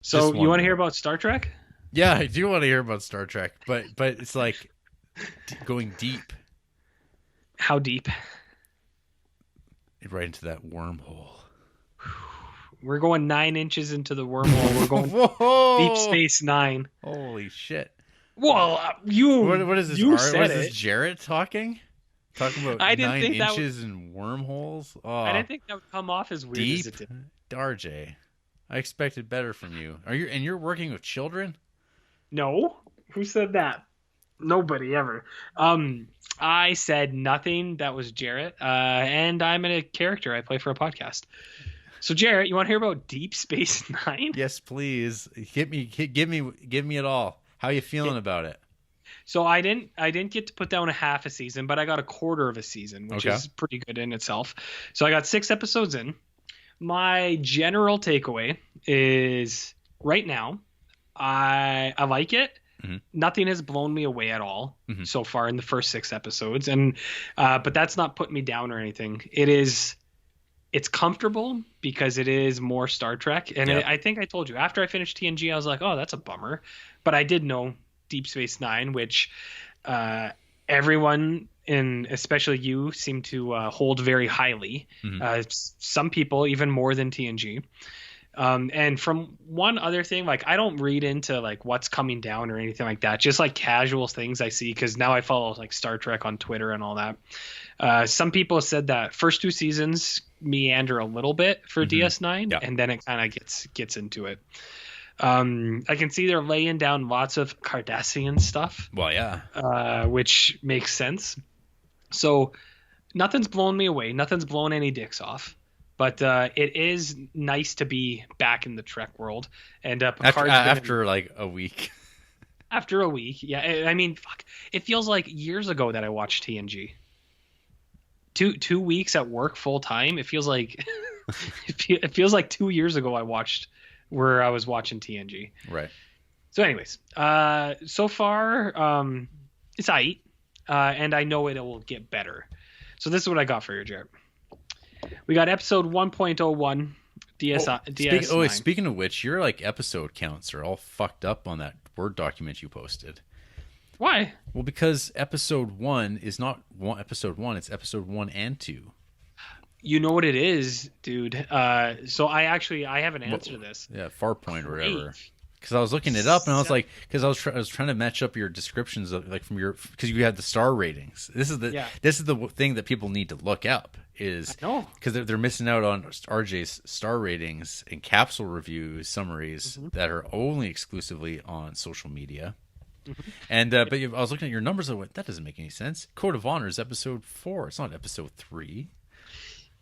So you want to hear more. about Star Trek? Yeah, I do want to hear about Star Trek, but it's like going deep How deep? right into that wormhole. We're going 9 inches into the wormhole. We're going Deep Whoa! Space Nine. Holy shit! Well, you What is this? you Art? What said is this? it. Jarrett talking? Talking about I didn't nine think that would. inches in wormholes? I Oh, didn't think that would come off as weird as deep, it did. RJ. I expected better from you. You're working with children? No, who said that? Nobody ever. Um, I said nothing. That was Jarrett. And I'm in a character. I play for a podcast. So Jarrett, you want to hear about Deep Space Nine? Yes, please. Give me it all. How you feeling Okay. about it? So I didn't get to put down a half a season, but I got a quarter of a season, which Okay. is pretty good in itself. So I got 6 episodes in. My general takeaway is right now, I like it. Hmm. Nothing has blown me away at all Hmm. so far in the first 6 episodes, and but that's not putting me down or anything. It's comfortable because it is more Star Trek, and Yep. I think I told you after I finished TNG, I was like, oh, that's a bummer, but I did know Deep Space Nine, which uh, everyone and especially you seem to hold very highly. Hmm. Some people even more than TNG. And from one other thing, like I don't read into like what's coming down or anything like that. Just like casual things I see because now I follow like Star Trek on Twitter and all that. Some people said that first 2 seasons meander a little bit for Hmm. DS9, Yeah. and then it kind of gets into it. I can see they're laying down lots of Cardassian stuff, Well, yeah. which makes sense. So nothing's blown me away. Nothing's blown any dicks off. But it is nice to be back in the Trek world. And Picard's been in After like a week. after a week. Yeah, I mean, fuck. It feels like years ago that I watched TNG. Two weeks at work full time. It feels like it feels like 2 years ago I watched where I was watching TNG. Right. So, anyways, so far, it's aight, and I know it will get better. So this is what I got for you, Jared. We got episode 1.01 Oh, DS9. speaking of which, your like episode counts are all fucked up on that Word document you posted. Why? Well, because episode one is not episode one; it's episode one and two. You know what it is, dude. So I have an answer to this. Yeah, Farpoint or whatever. Crave. Because I was looking it up and I was like, because I was trying to match up your descriptions of like from your because you had the star ratings. Yeah, This is the thing that people need to look up I is know. because they're missing out on RJ's star ratings and capsule reviews summaries Hmm. that are only exclusively on social media. Hmm. And but I was looking at your numbers. I went, that doesn't make any sense. Code of Honor is episode 4. It's not episode 3.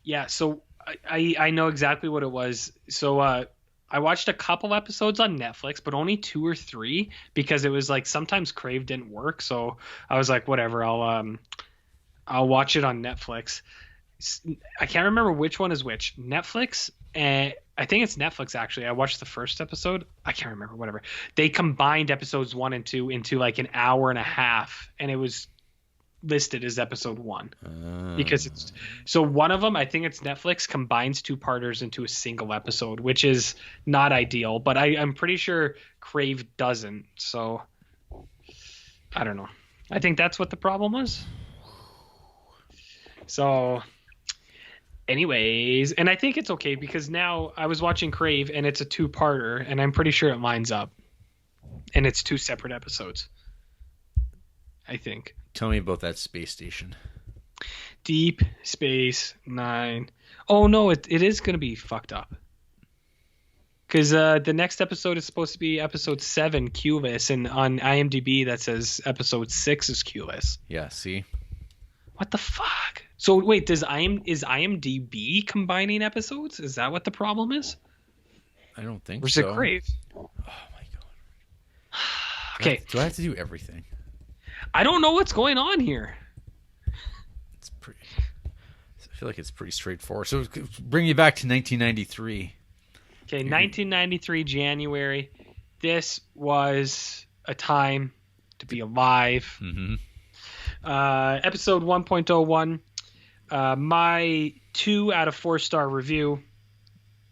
Yeah, so I know exactly what it was. So I watched a couple episodes on Netflix, but only 2 or 3 because it was like sometimes Crave didn't work. So I was like, whatever, I'll watch it on Netflix. I can't remember which one is which. Netflix, and I think it's Netflix actually. I watched the first episode. I can't remember. Whatever. They combined episodes 1 and 2 into like an hour and a half, and it was listed as episode 1 because it's so one of them. I think it's Netflix combines two parters into a single episode, which is not ideal. But I'm pretty sure Crave doesn't. So I don't know. I think that's what the problem was. So anyways, and I think it's okay because now I was watching Crave and it's a two-parter and I'm pretty sure it lines up and it's two separate episodes. I think. Tell me about that space station. Deep Space Nine. Oh no, it is gonna be fucked up. Because the next episode is supposed to be episode 7, Q-less, and on IMDb that says episode 6 is Q-less. Yeah, see? What the fuck? So wait, is IMDb combining episodes? Is that what the problem is? I don't think Or is it so. Crave? Oh my god. Okay, Do I have to do everything? I don't know what's going on here. It's pretty. I feel like it's pretty straightforward. So bring you back to 1993. Okay, 1993 January. This was a time to be alive. Mm-hmm. Episode 1.01. My 2 out of 4 star review.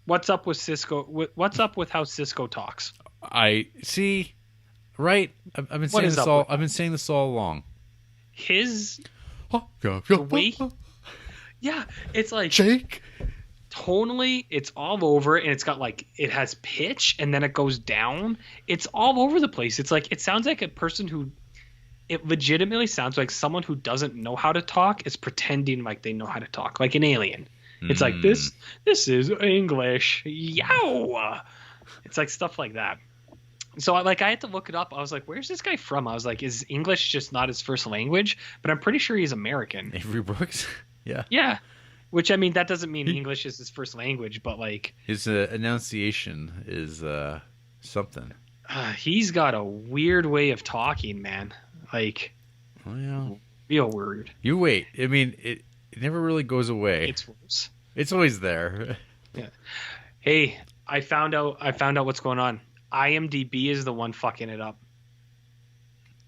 What's up with Cisco? What's up with how Cisco talks? I see. Right, I've been What saying is this up all. with I've been saying this all along. his The the way? Yeah, it's like Jake. tonally, it's all over, and it's got like it has pitch, and then it goes down. It's all over the place. It's like it sounds like a person who it legitimately sounds like someone who doesn't know how to talk is pretending like they know how to talk, like an alien. It's like Mm. this is English. Yow. It's like stuff like that. So I had to look it up. I was like, where's this guy from? I was like, is English just not his first language? But I'm pretty sure he's American. Avery Brooks. Yeah. Yeah. Which I mean that doesn't mean English is his first language, but like His enunciation is something. he's got a weird way of talking, man. Like Oh yeah. real weird. You wait. I mean, it never really goes away. It's worse. It's always there. Yeah. Hey, I found out what's going on. IMDb is the one fucking it up.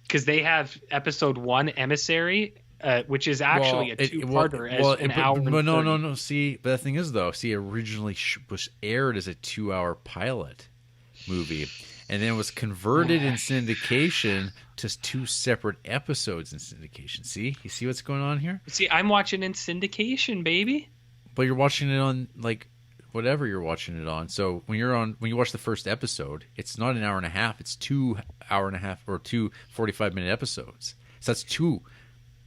Because they have episode 1 Emissary, which is actually a two-parter as an hour and but no, 30. no. See, but the thing is, though, originally was aired as a 2-hour pilot movie, and then it was converted in syndication to 2 separate episodes in syndication. See, you see what's going on here? See, I'm watching in syndication, baby. But you're watching it on like whatever you're watching it on. So when you watch the first episode, it's not an hour and a half. It's 2 hour and a half or 2 45-minute episodes. So that's 2.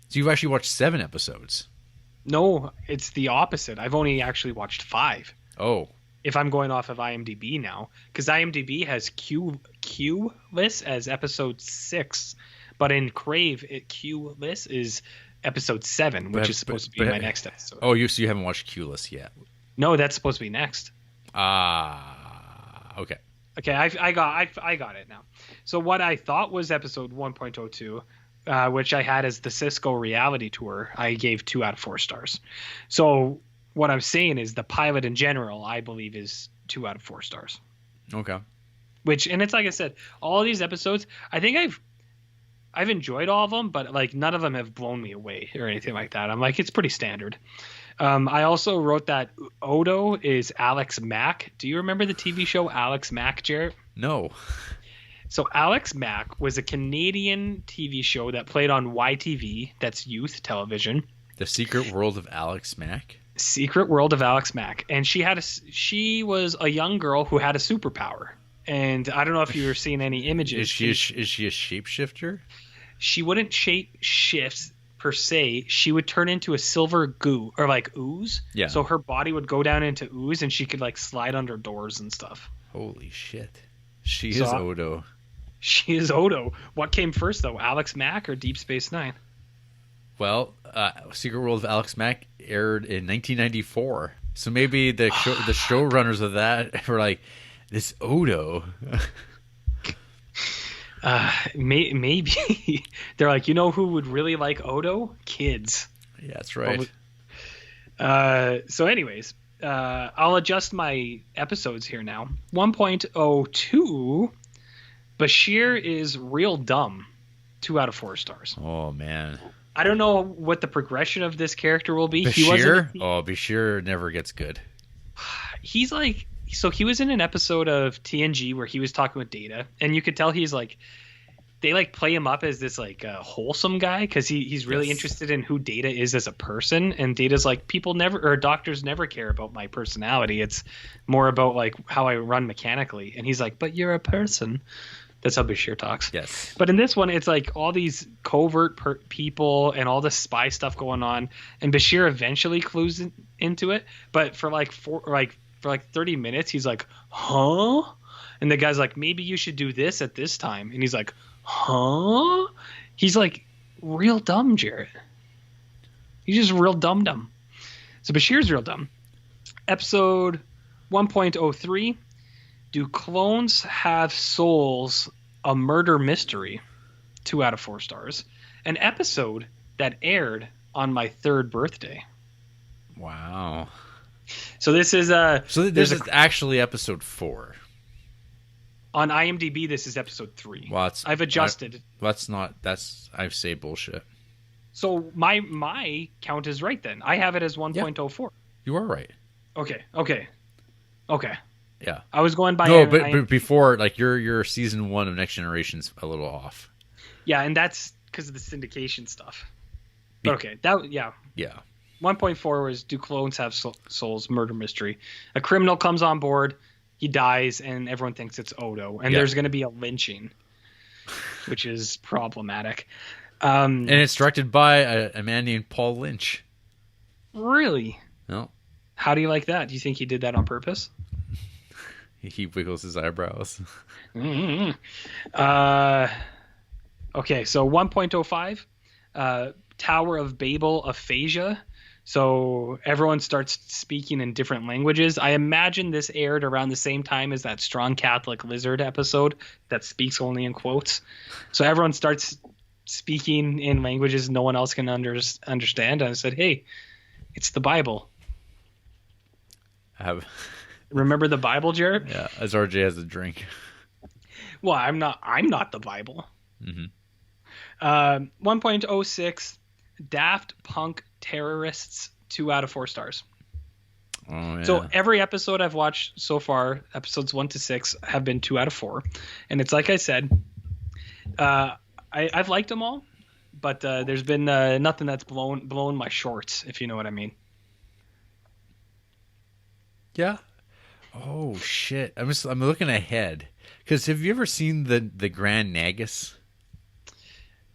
So you've actually watched 7 episodes. No, it's the opposite. I've only actually watched 5. Oh. If I'm going off of IMDb now, because IMDb has Q list as episode 6, but in Crave, Q list is episode 7, which is supposed to be my next episode. Oh, so you haven't watched Q-list yet? No, that's supposed to be next. Okay. Okay, I got it now. So what I thought was episode 1.02, which I had as the Cisco reality tour, I gave 2 out of 4 stars. So what I'm saying is the pilot in general, I believe, is 2 out of 4 stars. Okay. And it's like I said, all of these episodes, I think I've enjoyed all of them, but like none of them have blown me away or anything like that. I'm like, it's pretty standard. I also wrote that Odo is Alex Mack. Do you remember the TV show Alex Mack, Jarrett? No. So Alex Mack was a Canadian TV show that played on YTV, that's youth television. The Secret World of Alex Mack? Secret World of Alex Mack. And she was a young girl who had a superpower. And I don't know if you've seen any images. Is she a shapeshifter? She wouldn't shape shift per se. She would turn into a silver goo or like ooze. Yeah. So her body would go down into ooze and she could like slide under doors and stuff. Holy shit. She is Odo. She is Odo. What came first though, Alex Mack or Deep Space Nine? Well, Secret World of Alex Mack aired in 1994. So maybe the showrunners of that were like, this Odo. Maybe they're like, you know who would really like Odo? Kids. Yeah, that's right. So anyways, I'll adjust my episodes here now. 1.02, Bashir is real dumb. 2 out of 4 stars. Oh man. I don't know what the progression of this character will be. Bashir? Bashir never gets good. He's like, so he was in an episode of TNG where he was talking with Data, and you could tell he's like, they like play him up as this like wholesome guy because he's really interested in who Data is as a person, and Data's like, doctors never care about my personality. It's more about like how I run mechanically, and he's like, but you're a person. That's how Bashir talks. Yes. But in this one, it's like all these covert people and all this spy stuff going on, and Bashir eventually clues into it. But for like 30 minutes, he's like, huh? And the guy's like, maybe you should do this at this time. And he's like, huh? He's like real dumb, Jarrett. He's just real dumb. So Bashir's real dumb. Episode 1.03. Do clones have souls? A murder mystery. 2 out of 4 stars. An episode that aired on my 3rd birthday. Wow. So this is this is actually episode 4. On IMDb, this is episode 3. Well, I've adjusted. I say bullshit. So my count is right then. I have it as 1.04. You are right. Okay. Okay. Yeah. I was going by No, but before, like your season 1 of Next Generation's a little off. Yeah, and that's because of the syndication stuff. Be- But okay, that yeah. yeah. 1.4 was do clones have souls? Murder mystery. A criminal comes on board, he dies, and everyone thinks it's Odo, and there's going to be a lynching, which is problematic. And it's directed by a man named Paul Lynch. Really? No. How do you like that? Do you think he did that on purpose? He wiggles his eyebrows. Mm-hmm. Okay, so 1.05, Tower of Babel aphasia. So everyone starts speaking in different languages. I imagine this aired around the same time as that Strong Catholic Lizard episode that speaks only in quotes. So everyone starts speaking in languages no one else can understand. And I said, hey, it's the Bible. Remember the Bible, Jared? Yeah, as RJ has a drink. Well, I'm not the Bible. Mm-hmm. 1.06, Daft Punk Terrorists, 2 out of 4 stars. Oh, yeah. So every episode I've watched so far, episodes 1 to 6, have been 2 out of 4. And it's like I said, I've liked them all, but there's been nothing that's blown my shorts, if you know what I mean. Yeah. Oh shit! I'm looking ahead because have you ever seen the Grand Nagus?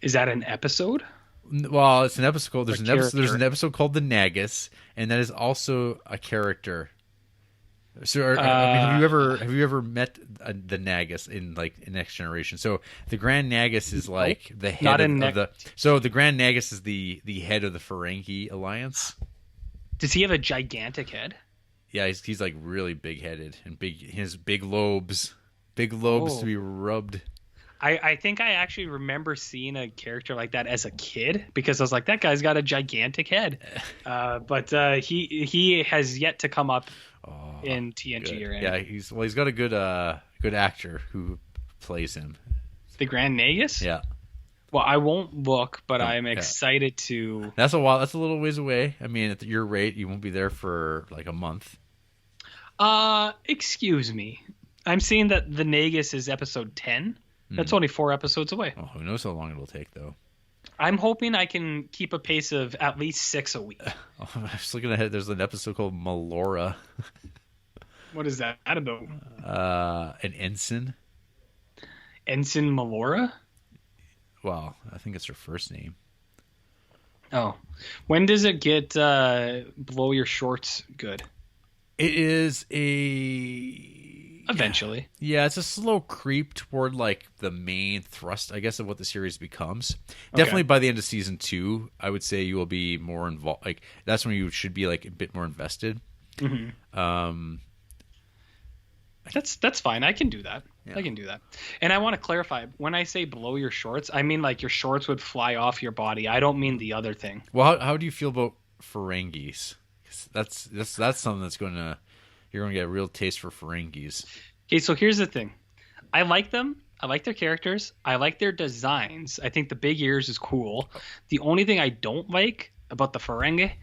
Is that an episode? Well, it's an episode called there's an episode called the Nagus, and that is also a character. So, I mean, have you ever met the Nagus in Next Generation? So the Grand Nagus is like the head of the. So the Grand Nagus is the head of the Ferengi Alliance. Does he have a gigantic head? Yeah, he's like really big headed and big. His big lobes to be rubbed. I think I actually remember seeing a character like that as a kid because I was like, that guy's got a gigantic head. But he has yet to come up in TNG good. or anything. Yeah, he's got a good actor who plays him. The Grand Nagus? Yeah. Well, I won't look, but I'm excited to. That's a while. That's a little ways away. I mean, at your rate, you won't be there for like a month. Excuse me. I'm seeing that the Nagus is episode 10. That's only 4 episodes away. Oh, who knows how long it'll take, though. I'm hoping I can keep a pace of at least 6 a week. Oh, I was looking ahead. There's an episode called Melora. What is that about? An ensign. Ensign Melora? Well, I think it's her first name. Oh. When does it get blow your shorts good? It is eventually. Yeah, it's a slow creep toward like the main thrust, I guess, of what the series becomes. Okay. Definitely by the end of season 2, I would say you will be more involved. Like that's when you should be like a bit more invested. Mm-hmm. That's fine. I can do that. Yeah. I can do that. And I want to clarify, when I say blow your shorts, I mean like your shorts would fly off your body. I don't mean the other thing. Well, how do you feel about Ferengis? That's something that's you're going to get a real taste for Ferengis. Okay, so here's the thing. I like them. I like their characters. I like their designs. I think the big ears is cool. The only thing I don't like about the Ferengi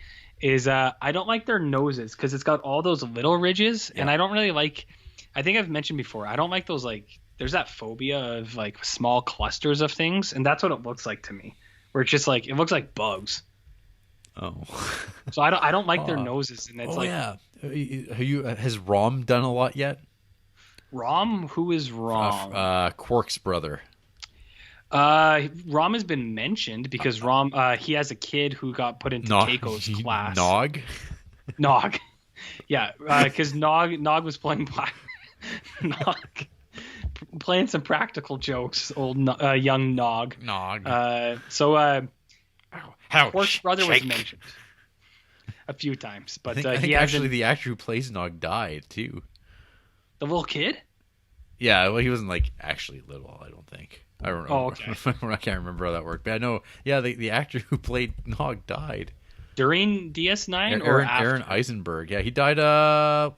is I don't like their noses because it's got all those little ridges, and I don't really like. I think I've mentioned before, I don't like those, like, there's that phobia of, like, small clusters of things, and that's what it looks like to me, where it's just, like, it looks like bugs. Oh. So I don't like their noses, and it's has Rom done a lot yet? Rom? Who is Rom? Quark's brother. Rom has been mentioned because Rom, he has a kid who got put into Keiko's class. Nog? Nog. Yeah, because Nog was playing black. Nog playing some practical jokes, young Nog. Quark's brother was mentioned a few times, but I think actually the actor who plays Nog died too. The little kid? Yeah, well, he wasn't like actually little. I don't think. I don't know. Oh, okay. I can't remember how that worked, but I know. Yeah, the actor who played Nog died during DS9 or after? Aaron Eisenberg. Yeah, he died.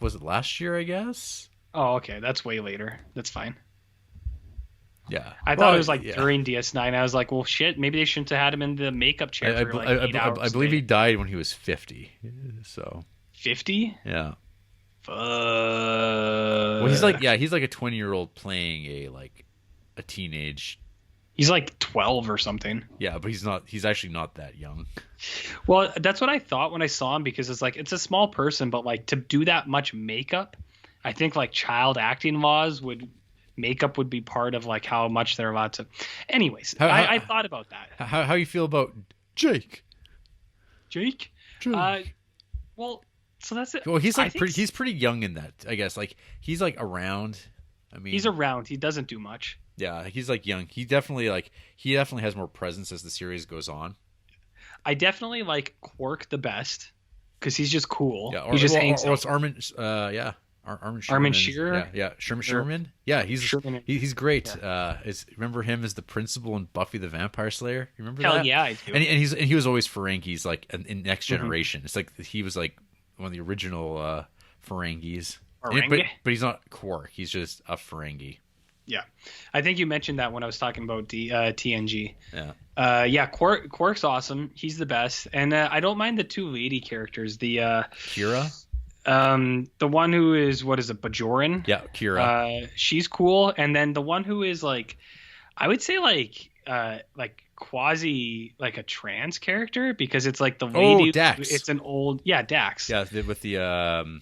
Was it last year? I guess. Oh, okay. That's way later. That's fine. Yeah. I thought it was during DS9. I was like, well, shit, maybe they shouldn't have had him in the makeup chair for 8 hours. I believe he died when he was 50. So 50? Yeah. Well, Fuck. he's like a 20-year-old playing a teenage. He's like 12 or something. Yeah, but he's not. He's actually not that young. Well, that's what I thought when I saw him because it's like it's a small person, but like to do that much makeup, I think like child acting laws would makeup would be part of like how much they're allowed to. Anyways, I thought about that. How you feel about Jake? Jake? Jake. Well, so that's it. Well, he's I like think he's pretty young in that, I guess. Like he's like around. I mean, he's around. He doesn't do much. yeah, he's like young. He definitely has more presence as the series goes on. I definitely like Quark the best because he's just cool. Yeah, He just hangs or out. it's Armin. Yeah, Armin Sherman. Armin Shearer? Yeah, Sherman. Yeah, Sherman. he's great. Yeah. Remember him as the principal in Buffy the Vampire Slayer? You remember Hell that? yeah, I do. And he was always Ferengis like in Next Mhm. Generation. It's like he was like one of the original Ferengis. Ferengi? But he's not Quark. He's just a Ferengi. Yeah, I think you mentioned that when I was talking about TNG. Yeah. Yeah, Quark's awesome. He's the best, and I don't mind the two lady characters. Kira? The one who is what is it, Bajoran? Yeah, Kira. She's cool, and then the one who is like, I would say like quasi like a trans character because it's like the lady. Dax. It's an old Dax. Yeah, with the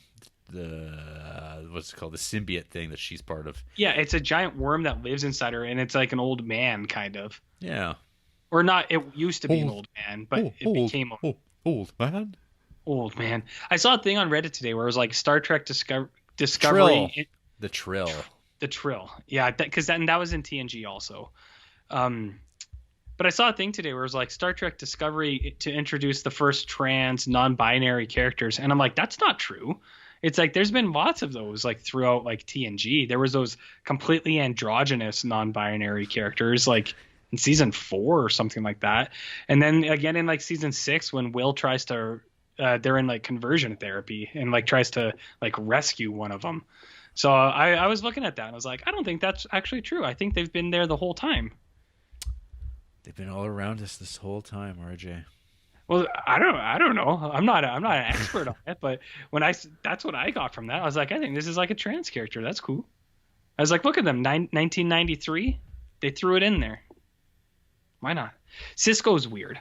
what's it called, the symbiote thing that she's part of. Yeah, it's a giant worm that lives inside her, and it's like an old man kind of. Yeah. Or not. It used to be an old man, but it became old man. old man. I saw a thing on Reddit today where it was like Star Trek Discovery. Trill. The Trill. The Trill. Yeah, because that was in TNG also. But I saw a thing today where it was like Star Trek Discovery to introduce the first trans non-binary characters, and I'm like, that's not true. It's like there's been lots of those like throughout like TNG. There was those completely androgynous non-binary characters like in season 4 or something like that, and then again in like season 6 when Will tries to they're in like conversion therapy and like tries to like rescue one of them. So I was looking at that and I was like, I don't think that's actually true. I think they've been there the whole time. They've been all around us this whole time, RJ. Well, I don't know. I'm not an expert on it, but that's what I got from that. I was like, I think this is like a trans character. That's cool. I was like, look at them, 1993. They threw it in there. Why not? Cisco's weird.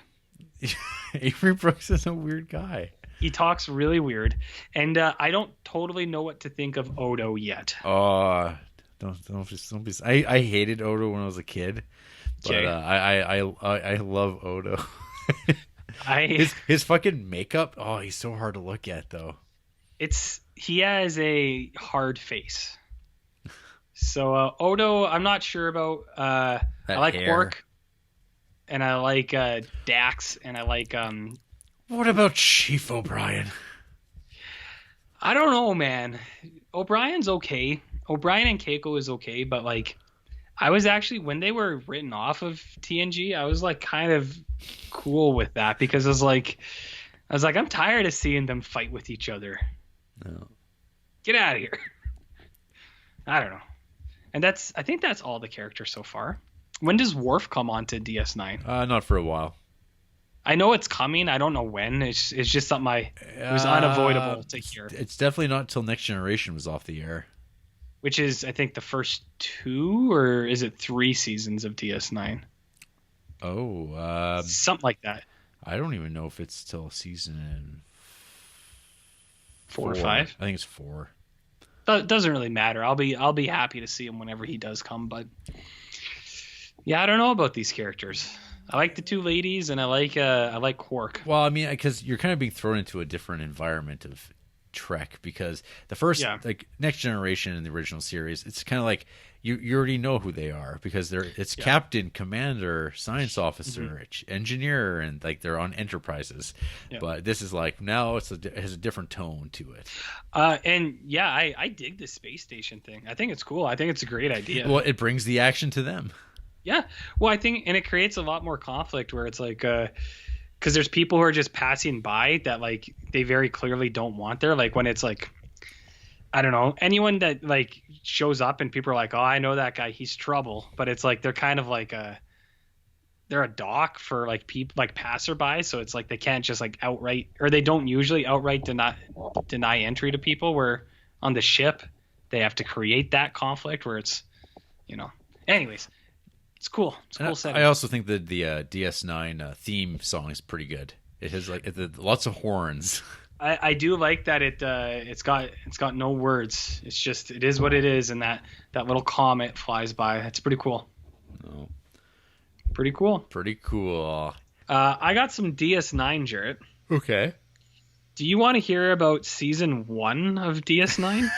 Avery Brooks is a weird guy. He talks really weird, and I don't totally know what to think of Odo yet. Oh, don't be. I hated Odo when I was a kid, but Okay. I love Odo. His fucking makeup. Oh, he's so hard to look at though. He has a hard face. So Odo, I'm not sure about. I like hair. Quark, and I like Dax, and I like What about Chief O'Brien? I don't know, man. O'Brien's okay. O'Brien and Keiko is okay, but like I was actually when they were written off of TNG, I was like kind of cool with that because I was like I'm tired of seeing them fight with each other. No. Get out of here. I don't know. And I think that's all the characters so far. When does Worf come on to DS9? Not for a while. I know it's coming. I don't know when. It's just something it was unavoidable to hear. It's definitely not till Next Generation was off the air. Which is, I think, the first 2 or is it 3 seasons of DS9? Oh, Something like that. I don't even know if it's till season 4 or 5. I think it's 4. It doesn't really matter. I'll be happy to see him whenever he does come. But yeah, I don't know about these characters. I like the 2 ladies, and I like Quark. Well, I mean, because you're kind of being thrown into a different environment of Trek, because the first like Next Generation in the original series, it's kind of like you already know who they are because it's captain, commander, science officer, engineer, and like they're on Enterprises. But this is like now it has a different tone to it. And yeah, I dig the space station thing. I think it's cool. I think it's a great idea. Well, it brings the action to them. Yeah. Well, I think, and it creates a lot more conflict where it's like, because there's people who are just passing by that like they very clearly don't want there. Like when it's like, I don't know, anyone that like shows up and people are like, oh, I know that guy, he's trouble. But it's like they're kind of like they're a dock for like people like passerby, so it's like they can't just like outright, or they don't usually outright deny entry to people. Where on the ship. They have to create that conflict where it's, anyways, it's cool. It's a cool setting. I also think that the DS9 theme song is pretty good. It has lots of horns. I do like that it's got no words. It's just it is what it is, and that little comet flies by. That's pretty cool. Oh. Pretty cool. Pretty cool. I got some DS9, Jarrett. Okay. Do you want to hear about season 1 of DS9?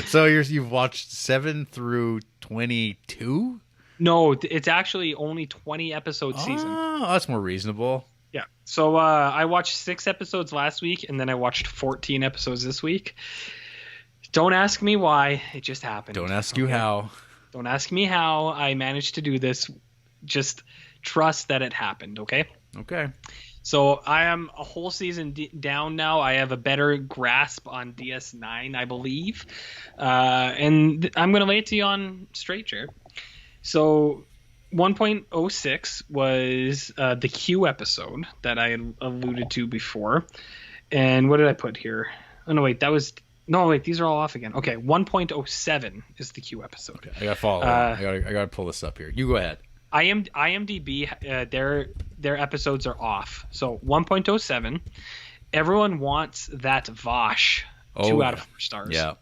So you've watched 7 through 22? No, it's actually only 20 episode season. Oh, that's more reasonable. Yeah. So I watched 6 episodes last week, and then I watched 14 episodes this week. Don't ask me why. It just happened. Don't ask you how. Don't ask me how I managed to do this. Just trust that it happened, okay? Okay. So I am a whole season down now. I have a better grasp on DS9, I believe. And I'm going to lay it to you on straight, Jared. So 1.06 was the Q episode that I alluded to before. And what did I put here? Oh, no, wait. These are all off again. Okay, 1.07 is the Q episode. Okay, I got to follow. I got to pull this up here. You go ahead. IMDb, their episodes are off. So 1.07, everyone wants that Vosh 2 out of 4 stars. Yeah.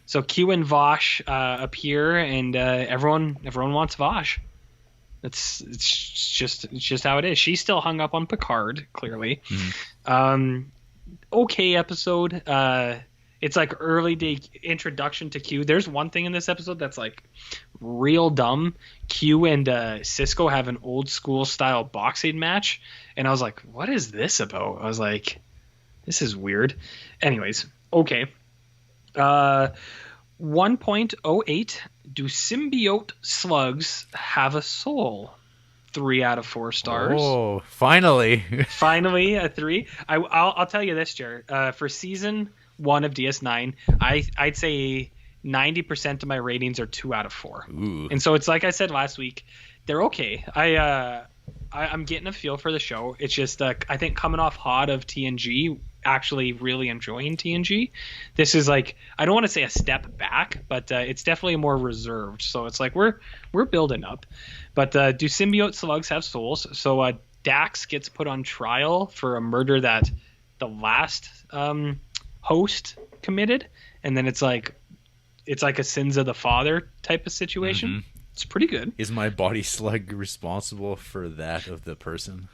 So Q and Vosh appear, and everyone wants Vosh. It's just how it is. She's still hung up on Picard, clearly. Mm-hmm. Okay episode. It's like early day introduction to Q. There's one thing in this episode that's like real dumb. Q and Cisco have an old school style boxing match, and I was like, what is this about? I was like, this is weird. Anyways, okay. 1.08, do symbiote slugs have a soul? 3 out of 4 stars. Oh, finally. Finally a 3. I'll tell you this, Jared. For season 1 of DS9, I'd say 90% of my ratings are 2 out of 4. Ooh. And so it's like I said last week, they're okay. I'm getting a feel for the show. It's just I think coming off hot of TNG, actually really enjoying TNG. This is like, I don't want to say a step back, but it's definitely more reserved. So it's like we're building up. But do symbiote slugs have souls? So Dax gets put on trial for a murder that the last host committed, and then it's like a sins of the father type of situation. Mm-hmm. It's pretty good. Is my body slug responsible for that of the person?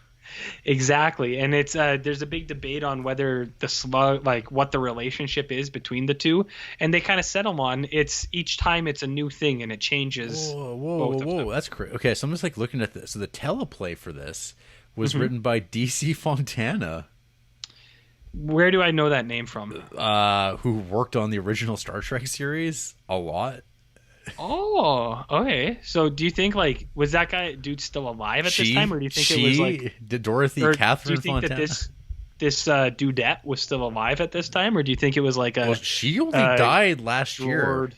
Exactly. And it's there's a big debate on whether the slug, like what the relationship is between the two, and they kind of settle on it's each time it's a new thing and it changes. Whoa, that's crazy. Okay, so I'm just like looking at this. So the teleplay for this was written by DC Fontana. Where do I know that name from? Who worked on the original Star Trek series a lot. Oh, okay. So do you think was that dude still alive at this time, or do you think it was did Dorothy Catherine do you think Fontana? That this dudette was still alive at this time, or do you think it was like a? Well, she only died last year.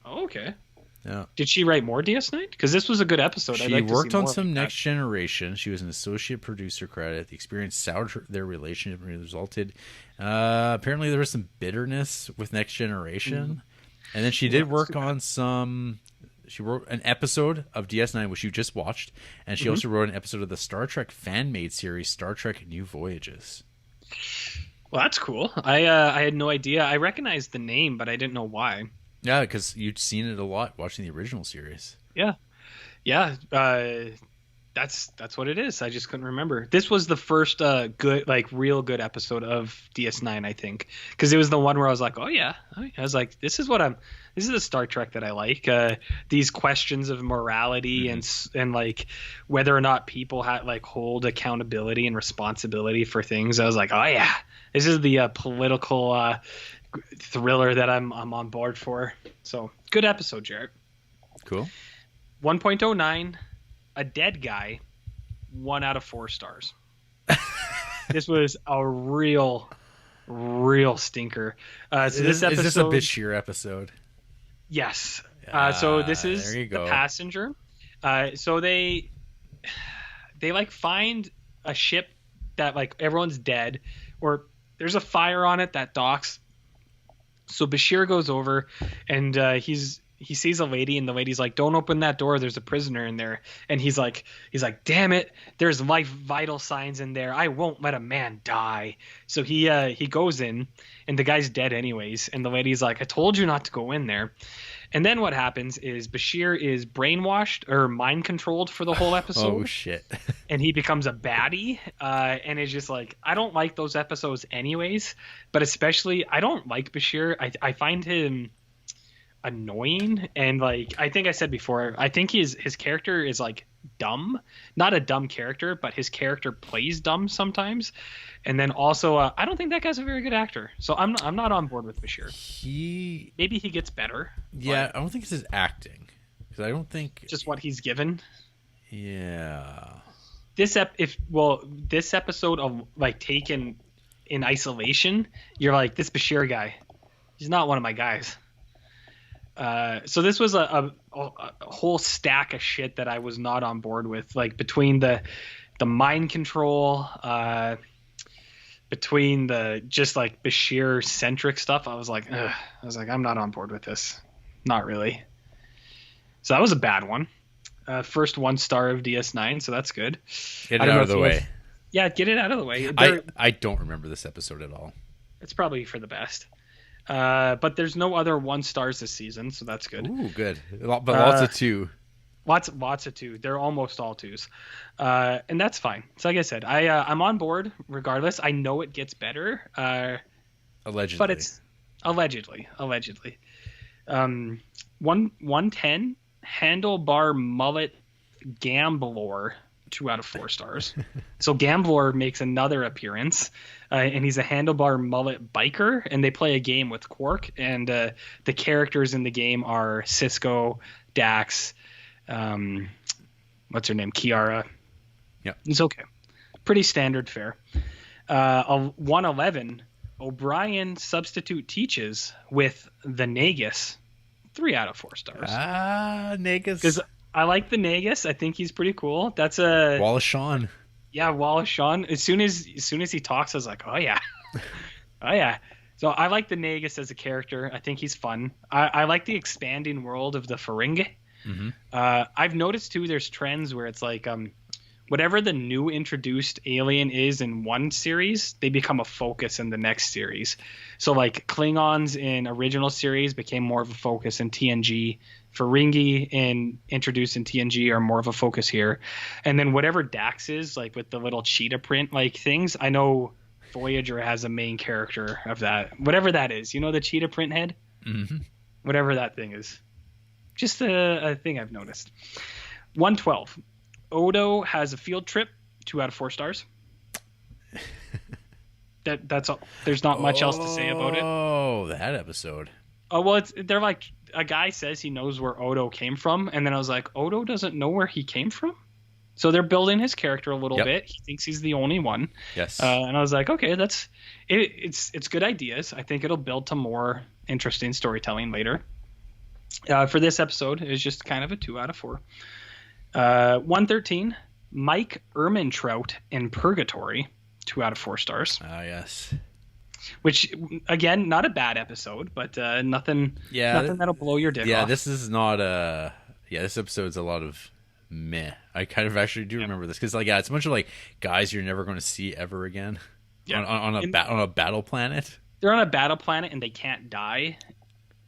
Oh, okay. Yeah. Did she write more DS9? Because this was a good episode. She worked on some Next Generation. She was an associate producer credit. The experience soured their relationship and resulted. Apparently, there was some bitterness with Next Generation. Mm-hmm. And then she did work on some. She wrote an episode of DS9, which you just watched, and she also wrote an episode of the Star Trek fan-made series, Star Trek New Voyages. Well, that's cool. I had no idea. I recognized the name, but I didn't know why. Yeah, because you'd seen it a lot watching the original series. Yeah. That's what it is. I just couldn't remember. This was the first good, real good episode of DS9, I think, because it was the one where I was like, oh yeah. I was like, this is the Star Trek that I like. These questions of morality and whether or not people hold accountability and responsibility for things. I was like, oh yeah, this is the political thriller that I'm on board for. So good episode, Jarrett. Cool. 1.09. A dead guy, 1 out of 4 stars. This was a real stinker. Is this a Bashir episode? Yes. So this is the passenger. So they find a ship that everyone's dead, or there's a fire on it that docks, So Bashir goes over, and he sees a lady, and the lady's like, "Don't open that door. There's a prisoner in there." And he's like, "Damn it! There's life vital signs in there. I won't let a man die." So he goes in, and the guy's dead anyways. And the lady's like, "I told you not to go in there." And then what happens is Bashir is brainwashed or mind controlled for the whole Oh episode, shit. and he becomes a baddie. And it's just like, I don't like those episodes anyways, but especially I don't like Bashir. I find him annoying, and like I think I said before, I think his character is like dumb, not a dumb character, but his character plays dumb sometimes. And then also I don't think that guy's a very good actor, so I'm not on board with Bashir. Maybe he gets better. Yeah, I don't think it's his acting, because I don't think just what he's given. Yeah. This episode of like taken in isolation, you're like, this Bashir guy, he's not one of my guys. So this was a whole stack of shit that I was not on board with, like between the mind control, between the just like Bashir centric stuff. I was like, I'm not on board with this. Not really. So that was a bad one. First 1 star of DS9, so that's good. Get it out of the way. Yeah, get it out of the way. I don't remember this episode at all. It's probably for the best. But there's no other 1 stars this season, so that's good. Ooh, good. But lots of 2. Lots of 2. They're almost all 2s. And that's fine. So like I said, I'm on board regardless. I know it gets better. Allegedly. But it's allegedly. 110 handlebar mullet gambler, 2 out of 4 stars. So Gambler makes another appearance, and he's a handlebar mullet biker, and they play a game with Quark, and the characters in the game are Cisco, Dax, what's her name, Kiara. Yeah, it's okay, pretty standard fare. 111 O'Brien substitute teaches with the Nagus, 3 out of 4 stars. Nagus. Because I like the Nagus. I think he's pretty cool. That's a Wallace Shawn. Yeah, Wallace Shawn. As soon as he talks, I was like, oh yeah, oh yeah. So I like the Nagus as a character. I think he's fun. I like the expanding world of the Ferengi. Mm-hmm. I've noticed too, there's trends where it's like whatever the new introduced alien is in one series, they become a focus in the next series. So like Klingons in original series became more of a focus in TNG. Ferengi introduced in TNG are more of a focus here. And then whatever Dax is, like with the little cheetah print like things, I know Voyager has a main character of that. Whatever that is, you know, the cheetah print head? Mm-hmm. Whatever that thing is. Just a thing I've noticed. 112. Odo has a field trip, 2 out of 4 stars. That's all. There's not much else to say about it. Oh, that episode. Oh, well, they're like, a guy says he knows where Odo came from, and then I was like, Odo doesn't know where he came from? So they're building his character a little bit. He thinks he's the only one. Yes. And I was like, okay, it's good ideas. I think it'll build to more interesting storytelling later. For this episode, it was just kind of a 2 out of 4. 113, Mike Ehrmantraut in Purgatory, 2 out of 4 stars. Ah, yes. Which, again, not a bad episode, but nothing that'll blow your dick off. Yeah, this is not a... Yeah, this episode's a lot of meh. I kind of actually do remember this, because it's a bunch of like guys you're never going to see ever again on a battle planet. They're on a battle planet and they can't die.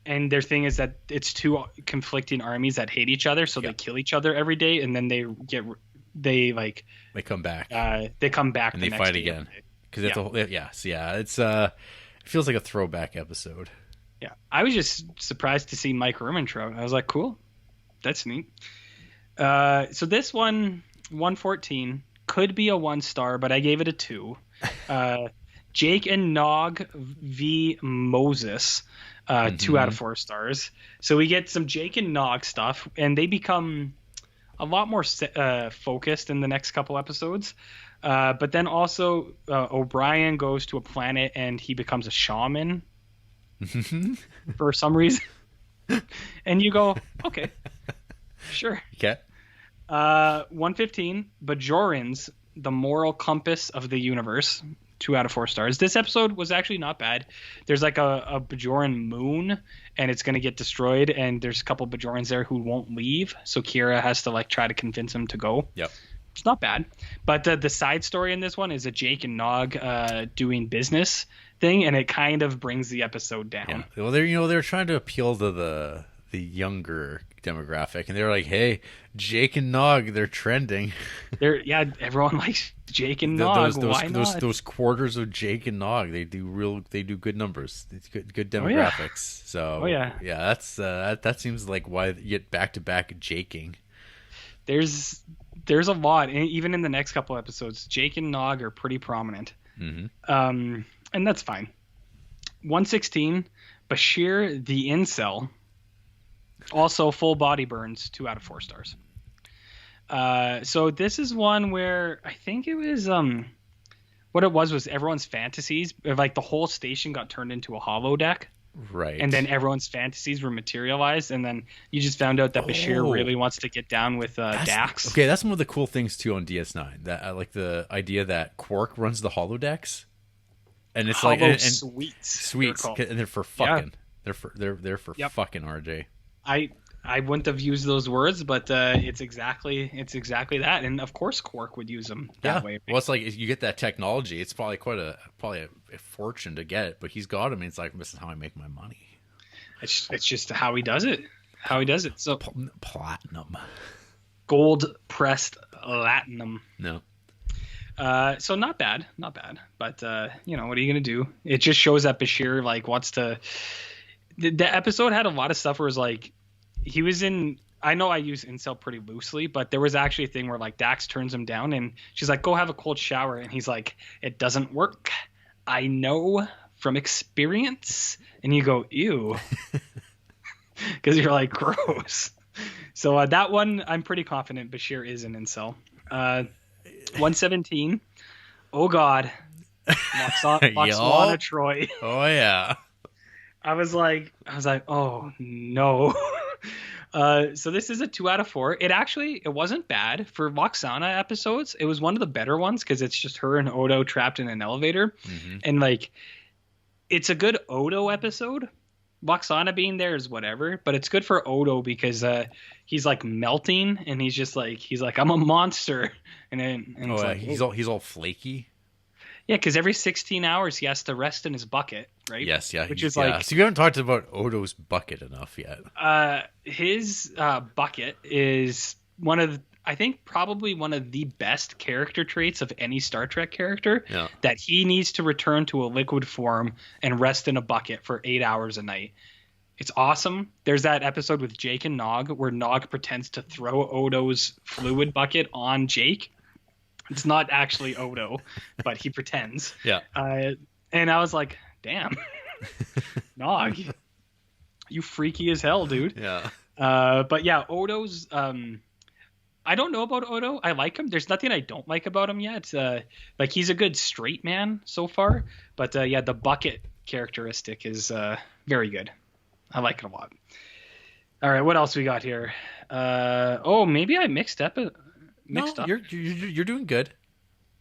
And their thing is that it's 2 conflicting armies that hate each other, so they kill each other every day, and then they come back. They come back and the they next fight day. again. Because it's it feels like a throwback episode. Yeah, I was just surprised to see Mike Ehrmantraut. I was like, cool, that's neat. So this one, 114, could be a 1 star, but I gave it a 2. Jake and Nog v. Moses, 2 out of 4 stars. So we get some Jake and Nog stuff, and they become a lot more focused in the next couple episodes. But then also O'Brien goes to a planet and he becomes a shaman for some reason. And you go, okay, sure. Okay. 115, Bajorans, the moral compass of the universe, 2 out of 4 stars. This episode was actually not bad. There's like a Bajoran moon, and it's gonna get destroyed, and there's a couple Bajorans there who won't leave, so Kira has to like try to convince them to go. Yep. It's not bad, but the side story in this one is a Jake and Nog doing business thing, and it kind of brings the episode down. Yeah. Well, they're trying to appeal to the younger demographic, and they're like, "Hey, Jake and Nog, they're trending." Everyone likes Jake and Nog. Why not? Those quarters of Jake and Nog, they do good numbers. It's good demographics. So that's that seems like why you get back to back jaking. There's a lot, and even in the next couple episodes, Jake and Nog are pretty prominent. And that's fine. 116, Bashir the Incel. Also, full body burns, 2 out of 4 stars. So this is one where I think it was what it was everyone's fantasies. Like the whole station got turned into a holodeck. Right. And then everyone's fantasies were materialized, and then you just found out that Bashir really wants to get down with Dax. Okay, that's one of the cool things too on DS9. That I like the idea that Quark runs the holodecks, and it's sweets, and they're for fucking. Yeah. They're for fucking RJ. I wouldn't have used those words, but it's exactly that, and of course Quark would use them that way. Right? Well, it's like you get that technology. It's probably a fortune to get it, but he's got them. And it's like, this is how I make my money. It's just how he does it. So platinum, gold pressed platinum. No. So not bad, but what are you gonna do? It just shows that Bashir like wants to. The episode had a lot of stuff where it was like he was in. I know I use incel pretty loosely, but there was actually a thing where like Dax turns him down, and she's like, "Go have a cold shower," and he's like, "It doesn't work. I know from experience." And you go, "Ew," because you're like, "Gross." So that one, I'm pretty confident Bashir is an incel. 117. Oh God, Loxana Troy. Oh yeah. I was like, oh no. So this is a 2 out of 4. It wasn't bad for Loxana episodes. It was one of the better ones because it's just her and Odo trapped in an elevator, and like, it's a good Odo episode. Loxana being there is whatever, but it's good for Odo because he's like melting, and he's like I'm a monster, and he's all flaky. Yeah, because every 16 hours he has to rest in his bucket, right? Yes, yeah. Which is like... So you haven't talked about Odo's bucket enough yet. His bucket is probably one of the best character traits of any Star Trek character. Yeah. That he needs to return to a liquid form and rest in a bucket for 8 hours a night. It's awesome. There's that episode with Jake and Nog where Nog pretends to throw Odo's fluid bucket on Jake. It's not actually Odo, but he pretends. Yeah. And I was like, damn, Nog, you freaky as hell, dude. Yeah. But yeah, Odo's. I don't know about Odo. I like him. There's nothing I don't like about him yet. Like he's a good straight man so far. But the bucket characteristic is very good. I like it a lot. All right, what else we got here? Maybe I mixed up. You're doing good.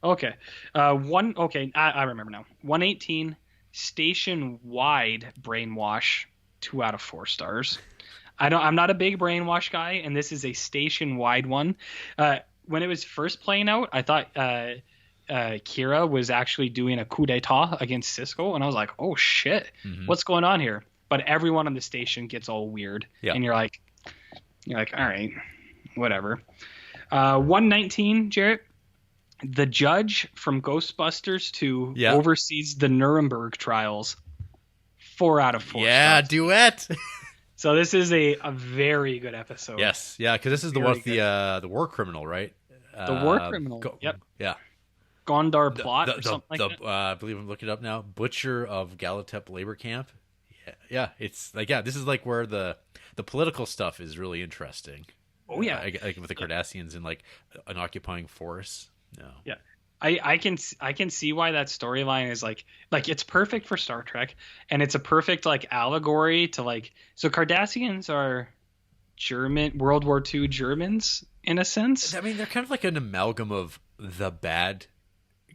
Okay. I remember now. 118 station-wide brainwash, 2 out of 4 stars. I'm not a big brainwash guy, and this is a station-wide one. When it was first playing out, I thought Kira was actually doing a coup d'etat against Cisco, and I was like, oh shit, what's going on here? But everyone on the station gets all weird, and you're like, all right, whatever. 119, Jarrett, the judge from Ghostbusters 2 oversees the Nuremberg trials. 4 out of 4 stars. Duet. So this is a very good episode. Yes, yeah, because this is the one with the war criminal, right? The war criminal. Yep. Yeah. Gondar plot or something like that. I believe I'm looking it up now. Butcher of Galatep labor camp. Yeah. It's like this is like where the political stuff is really interesting. Oh yeah, like with the Cardassians and like an occupying force. No. Yeah, I can see why that storyline is like it's perfect for Star Trek, and it's a perfect like allegory to like, so Cardassians are German World War II Germans in a sense. I mean, they're kind of like an amalgam of the bad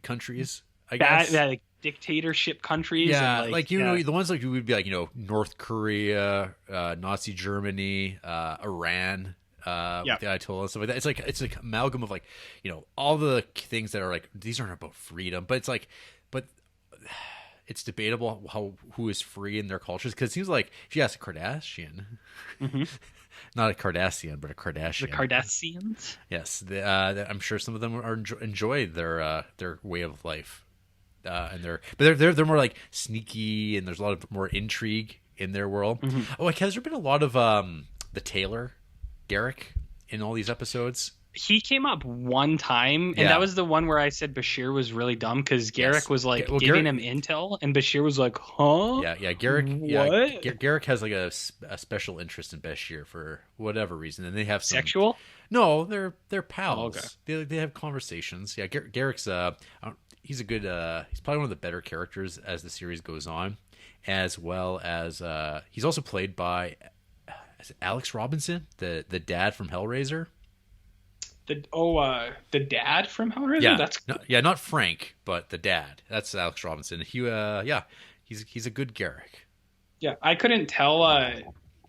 countries. I that guess. like dictatorship countries and Yeah, like like you know, the ones like you would be like North Korea, Nazi Germany, Iran, yeah. with the Ayatollah and stuff like that. It's like amalgam of like all the things that are like these aren't about freedom, but it's like, but it's debatable who is free in their cultures because it seems like if you ask a Kardashian, Hmm. not a Cardassian, but a The Kardashian. Kardashians. Yes, I'm sure some of them are enjoy their way of life, and they're more like sneaky, and there's a lot of more intrigue in their world. Hmm. Oh, like has there been a lot of the Taylor, Garrick, in all these episodes? He came up one time, and that Yeah. was the one where I said Bashir was really dumb because Garrick Yes. was like Well, giving him Garrick. intel, and Bashir was like, "Huh? Yeah. Garrick. Yeah. What? Garrick has like a special interest in Bashir for whatever reason, and they have some. Sexual?" No, they're Oh, okay. pals. They have conversations. Yeah, Garrick's he's a good he's probably one of the better characters as the series goes on, as well as he's also played by is it Alex Robinson, the dad from Hellraiser. The dad from Hellraiser. Yeah, That's yeah, not Frank, but the dad. That's Alex Robinson. Yeah, he's a good Garrick. yeah. I couldn't tell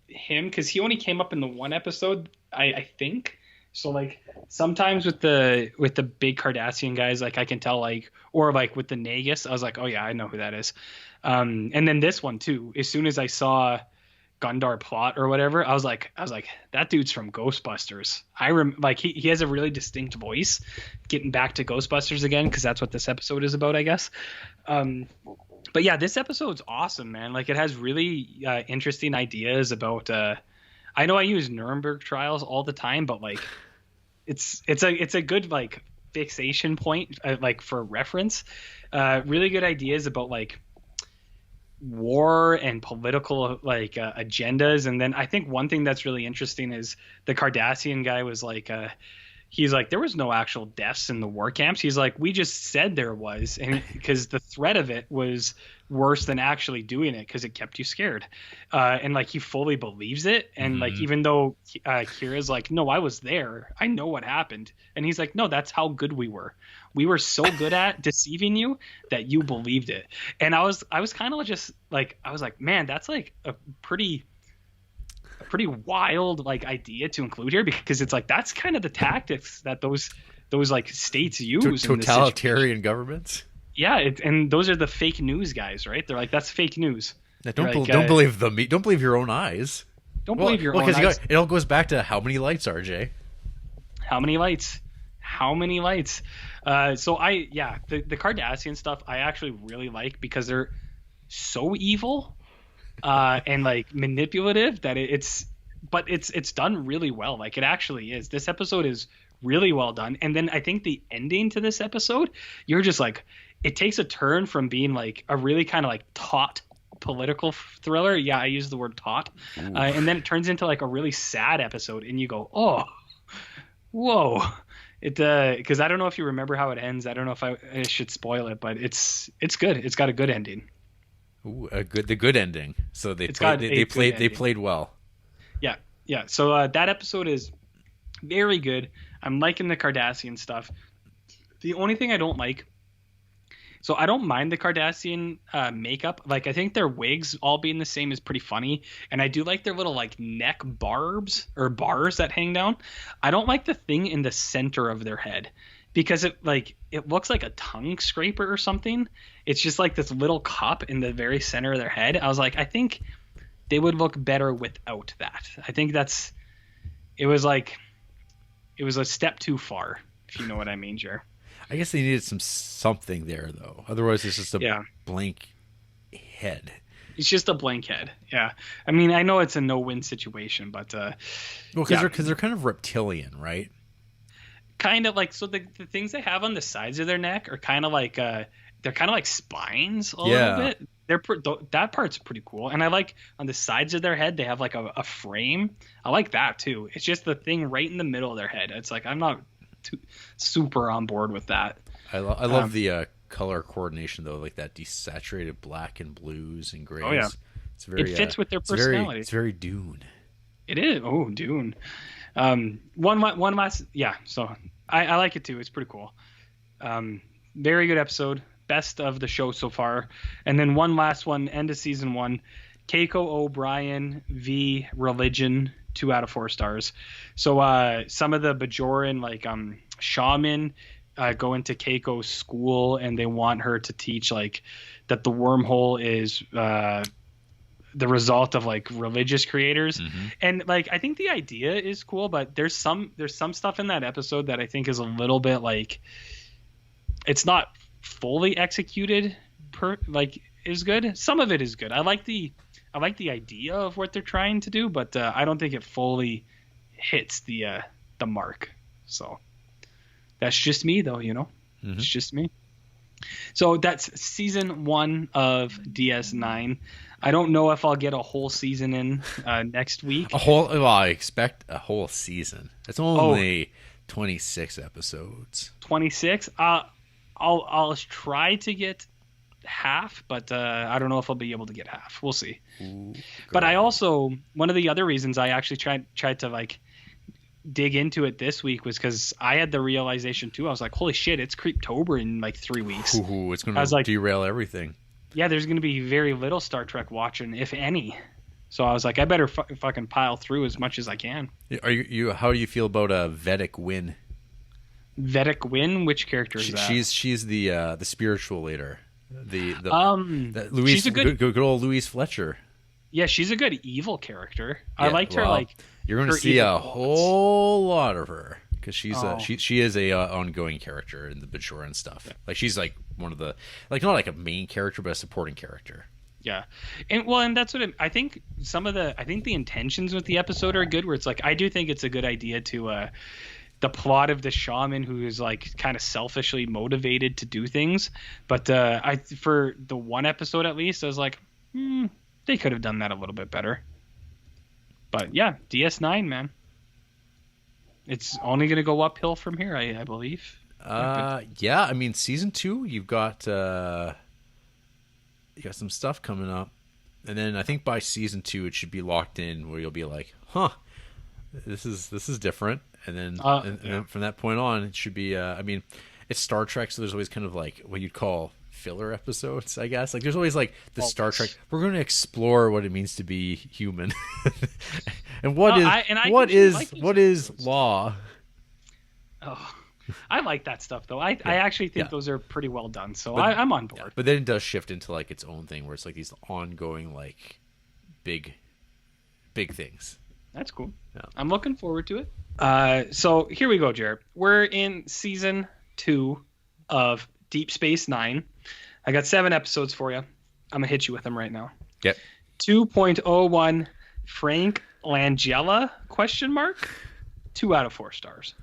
him because he only came up in the one episode. I think so. Like sometimes with the big Cardassian guys, like I can tell like or like with the Nagus, I was like, oh yeah, I know who that is. And then this one too. As soon as I saw Gundar Plot or whatever, I was like, that dude's from Ghostbusters. Like he has a really distinct voice. Getting back to Ghostbusters again because that's what this episode is about, I guess. Um, but yeah, this episode's awesome, man. Like it has really interesting ideas about. I know I use Nuremberg trials all the time, but like it's a good like fixation point like for reference. Really good ideas about like war and political like agendas. And then I think one thing that's really interesting is the Cardassian guy was like he's like there was no actual deaths in the war camps. He's like we just said there was, and because the threat of it was worse than actually doing it because it kept you scared. And like he fully believes it, and like Hmm. even though Kira's like no, I was there, I know what happened, and he's like no, that's how good we were. We were so good at deceiving you that you believed it. And I was kind of just like I was like man, that's like a pretty wild like idea to include here because it's like that's kind of the tactics that those like states use in this situation. Totalitarian governments. Yeah, and those are the fake news guys, right? They're like that's fake news. Yeah, They're like, don't believe the don't believe your own eyes. don't believe your own because eyes. it all goes back to how many lights, RJ. How many lights? How many lights? The Cardassian stuff I actually really like because they're so evil and like manipulative that it's done really well. Like it actually is. This episode is really well done. And then I think the ending to this episode, you're just like, it takes a turn from being like a really kind of like taut political thriller. Yeah, I use the word taut. And then it turns into like a really sad episode, and you go, oh, whoa. It because I don't know if you remember how it ends. I don't know if I should spoil it, but it's good. It's got a good ending. Ooh, the good ending. So It's got a good they ending. played well. Yeah, yeah. So that episode is very good. I'm liking the Cardassian stuff. The only thing I don't like, so I don't mind the Cardassian makeup. Like I think their wigs all being the same is pretty funny, and I do like their little like neck barbs or bars that hang down. I don't like the thing in the center of their head because it looks like a tongue scraper or something. It's just like this little cup in the very center of their head. I was like, I think they would look better without that. I think it was a step too far, if you know what I mean, Jer. I guess they needed something there though. Otherwise, it's just a Yeah. blank head. It's just a blank head. Yeah. I mean, I know it's a no-win situation, but Well, yeah. because they're kind of reptilian, right? Kind of like so the things they have on the sides of their neck are kind of like they're kind of like spines a Yeah. little bit. That part's pretty cool, and I like on the sides of their head they have like a frame. I like that too. It's just the thing right in the middle of their head. It's like I'm not too super on board with that. I love the color coordination though, like that desaturated black and blues and grays. Oh, yeah. It's very It fits with their it's very- personality. It's very Dune. It is. Oh, Dune. One last. Yeah. So I like it too. It's pretty cool. Very good episode. best of the show so far. And then one last one, end of season 1, Keiko O'Brien v. Religion, 2 out of 4 stars. So some of the Bajoran like shaman go into Keiko's school, and they want her to teach like that the wormhole is the result of like religious creators. And like I think the idea is cool, but there's some stuff in that episode that I think is a little bit like it's not fully executed is good. Some of it is good. I like the idea of what they're trying to do, but I don't think it fully hits the mark. So that's just me though, It's just me. So that's season 1 of DS9. I don't know if I'll get a whole season in next week. I expect a whole season. It's only 26 episodes. 26. I'll try to get half, but I don't know if I'll be able to get half. We'll see. Ooh, but I also, one of the other reasons I actually tried to like dig into it this week was because I had the realization too. I was like, holy shit, it's Creeptober in like 3 weeks. Ooh, it's going to derail everything. Yeah, there's going to be very little Star Trek watching, if any. So I was like, I better fucking pile through as much as I can. Are you? How do you feel about Vedic Wynn? Vedic Wynn? Which character is that? She's the spiritual leader. She's a good old Louise Fletcher. Yeah, she's a good evil character. I liked her. Like you're going to see a whole lot of her because she is a ongoing character in the Bajoran stuff. Yeah. Like she's like one of the not like a main character, but a supporting character. Yeah, and that's what I think. I think the intentions with the episode are good. Where it's like I do think it's a good idea to the plot of the shaman who is like kind of selfishly motivated to do things. But for the one episode at least, I was like, they could have done that a little bit better. But yeah, DS9, man. It's only going to go uphill from here, I believe. Yeah, I mean, season 2, you've got some stuff coming up. And then I think by season 2, it should be locked in where you'll be like, huh, this is different. And then, and then from that point on, it should be, I mean, it's Star Trek, so there's always kind of like what you'd call filler episodes, I guess. Like there's always like the Star Trek. We're going to explore what it means to be human, and what is law. Oh, I like that stuff though. I actually think those are pretty well done. So I'm on board. Yeah, but then it does shift into like its own thing, where it's like these ongoing like big things. That's cool. Yeah. I'm looking forward to it. So here we go, Jared. We're in season 2 of Deep Space Nine. I got 7 episodes for you. I'm gonna hit you with them right now. Yep. 2.01 Frank Langella ? 2 out of 4 stars.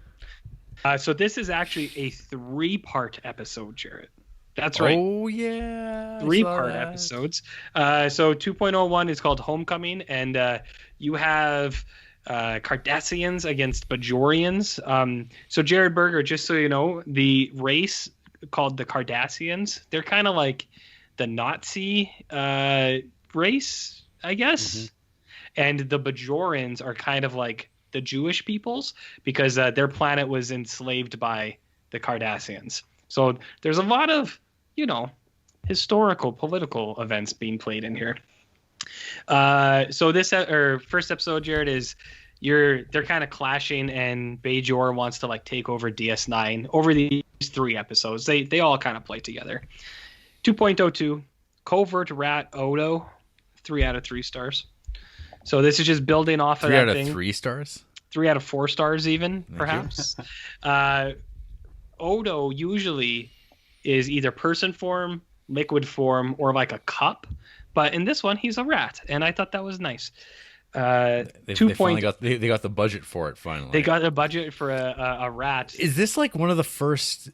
So this is actually a 3-part episode, Jarrett. That's right. Oh yeah. 3-part episodes. So 2.01 is called Homecoming, and you have Cardassians against Bajorians. So Jared Berger, just so you know, the race called the Cardassians, they're kind of like the Nazi race, I guess. And the Bajorans are kind of like the Jewish peoples because their planet was enslaved by the Cardassians. So there's a lot of, historical, political events being played in here. So this first episode, Jared, is they're kind of clashing, and Bajor wants to like take over DS9 over these 3 episodes. They all kind of play together. 2.02 Covert Rat Odo, 3 out of 3 stars. So this is just building off of that thing. 3 out of 3 stars? 3 out of 4 stars even, perhaps. Odo usually is either person form, liquid form, or like a cup. But in this one, he's a rat, and I thought that was nice. They got the budget for it finally. They got a budget for a rat. Is this like one of the first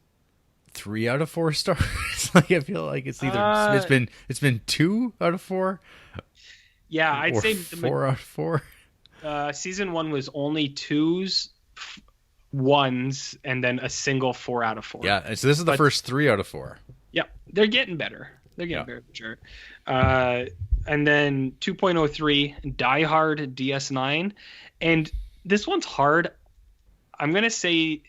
3 out of 4 stars? Like I feel like it's either it's been 2 out of 4. Yeah, I'd say 4 out of 4. Season 1 was only 2s, 1s, and then a single 4 out of 4. Yeah, so this is the first 3 out of 4. Yeah, they're getting better. They're getting better for sure. And then 2.03 Die Hard DS9, and this one's hard. I'm gonna say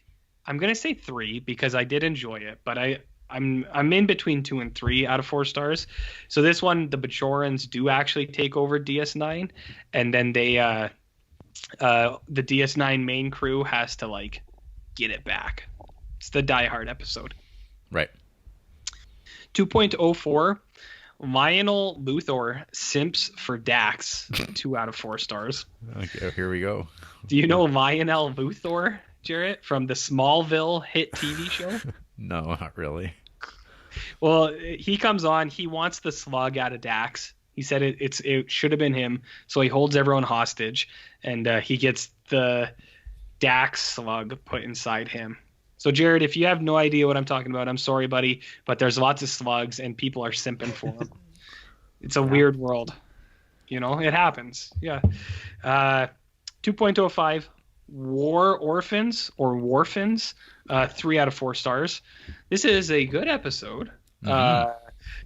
3 because I did enjoy it, but I'm in between 2 and 3 out of 4 stars. So this one, the Bajorans do actually take over DS9, and then the DS9 main crew has to like get it back. It's the Die Hard episode. Right. 2.04, Lionel Luthor simps for Dax. 2 out of 4 stars. Okay, here we go. Do you know Lionel Luthor, Jarrett, from the Smallville hit TV show? No, not really. Well, he comes on. He wants the slug out of Dax. He said it should have been him. So he holds everyone hostage, and he gets the Dax slug put inside him. So, Jared, if you have no idea what I'm talking about, I'm sorry, buddy, but there's lots of slugs, and people are simping for them. It's a weird world. You know, it happens. Yeah. 2.05, War Orphans or Warfins, 3 out of 4 stars. This is a good episode. Mm-hmm.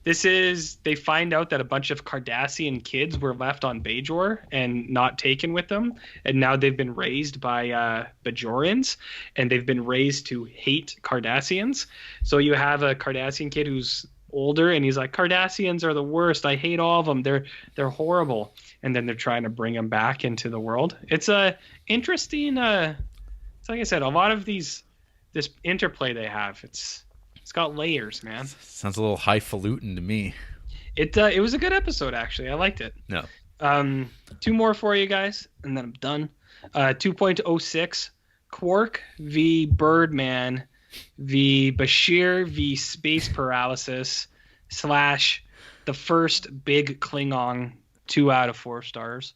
They find out that a bunch of Cardassian kids were left on Bajor and not taken with them, and now they've been raised by Bajorans, and they've been raised to hate Cardassians. So you have a Cardassian kid who's older, and he's like, Cardassians are the worst. I hate all of them. They're horrible. And then they're trying to bring him back into the world. It's a interesting. It's like I said, a lot of this interplay they have. It's got layers, man. Sounds a little highfalutin to me. It was a good episode, actually. I liked it. No. 2 more for you guys, and then I'm done. 2.06, Quark v. Birdman v. Bashir v. Space Paralysis / the first big Klingon, 2 out of 4 stars.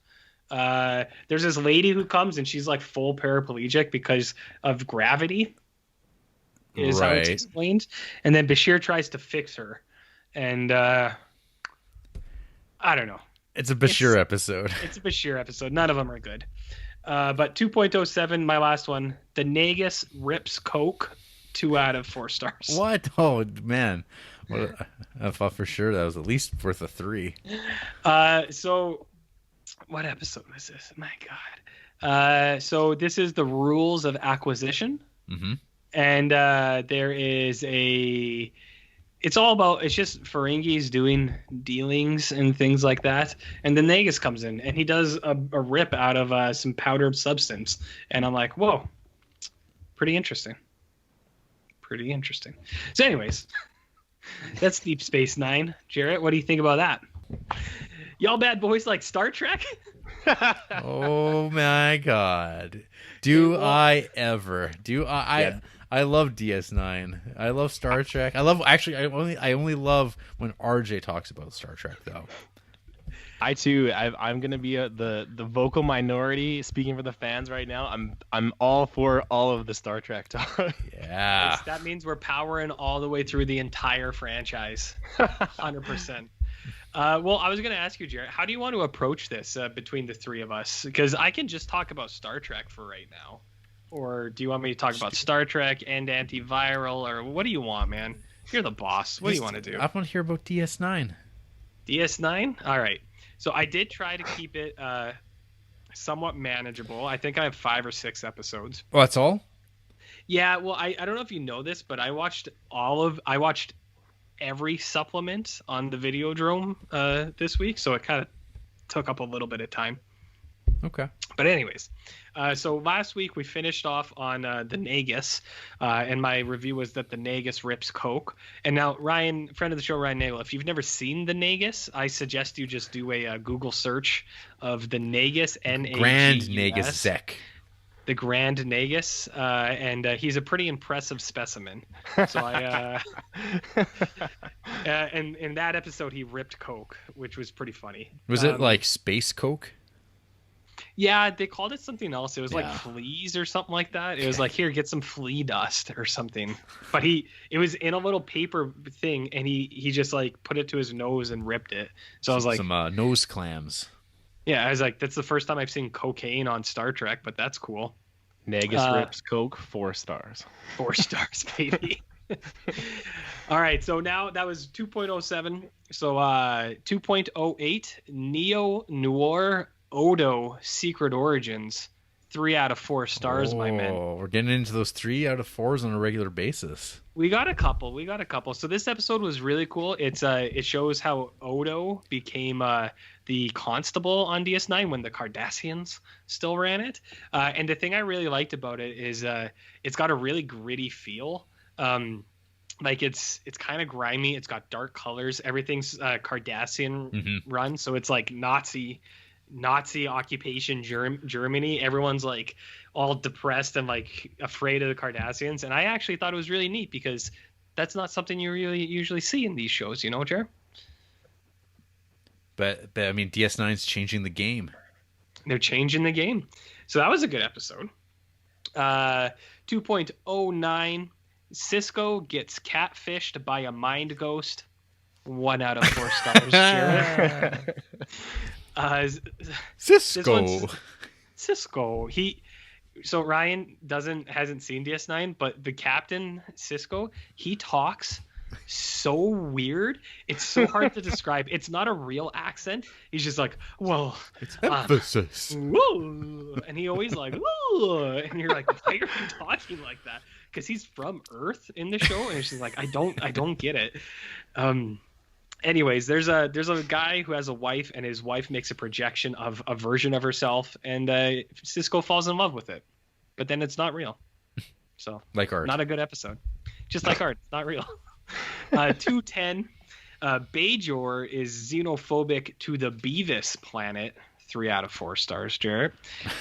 There's this lady who comes, and she's like full paraplegic because of gravity. Is how it's explained. And then Bashir tries to fix her. And I don't know. It's a Bashir episode. It's a Bashir episode. None of them are good. But 2.07, my last one. The Nagus rips Coke, 2 out of 4 stars. What? Oh, man. I thought for sure that was at least worth a 3. So what episode is this? My God. So this is the rules of acquisition. Mm-hmm. And there is it's just Ferengis doing dealings and things like that. And then Nagus comes in and he does a rip out of some powdered substance. And I'm like, whoa, pretty interesting. Pretty interesting. So anyways, that's Deep Space Nine. Jarrett, what do you think about that? Y'all bad boys like Star Trek? Oh my God. I ever? Yeah. I love DS9. I love Star Trek. I only love when RJ talks about Star Trek though. I too. I'm gonna be the vocal minority speaking for the fans right now. I'm all for all of the Star Trek talk. Yeah. That means we're powering all the way through the entire franchise. 100%. Well, I was going to ask you, Jarrett, how do you want to approach this between the three of us? Because I can just talk about Star Trek for right now. Or do you want me to talk about Star Trek and antiviral? Or what do you want, man? You're the boss. What do you want to do? I want to hear about DS9. DS9? All right. So I did try to keep it somewhat manageable. I think I have 5 or 6 episodes. Oh, that's all? Yeah, well, I don't know if you know this, but I watched every supplement on the Videodrome this week, so it kind of took up a little bit of time. Okay. But anyways, so last week we finished off on the Nagus, and my review was that the Nagus rips Coke. And now, Ryan, friend of the show, Ryan Nagel, if you've never seen the Nagus, I suggest you just do a Google search of the Nagus, N-A-G-U-S. Grand Nagus Zek. The Grand Nagus, and he's a pretty impressive specimen. So and in that episode, he ripped Coke, which was pretty funny. Was it like Space Coke? Yeah, they called it something else. It was like Yeah. fleas or something like that. It was like, here, get some flea dust or something. But it was in a little paper thing, and he just like put it to his nose and ripped it. So I was like, some nose clams. yeah, I was like, that's the first time I've seen cocaine on Star Trek, but that's cool. Nagus rips Coke, 4 stars. 4 stars, baby. All right, so now that was 2.07. So 2.08, Neo Noir Odo Secret Origins, 3 out of 4 stars, my man. Oh, we're getting into those 3 out of 4s on a regular basis. We got a couple. So this episode was really cool. It shows how Odo became the constable on DS9 when the Cardassians still ran it. And the thing I really liked about it is it's got a really gritty feel. Like it's kind of grimy. It's got dark colors. Everything's Cardassian run, so it's like Nazi occupation Germany. Everyone's like all depressed and like afraid of the Cardassians, and I actually thought it was really neat because that's not something you really usually see in these shows, you know, Jer? But I mean, DS9's changing the game. They're changing the game. So that was a good episode. 2.09, Cisco gets catfished by a mind ghost. 1 out of 4 stars, Jared. Cisco. So Ryan hasn't seen DS9, but the captain Cisco, he talks so weird. It's so hard to describe. It's not a real accent. He's just like, well, it's emphasis. Whoa. And he always like, whoa. And you're like, why are you talking like that? Because he's from Earth in the show, and it's just like, I don't get it. Anyways, there's a guy who has a wife, and his wife makes a projection of a version of herself, and Cisco falls in love with it, but then it's not real. So like art, not a good episode. Just like art, not real. 210, Bajor is xenophobic to the Beavis planet. 3 out of 4 stars, Jarrett.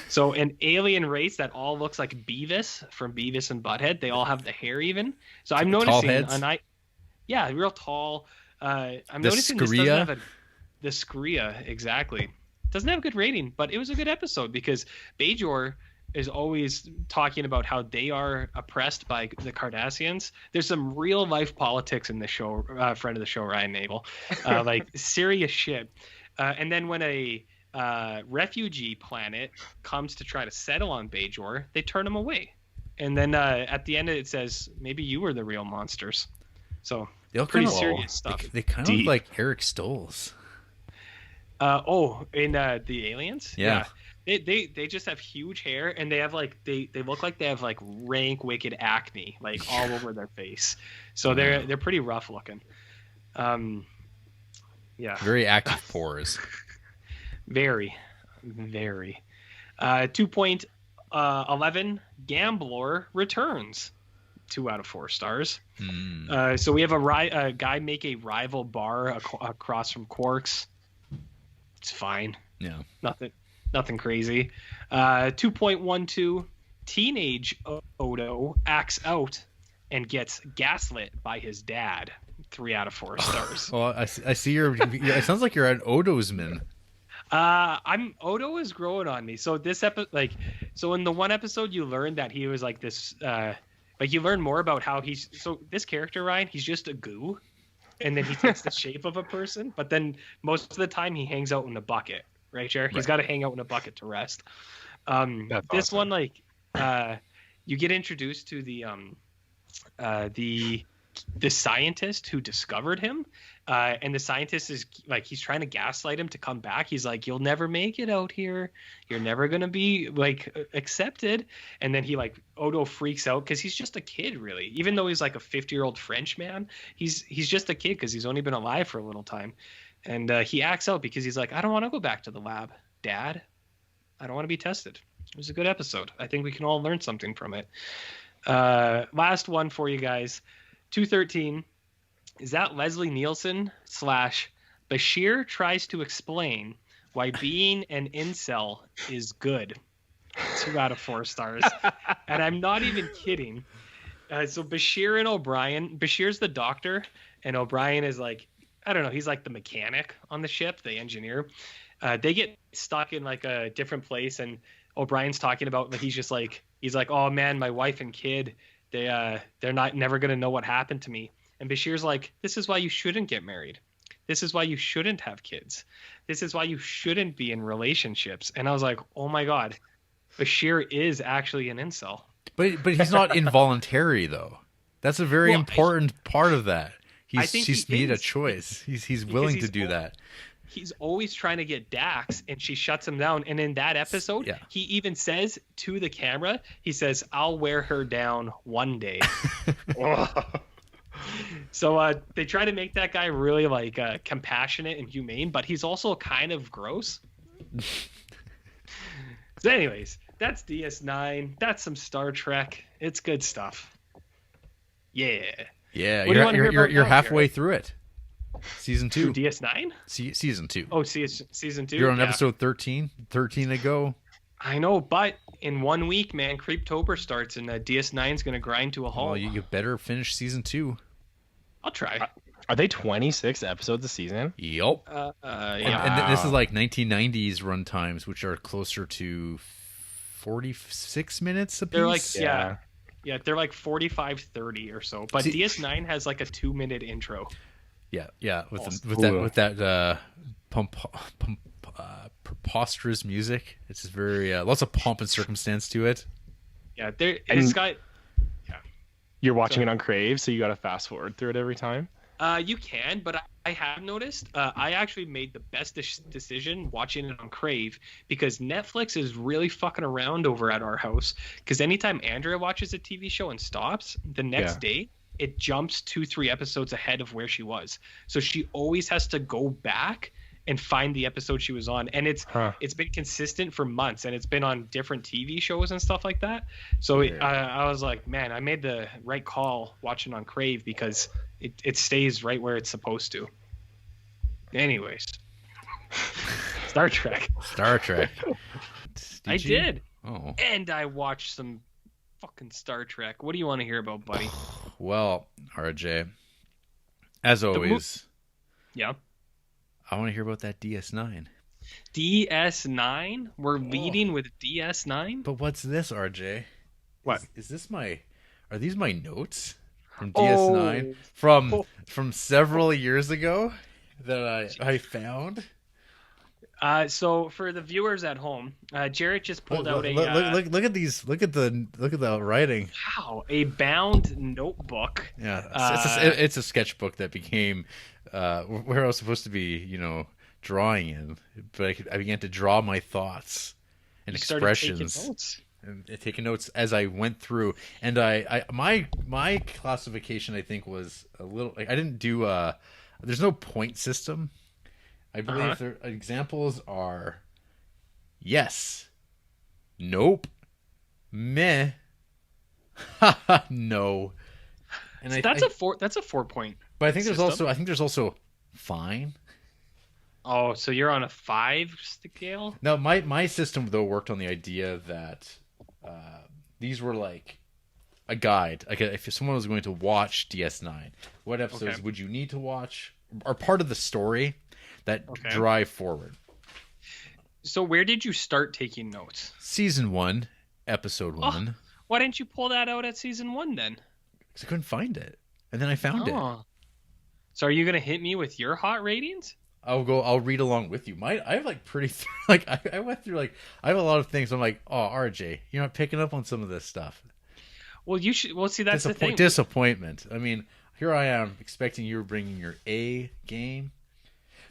So an alien race that all looks like Beavis from Beavis and Butthead. They all have the hair even. So I'm noticing real tall. I'm noticing this doesn't have the Skria, exactly. Doesn't have a good rating, but it was a good episode because Bajor is always talking about how they are oppressed by the Cardassians. There's some real life politics in the show, friend of the show, Ryan Nagel, like serious shit. And then when a refugee planet comes to try to settle on Bajor, they turn them away. And then at the end it says, maybe you were the real monsters. So pretty serious stuff. They kind of look like Eric Stoltz. In the aliens? Yeah. They just have huge hair, and they have like they look like they have like rank wicked acne like all over their face. So they're pretty rough looking. Yeah. Very active pores. Very, very. 2.11, Gambler returns. 2 out of 4 stars. So we have a guy make a rival bar across from Quark's. It's fine. Yeah. Nothing crazy. 2.12, teenage Odo acts out and gets gaslit by his dad. 3 out of 4 stars. Well, I see it sounds like you're an Odo's man. Odo is growing on me. So this so in the one episode you learned that he was like this, like you learn more about how this character, Ryan, he's just a goo, and then he takes the shape of a person, but then most of the time he hangs out in a bucket, right, Jared? He's got to hang out in a bucket to rest. This one, like, you get introduced to the scientist who discovered him, and the scientist is like, he's trying to gaslight him to come back. He's like, you'll never make it out here, you're never gonna be like accepted. And then Odo freaks out because he's just a kid, really, even though he's like a 50-year-old French man. He's just a kid because he's only been alive for a little time, and he acts out because he's like, I don't want to go back to the lab, Dad. I don't want to be tested. It was a good episode. I think we can all learn something from it. Last one for you guys. 213, is that Leslie Nielsen / Bashir tries to explain why being an incel is good. 2 out of 4 stars. And I'm not even kidding. So Bashir and O'Brien, Bashir's the doctor, and O'Brien is like, I don't know, he's like the mechanic on the ship, the engineer. They get stuck in like a different place, and O'Brien's talking about, like, he's like, oh man, my wife and kid, they're never gonna know what happened to me. And Bashir's like, this is why you shouldn't get married. This is why you shouldn't have kids. This is why you shouldn't be in relationships. And I was like, oh my god, Bashir is actually an incel. But he's not involuntary though. That's a very important part of that. He's made a choice. He's willing to do that. he's always trying to get Dax, and she shuts him down. And in that episode, Yeah. he even says to the camera, he says, "I'll wear her down one day." So they try to make that guy really like compassionate and humane, but he's also kind of gross. So anyways, that's DS9. That's some Star Trek. It's good stuff. Yeah. Yeah, What do you wanna hear about you're now, halfway Jared? through it. Season Through 2. DS9? Season 2. Oh, season 2? You're on Yeah. episode 13. 13 to go. I know, but in 1 week, man, Creeptober starts and DS9's going to grind to a halt. Well, you better finish season 2. I'll try. Are they 26 episodes a season? Yup. Yeah. And this is like 1990s run times, which are closer to 46 minutes a piece. They're like, yeah, they're like 45, 30 or so. But See- DS9 has like a 2-minute intro. Yeah, with that preposterous music. It's just very lots of pomp and circumstance to it. Yeah, it's got. You're watching it on Crave, so you got to fast forward through it every time. You can, but I have noticed I actually made the best decision watching it on Crave because Netflix is really fucking around over at our house. Because anytime Andrea watches a TV show and stops, the next day it jumps 2-3 episodes ahead of where she was. So she always has to go back and find the episode she was on, and it's been consistent for months, and it's been on different TV shows and stuff like that. So I was like, man, I made the right call watching on Crave because it stays right where it's supposed to. Anyways, Star Trek. Did you? Did. Oh. And I watched some fucking Star Trek. What do you want to hear about, buddy? Well, RJ, as always, Yeah. I want to hear about that DS9. DS9? We're leading with DS9? But what's this, RJ? What? Is this are these my notes from DS9 from several years ago that I found? So for the viewers at home, Jarrett just pulled out look at these. Look at the writing. a bound notebook. Yeah, it's a sketchbook that became where I was supposed to be, drawing in, but I began to draw my thoughts and expressions. Taking notes. And taking notes as I went through, and my classification I think was a little like I didn't do there's no point system. I believe their examples are yes, nope, meh, no, and So that's a 4-point. But I think system. there's also fine. Oh, so you're on a 5 scale? No, my system though worked on the idea that these were like a guide. Like if someone was going to watch DS9, what episodes would you need to watch? Are part of the story that drive forward. So where did you start taking notes? Season 1, episode 1. Why didn't you pull that out at season 1 then? Because I couldn't find it, and then I found it. So are you gonna hit me with your hot ratings? I'll read along with you. I have like pretty like I went through like I have a lot of things. I'm like, oh RJ, you're not picking up on some of this stuff. Well, you should. Well, see, that's the thing. Disappointment. I mean, here I am expecting you bringing your A game.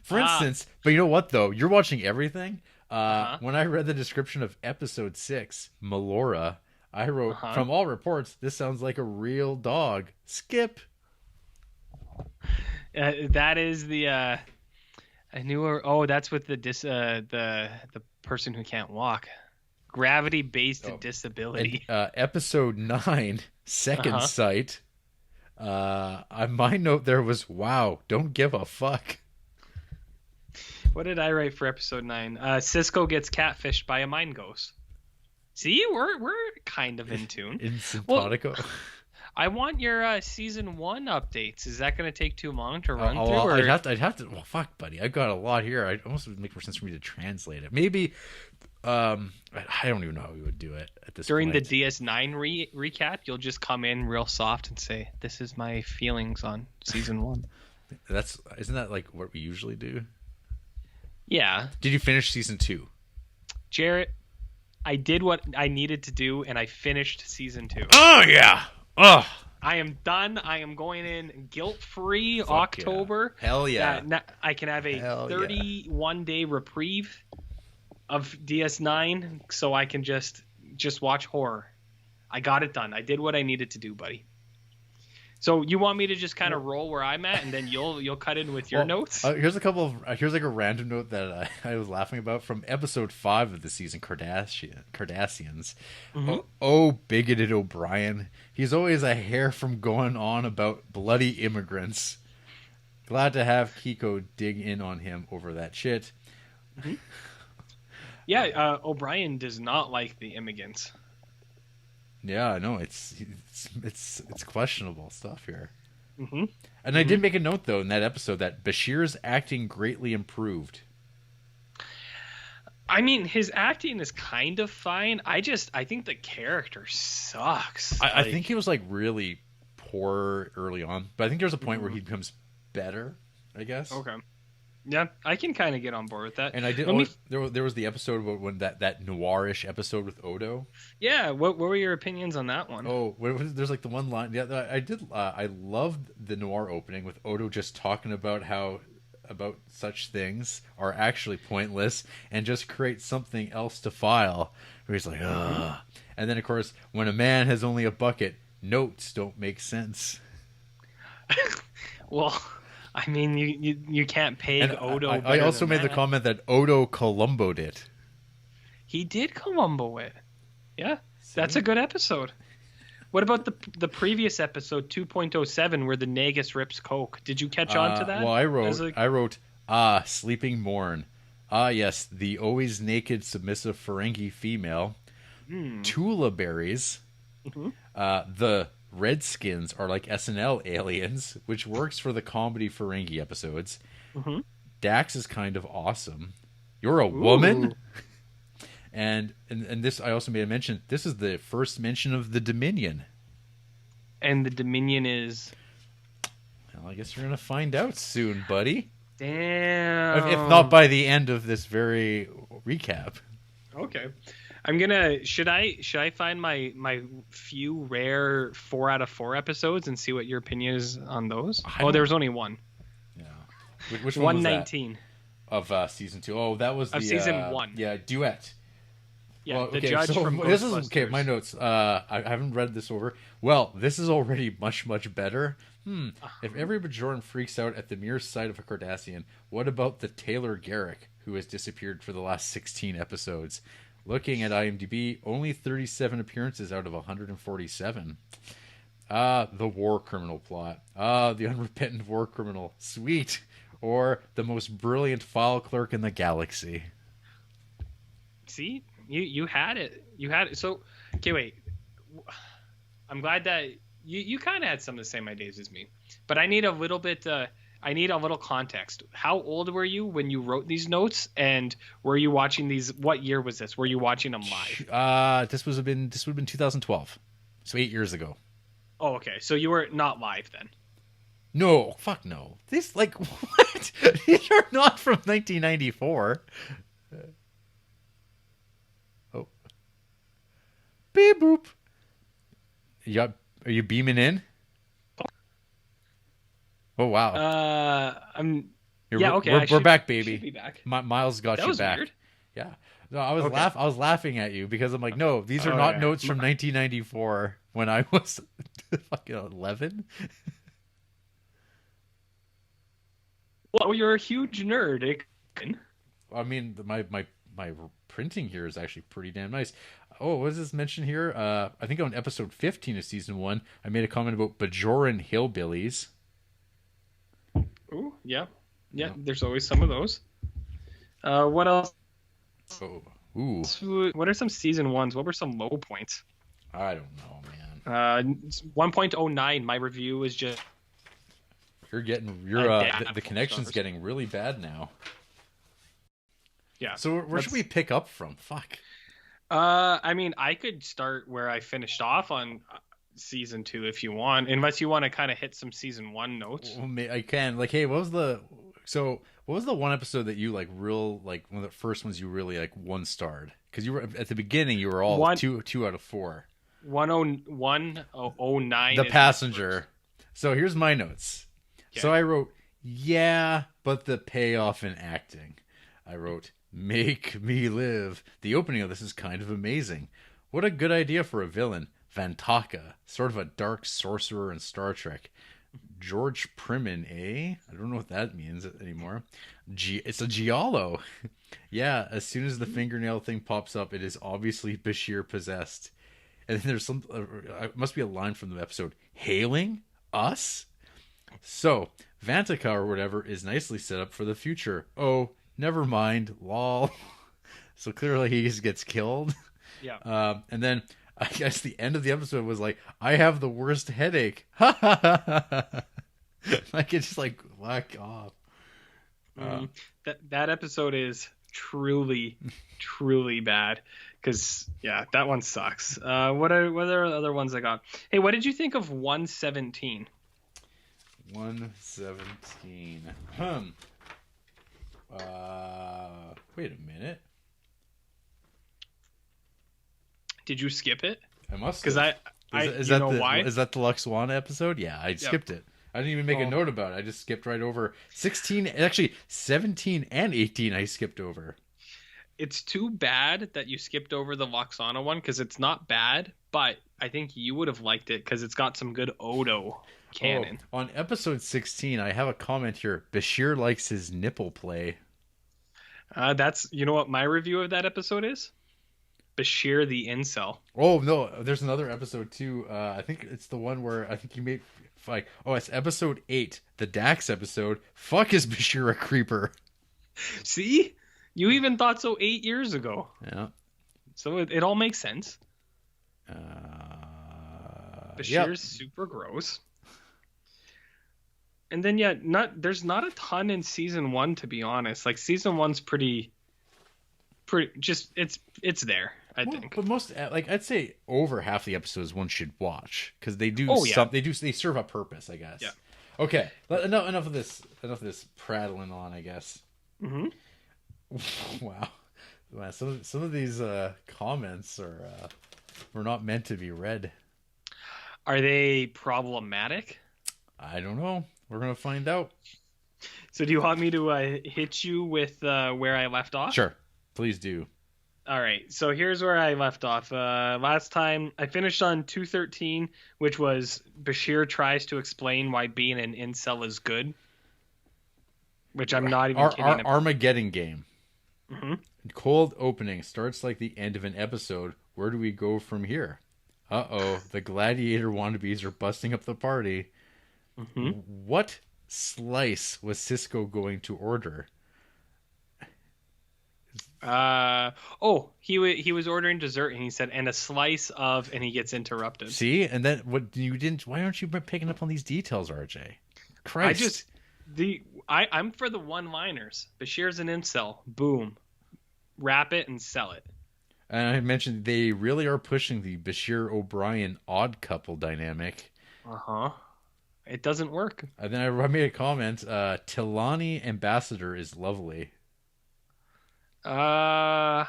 For instance, but you know what though? You're watching everything. When I read the description of episode 6, Melora, I wrote, from all reports, this sounds like a real dog. Skip. That is the. I knew. That's with the person who can't walk. Gravity-based disability. And, episode 9, Second Sight. My note there was, wow, don't give a fuck. What did I write for episode 9? Cisco gets catfished by a mind ghost. See, we're kind of in tune. In simpatico. Well, I want your season 1 updates. Is that going to take too long to run through? Or... I'd have to. Well, fuck, buddy. I've got a lot here. It almost would make more sense for me to translate it. Maybe. I don't even know how we would do it at this During point. the DS9 recap, you'll just come in real soft and say, "This is my feelings on season 1." Isn't that like what we usually do? Yeah. Did you finish season 2? Jarrett, I did what I needed to do, and I finished season 2. Oh yeah. Oh, I am done. I am going in guilt-free Fuck yeah. October. Hell yeah. I can have a Hell yeah. 31-day reprieve of DS9, so I can just watch horror. I got it done. I did what I needed to do, buddy. So you want me to just kind of roll where I'm at, and then you'll cut in with your notes? Here's a couple of here's like a random note that I was laughing about from episode 5 of the season, Cardassians. Mm-hmm. Oh, bigoted O'Brien. He's always a hair from going on about bloody immigrants. Glad to have Kiko dig in on him over that shit. Mm-hmm. Yeah, O'Brien does not like the immigrants. Yeah, I know it's questionable stuff here. Mm-hmm. And I did make a note though in that episode that Bashir's acting greatly improved. I mean, his acting is kind of fine. I think the character sucks. I think he was like really poor early on, but I think there's a point where he becomes better, I guess. Okay. Yeah, I can kind of get on board with that. And I did. There was the episode when that noirish episode with Odo. Yeah, what were your opinions on that one? Oh, there's like the one line. Yeah, I did. I loved the noir opening with Odo just talking about how such things are actually pointless and just create something else to file. Where he's like, ugh. And then of course, when a man has only a bucket, notes don't make sense. Well, I mean, you can't peg Odo. I also made the comment that Odo Columbo'd it. He did Columbo it. Yeah, that's a good episode. What about the previous episode 2.07 where the Nagus rips coke? Did you catch on to that? Well, I wrote, sleeping morn. Yes, the always naked submissive Ferengi female. Tula berries. Mm-hmm. The Redskins are like SNL aliens, which works for the comedy Ferengi episodes. Mm-hmm. Dax is kind of awesome. You're a woman? And this, I also made a mention, this is the first mention of the Dominion. And the Dominion is... Well, I guess we're going to find out soon, buddy. Damn. If not by the end of this very recap. Okay. I'm gonna should I find my few rare 4 out of 4 episodes and see what your opinion is on those? There was only one. Yeah. Which one was 119 of season 2? Oh, that was of season 1. Yeah, duet. Yeah, well, the judge from this is okay. My notes. I haven't read this over. Well, this is already much better. If every Bajoran freaks out at the mere sight of a Cardassian, what about the Taylor Garrick who has disappeared for the last 16 episodes? Looking at IMDb, only 37 appearances out of 147. The war criminal plot. The unrepentant war criminal. Sweet. Or the most brilliant file clerk in the galaxy. See? You had it. You had it. So, okay, wait. I'm glad that you kind of had some of the same ideas as me. But I need a little bit... I need a little context. How old were you when you wrote these notes, and were you watching these? What year was this? Were you watching them live? This would have been 2012, so 8 years ago. Oh, okay. So you were not live then. No, fuck no. This what? These are not from 1994. Oh, beep boop. Are you beaming in? Oh wow! Okay. We're back, baby. Be back. Miles got you back. Weird. Yeah. No, I was laughing at you because I'm like, no, these are not notes from 1994 when I was fucking 11. Well, you're a huge nerd. I mean, my printing here is actually pretty damn nice. Oh, what does this mention here? I think on episode 15 of season 1, I made a comment about Bajoran hillbillies. Ooh, yeah. There's always some of those. What else? Oh, ooh. What are some season 1s? What were some low points? I don't know, man. 1.09. My review is just. The connection's getting really bad now. Yeah. So where should we pick up from? Fuck. I mean, I could start where I finished off on season 2 if you want, unless you want to kind of hit some season 1 notes. Well, I can. Hey, what was the one episode that you one of the first ones you really 1-starred? Because you were at the beginning, you were all 2 out of 4. 10109 The is my Passenger. first. So here's my notes. So Okay. I wrote, yeah, but the payoff in acting. I wrote, make me live. The opening of this is kind of amazing. What a good idea for a villain. Vantaka, sort of a dark sorcerer in Star Trek. George Primin, eh? I don't know what that means anymore. It's a Giallo. Yeah, as soon as the fingernail thing pops up, it is obviously Bashir possessed. And then there's some, must be a line from the episode. Hailing us? So, Vantaka or whatever is nicely set up for the future. Oh, never mind. Lol. So clearly he just gets killed. Yeah. And then I guess the end of the episode was like, I have the worst headache. Ha ha ha ha. Like it's just like whack off. That episode is truly, truly bad. Because yeah, that one sucks. What are other ones I got? Hey, what did you think of 117? 117. Wait a minute. Did you skip it? I must. Because Is you that know why? Is that the Lux Swan episode? Yeah, I skipped it. I didn't even make a Oh. note about it. I just skipped right over 16. Actually, 17 and 18. I skipped over. It's too bad that you skipped over the Loxana one because it's not bad, but I think you would have liked it because it's got some good Odo canon. Oh, on episode 16, I have a comment here. Bashir likes his nipple play. That's you know what my review of that episode is? Bashir the incel. Oh no, there's another episode too. I think it's the one where I think you made like, oh, it's episode 8, the Dax episode. Fuck, is Bashir a creeper? See, you even thought so 8 years ago. Yeah. So it all makes sense. Bashir's Yep. super gross. And then yeah, there's not a ton in season 1 to be honest. Like season 1's pretty just it's there, I think. But most, like, I'd say over half the episodes one should watch because they do Oh, yeah. they serve a purpose, I guess. Yeah. Okay. Enough of this prattling on, I guess. Mhm. Wow. Wow. Some of these comments were not meant to be read. Are they problematic? I don't know. We're gonna find out. So do you want me to hit you with where I left off? Sure. Please do. All right. So here's where I left off. Last time I finished on 213, which was Bashir tries to explain why being an incel is good. Which I'm not even kidding about. Armageddon game. Mhm. Cold opening starts like the end of an episode. Where do we go from here? Uh-oh, the gladiator wannabes are busting up the party. Mhm. What slice was Cisco going to order? He was ordering dessert and he said and a slice of and he gets interrupted. See, and then what you didn't? Why aren't you picking up on these details, RJ? Christ! I'm for the one-liners. Bashir's an incel. Boom. Wrap it and sell it. And I mentioned they really are pushing the Bashir O'Brien odd couple dynamic. Uh-huh. It doesn't work. And then I made a comment. Tilani Ambassador is lovely. Yeah,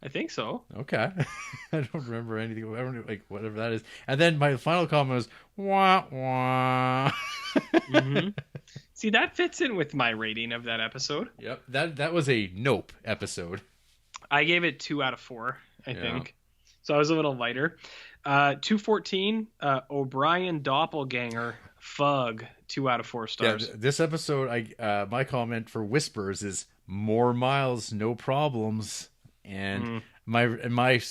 I think so. Okay. I don't remember anything. I don't like whatever that is. And then my final comment was wah wah. Mm-hmm. See, that fits in with my rating of that episode. Yep. That was a nope episode. I gave it 2 out of 4, I think. So I was a little lighter. 214, O'Brien Doppelganger, Fug, 2 out of 4 stars. Yeah, this episode, my comment for Whispers is more miles, no problems, and my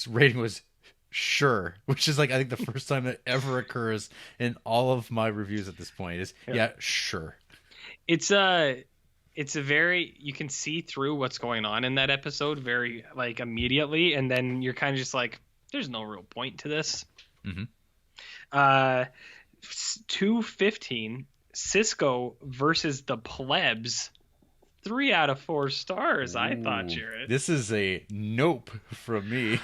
rating was sure, which is like I think the first time that ever occurs in all of my reviews at this point is sure. It's a very you can see through what's going on in that episode very like immediately, and then you're kind of just like, there's no real point to this. 215, Cisco versus the plebs. 3 out of 4 stars. I thought, Jared. This is a nope from me.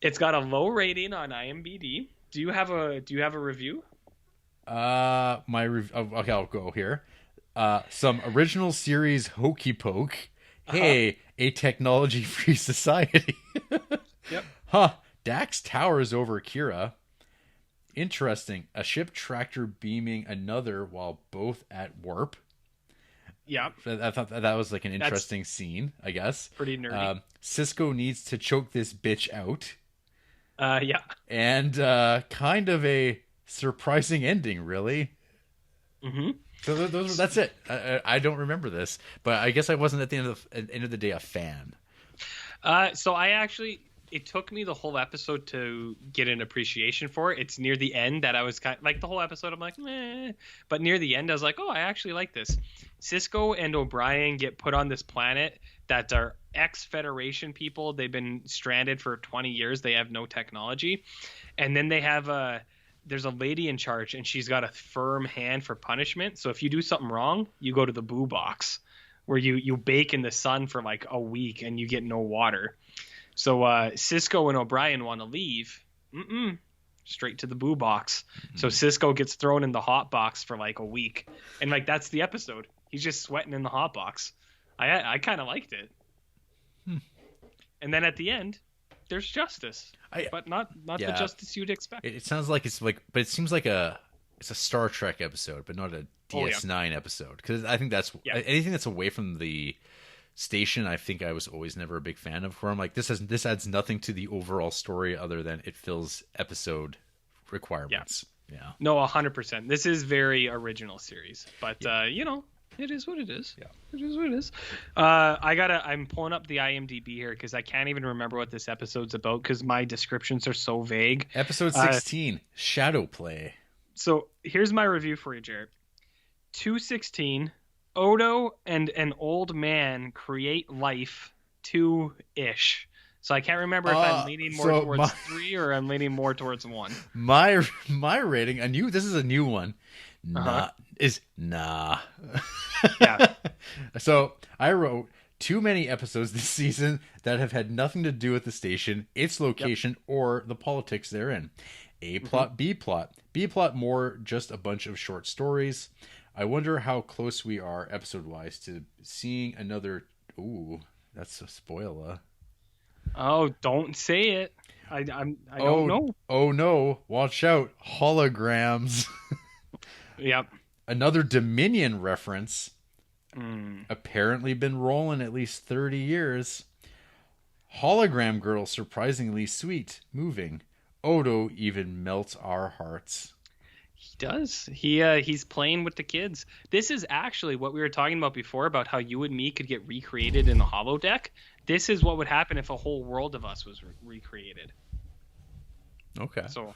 It's got a low rating on IMDb. Do you have a review? Okay, I'll go here. Some original series hokey poke. Hey, a technology-free society. Yep. Huh. Dax towers over Kira. Interesting. A ship tractor beaming another while both at warp. Yeah. I thought that was like an interesting scene, I guess. Pretty nerdy. Cisco needs to choke this bitch out. Yeah. And kind of a surprising ending, really. Mm-hmm. So that's it. I don't remember this, but I guess I wasn't at the end of the day a fan. So I actually, it took me the whole episode to get an appreciation for it. It's near the end that I was kind of, like the whole episode, I'm like, meh. But near the end, I was like, oh, I actually like this. Cisco and O'Brien get put on this planet that are ex-Federation people. They've been stranded for 20 years. They have no technology. And then they have there's a lady in charge, and she's got a firm hand for punishment. So if you do something wrong, you go to the boo box, where you bake in the sun for like a week and you get no water. So Cisco and O'Brien want to leave. Straight to the boo box. Mm-hmm. So Cisco gets thrown in the hot box for like a week. And like that's the episode. He's just sweating in the hot box. I kind of liked it. And then at the end, there's justice. But not the justice you'd expect. It sounds like but it seems like it's a Star Trek episode, but not a DS9 episode. Because I think that's anything that's away from the station, I think I was always never a big fan of. Where I'm like, this adds nothing to the overall story other than it fills episode requirements. Yeah. No, 100%. This is very original series, but it is what it is. Yeah. It is what it is. I'm pulling up the IMDb here because I can't even remember what this episode's about because my descriptions are so vague. Episode 16, Shadow Play. So here's my review for you, Jared. 216, Odo and an old man create life 2-ish. So I can't remember if I'm leaning more towards 3 or I'm leaning more towards 1. My rating, this is a new one. Nah. Yeah. So I wrote too many episodes this season that have had nothing to do with the station, its location, or the politics therein. A plot, B plot. B plot more just a bunch of short stories. I wonder how close we are episode-wise to seeing another... Ooh, that's a spoiler. Oh, don't say it. I don't know. Oh no, watch out. Holograms. Yep. Another Dominion reference. Apparently been rolling at least 30 years. Hologram girl surprisingly sweet, moving. Odo even melts our hearts. He does. He's playing with the kids. This is actually what we were talking about before about how you and me could get recreated in the holodeck. This is what would happen if a whole world of us was recreated. Okay. So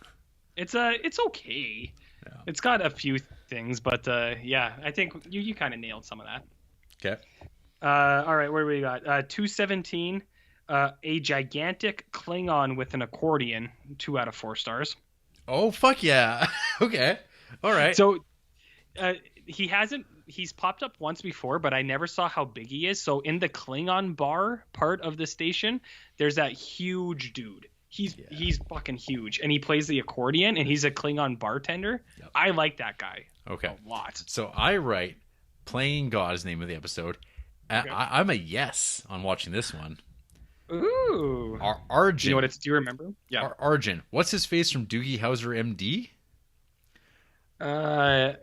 it's okay. Yeah. It's got a few things, but I think you kind of nailed some of that. Okay. All right, what do we got? 217, a gigantic Klingon with an accordion, 2 out of 4 stars. Oh, fuck yeah. Okay. All right. So he's popped up once before, but I never saw how big he is. So in the Klingon bar part of the station, there's that huge dude. He's fucking huge, and he plays the accordion, and he's a Klingon bartender. Yep. I like that guy a lot. So I write Playing God is the name of the episode. Okay. I'm a yes on watching this one. Ooh. Arjun. You know what it's? Do you remember? Yeah. Arjun. What's his face from Doogie Howser, MD?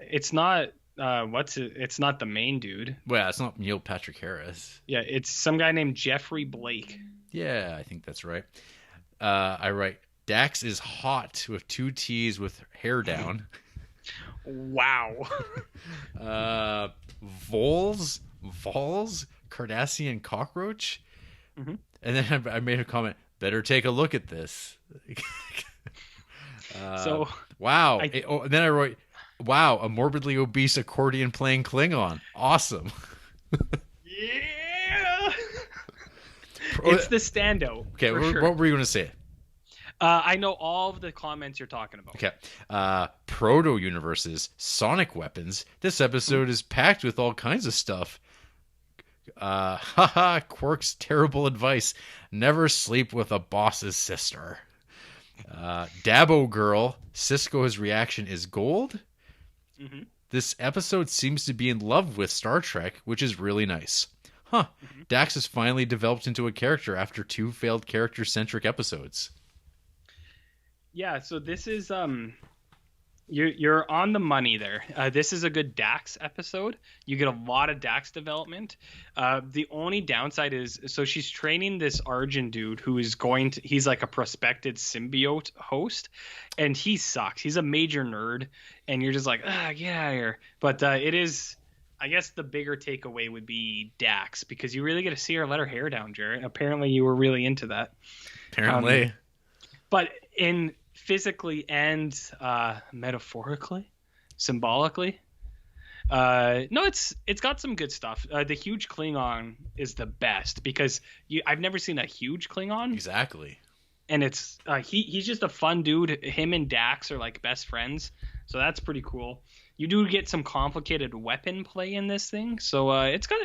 It's not. It's not the main dude. Well, it's not Neil Patrick Harris. Yeah, it's some guy named Jeffrey Blake. Yeah, I think that's right. I write Dax is hot with 2 T's with hair down. Wow. Vols, Cardassian cockroach. Mm-hmm. And then I made a comment. Better take a look at this. So wow. And then I wrote, wow, a morbidly obese accordion playing Klingon. Awesome. Yeah. It's the standout. Okay, what were you going to say? I know all of the comments you're talking about. Okay. Proto-universes, sonic weapons. This episode is packed with all kinds of stuff. Quark's terrible advice. Never sleep with a boss's sister. Dabo girl. Cisco's reaction is gold. Mm-hmm. This episode seems to be in love with Star Trek, which is really nice. Dax has finally developed into a character after 2 failed character-centric episodes. Yeah, so this is you're on the money there. This is a good Dax episode. You get a lot of Dax development. The only downside is, so she's training this Arjun dude who is he's like a prospected symbiote host, and he sucks. He's a major nerd, and you're just like, get out of here. But it is, I guess the bigger takeaway would be Dax, because you really get to see her let her hair down, Jarrett. Apparently you were really into that. Apparently. But in physically and metaphorically, symbolically, no, it's got some good stuff. The huge Klingon is the best, because I've never seen a huge Klingon. Exactly. And it's he's just a fun dude. Him and Dax are like best friends, so that's pretty cool. You do get some complicated weapon play in this thing, so it's got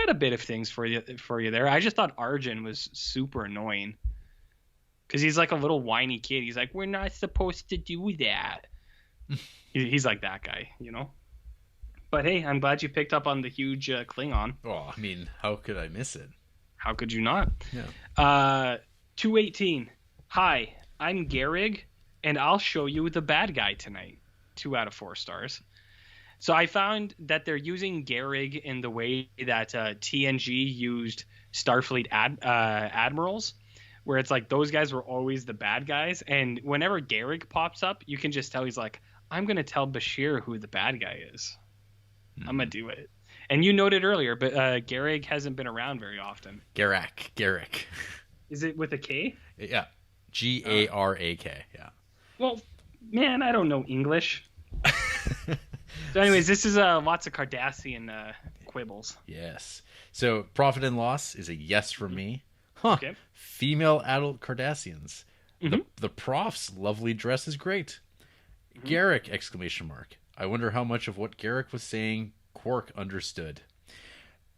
a bit of things for you there. I just thought Arjun was super annoying, because he's like a little whiny kid. He's like, we're not supposed to do that. He's like that guy, you know? But hey, I'm glad you picked up on the huge Klingon. Oh, I mean, how could I miss it? How could you not? Yeah. 218. Hi, I'm Gehrig, and I'll show you the bad guy tonight. 2 out of 4 stars. So I found that they're using Gehrig in the way that TNG used Starfleet admirals, where it's like those guys were always the bad guys. And whenever Gehrig pops up, you can just tell he's like, I'm going to tell Bashir who the bad guy is. I'm going to do it. And you noted earlier, but Gehrig hasn't been around very often. Garak. Is it with a K? Yeah. Garak. Yeah. Well, man, I don't know English. So anyways, this is lots of Cardassian quibbles. Yes. So profit and loss is a yes from me. Huh. Okay. Female adult Cardassians. The prof's lovely dress is great. Garak! Exclamation mark. I wonder how much of what Garak was saying Quark understood.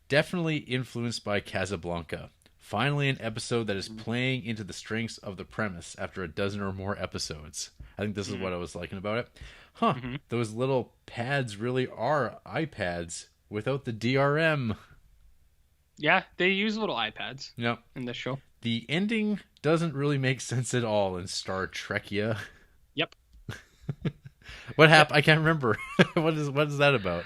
Definitely influenced by Casablanca. Finally an episode that is playing into the strengths of the premise after a dozen or more episodes. I think this is what I was liking about it. Huh. Those little pads really are iPads without the DRM. Yeah, they use little iPads Yep. in this show. The ending doesn't really make sense at all in Star Trekia. Yep. What happened? I can't remember. What is that about?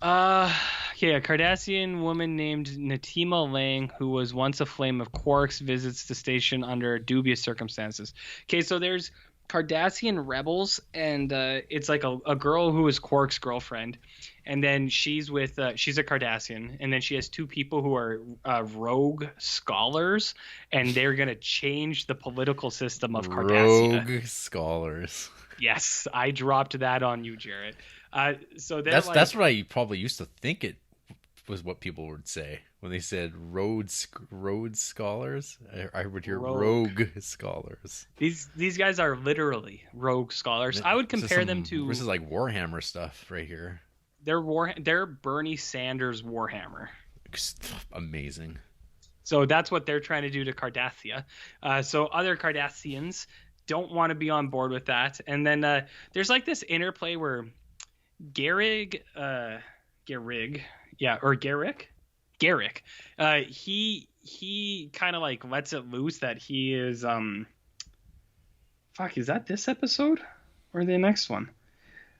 Okay, a Cardassian woman named Natima Lang, who was once a flame of Quark's, visits the station under dubious circumstances. Okay, so there's Cardassian rebels, and it's like a girl who is Quark's girlfriend, and then she's a Cardassian, and then she has 2 people who are rogue scholars, and they're gonna change the political system of Cardassia. Rogue scholars. Yes, I dropped that on you, Jarrett. So that's what I probably used to think it was what people would say when they said Rhodes scholars. I would hear rogue scholars. These guys are literally rogue scholars. I would compare them to. This is like Warhammer stuff right here. They're Bernie Sanders Warhammer. Amazing. So that's what they're trying to do to Cardassia. So other Cardassians don't want to be on board with that. And then there's like this interplay where Garrick, he kind of like lets it loose that he is is that this episode or the next one?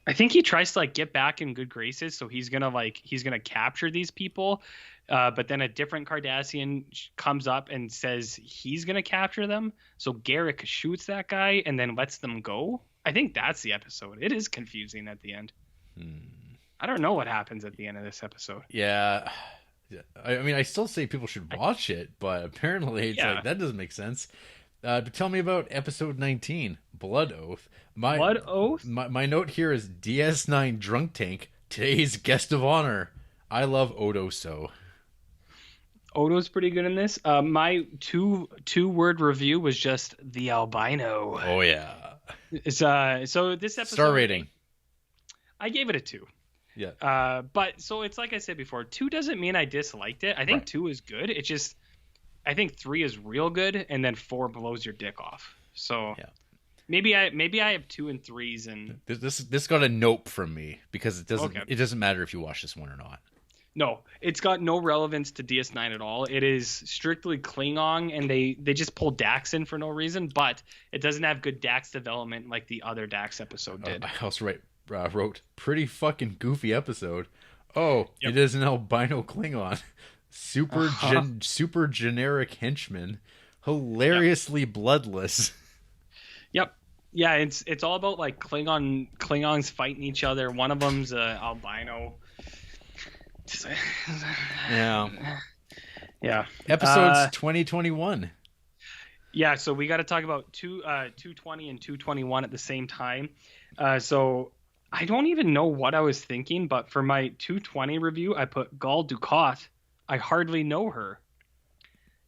I think he tries to like get back in good graces, so he's gonna capture these people, but then a different Cardassian comes up and says he's gonna capture them, so Garrick shoots that guy and then lets them go. I think that's the episode. It is confusing at the end. I don't know what happens at the end of this episode. Yeah. I mean, I still say people should watch it, but apparently it's like, that doesn't make sense. Tell me about episode 19, Blood Oath. Blood Oath? My note here is DS9 Drunk Tank, today's guest of honor. I love Odo so. Odo's pretty good in this. My two-word review was just the albino. Oh, yeah. So this episode... Star rating. I gave it a 2. Yeah. But so it's like I said before, 2 doesn't mean I disliked it. I think 2 is good. It's just I think 3 is real good, and then 4 blows your dick off. So maybe I have 2 and 3s, and this got a nope from me because it doesn't matter if you watch this one or not. No, it's got no relevance to DS9 at all. It is strictly Klingon, and they just pull Dax in for no reason, but it doesn't have good Dax development like the other Dax episode did. I also wrote pretty fucking goofy episode. Oh, Yep. it is an albino Klingon, Uh-huh. super generic henchman, hilariously bloodless. Yep. Yeah, it's all about like Klingons fighting each other. One of them's albino. Yeah. Yeah. Episodes 2021. Yeah, so we got to talk about 220 and 221 at the same time. So I don't even know what I was thinking, but for my 220 review, I put Gul Dukat. I hardly know her.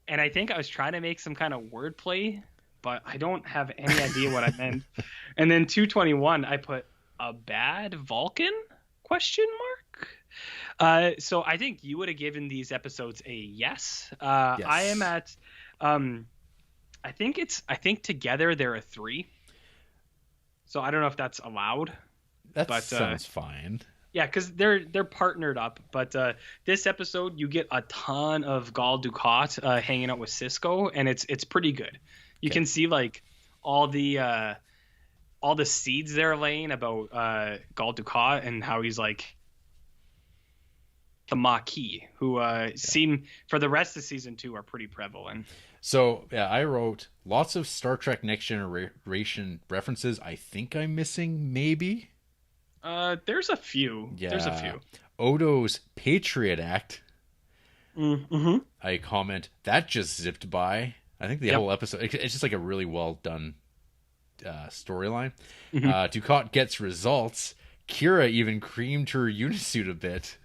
And I think I was trying to make some kind of wordplay, but I don't have any idea what I meant. And then 221, I put a bad Vulcan? Question mark. So I think you would have given these episodes a yes. Yes. I am at I think together they're a 3. So I don't know if that's allowed. That But, sounds fine. Yeah, because they're partnered up. But this episode, you get a ton of Gul Dukat hanging out with Cisco, and it's pretty good. You Okay. can see like all the seeds they're laying about Gul Dukat and how he's like the Maquis, who seem for the rest of season 2 are pretty prevalent. So, yeah, I wrote lots of Star Trek Next Generation references. I think I'm missing, maybe. There's a few. Yeah. There's a few. Odo's Patriot Act. Mm-hmm. I comment, that just zipped by. I think the Yep. whole episode, it's just like a really well done storyline. Mhm. Dukat gets results. Kira even creamed her unisuit a bit.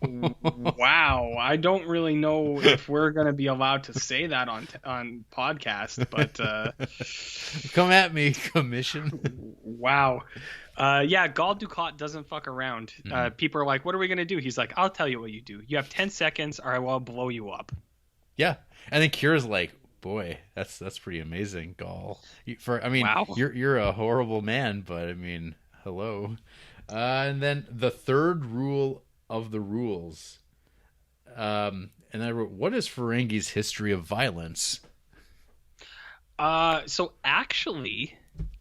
Wow, I don't really know if we're gonna be allowed to say that on podcast, but Come at me, commission. wow. Yeah, Gul Dukat doesn't fuck around. People are like, "What are we gonna do?" He's like, "I'll tell you what you do. You have 10 seconds, or I will blow you up." Yeah, and then Kira's like, "Boy, that's pretty amazing, Gaul. Wow. You're a horrible man, but I mean, hello." And then the third rule of the rules. And I wrote, "What is Ferengi's history of violence?" So actually,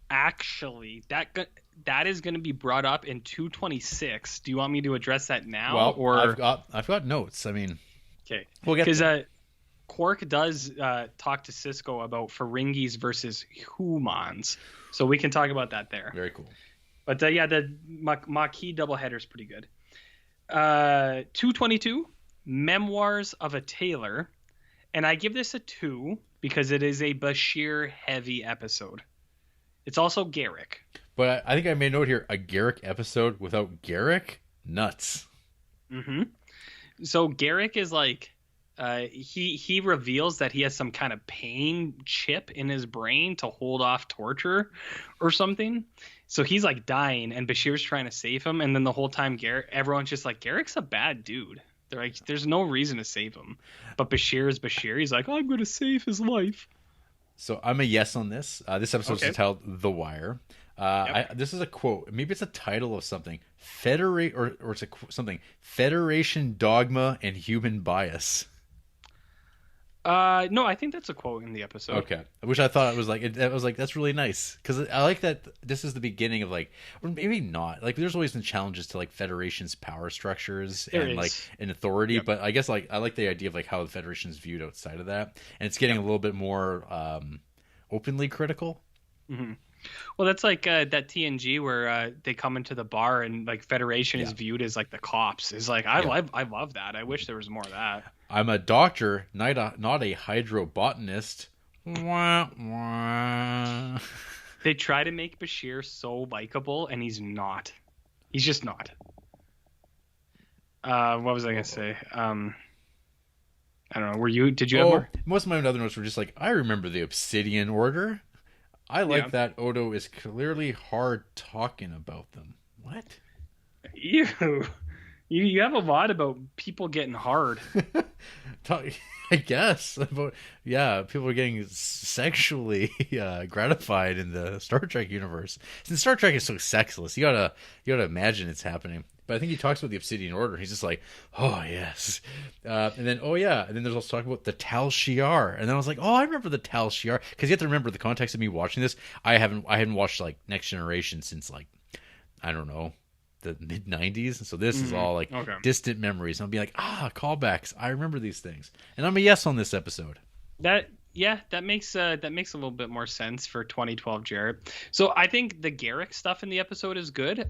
that is going to be brought up in 226. Do you want me to address that now, Well, or I've got notes. I mean, okay? we'll get Because there. Quark does talk to Cisco about Ferengis versus humans, so we can talk about that there. Very cool. But yeah, the Maquis doubleheader is pretty good. 222, Memoirs of a Tailor, and I give this a 2 because it is a Bashir heavy episode. It's also Garrick. But I think I made a note here: a Garrick episode without Garrick, nuts. Mm-hmm. So Garrick is like, he reveals that he has some kind of pain chip in his brain to hold off torture or something. So he's like dying, and Bashir's trying to save him. And then the whole time, everyone's just like, Garrick's a bad dude. They're like, there's no reason to save him. But Bashir is Bashir. He's like, I'm going to save his life. So I'm a yes on this. This episode is Okay. entitled "The Wire." This is a quote. Maybe it's a title of something. Or it's something. Federation dogma and human bias. No, I think that's a quote in the episode. Okay, which I thought was like that's really nice because I like that this is the beginning of like, or maybe not, like there's always been challenges to like Federation's power structures There and is. like an authority, Yep. but I guess like I like the idea of like how the Federation's viewed outside of that, and it's getting a little bit more openly critical. Mm-hmm. Well, that's like that TNG where they come into the bar and like Federation is Yeah. viewed as like the cops. Is like I love that. I wish there was more of that. I'm a doctor, not a hydrobotanist. Wah, wah. They try to make Bashir so likable, and he's not. He's just not. What was I gonna say? I don't know. Did you have more? Most of my other notes were just like, I remember the Obsidian Order. I like Yeah. that Odo is clearly hard talking about them. What? Ew. You have a lot about people getting hard. I guess about people are getting sexually gratified in the Star Trek universe. Since Star Trek is so sexless, you gotta imagine it's happening. But I think he talks about the Obsidian Order. He's just like, oh yes, and then and then there's also talk about the Tal Shiar, and then I was like, oh, I remember the Tal Shiar, because you have to remember the context of me watching this. I hadn't watched like Next Generation since like, I don't know, the mid '90s, so this is all like distant memories. I'll be like, callbacks. I remember these things, and I'm a yes on this episode. That makes a little bit more sense for 2012 Jarrett. So I think the Garrick stuff in the episode is good.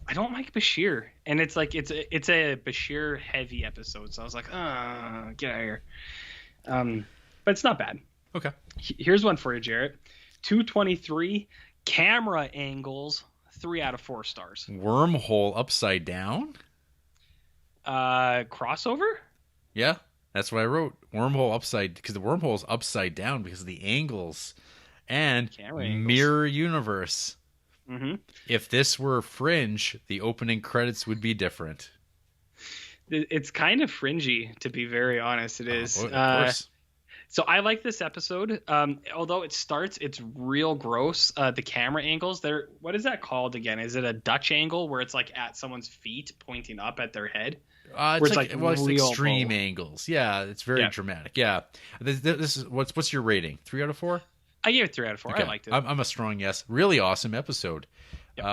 I don't like Bashir, and it's like it's a Bashir heavy episode. So I was like, get out of here. But it's not bad. Okay. Here's one for you, Jarrett. 223 camera angles, 3 out of 4 stars. Wormhole upside down. Crossover. Yeah. That's what I wrote. Wormhole upside, because the wormhole's upside down because of the angles and mirror universe. Mm-hmm. If this were Fringe, the opening credits would be different. It's kind of fringy, to be very honest. It is. Of course. So I like this episode. Although it's real gross. The camera angles, what is that called again? Is it a Dutch angle where it's like at someone's feet pointing up at their head? It's extreme angles. Yeah, it's very dramatic. Yeah, this is what's your rating? 3 out of 4? I gave it 3 out of 4. Okay. I liked it. I'm a strong yes. Really awesome episode. Yep.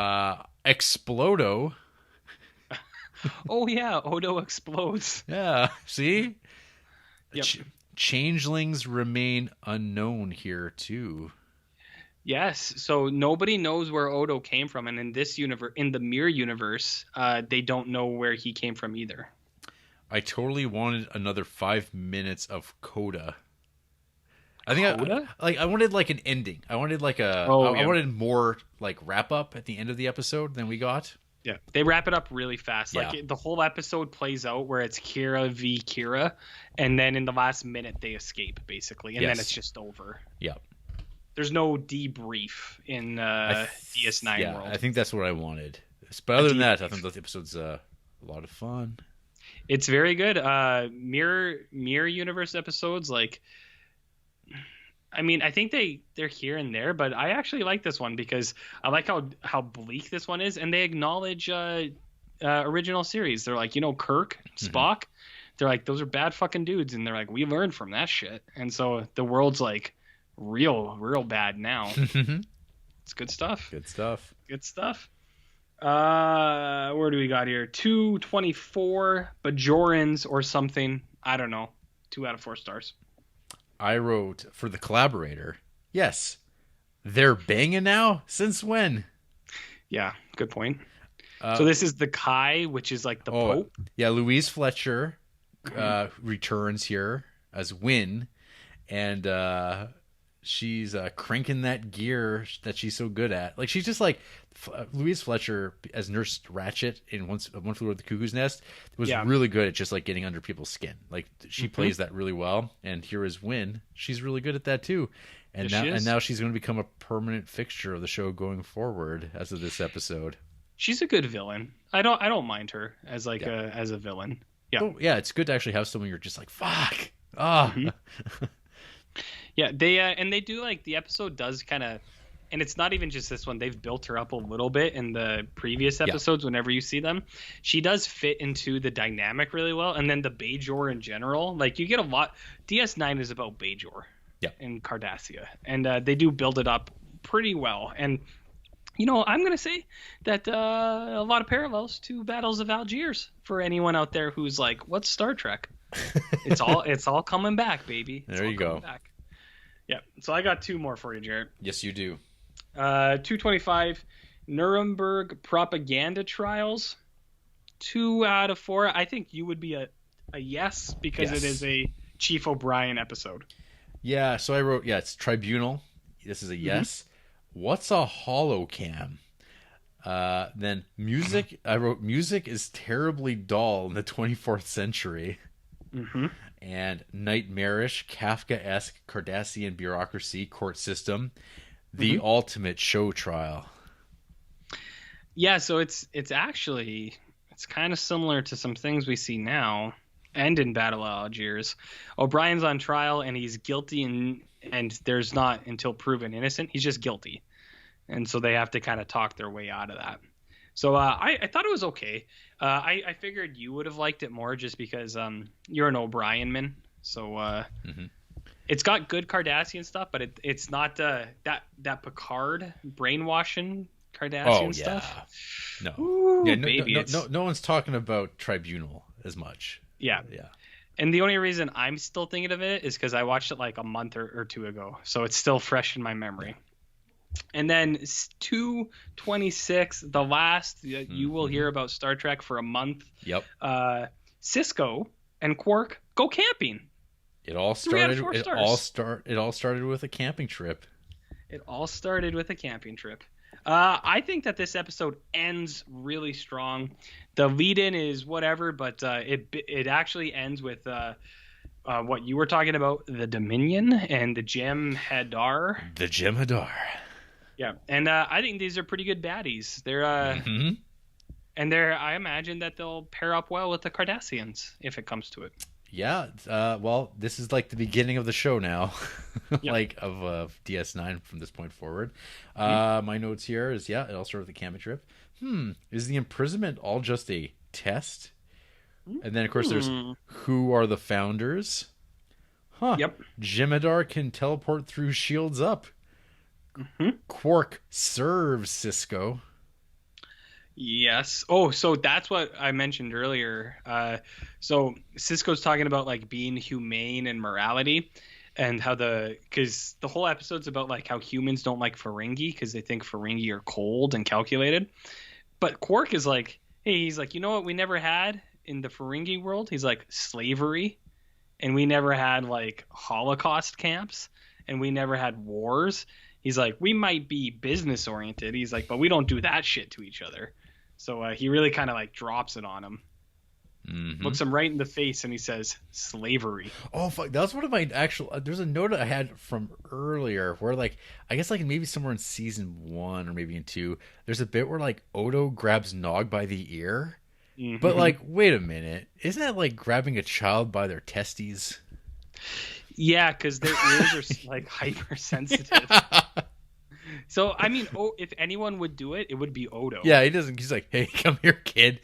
Explodo. Oh yeah, Odo explodes. Yeah. See. Yep. Changelings remain unknown here too. Yes, so nobody knows where Odo came from, and in this universe, in the Mirror universe, they don't know where he came from either. I totally wanted another 5 minutes of Coda. I think Coda? I wanted like an ending. I wanted like I wanted more like wrap up at the end of the episode than we got. Yeah, they wrap it up really fast. Yeah. Like the whole episode plays out where it's Kira v Kira, and then in the last minute they escape basically, and then it's just over. Yeah. There's no debrief in DS9 world. I think that's what I wanted. But other than that, I think the episode's a lot of fun. It's very good. Mirror universe episodes, like, I mean, I think they're here and there, but I actually like this one because I like how bleak this one is, and they acknowledge original series. They're like, Kirk, Spock, they're like, those are bad fucking dudes, and they're like, we learned from that shit, and so the world's like real bad now. It's good stuff. Good stuff. Where do we got here? 224 Bajorans or something. I don't know. 2 out of 4 stars. I wrote for the collaborator. Yes. They're banging now? Since when? Yeah, good point. So this is the Kai, which is like the Pope. Yeah, Louise Fletcher returns here as Wynn, and she's cranking that gear that she's so good at. Like, she's just like Louise Fletcher as Nurse Ratched in One Flew Over the Cuckoo's Nest was really good at just like getting under people's skin. Like, she plays that really well. And here is Wynn. She's really good at that too. And now she's going to become a permanent fixture of the show going forward as of this episode. She's a good villain. I don't mind her as like as a villain. Yeah. Oh, yeah, it's good to actually have someone you're just like, fuck. Yeah, they do, like, the episode does kind of, and it's not even just this one. They've built her up a little bit in the previous episodes. Whenever you see them, she does fit into the dynamic really well. And then the Bajor in general, like, you get a lot. DS9 is about Bajor and Cardassia, and they do build it up pretty well. And I'm gonna say that a lot of parallels to Battles of Algiers for anyone out there who's like, what's Star Trek? It's all coming back, baby. There you go. Back. Yeah. So I got 2 more for you, Jarrett. Yes, you do. 225 Nuremberg propaganda trials. 2 out of 4. I think you would be a yes because it is a Chief O'Brien episode. Yeah. So I wrote, it's Tribunal. This is a yes. What's a holocam? Then music. I wrote music is terribly dull in the 24th century. And nightmarish, Kafka-esque Cardassian bureaucracy court system, the ultimate show trial. Yeah, so it's kind of similar to some things we see now and in Battle of Algiers. O'Brien's on trial and he's guilty, and there's not until proven innocent. He's just guilty, and so they have to kind of talk their way out of that. So I thought it was okay. I figured you would have liked it more just because you're an O'Brien man. So Hmm. it's got good Cardassian stuff, but it's not that Picard brainwashing Oh Cardassian yeah, stuff. no, Ooh, yeah, no, no, baby, no, it's no one's talking about Tribunal as much. yeah. Yeah. And the only reason I'm still thinking of it is because I watched it like a month or two ago, so it's still fresh in my memory. And then 226, the last you will Hmm. hear about Star Trek for a month. Yep. Cisco and Quark go camping. It all 3 out of started. 4 stars. It all started with a camping trip. It all started with a camping trip. I think that this episode ends really strong. The lead-in is whatever, but it actually ends with what you were talking about, the Dominion and the Gem Hadar. The Jem'Hadar. Yeah, and I think these are pretty good baddies. Hmm. I imagine that they'll pair up well with the Cardassians if it comes to it. Yeah. Well, this is like the beginning of the show now, Yep. like of DS9 from this point forward. Mhm. My notes here is yeah, it all started with the camping trip. Is the imprisonment all just a test? And then of course there's Hmm. who are the founders? Huh. Yep. Jem'Hadar can teleport through shields up. Hmm. Quark serves Cisco. Yes. Oh, so that's what I mentioned earlier. So Cisco's talking about like being humane and morality, and how because the whole episode's about like how humans don't like Ferengi because they think Ferengi are cold and calculated. But Quark is like, hey, he's like, you know what we never had in the Ferengi world? He's like slavery, and we never had like Holocaust camps, and we never had wars. He's like, we might be business oriented. He's like, but we don't do that shit to each other. So he really kind of like drops it on him, Hmm. looks him right in the face, and he says, slavery. Oh fuck! That was one of my actual. There's a note I had from earlier where, like, I guess like maybe somewhere in season 1 or maybe in 2, there's a bit where like Odo grabs Nog by the ear, but Hmm. like, wait a minute, isn't that like grabbing a child by their testes? Yeah, because their ears are like hypersensitive. So I mean, if anyone would do it, it would be Odo. Yeah, he doesn't. He's like, hey, come here, kid.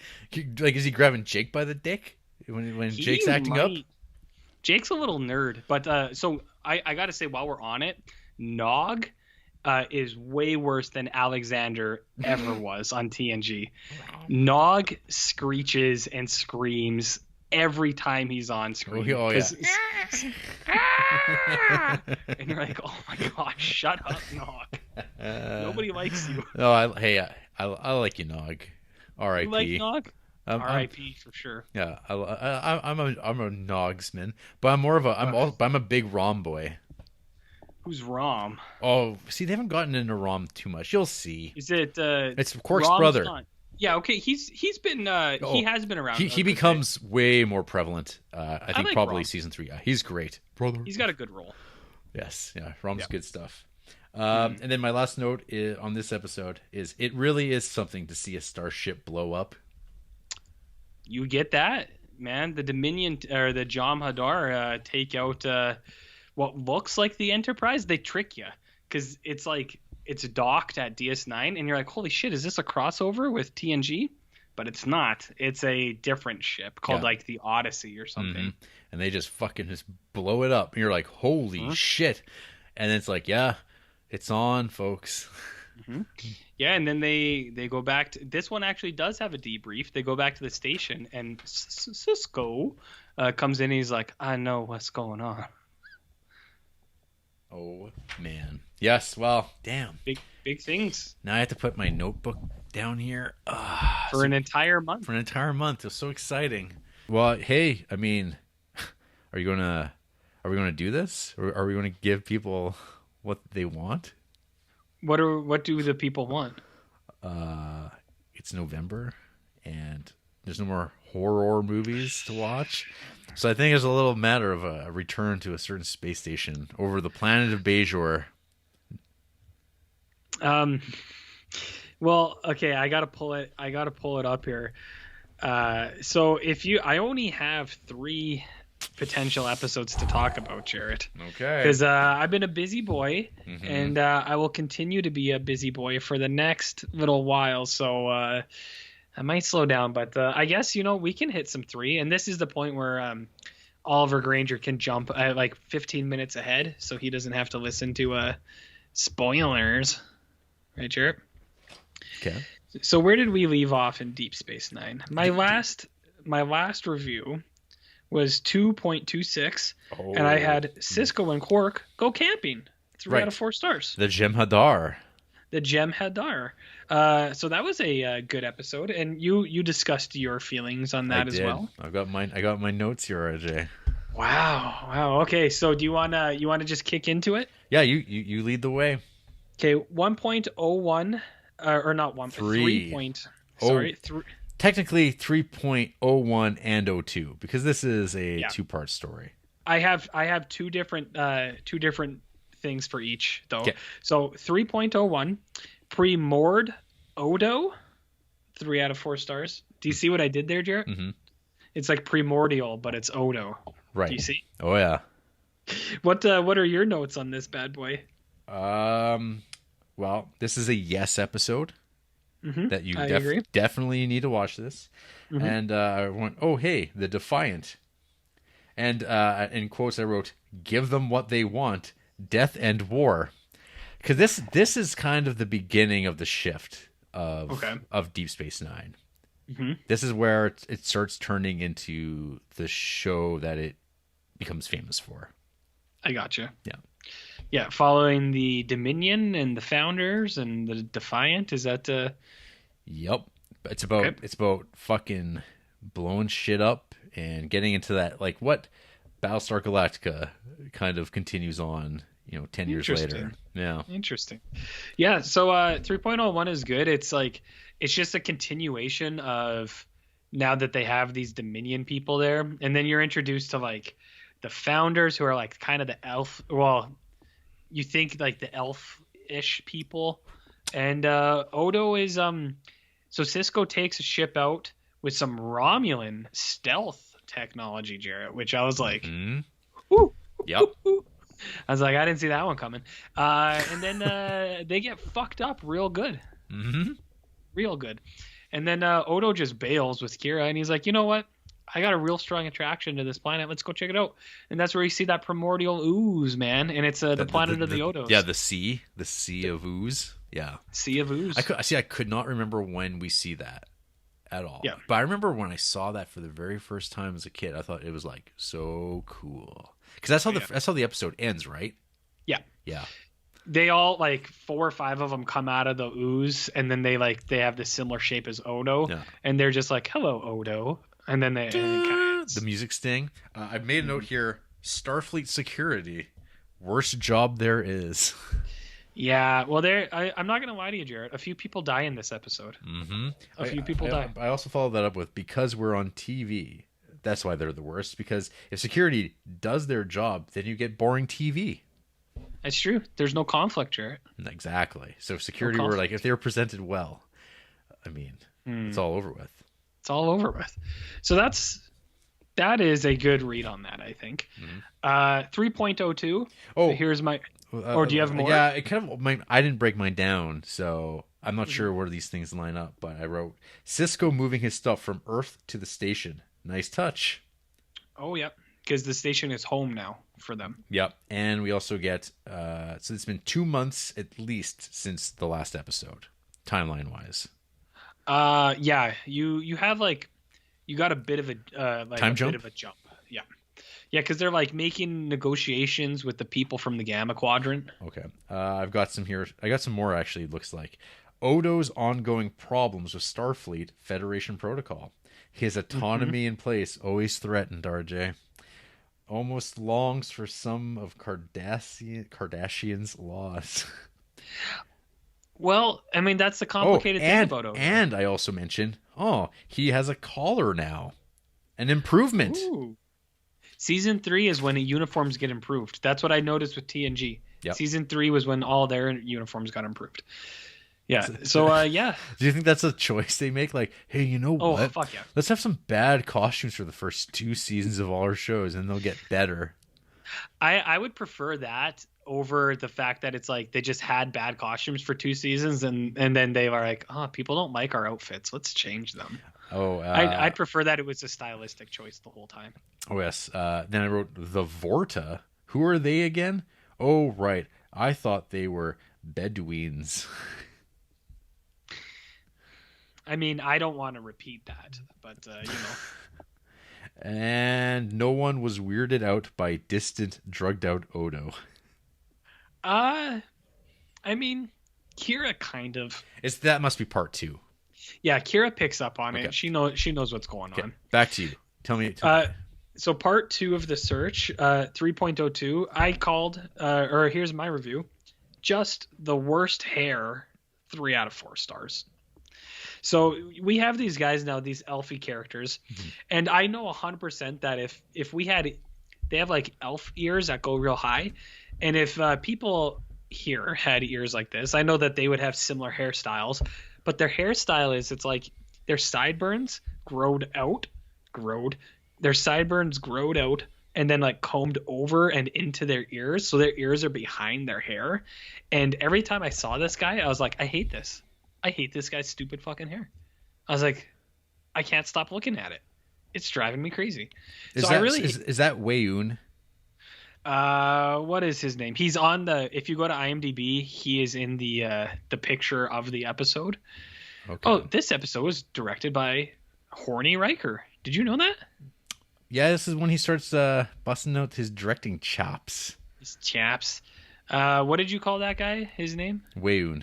Like, is he grabbing Jake by the dick when He Jake's acting up? might. Jake's a little nerd, but so I got to say while we're on it, Nog is way worse than Alexander ever was on TNG. Nog screeches and screams every time he's on screen. Oh yeah. 'Cause "Ah!" and you're like, oh my gosh, shut up, Nog. Nobody likes you. Oh, I like you, Nog. R.I.P. You like Nog? I'm, R.I.P. for sure. yeah, I'm a Nogsman, but I'm more of a I'm a big Rom boy. Who's Rom? Oh, see, they haven't gotten into Rom too much. You'll see. Is it? It's Quark's Rom's brother. not- Yeah, okay. He's been he has been around. He a good becomes way more prevalent. I think like probably Rom. season 3. Yeah, he's great, brother. bit. He's got a good role. Yes, yeah, Rom's Yeah. good stuff. And then my last note on this episode is it really is something to see a starship blow up. You get that, man? The Dominion or the Jam Hadar take out what looks like the Enterprise. They trick you because it's like it's docked at DS9, and you're like, holy shit, is this a crossover with TNG? But it's not. It's a different ship called Yeah. like the Odyssey or something. Mhm. And they just fucking just blow it up. And you're like, holy shit. And it's like, yeah, it's on, folks. Yeah, and then they go back to this one. Actually, does have a debrief. They go back to the station, and Cisco comes in. And he's like, I know what's going on. Oh, man. Yes, well, damn. Big things Now I have to put my notebook down here. for an entire month. For an entire month. It was so exciting. Well, hey, I mean, are we gonna do this? Or are we gonna give people what they want? What do the people want? It's November and there's no more horror movies to watch. So I think it's a little matter of a return to a certain space station over the planet of Bajor. Well, okay, I gotta pull it up here. So I only have three potential episodes to talk about, Jarrett. Okay. Because I've been a busy boy, Mhm. and I will continue to be a busy boy for the next little while. So I might slow down, but I guess we can hit some 3. And this is the point where Oliver Granger can jump like 15 minutes ahead, so he doesn't have to listen to spoilers, right, Jarrett? Okay. So where did we leave off in Deep Space Nine? My last review was 2.26, and I had Cisco and Quark go camping. 3 out of 4 stars. The Jem'Hadar. The Jem'Hadar. So that was a good episode, and you discussed your feelings on that as well. I got my notes here, RJ. Wow. Okay, so do you wanna just kick into it? Yeah, you lead the way. Okay, 1.01 or not 1, 3 point. Sorry, 3. Technically 3.01 and 02 because this is a 2-part story. I have two different things for each though. Okay. So 3.01 Primord Odo, 3 out of 4 stars. Do you see what I did there, Jarrett? Mm-hmm. It's like primordial, but it's Odo. Right. Do you see? Oh yeah. What are your notes on this bad boy? Well, this is a yes episode. Mm-hmm. That you agree. definitely need to watch this. Mm-hmm. And I went, oh, hey, the Defiant. And in quotes I wrote, give them what they want, death and war. Because this is kind of the beginning of the shift of Deep Space Nine. Mm-hmm. This is where it starts turning into the show that it becomes famous for. I gotcha. Yeah. Yeah, following the Dominion and the Founders and the Defiant. Is that Yep. It's about fucking blowing shit up and getting into that, like, what Battlestar Galactica kind of continues on, 10 years later. Yeah. Interesting. Yeah, so 3.01 is good. It's like it's just a continuation of now that they have these Dominion people there, and then you're introduced to like the Founders who are like kind of the elf, well, you think like the elf-ish people, and Odo is so Cisco takes a ship out with some Romulan stealth technology, Jarrett, which I was like, ooh, yep. I was like, I didn't see that one coming. And then they get fucked up real good, real good, and then Odo just bails with Kira, and he's like, you know what? I got a real strong attraction to this planet. Let's go check it out. And that's where you see that primordial ooze, man. And it's the planet of the Odos. Yeah, the sea of ooze. Yeah, sea of ooze. I could not remember when we see that at all. Yeah, but I remember when I saw that for the very first time as a kid. I thought it was like so cool because that's how the episode ends, right? Yeah. Yeah. They all like 4 or 5 of them come out of the ooze, and then they have this similar shape as Odo, and they're just like, "Hello, Odo." And then the music sting. I've made a note here. Starfleet security, worst job there is. Yeah, well, I'm not gonna lie to you, Jarrett. A few people die in this episode. Mm-hmm. A few people die. I also followed that up with because we're on TV. That's why they're the worst. Because if security does their job, then you get boring TV. That's true. There's no conflict, Jarrett. Exactly. So if security were like, if they were presented well, I mean, it's all over with. It's all over with. So that is a good read on that, I think. 3.02. Oh, here's my. Or do you have more? Yeah, it kind of. I didn't break mine down, so I'm not sure where these things line up. But I wrote Cisco moving his stuff from Earth to the station. Nice touch. Oh yeah, because the station is home now for them. Yep, and we also get. So it's been 2 months at least since the last episode, timeline wise. Yeah, you have like you got a bit of a time jump? Bit of a jump. Yeah, because they're like making negotiations with the people from the Gamma Quadrant. Okay, I've got some here. I got some more actually. It looks like Odo's ongoing problems with Starfleet Federation protocol. His autonomy in place always threatened. RJ almost longs for some of Kardashian's laws. Well, I mean, that's the complicated thing about Odo. And I also mentioned, he has a collar now. An improvement. Ooh. Season 3 is when uniforms get improved. That's what I noticed with TNG. Yep. Season 3 was when all their uniforms got improved. Yeah. So yeah. Do you think that's a choice they make? Like, hey, you know Oh what? fuck yeah. Let's have some bad costumes for the first 2 seasons of all our shows, and they'll get better. I would prefer that over the fact that it's like they just had bad costumes for 2 seasons and then they were like, oh, people don't like our outfits. Let's change them. Oh, I'd prefer that it was a stylistic choice the whole time. oh yes. Then I wrote the Vorta. Who are they again? Oh, right. I thought they were Bedouins. I mean, I don't want to repeat that, but you know. And no one was weirded out by distant, drugged out Odo. I mean, Kira kind of. That must be part 2. Yeah, Kira picks up on Okay. it. She knows what's going Okay, on. back to you. Tell me. So part 2 of the search, 3.02, I called, or here's my review, just the worst hair, 3 out of 4 stars. So we have these guys now, these elfy characters, and I know 100% that if we had, they have like elf ears that go real high, and if people here had ears like this, I know that they would have similar hairstyles, but their hairstyle is, it's like their sideburns growed out, their sideburns growed out and then like combed over and into their ears, so their ears are behind their hair. And every time I saw this guy, I was like, I hate this guy's stupid fucking hair. I was like, I can't stop looking at it. It's driving me crazy. Is that Wayoon? What is his name? He's on the, if you go to IMDb, he is in the picture of the episode. Okay. Oh, this episode was directed by Horny Riker. Did you know that? Yeah, this is when he starts busting out his directing chops. His chaps. What did you call that guy? His name? Wayoon.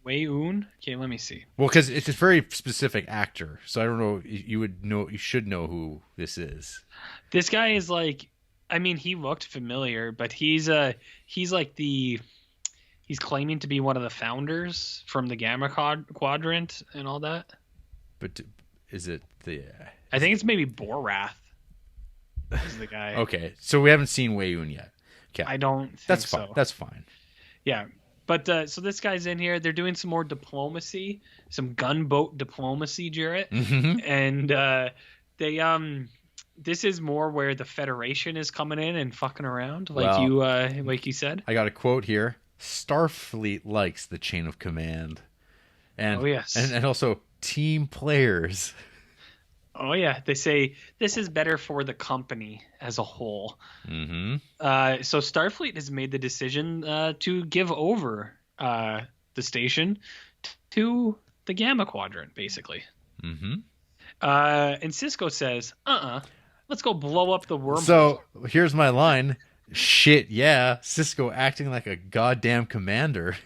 Wayoon? Okay, let me see. Well, because it's a very specific actor, so I don't know. You would know. You should know who this is. This guy is like, I mean, he looked familiar, but he's like he's claiming to be one of the founders from the Gamma Quadrant and all that. But is it the? I think it's maybe Borath. Is the guy? Okay, so we haven't seen Wayoon yet. Okay, I don't think that's so. fine. That's fine. Yeah. But so this guy's in here. They're doing some more diplomacy, some gunboat diplomacy, Jarrett. Mm-hmm. And they this is more where the Federation is coming in and fucking around, like you said. I got a quote here. Starfleet likes the chain of command, and oh yes, and also team players. Oh yeah, they say this is better for the company as a whole. Mm-hmm. So Starfleet has made the decision to give over the station to the Gamma Quadrant, basically. Mm-hmm. And Cisco says, let's go blow up the wormhole. So here's my line. Shit, yeah, Cisco acting like a goddamn commander.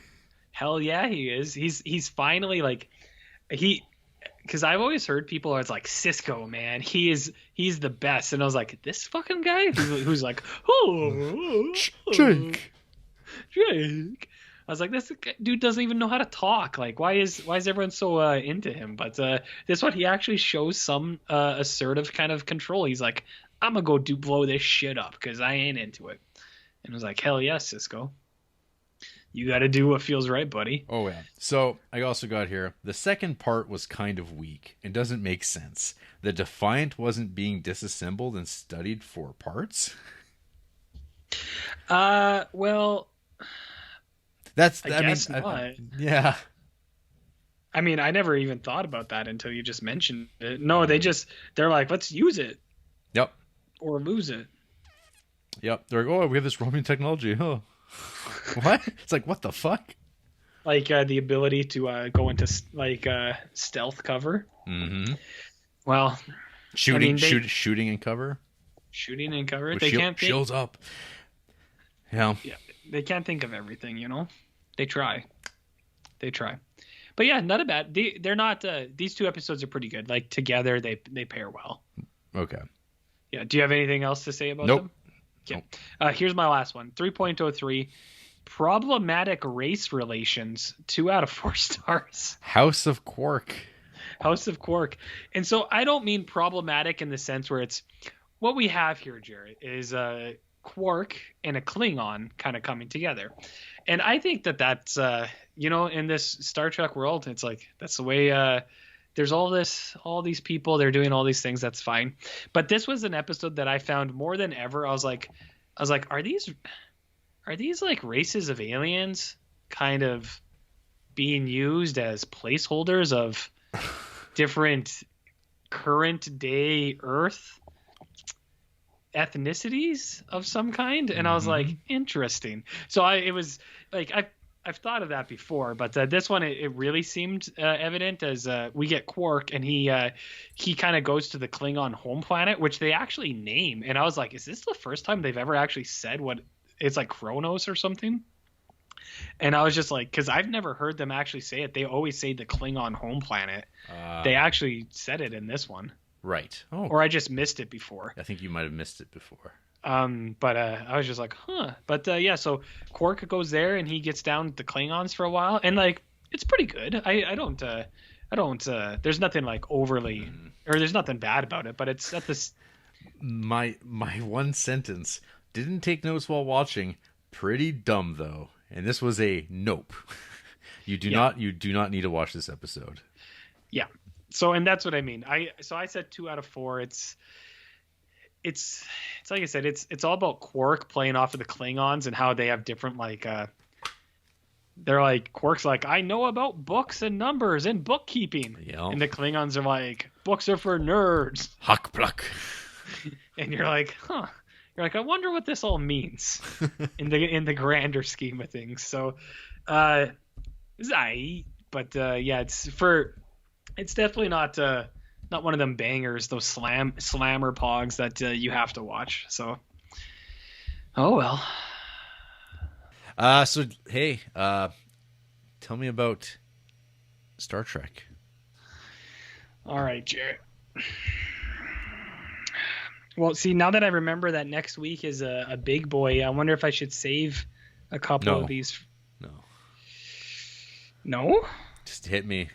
Hell yeah, he is. He's finally like because I've always heard people are like, Cisco, man, he's the best, and I was like, this fucking guy who's like, oh, Jake. I was like, this dude doesn't even know how to talk. Like, why is everyone so into him? But this one, he actually shows some assertive kind of control. He's like, I'm gonna go blow this shit up because I ain't into it. And I was like, hell yes, Cisco. You got to do what feels right, buddy. Oh, yeah. So I also got here, the second part was kind of weak and doesn't make sense. The Defiant wasn't being disassembled and studied for parts? Well... I guess not. Yeah. I mean, I never even thought about that until you just mentioned it. No, they're like, let's use it. Yep. Or lose it. Yep. They're like, oh, we have this roaming technology. Oh. What? It's like, what the fuck? Like the ability to go into stealth cover. Mm-hmm. Well, shooting and cover. Shooting and cover. With they can't think. Shields up. Yeah. Yeah. They can't think of everything, you know. They try. But yeah, not a bad. They're not. These 2 episodes are pretty good. Like together, they pair well. Okay. Yeah. Do you have anything else to say about them? Yeah. Here's my last one. 3.03. Problematic race relations. 2 out of 4 stars. House of Quark. And so I don't mean problematic in the sense where it's what we have here, Jared, is Quark and a Klingon kind of coming together. And I think that's in this Star Trek world, it's like that's the way. There's all these people, they're doing all these things. That's fine. But this was an episode that I found more than ever. I was like, are these like races of aliens kind of being used as placeholders of different current day Earth ethnicities of some kind? And I was like, interesting. So it was like I've thought of that before, but this one it really seemed evident as we get Quark, and he kind of goes to the Klingon home planet, which they actually name. And I was like, is this the first time they've ever actually said what it's like, Kronos or something? And I was just like, because I've never heard them actually say it. They always say the Klingon home planet. They actually said it in this one. Right. Oh. Or I just missed it before. I think you might have missed it before. But I was just like, huh. But yeah, so Quark goes there and he gets down with the Klingons for a while, and like it's pretty good. I don't there's nothing like overly or there's nothing bad about it, but it's at this. My one sentence, didn't take notes while watching. Pretty dumb though, and this was a nope. You do not need to watch this episode. Yeah. So, and that's what I mean. I said 2 out of 4. It's like I said, it's all about Quark playing off of the Klingons and how they have different like they're like, Quark's like, I know about books and numbers and bookkeeping. Yeah. And the Klingons are like, books are for nerds. Hakpluk. And you're like, huh. You're like, I wonder what this all means in the grander scheme of things. So yeah, it's definitely not one of them bangers, those slammer pogs that you have to watch. So oh well. So hey, tell me about Star Trek. All right, Jarrett. Well, see, now that I remember that next week is a big boy, I wonder if I should save a couple of these. No? Just hit me.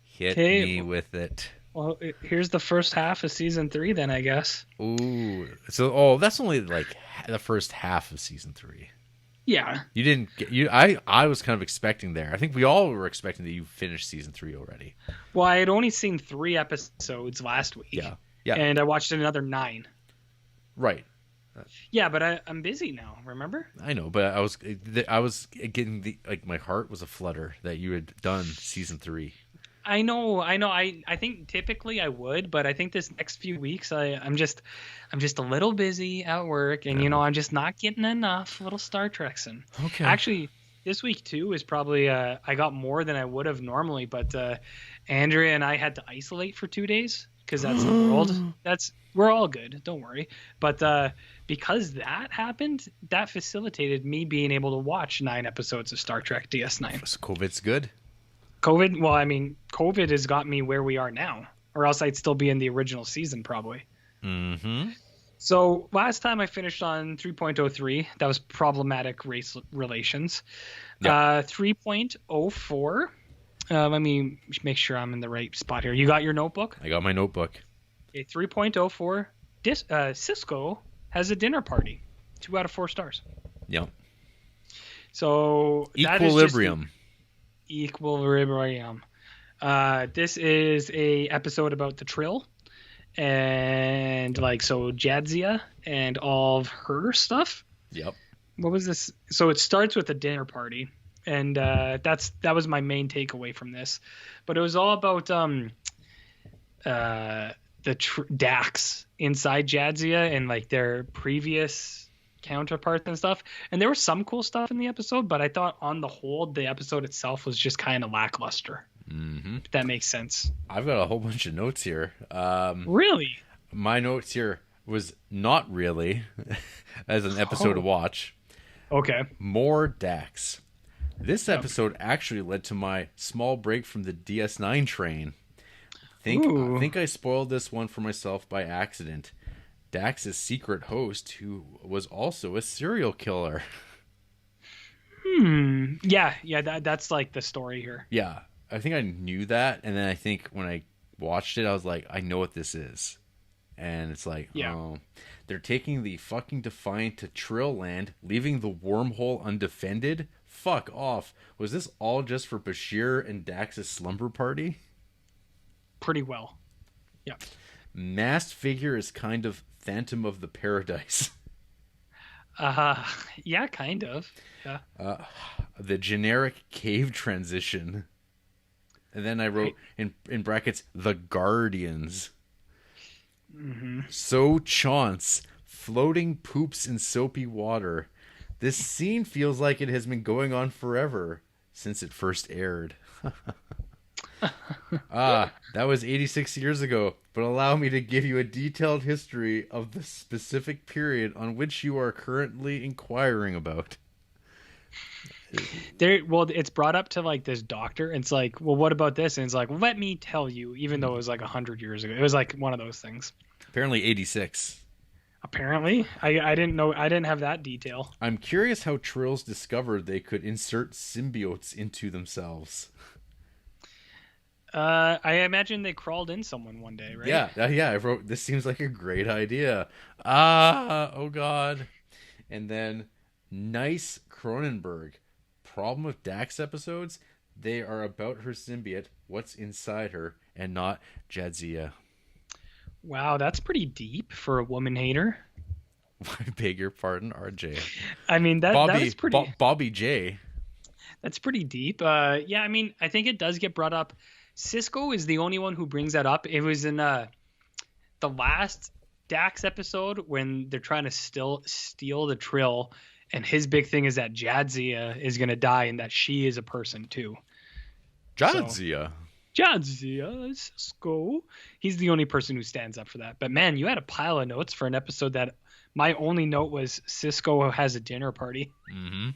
Hit me with it. Well, here's the first half of season 3 then, I guess. Ooh. So, that's only like the first half of season 3. Yeah. You didn't get I was kind of expecting there. I think we all were expecting that you finished season 3 already. Well, I had only seen 3 episodes last week. Yeah. Yeah. And I watched another 9. Right. Yeah, but I'm busy now, remember? I know, but I was getting my heart was a flutter that you had done season 3. I know. I think typically I would, but I think this next few weeks I'm just a little busy at work, and I'm just not getting enough little Star Treks in. Okay. Actually, this week too is probably I got more than I would have normally, but Andrea and I had to isolate for 2 days because that's the world. We're all good, don't worry. But because that happened, that facilitated me being able to watch 9 episodes of Star Trek DS9. So COVID's good. COVID has got me where we are now, or else I'd still be in the original season probably. Mm-hmm. So last time I finished on 3.03, that was problematic race relations. Yep. 3.04. Let me make sure I'm in the right spot here. You got your notebook? I got my notebook. Okay, 3.04. Cisco has a dinner party. 2 out of 4 stars. Yep. So Equilibrium. Equilibrium. This is a episode about the Trill and Jadzia and all of her stuff. Yep. What was this? So it starts with a dinner party, and that was my main takeaway from this. But it was all about Dax inside Jadzia and like their previous counterparts and stuff. And there was some cool stuff in the episode, but I thought on the whole the episode itself was just kind of lackluster. Mm-hmm. If that makes sense. I've got a whole bunch of notes here. Really? My notes here was not really as an episode to watch. Okay. More Dax. This episode actually led to my small break from the DS9 train. I think I spoiled this one for myself by accident. Dax's secret host, who was also a serial killer. Yeah, that's like the story here. Yeah, I think I knew that, and then I think when I watched it, I was like, I know what this is. And it's like, oh, they're taking the fucking Defiant to Trill Land, leaving the wormhole undefended? Fuck off. Was this all just for Bashir and Dax's slumber party? Pretty well. Yeah. Masked figure is kind of Phantom of the Paradise. Yeah, kind of. Yeah. The generic cave transition. And then I wrote in brackets, the Guardians. Mm-hmm. So chance. Floating poops in soapy water. This scene feels like it has been going on forever since it first aired. That was 86 years ago, but allow me to give you a detailed history of the specific period on which you are currently inquiring about. Well, it's brought up to like this doctor, and it's like, well, what about this? And it's like, let me tell you, even though it was like 100 years ago. It was like one of those things. Apparently 86. Apparently, I didn't know. I didn't have that detail. I'm curious how Trills discovered they could insert symbiotes into themselves. I imagine they crawled in someone one day, right? Yeah. I wrote, this seems like a great idea. Oh God. And then, nice Cronenberg. Problem with Dax episodes, they are about her symbiote, what's inside her, and not Jadzia. Wow, that's pretty deep for a woman hater. I beg your pardon, RJ. I mean, that was pretty. Bobby J. That's pretty deep. Yeah, I mean, I think it does get brought up. Cisco is the only one who brings that up. It was in the last Dax episode when they're trying to steal the Trill, and his big thing is that Jadzia is going to die and that she is a person too. Jadzia. Jadzia, Cisco. He's the only person who stands up for that. But man, you had a pile of notes for an episode that my only note was Cisco has a dinner party. Mm-hmm.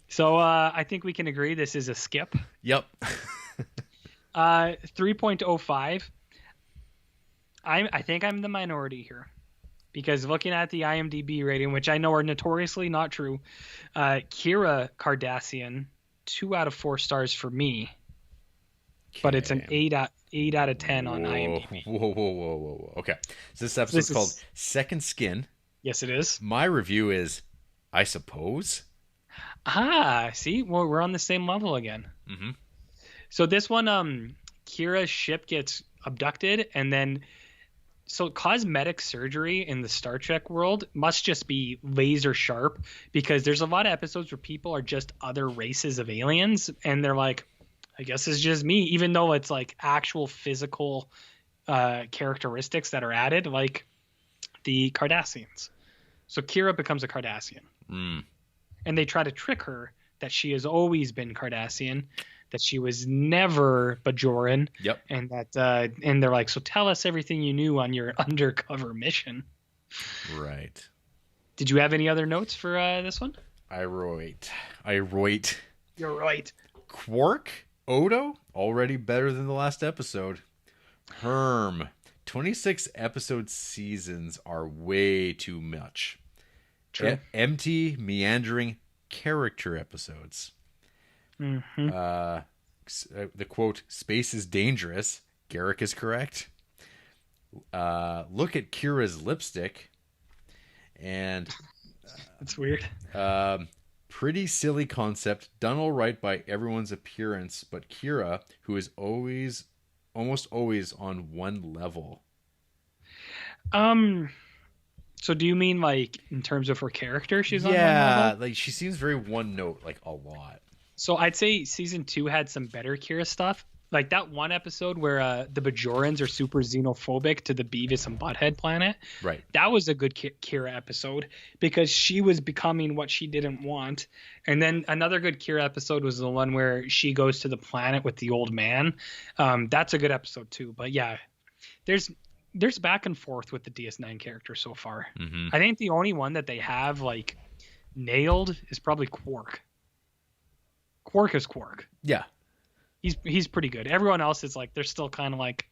So I think we can agree this is a skip. Yep. 3.05. I think I'm the minority here. Because looking at the IMDb rating, which I know are notoriously not true, Kira Kardashian, 2 out of 4 stars for me. Okay. But it's an 8 out of 10 on IMDb. Whoa. Okay. So this episode's called Second Skin. Yes, it is. My review is, I suppose. See? Well, we're on the same level again. Mm-hmm. So this one, Kira's ship gets abducted, and then... So cosmetic surgery in the Star Trek world must just be laser sharp, because there's a lot of episodes where people are just other races of aliens, and they're like, I guess it's just me, even though it's like actual physical characteristics that are added, like the Cardassians. So Kira becomes a Cardassian. And they try to trick her that she has always been Cardassian, that she was never Bajoran. Yep. And that and they're like, so tell us everything you knew on your undercover mission. Right. Did you have any other notes for this one? I wrote. You're right. Quark, Odo, already better than the last episode. Herm, 26 episode seasons are way too much. True. Empty, meandering character episodes. Mm-hmm. The quote, space is dangerous. Garrick is correct. Look at Kira's lipstick. And that's weird. Pretty silly concept, done all right by everyone's appearance, but Kira, who is almost always on one level. So do you mean like in terms of her character she's on one level? Yeah, like she seems very one note, like a lot. So I'd say season 2 had some better Kira stuff. Like that one episode where the Bajorans are super xenophobic to the Beavis and Butthead planet. Right. That was a good Kira episode because she was becoming what she didn't want. And then another good Kira episode was the one where she goes to the planet with the old man. That's a good episode too. But yeah, there's back and forth with the DS9 character so far. Mm-hmm. I think the only one that they have like nailed is probably Quark. Quark is Quark. Yeah. He's pretty good. Everyone else is like, they're still kind of like,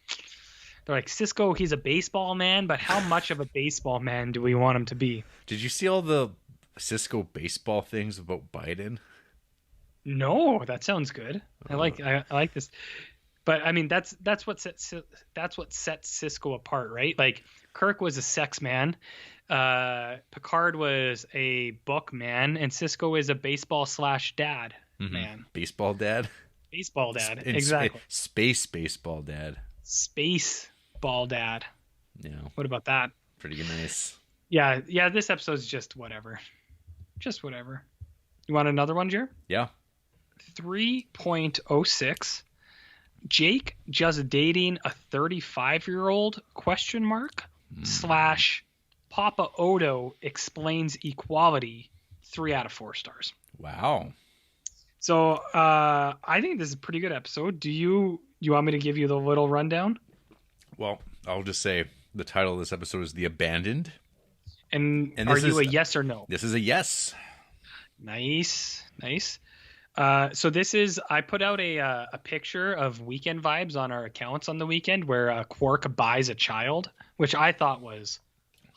they're like, Cisco, he's a baseball man, but how much of a baseball man do we want him to be? Did you see all the Cisco baseball things about Biden? No, that sounds good. I like this. But I mean, that's what sets Cisco apart, right? Like Kirk was a sex man. Picard was a bookman, and Cisco is a baseball slash dad man. Baseball dad. Baseball dad, exactly. Space baseball dad. Space ball dad. Yeah, What about that? pretty nice. Yeah, yeah. This episode's just whatever. Just whatever. You want another one, Jer? Yeah. 3.06. Jake just dating a 35-year-old question mark slash Papa Odo explains equality, 3 out of 4 stars. Wow. So I think this is a pretty good episode. Do you want me to give you the little rundown? Well, I'll just say the title of this episode is The Abandoned. And are you a yes or no? This is a yes. Nice. So this is, I put out a picture of Weekend Vibes on our accounts on the weekend where Quark buys a child, which I thought was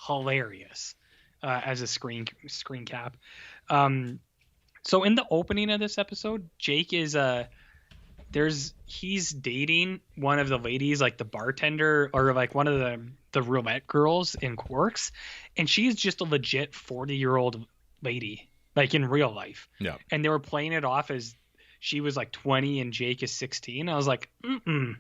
hilarious as a screen cap. So in the opening of this episode, Jake is he's dating one of the ladies, like the bartender or like one of the roulette girls in Quarks, and she's just a legit 40-year-old lady, like in real life. Yeah. And they were playing it off as she was like 20 and Jake is 16. I was like, I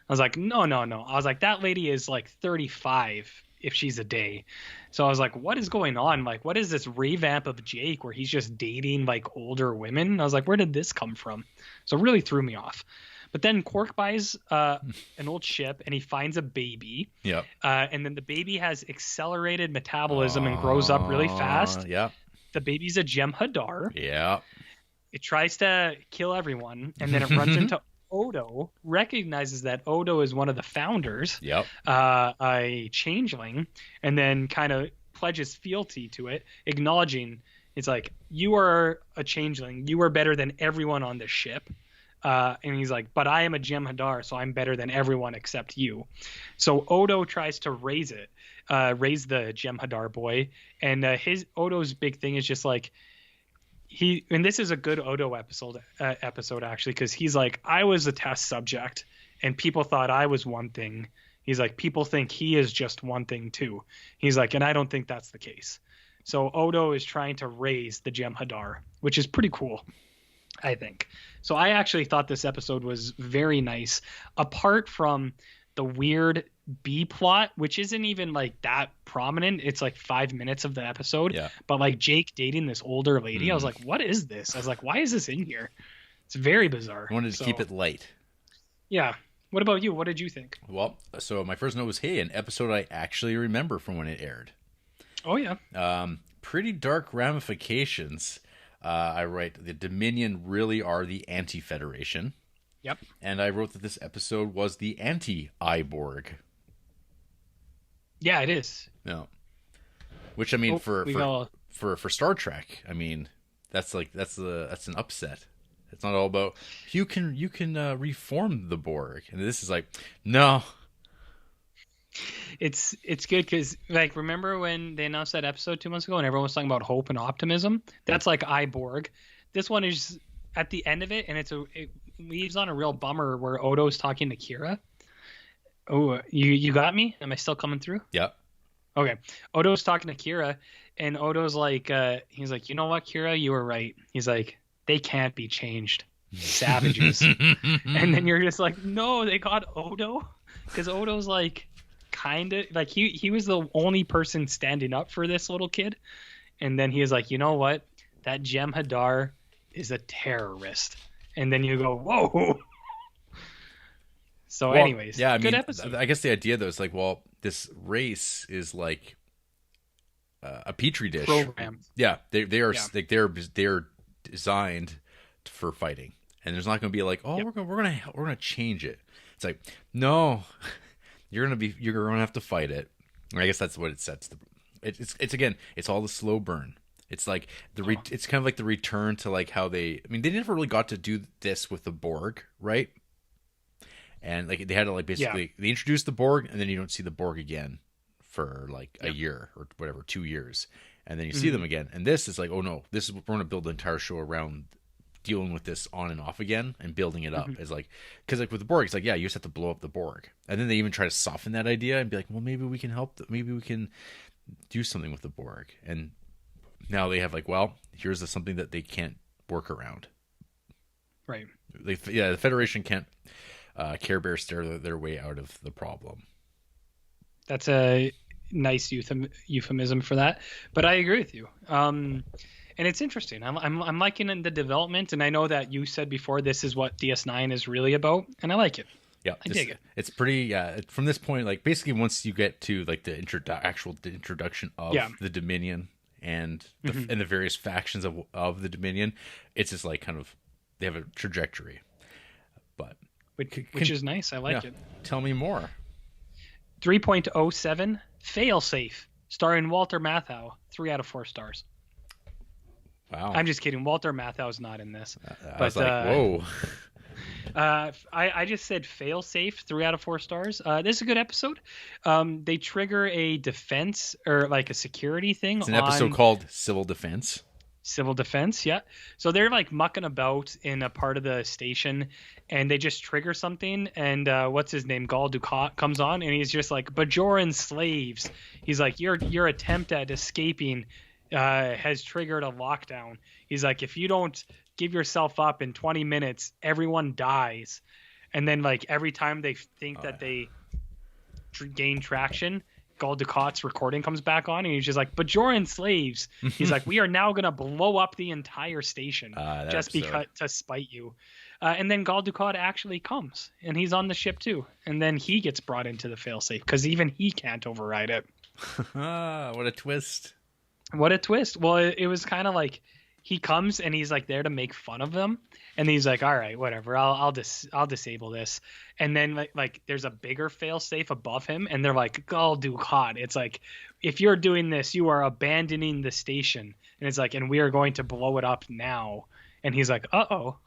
was like, no. I was like, that lady is like 35 if she's a day. So I was like, what is going on? Like, what is this revamp of Jake where he's just dating like older women? I was like, where did this come from? So it really threw me off. But then Quark buys an old ship and he finds a baby. Yeah. And then the baby has accelerated metabolism and grows up really fast. Yeah. The baby's a Jem'Hadar. Yeah. It tries to kill everyone, and then it runs into Odo, recognizes that Odo is one of the founders, Yep. a changeling, and then kind of pledges fealty to it, acknowledging it's like, you are a changeling, you are better than everyone on this ship. And he's like, but I am a Jem'Hadar, so I'm better than everyone except you. So Odo tries to raise the Jem'Hadar boy, and Odo's big thing is just like, and this is a good Odo episode actually, because he's like, I was a test subject and people thought I was one thing. He's like, people think he is just one thing too. He's like, and I don't think that's the case. So Odo is trying to raise the Jem'Hadar, which is pretty cool, I think. So I actually thought this episode was very nice, apart from the weird B plot, which isn't even like that prominent. It's like 5 minutes of the episode. Yeah. But like Jake dating this older lady, I was like, what is this? I was like, why is this in here? It's very bizarre. I wanted to keep it light. Yeah. What about you? What did you think? Well, so my first note was, hey, an episode I actually remember from when it aired. Oh, yeah. Pretty dark ramifications. I write, the Dominion really are the anti-Federation. Yep. And I wrote that this episode was the anti-Iborg. Yeah, it is. No. Which, I mean, for Star Trek, I mean, that's an upset. It's not all about you can reform the Borg, and this is like, no. It's good because, like, remember when they announced that episode 2 months ago and everyone was talking about hope and optimism? That's like Iborg. This one is at the end of it, and it leaves on a real bummer where Odo's talking to Kira. Oh, you got me? Am I still coming through? Yeah. Okay. Odo's talking to Kira, and Odo's like, he's like, you know what, Kira, you were right. He's like, they can't be changed. Savages. And then you're just like, no, they got Odo? Because Odo's like, kind of, like, he was the only person standing up for this little kid. And then he was like, you know what? That Jem'Hadar is a terrorist. And then you go, whoa. So, well, anyways, yeah, good episode. I guess the idea though is like, well, this race is like a petri dish. Program. Yeah, they are like they're designed for fighting, and there's not going to be like, oh, Yep. we're gonna change it. It's like, no, you're gonna have to fight it. I guess that's what it sets. It's again, it's all the slow burn. It's like it's kind of like the return to like how they never really got to do this with the Borg, right? And like they had to like basically they introduced the Borg, and then you don't see the Borg again for like a year or whatever, 2 years, and then you see them again. And this is like, oh no, we're going to build the entire show around dealing with this on and off again and building it up. It's like, because like with the Borg, it's like, yeah, you just have to blow up the Borg, and then they even try to soften that idea and be like, well, maybe we can help. Maybe we can do something with the Borg, and now they have like, well, here's something that they can't work around. Right. The Federation can't Care Bear stare their way out of the problem. That's a nice euphemism for that, but I agree with you. And it's interesting. I'm liking the development, and I know that you said before this is what DS9 is really about, and I like it. Yeah, I dig it. It's pretty. From this point, like basically once you get to like the introduction of the Dominion and the various factions of the Dominion, it's just like kind of they have a trajectory. But which is nice. I like it. Tell me more. 3.07 Failsafe, starring Walter Matthau. 3 out of 4 stars. Wow. I'm just kidding. Walter Matthau's not in this. I was like, whoa. I just said Failsafe, 3 out of 4 stars. This is a good episode. They trigger a defense or like a security thing. It's an episode called Civil Defense. Civil Defense, yeah. So they're like mucking about in a part of the station, and they just trigger something. And what's his name? Gul Dukat comes on, and he's just like, Bajoran slaves. He's like, your attempt at escaping has triggered a lockdown. He's like, if you don't give yourself up in 20 minutes, everyone dies. And then like every time they think that they gain traction, Gul Dukat's recording comes back on, and he's just like, Bajoran slaves. He's like, we are now going to blow up the entire station just because to spite you. And then Gul Dukat actually comes, and he's on the ship too. And then he gets brought into the failsafe because even he can't override it. What a twist. What a twist. Well, it was kind of like he comes and he's like there to make fun of them, and he's like, all right, whatever, I'll disable this. And then like there's a bigger failsafe above him, and they're like, Gul Dukat, it's like, if you're doing this, you are abandoning the station. And it's like, and we are going to blow it up now. And he's like, uh-oh.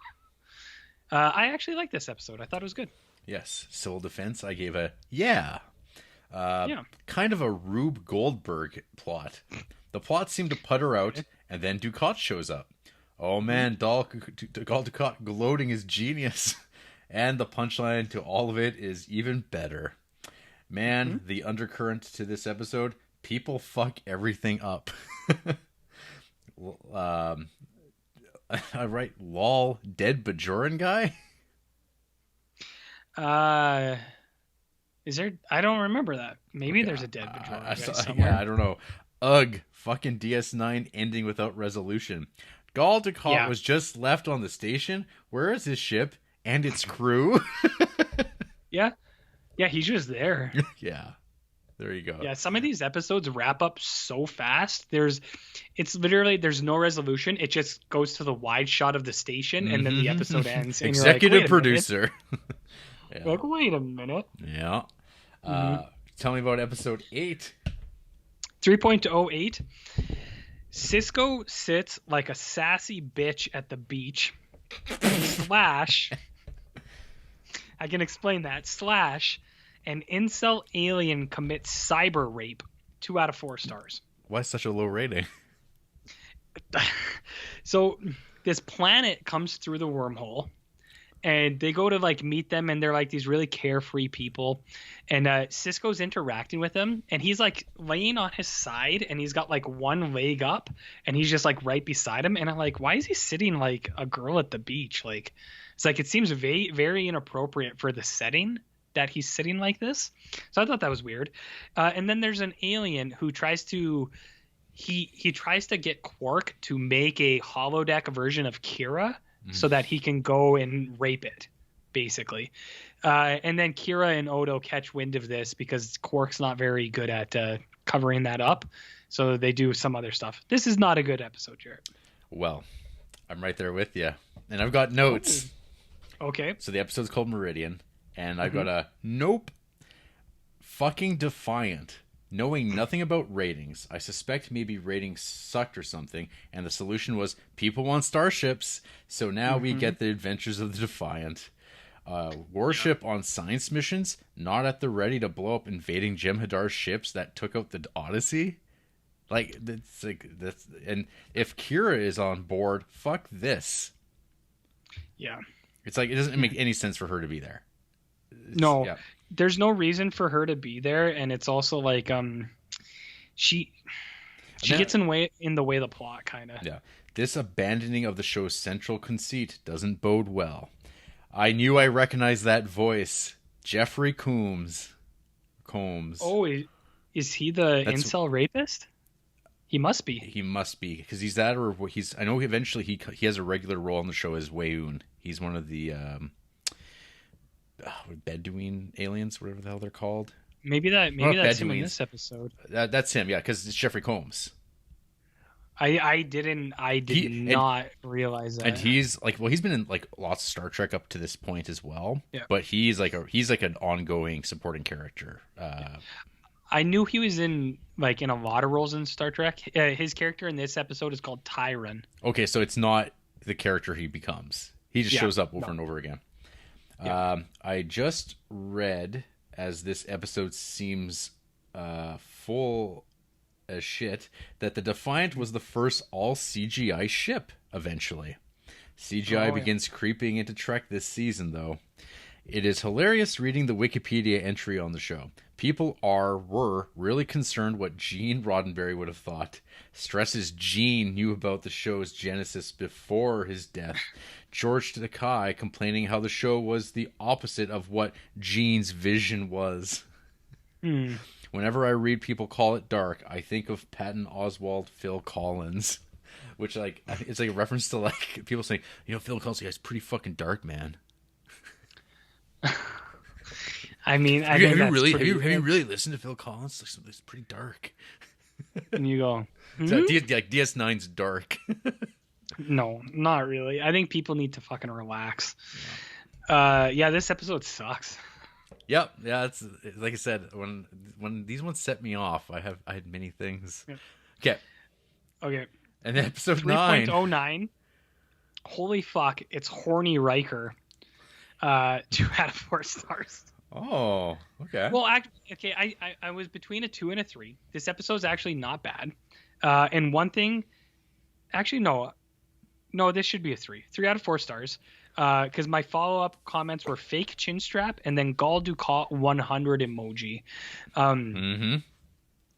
I actually like this episode. I thought it was good. Yes, Civil Defense, I gave a kind of a Rube Goldberg plot. The plot seemed to putter out, and then Dukat shows up. Oh man, Gul Dukat gloating his genius. And the punchline to all of it is even better. Man, the undercurrent to this episode, people fuck everything up. I write, lol, dead Bajoran guy? Is there? I don't remember that. Maybe there's a dead Bajoran guy somewhere. Yeah, I don't know. Ugh, fucking DS9 ending without resolution. Gul Dukat was just left on the station. Where is his ship and its crew? Yeah, he's just there. Yeah, there you go. Yeah, some of these episodes wrap up so fast. It's literally there's no resolution. It just goes to the wide shot of the station, and then the episode ends. And Executive producer. Yeah. Like, wait a minute. Yeah. Tell me about episode 8. 3.08. Cisco sits like a sassy bitch at the beach. Slash. I can explain that. Slash. An incel alien commits cyber rape. 2 out of 4 stars. Why such a low rating? So this planet comes through the wormhole, and they go to like meet them, and they're like these really carefree people, and Cisco's interacting with them, and he's like laying on his side, and he's got like one leg up, and he's just like right beside him, and I'm like, why is he sitting like a girl at the beach? Like, it's like, it seems very, very inappropriate for the setting that he's sitting like this. So I thought that was weird. And then there's an alien who tries to he tries to get Quark to make a holodeck version of Kira so that he can go and rape it, basically. And then Kira and Odo catch wind of this because Quark's not very good at covering that up. So they do some other stuff. This is not a good episode, Jared. Well, I'm right there with you. And I've got notes. Ooh. Okay. So the episode's called Meridian. And I've got a nope. Fucking defiant. Knowing nothing about ratings, I suspect maybe ratings sucked or something, and the solution was people want starships, so now we get the adventures of the Defiant. Warship on science missions, not at the ready to blow up invading Jem'Hadar's ships that took out the Odyssey. And if Kira is on board, fuck this. Yeah. It's like, it doesn't make any sense for her to be there. There's no reason for her to be there, and it's also like she And then- gets in the way of the plot, kind of. Yeah. This abandoning of the show's central conceit doesn't bode well. I knew I recognized that voice. Jeffrey Combs. Oh, is he the That's- incel rapist? He must be. He must be, because he's that, or he's. I know eventually he has a regular role on the show as Wayoon. He's one of the Bedouin aliens, whatever the hell they're called. Maybe that's him in Bedouins. this episode. That's him, yeah, because it's Jeffrey Combs. I did not realize that. And he's like, well, he's been in like lots of Star Trek up to this point as well. Yeah. But he's like an ongoing supporting character. I knew he was in a lot of roles in Star Trek. His character in this episode is called Tyron. Okay, so it's not the character he becomes. He just shows up over and over again. Yeah. I just read, as this episode seems full as shit, that the Defiant was the first all CGI ship eventually. CGI begins creeping into Trek this season, though. It is hilarious reading the Wikipedia entry on the show. People were really concerned what Gene Roddenberry would have thought. Stresses Gene knew about the show's genesis before his death. George Takei complaining how the show was the opposite of what Gene's vision was. Whenever I read people call it dark, I think of Patton Oswalt, Phil Collins. Which, like, it's like a reference to, like, people saying, Phil Collins, guy's pretty fucking dark, man. I mean, have you really listened to Phil Collins? It's pretty dark. And you go, So, like DS9's dark. No, not really. I think people need to fucking relax. Yeah, this episode sucks. Yep. Yeah, it's like I said, when these ones set me off, I had many things. Yep. Okay. And then episode 9. 3.09. Holy fuck, it's horny Riker. 2 out of 4 stars. Oh, okay. Well, I was between a 2 and a 3. This episode's actually not bad. And one thing, actually no, this should be a 3. 3 out of 4 stars. Because my follow-up comments were fake chin strap and then Gul Dukat 100 emoji.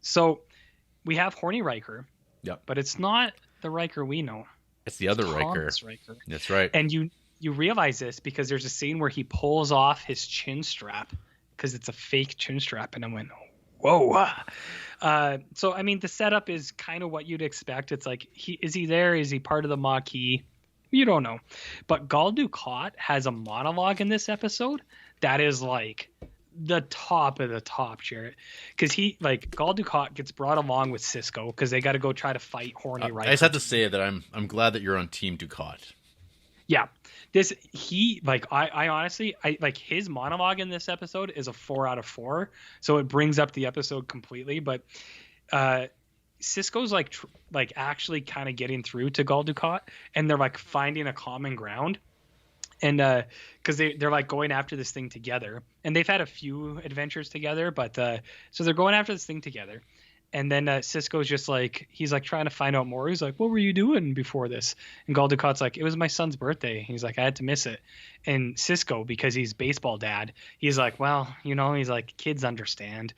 So we have horny Riker. Yep. But it's not the Riker we know. It's the other Riker. Riker. That's right. And you realize this because there's a scene where he pulls off his chin strap because it's a fake chin strap, and I went, whoa. So I mean, the setup is kind of what you'd expect. It's like, is he there? Is he part of the Maquis? You don't know. But Gul Dukat has a monologue in this episode that is like the top of the top, Jarrett. Because Gul Dukat gets brought along with Cisco because they got to go try to fight horny Riker. I just have to say that I'm glad that you're on Team Dukat. Yeah. I honestly, his monologue in this episode is a 4 out of 4. So it brings up the episode completely. But Cisco's actually kind of getting through to Gul Dukat, and they're like finding a common ground. And because they're like going after this thing together, and they've had a few adventures together, but so they're going after this thing together. And then Cisco's just like, he's like trying to find out more. He's like, what were you doing before this? And Gul Dukat's like, it was my son's birthday. He's like, I had to miss it. And Cisco, because he's baseball dad, he's like, well, he's like, kids understand.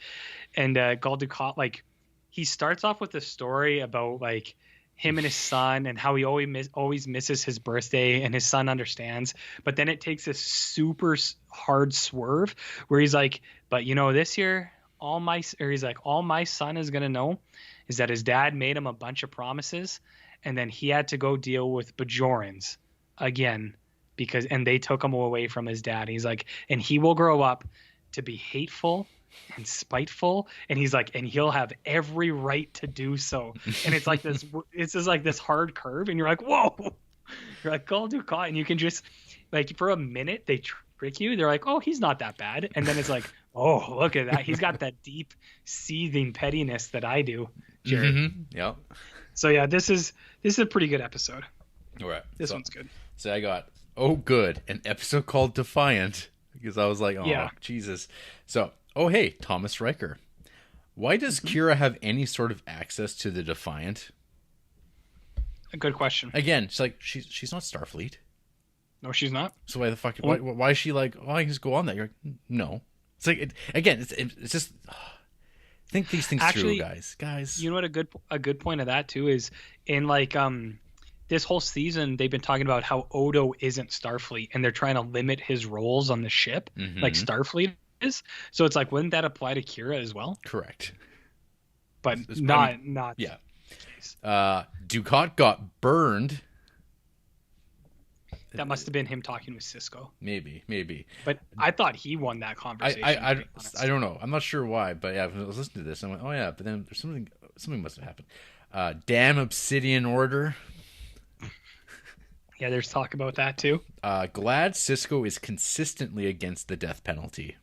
And Gul Dukat, he starts off with a story about like him and his son and how he always misses his birthday, and his son understands. But then it takes this super hard swerve where he's like, but this year, all my son is going to know is that his dad made him a bunch of promises, and then he had to go deal with Bajorans again and they took him away from his dad. He's like, and he will grow up to be hateful and spiteful, and he's like, and he'll have every right to do so. And it's like this, it's just like this hard curve, and you're like, whoa, you're like, Gul Dukat, and you can just for a minute they trick you. They're like, oh, he's not that bad, and then it's like, oh, look at that. He's got that deep, seething pettiness that I do, Jared. Mm-hmm. Yep. So yeah, this is a pretty good episode. All right. This one's good. So I got, good, an episode called Defiant, because I was like, oh, yeah. Jesus. So, hey, Thomas Riker. Why does Kira have any sort of access to the Defiant? A good question. Again, she's not Starfleet. No, she's not. So why the fuck? Why is she like? Oh, I can just go on that. You're like, no. It's like it's just Think these things through, Actually, guys. you know what a good point of that too is in like this whole season they've been talking about how Odo isn't Starfleet and they're trying to limit his roles on the ship like Starfleet is. So it's like wouldn't that apply to Kira as well? Correct. But It's- not yeah. the case. Ducat got burned. That must have been him talking with Cisco. Maybe. But I thought he won that conversation. I, to be I, honest. I don't know. I'm not sure why, but yeah, when I was listening to this, I went, oh yeah, but then there's something must have happened. Damn Obsidian Order. Yeah, there's talk about that too. Glad Cisco is consistently against the death penalty.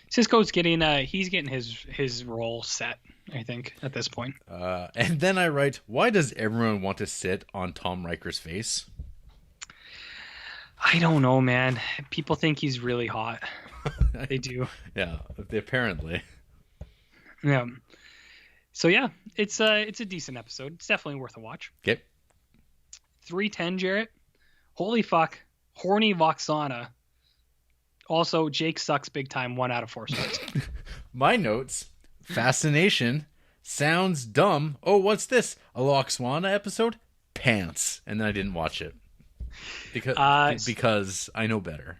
Cisco's getting he's getting his role set, I think, at this point. And then I write, why does everyone want to sit on Tom Riker's face? I don't know, man. People think he's really hot. They do. Yeah, apparently. Yeah. So yeah, it's a decent episode. It's definitely worth a watch. Okay. 310, Jarrett. Holy fuck. Horny Voxana. Also, Jake sucks big time. 1 out of 4 stars. My notes. Fascination. Sounds dumb. Oh, what's this? A Loxwana episode? Pants. And then I didn't watch it. Because I know better.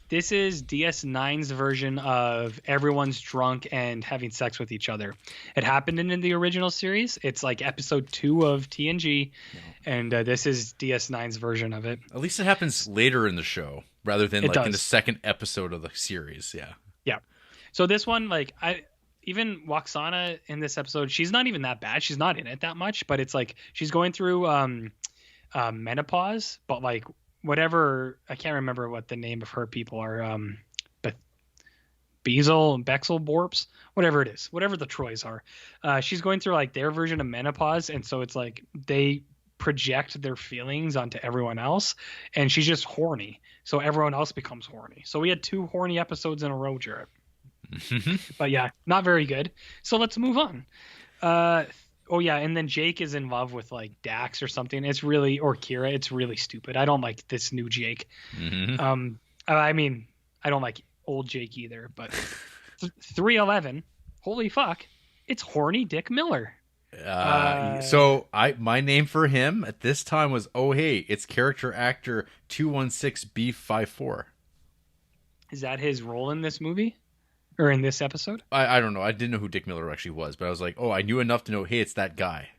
This is DS9's version of everyone's drunk and having sex with each other. It happened in the original series. It's like episode 2 of TNG, and this is DS9's version of it. At least it happens later in the show rather than It like in does. the second episode of the series. Yeah. Yeah. So this one, like, even Waxana in this episode, she's not even that bad. She's not in it that much, but it's like she's going through menopause, but like whatever, I can't remember what the name of her people are, but Bezel, Bexel, Borps, whatever it is, whatever the Troys are. She's going through like their version of menopause, and so it's like they project their feelings onto everyone else, and she's just horny, so everyone else becomes horny. So we had 2 horny episodes in a row, Jarrett. But yeah, not very good. So let's move on. Oh yeah, and then Jake is in love with like Dax or something. It's really, or Kira. It's really stupid. I don't like this new Jake. I mean, I don't like old Jake either. But 311, holy fuck, it's horny Dick Miller. So my name for him at this time was, oh hey, it's character actor 216B54. Is that his role in this movie? Or in this episode? I don't know. I didn't know who Dick Miller actually was, but I was like, oh, I knew enough to know, hey, it's that guy.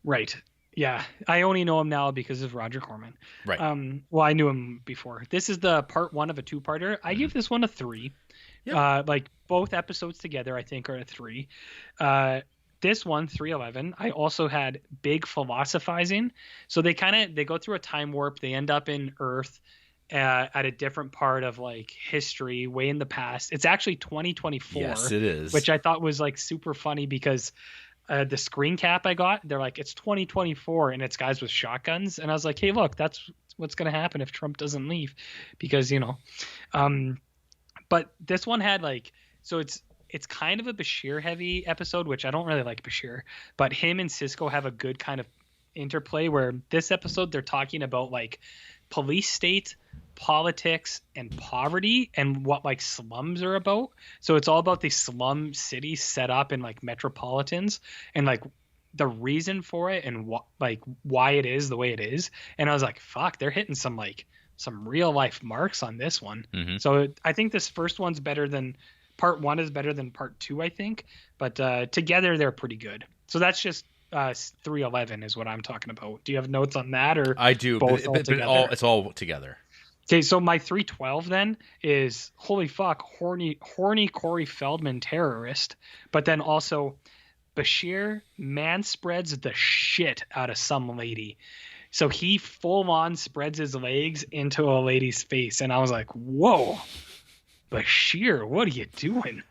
Right. Yeah. I only know him now because of Roger Corman. Right. Well, I knew him before. This is the part 1 of a 2-parter. I give this one a 3. Yeah. Like both episodes together, I think, are a 3. This one, 311, I also had big philosophizing. So they go through a time warp. They end up in Earth. At a different part of like history, way in the past. It's actually 2024. Yes, it is. Which I thought was like super funny because the screen cap I got, they're like, it's 2024 and it's guys with shotguns. And I was like, hey, look, that's what's going to happen if Trump doesn't leave, because, you know, but this one had like, so it's kind of a Bashir heavy episode, which I don't really like Bashir, but him and Cisco have a good kind of interplay where this episode, they're talking about like police state, politics, and poverty, and what like slums are about. So it's all about these slum cities set up in like metropolitans, and like the reason for it, and why it is the way it is. And I was like, fuck, they're hitting some real life marks on this one. So I think this first one's better than part 1 is better than part 2, I think, but together they're pretty good. So that's just 311 is what I'm talking about. Do you have notes on that, or I do, both but it's all together. Okay, so my 312 then is holy fuck, horny Corey Feldman terrorist, but then also Bashir man spreads the shit out of some lady. So he full on spreads his legs into a lady's face, and I was like, whoa, Bashir, what are you doing?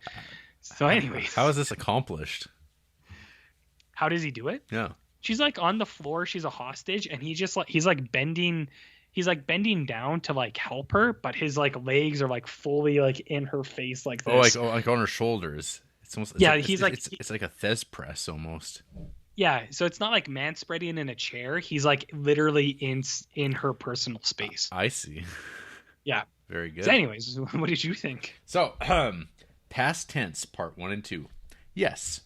So anyways, how is this accomplished? How does he do it? Yeah. She's like on the floor, she's a hostage, and he's like bending down to like help her, but his like legs are like fully like in her face like this. Like on her shoulders. It's almost it's like a Thez press almost. Yeah, so it's not like man spreading in a chair. He's like literally in her personal space. I see. Yeah. Very good. So anyways, what did you think? So, Past tense, part 1 and 2. Yes.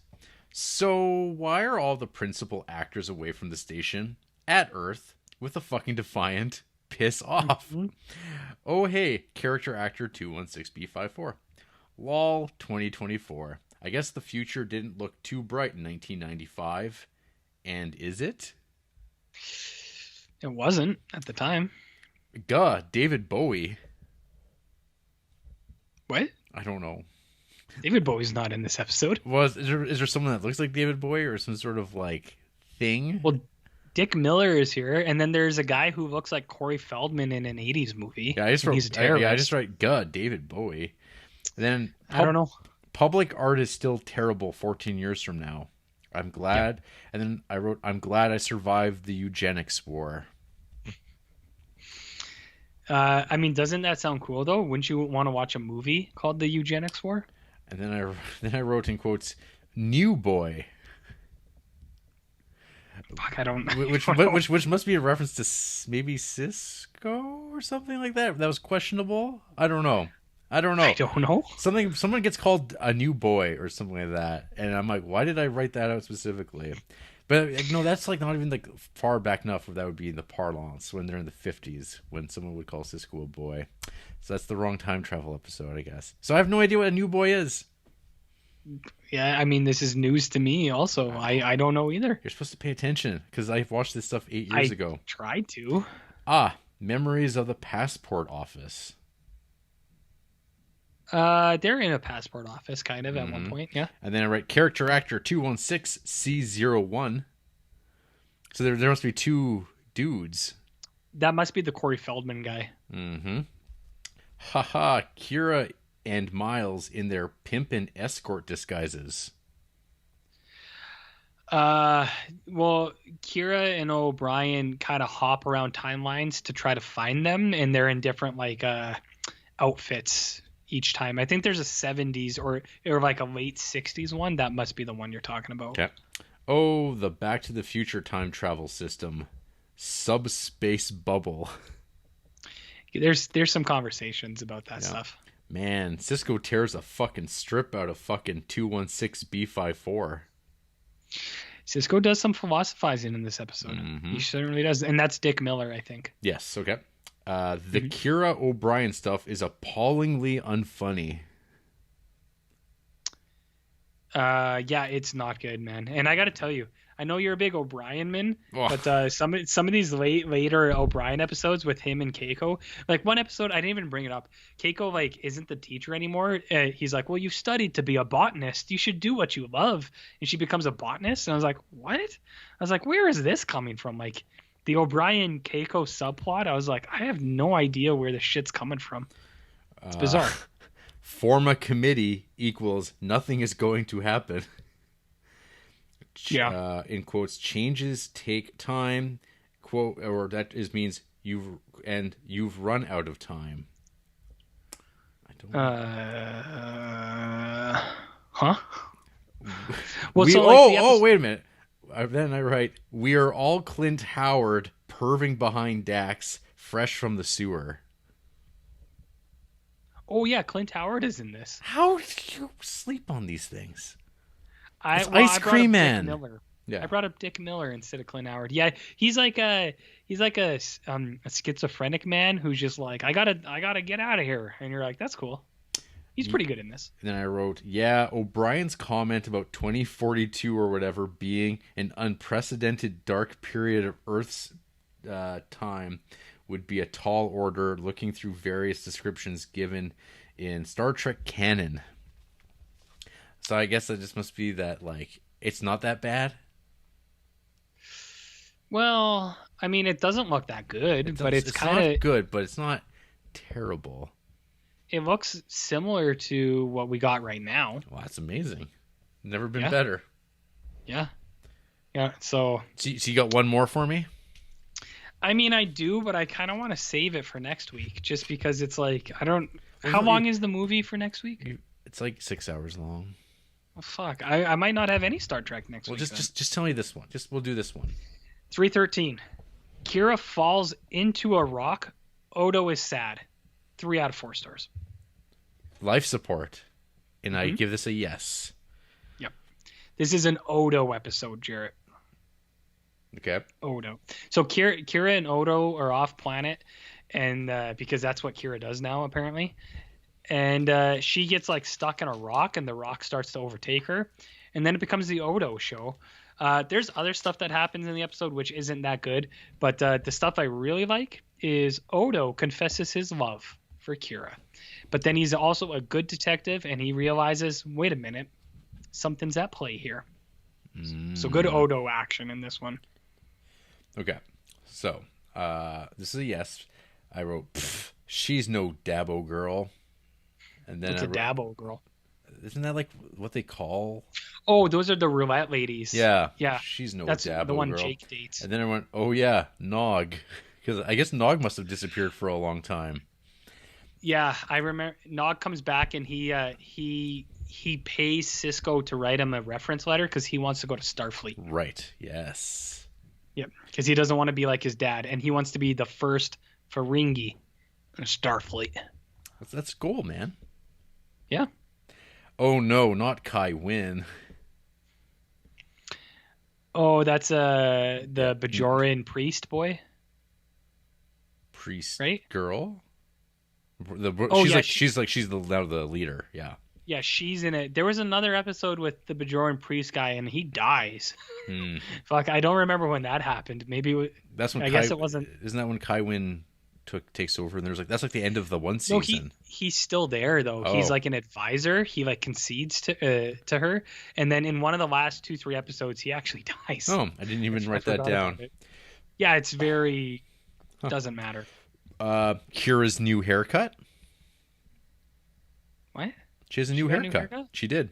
So why are all the principal actors away from the station at Earth with a fucking defiant piss off? Mhm. Oh hey, character actor 216B54. Lol 2024. I guess the future didn't look too bright in 1995. And is it? It wasn't at the time. Duh, David Bowie. What? I don't know. David Bowie's not in this episode. Is there someone that looks like David Bowie or some sort of like thing? Well, Dick Miller is here, and then there's a guy who looks like Corey Feldman in an '80s movie. Yeah, he's a terrorist. I just write David Bowie. And then I don't know. Public art is still terrible 14 years from now. I'm glad. Yeah. And then I wrote, I'm glad I survived the eugenics war. I mean, doesn't that sound cool though? Wouldn't you want to watch a movie called The Eugenics War? And then I wrote in quotes, "New boy," Fuck, I don't. Which must be a reference to maybe Cisco or something like that. That was questionable. I don't know. I don't know. Someone gets called a new boy or something like that, and I'm like, why did I write that out specifically? But no, that's like not even like far back enough where that would be in the parlance when they're in the 50s when someone would call Cisco a boy. So that's the wrong time travel episode, I guess. So I have no idea what a new boy is. Yeah, I mean, this is news to me also. I don't know either. You're supposed to pay attention because I watched this stuff 8 years ago. Tried to. Memories of the passport office. They're in a passport office, kind of, at one point, yeah. And then I write character actor 216C01. So there must be two dudes. That must be the Corey Feldman guy. Mm-hmm. Haha, Kira and Miles in their pimp and escort disguises. Well, Kira and O'Brien kind of hop around timelines to try to find them, and they're in different, like, outfits each time. I think there's a 70s or like a late 60s one. That must be the one you're talking about. Okay. Oh, the Back to the Future time travel system. Subspace bubble. There's some conversations about that stuff. Man, Cisco tears a fucking strip out of fucking 216B54. Cisco does some philosophizing in this episode. Mm-hmm. He certainly does. And that's Dick Miller, I think. Yes, okay. The Kira O'Brien stuff is appallingly unfunny. Yeah, it's not good, man. And I got to tell you, I know you're a big O'Brien man, but some of these later O'Brien episodes with him and Keiko, like one episode, I didn't even bring it up. Keiko like isn't the teacher anymore. He's like, well, you studied to be a botanist. You should do what you love. And she becomes a botanist. And I was like, what? I was like, where is this coming from? Like the O'Brien Keiko subplot. I was like, I have no idea where this shit's coming from. It's bizarre. Form a committee equals nothing is going to happen. Yeah. In quotes, changes take time. Quote, or that means you've run out of time. I don't know. Huh? Well, wait a minute. Then I write, we are all Clint Howard perving behind Dax, fresh from the sewer. Oh yeah, Clint Howard is in this. How did you sleep on these things? Ice Cream Man. Yeah. I brought up Dick Miller instead of Clint Howard. Yeah, he's like a schizophrenic man who's just like, I gotta get out of here, and you're like, that's cool. He's pretty good in this. And then I wrote, yeah, O'Brien's comment about 2042 or whatever being an unprecedented dark period of Earth's time would be a tall order looking through various descriptions given in Star Trek canon. So I guess that just must be that, like, it's not that bad. Well, I mean, it doesn't look that good, but it's kind of good, but it's not terrible. It looks similar to what we got right now. Well, that's amazing. Never been better. Yeah. Yeah. So you got one more for me? I mean, I do, but I kind of want to save it for next week, just because it's like How long is the movie for next week? It's like 6 hours long. Well, fuck. I might not have any Star Trek next week. Well, just tell me this one. We'll do this one. 313. Kira falls into a rock. Odo is sad. 3 out of 4 stars. Life support. and I give this a yes. Yep. This is an Odo episode, Jarrett. Okay. Odo. So Kira and Odo are off planet, and because that's what Kira does now apparently, and she gets like stuck in a rock, and the rock starts to overtake her, and then it becomes the Odo show. There's other stuff that happens in the episode which isn't that good, but the stuff I really like is Odo confesses his love for Kira, but then he's also a good detective, and he realizes, wait a minute, something's at play here. So good Odo action in this one. Okay, so this is a yes. I wrote, she's no Dabo girl. And then It's a Dabo girl. Isn't that like what they call? Oh, those are the roulette ladies. Yeah. Yeah. She's no That's Dabo the one girl. Jake dates. And then I went, oh yeah, Nog. Because I guess Nog must have disappeared for a long time. Yeah, I remember Nog comes back, and he pays Cisco to write him a reference letter because he wants to go to Starfleet. Right. Yes. Yep. Because he doesn't want to be like his dad, and he wants to be the first Ferengi in Starfleet. That's cool, man. Yeah. Oh no, not Kai Wynn. Oh, that's the Bajoran priest boy. Priest right? girl. She's now the leader. Yeah. Yeah, she's in it. There was another episode with the Bajoran priest guy, and he dies. Fuck, I don't remember when that happened. Maybe that's when guess it wasn't. Isn't that when Kai Wynn takes over? And there's that's like the end of the one season. No, he's still there though. Oh. He's like an advisor. He like concedes to her, and then in one of the last 2-3 episodes, he actually dies. Oh, I didn't even write that down. Yeah, it's very doesn't matter. Kira's new haircut. What? She has a new haircut. She did.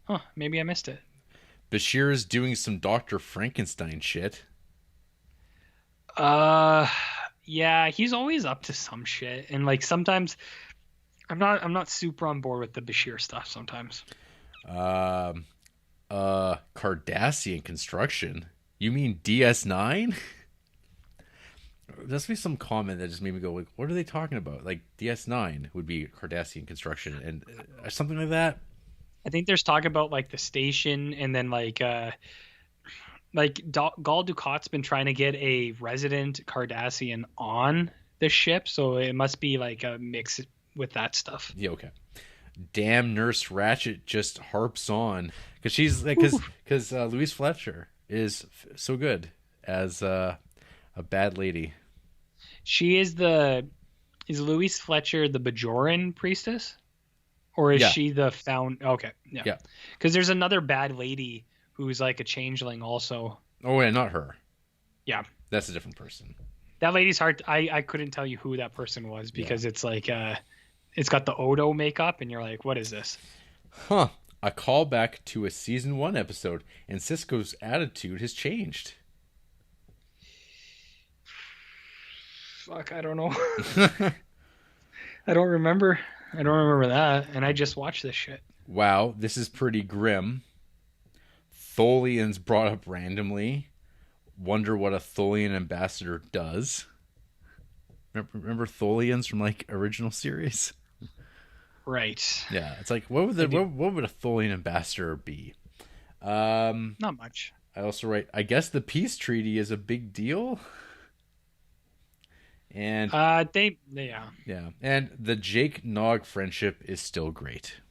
Huh, maybe I missed it. Bashir's doing some Dr. Frankenstein shit. Yeah, he's always up to some shit, and like sometimes I'm not super on board with the Bashir stuff sometimes. Cardassian construction. You mean DS9? There's be some comment that just made me go, like, what are they talking about? Like DS9 would be Cardassian construction and something like that. I think there's talk about like the station, and then like Gul Dukat's been trying to get a resident Cardassian on the ship, so it must be like a mix with that stuff. Yeah, okay. Damn, Nurse Ratched just harps on because she's like because Louise Fletcher is so good as a bad lady. She is Louise Fletcher the Bajoran priestess, or is she the Okay, yeah. Because there's another bad lady who's like a changeling also. Oh yeah, not her. Yeah, that's a different person. That lady's hard. I couldn't tell you who that person was because it's like it's got the Odo makeup, and you're like, what is this? Huh? A callback to a season 1 episode, and Cisco's attitude has changed. Fuck, I don't know. I don't remember that, and I just watched this shit. Wow, this is pretty grim. Tholian's brought up randomly. Wonder what a Tholian ambassador does. Remember Tholians from like original series? Right. Yeah, it's like what would a Tholian ambassador be? Not much. I also write, I guess the peace treaty is a big deal. And yeah. And the Jake Nog friendship is still great.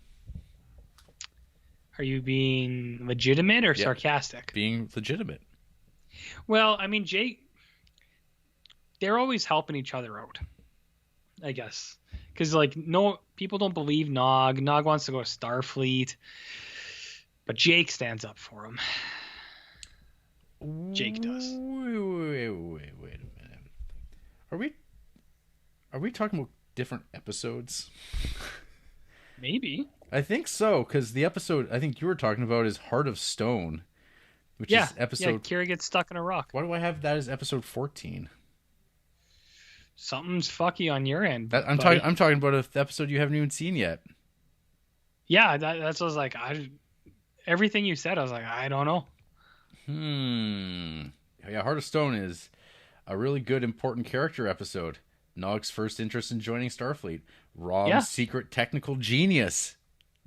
Are you being legitimate or sarcastic? Being legitimate. Well, I mean, Jake, they're always helping each other out, I guess. Because, like, no, people don't believe Nog. Nog wants to go to Starfleet. But Jake stands up for him. Jake does. Wait a minute. Are we talking about different episodes? Maybe. I think so, because the episode I think you were talking about is Heart of Stone, which is episode. Yeah, Kira gets stuck in a rock. Why do I have that as episode 14? Something's fucky on your end. I'm talking about an episode you haven't even seen yet. Yeah, that's what I was like. Everything you said, I was like, I don't know. Yeah, Heart of Stone is a really good, important character episode. Nog's first interest in joining Starfleet. Rob's secret technical genius.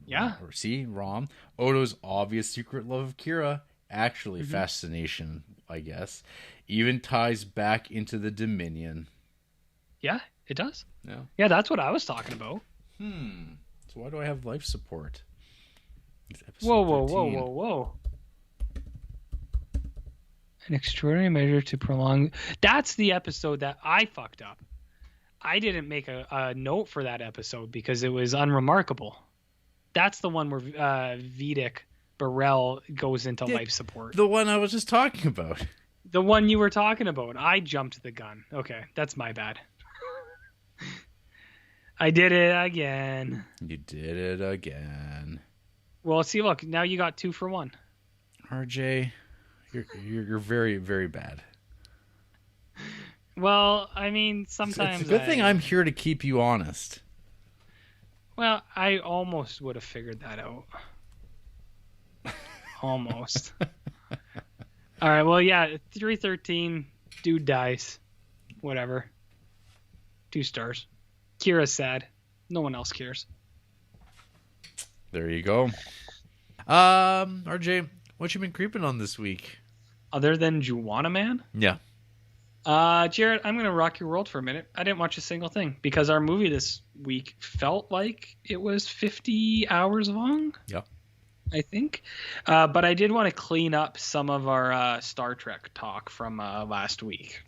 Yeah. Or see, Rom. Odo's obvious secret love of Kira, actually fascination, I guess, even ties back into the Dominion. Yeah, it does. Yeah. Yeah, that's what I was talking about. So why do I have life support? It's Whoa, episode whoa, 13. whoa, whoa, whoa. An extraordinary measure to prolong. That's the episode that I fucked up. I didn't make a note for that episode because it was unremarkable. That's the one where Vidic Burrell goes into life support. The one I was just talking about. The one you were talking about. I jumped the gun. Okay, that's my bad. I did it again. You did it again. Well, see, look, now you got 2 for 1. RJ, you're very, very bad. Well, I mean, sometimes It's a good thing I'm here to keep you honest. Well, I almost would have figured that out. Almost. All right, well, yeah, 313, dude dies. Whatever. 2 stars. Kira's sad. No one else cares. There you go. RJ, what you been creeping on this week? Other than Juana Man? Yeah. Jared, I'm going to rock your world for a minute. I didn't watch a single thing because our movie this week felt like it was 50 hours long. Yeah. I think. But I did want to clean up some of our Star Trek talk from last week.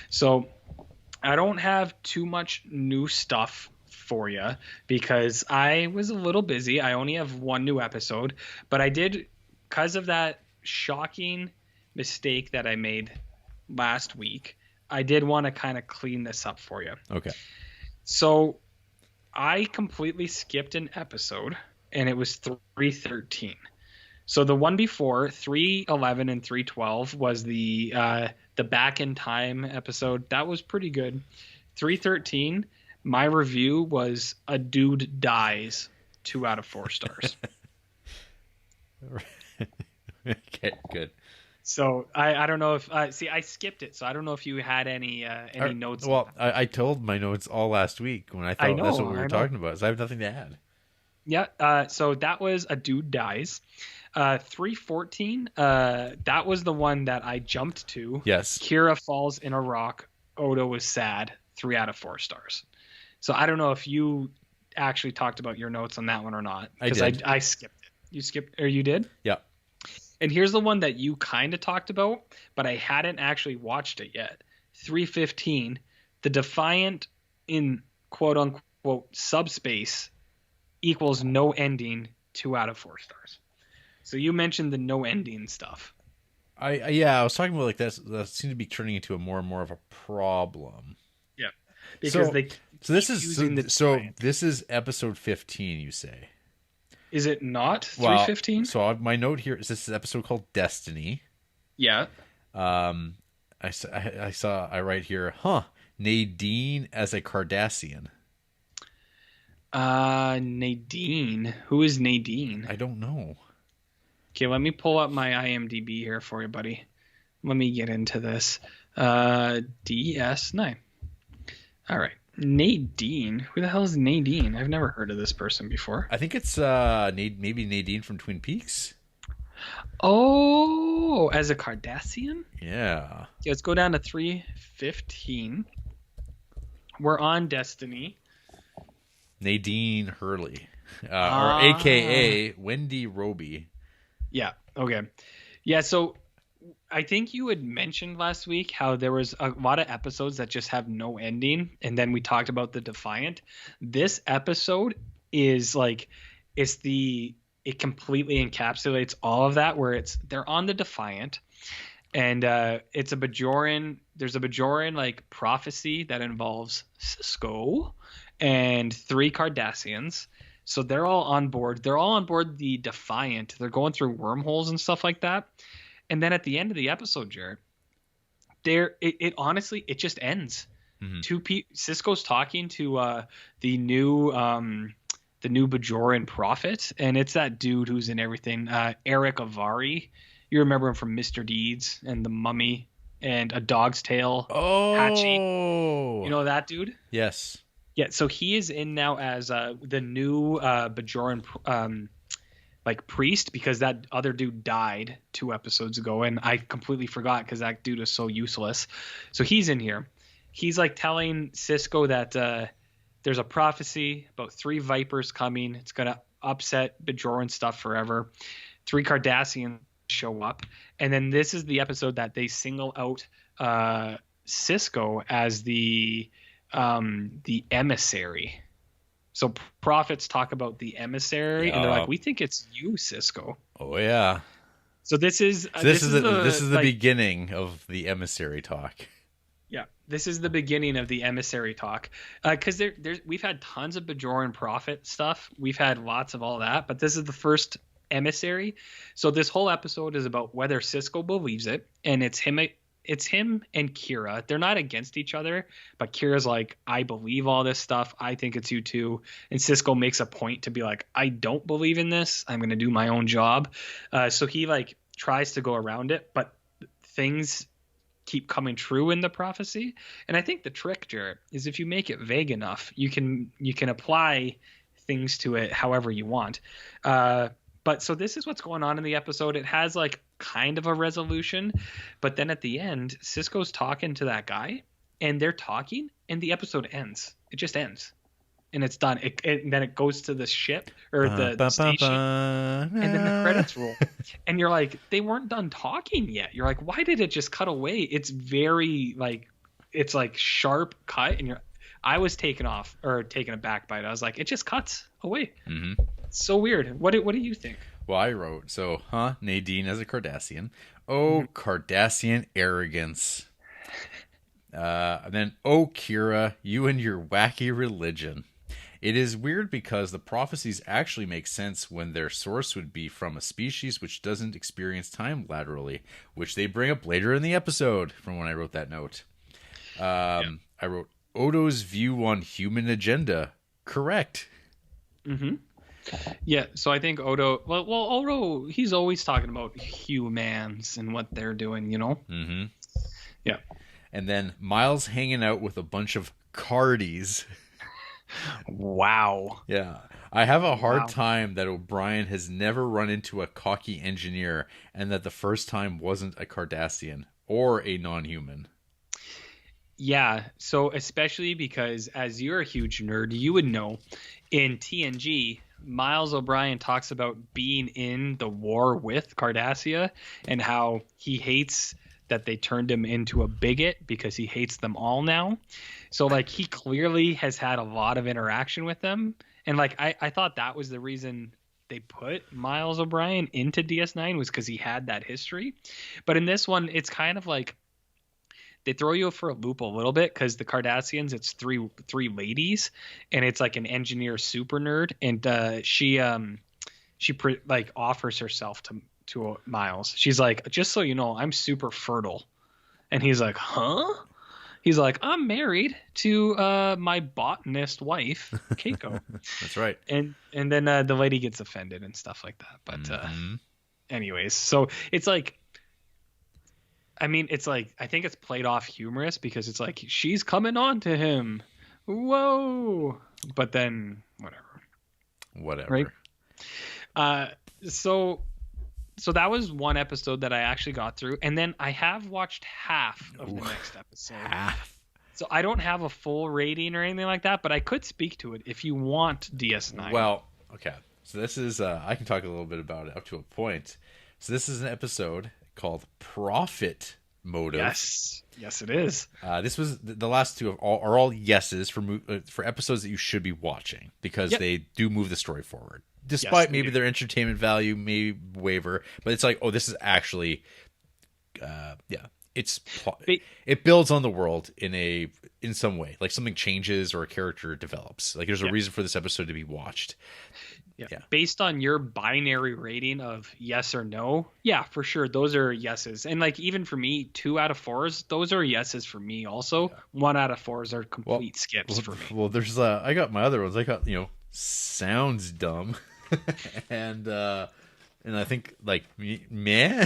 So I don't have too much new stuff for you because I was a little busy. I only have 1 new episode, but I did, because of that shocking mistake that I made last week, I did want to kind of clean this up for you. Okay. So I completely skipped an episode, and it was 313. So the one before, 311 and 312, was the Back in Time episode. That was pretty good. 313, my review was a dude dies, 2 out of 4 stars. Okay, good. So I don't know if see, I skipped it, so I don't know if you had any notes. Well, I told my notes all last week when I thought that's what we were talking about. So I have nothing to add. Yeah. So that was a dude dies. 314. That was the one that I jumped to. Yes. Kira falls in a rock. Odo was sad. 3 out of 4 stars. So I don't know if you actually talked about your notes on that one or not. Because I skipped it. You skipped, or you did? Yeah. And here's the one that you kind of talked about, but I hadn't actually watched it yet. 315, the Defiant in quote unquote subspace equals no ending, 2 out of 4 stars. So you mentioned the no ending stuff. I was talking about like that seemed to be turning into more and more of a problem. Yeah. Because this is episode 15, you say. Is it not 315? Well, so my note here is this is an episode called Destiny. Yeah. I write here, Nadine as a Cardassian. Nadine. Who is Nadine? I don't know. Okay, let me pull up my IMDb here for you, buddy. Let me get into this. DS9. All right. Nadine. Who the hell is Nadine? I've never heard of this person before. I think it's maybe Nadine from Twin Peaks. Oh, as a Cardassian? Yeah. Okay, let's go down to 315. We're on Destiny. Nadine Hurley, or AKA Wendy Roby. Yeah. Okay. Yeah. So I think you had mentioned last week how there was a lot of episodes that just have no ending, and then we talked about the Defiant. This episode is like it completely encapsulates all of that, where they're on the Defiant, and it's a Bajoran. There's a Bajoran like prophecy that involves Cisco and 3 Cardassians. So they're all on board. They're all on board the Defiant. They're going through wormholes and stuff like that. And then at the end of the episode, Jared, it honestly just ends. Mm-hmm. Cisco's talking to the new Bajoran prophet, and it's that dude who's in everything. Eric Avari. You remember him from Mr. Deeds and The Mummy and A Dog's Tale. Oh, Hachi. You know that dude? Yes. Yeah, so he is in now as the new Bajoran like priest, because that other dude died 2 episodes ago, and I completely forgot because that dude is so useless. So he's in here. He's like telling Cisco that there's a prophecy about 3 vipers coming. It's gonna upset Bajoran stuff forever. 3 Cardassians show up, and then this is the episode that they single out Cisco as the emissary. So prophets talk about the emissary, and they're Yeah. like, "We think it's you, Cisco." Oh yeah. So this is So this this is is this the is the like beginning of the emissary talk. yeah, this is the beginning of the emissary talk, because there's we've had tons of Bajoran prophet stuff, we've had lots of all that, but this is the first emissary. So this whole episode is about whether Cisco believes it, and it's him and Kira. They're not against each other, but Kira's like, I believe all this stuff. I think it's you too. And Cisco makes a point to be like, I don't believe in this. I'm going to do my own job. So he like tries to go around it, but things keep coming true in the prophecy. And I think the trick, Jarrett, is if you make it vague enough, you can apply things to it however you want. But so this is what's going on in the episode. It has like kind of a resolution, but then at the end, Cisco's talking to that guy, and they're talking, and the episode ends. It just ends, and it's done. And then it goes to the ship or the station, and then the credits roll, and you're like, they weren't done talking yet. You're like, why did it just cut away? It's very like, it's like sharp cut, and I was taken aback by it. I was like, it just cuts away. Mm-hmm. So weird. What do you think? Well, I wrote, Nadine as a Cardassian. Oh, Cardassian arrogance. And then, oh, Kira, you and your wacky religion. It is weird because the prophecies actually make sense when their source would be from a species which doesn't experience time laterally, which they bring up later in the episode from when I wrote that note. I wrote, Odo's view on human agenda. Correct. Mm-hmm. Yeah, so I think Odo. Well, Odo. He's always talking about humans and what they're doing. Mm-hmm. Yeah. And then Miles hanging out with a bunch of cardies. Wow. Yeah. I have a hard Wow. time that O'Brien has never run into a cocky engineer, and that the first time wasn't a Cardassian or a non-human. Yeah. So especially because, as you're a huge nerd, you would know in TNG, Miles O'Brien talks about being in the war with Cardassia and how he hates that they turned him into a bigot because he hates them all now. So like he clearly has had a lot of interaction with them. And like I thought that was the reason they put Miles O'Brien into DS9 was because he had that history. But in this one, it's kind of like they throw you for a loop a little bit because the Cardassians, it's three ladies, and it's like an engineer super nerd, and she like offers herself to Miles. She's like, just so you know, I'm super fertile, and he's like, huh? He's like, I'm married to my botanist wife, Keiko. That's right. And then the lady gets offended and stuff like that. But anyways, so it's like, I mean, it's like, I think it's played off humorous because it's like she's coming on to him. Whoa. But then Whatever. Right. So that was one episode that I actually got through. And then I have watched half of the next episode. Half. So I don't have a full rating or anything like that, but I could speak to it if you want DS9. Well, okay. So this is, I can talk a little bit about it up to a point. So this is an episode called Profit Motive. Yes, it is. This was the last two are all yeses for episodes that you should be watching because they do move the story forward. Despite maybe their entertainment value may waver, but it's like, oh, this is actually, it builds on the world in some way, like something changes or a character develops. Like there's a reason for this episode to be watched. Yeah. Based on your binary rating of yes or no, yeah, for sure, those are yeses. And like even for me, 2 out of 4s, those are yeses for me. Also, 1 out of 4s are complete skips for me. Well, there's I got my other ones. I got sounds dumb, and I think like meh.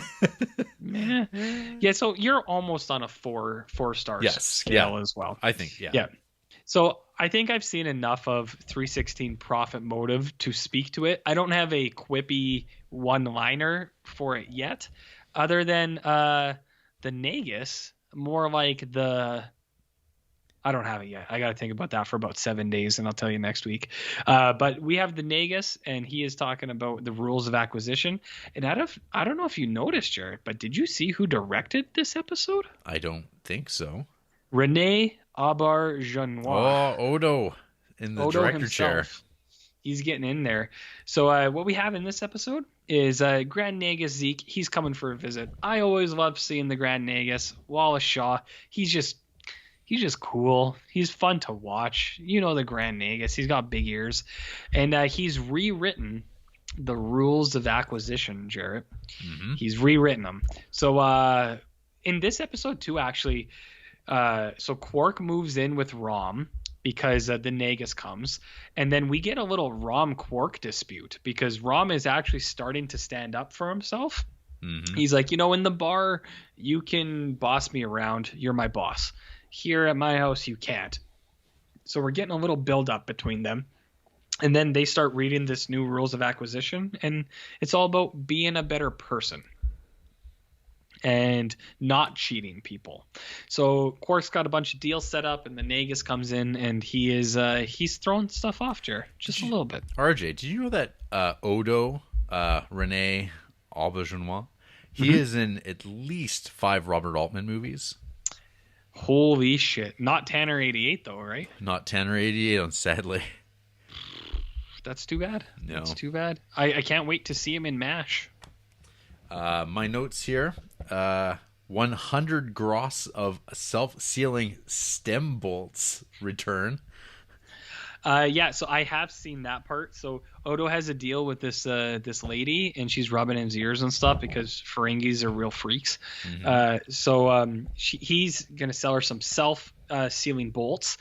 Meh. Yeah, so you're almost on a 4 star scale as well. I think Yeah. So I think I've seen enough of 316 Profit Motive to speak to it. I don't have a quippy one-liner for it yet, other than the Nagus, more like the. I don't have it yet. I got to think about that for about 7 days, and I'll tell you next week. But we have the Nagus, and he is talking about the rules of acquisition. And I don't know if you noticed, Jared, but did you see who directed this episode? I don't think so. Rene Auberjonois. Oh, Odo in the Odo director himself. chair. He's getting in there. So what we have in this episode is Grand Nagus Zeke. He's coming for a visit. I always love seeing the Grand Nagus. Wallace Shaw. He's just cool. He's fun to watch. You know the Grand Nagus. He's got big ears. And he's rewritten the rules of acquisition, Jarrett. Mm-hmm. He's rewritten them. So in this episode too, actually, so Quark moves in with Rom because the Nagus comes. And then we get a little Rom-Quark dispute because Rom is actually starting to stand up for himself. Mm-hmm. He's like, in the bar, you can boss me around. You're my boss. Here at my house, you can't. So we're getting a little build-up between them. And then they start reading this new rules of acquisition, and it's all about being a better person and not cheating people. So Quark's got a bunch of deals set up, and the Nagus comes in, and he's throwing stuff off, Jer, just a little bit. RJ, did you know that Odo, Rene Auberjonois, he is in at least 5 Robert Altman movies? Holy shit. Not Tanner 88, though, right? Not Tanner 88, sadly. That's too bad. No. That's too bad. I can't wait to see him in MASH. My notes here. 100 gross of self-sealing stem bolts return. Yeah, so I have seen that part. So Odo has a deal with this lady, and she's rubbing his ears and stuff because Ferengis are real freaks. Mm-hmm. He's gonna sell her some self-sealing bolts.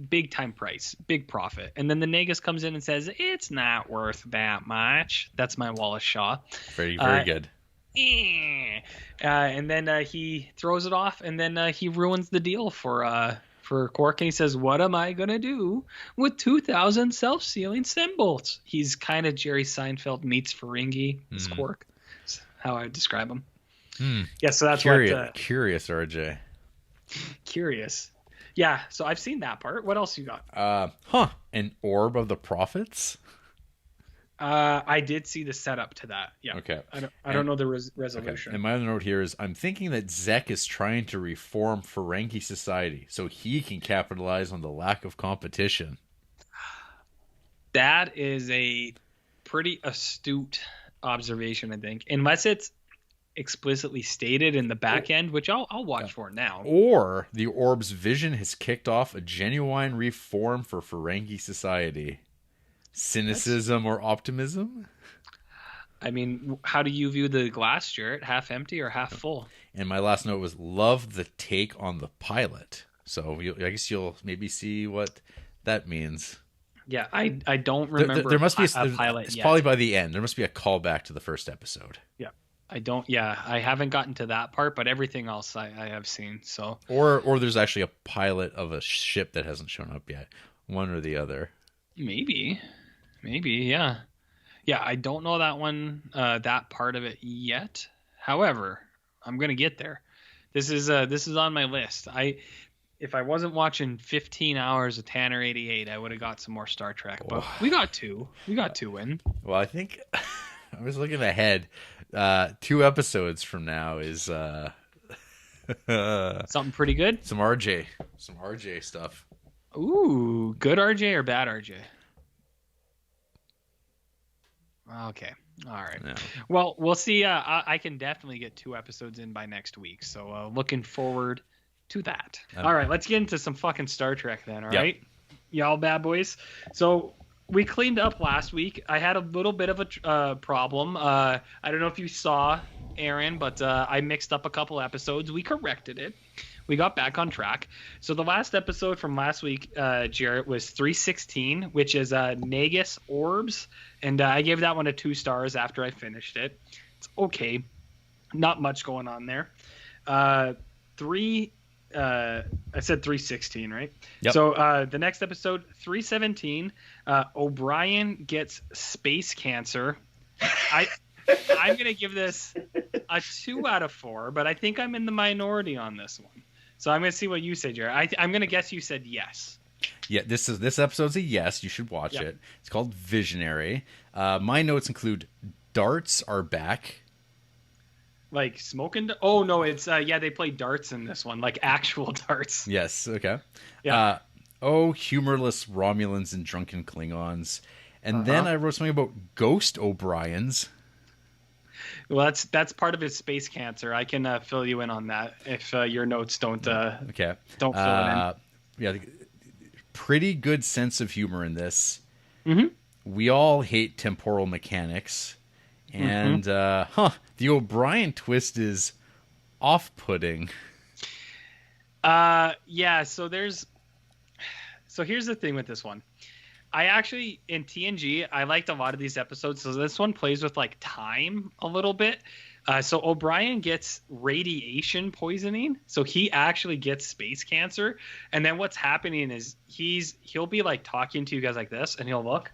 Big time price, big profit. And then the Nagus comes in and says, it's not worth that much. That's my Wallace Shaw. Very, very good. And then he throws it off, and then he ruins the deal for Quark, and he says, what am I going to do with 2,000 self-sealing stem bolts? He's kind of Jerry Seinfeld meets Ferengi. It's Quark. That's how I would describe him. Yeah, so that's Curious, RJ. Curious. Yeah, so I've seen that part. What else you got? An orb of the prophets? I did see the setup to that. Yeah. Okay. I don't know the resolution. Okay. And my other note here is I'm thinking that Zek is trying to reform Ferengi society so he can capitalize on the lack of competition. That is a pretty astute observation, I think. Unless it's explicitly stated in the back end, which I'll watch for now. Or the orb's vision has kicked off a genuine reform for Ferengi society. Cynicism or optimism? I mean, how do you view the glass, Jarrett? Half empty or half full? And my last note was love the take on the pilot. So I guess you'll maybe see what that means. Yeah, I don't remember. There must be a pilot. It's yet. probably by the end. There must be a callback to the first episode. Yeah, I don't. Yeah, I haven't gotten to that part, but everything else I have seen. So or there's actually a pilot of a ship that hasn't shown up yet. One or the other. Maybe, yeah. I don't know that one, that part of it yet. However, I'm gonna get there. This is on my list. If I wasn't watching 15 hours of Tanner 88, I would have got some more Star Trek. But we got two. We got two in. Well, I think I was looking ahead. 2 episodes from now is something pretty good. Some RJ stuff. Ooh, good RJ or bad RJ? Okay. All right. No. Well, we'll see. I can definitely get 2 episodes in by next week. So looking forward to that. All right. Let's get into some fucking Star Trek then. All right. Y'all bad boys. So we cleaned up last week. I had a little bit of a problem. I don't know if you saw, Aaron, but I mixed up a couple episodes. We corrected it. We got back on track. So the last episode from last week, Jarrett, was 316, which is Nagus Orbs. And I gave that one a 2 stars after I finished it. It's okay. Not much going on there. 3 I said 316, right? Yep. So the next episode, 317, O'Brien gets space cancer. I'm gonna give this a 2 out of 4, but I think I'm in the minority on this one. So I'm gonna see what you say, Jared. I'm gonna guess you said yes. Yeah, this episode's a yes. You should watch Yep. it. It's called Visionary. My notes include darts are back. Like smoking. Oh no, it's yeah, they play darts in this one, like actual darts. Yes. Okay. Yeah. Humorless Romulans and drunken Klingons. And then I wrote something about ghost O'Briens. Well, that's part of his space cancer. I can fill you in on that if your notes don't Okay. don't fill it Yeah, pretty good sense of humor in this. in. We all hate temporal mechanics. And the O'Brien twist is off-putting. Yeah. So here's the thing with this one. I actually in TNG I liked a lot of these episodes. So this one plays with like time a little bit. So O'Brien gets radiation poisoning, so he actually gets space cancer. And then what's happening is he'll be like talking to you guys like this, and he'll look,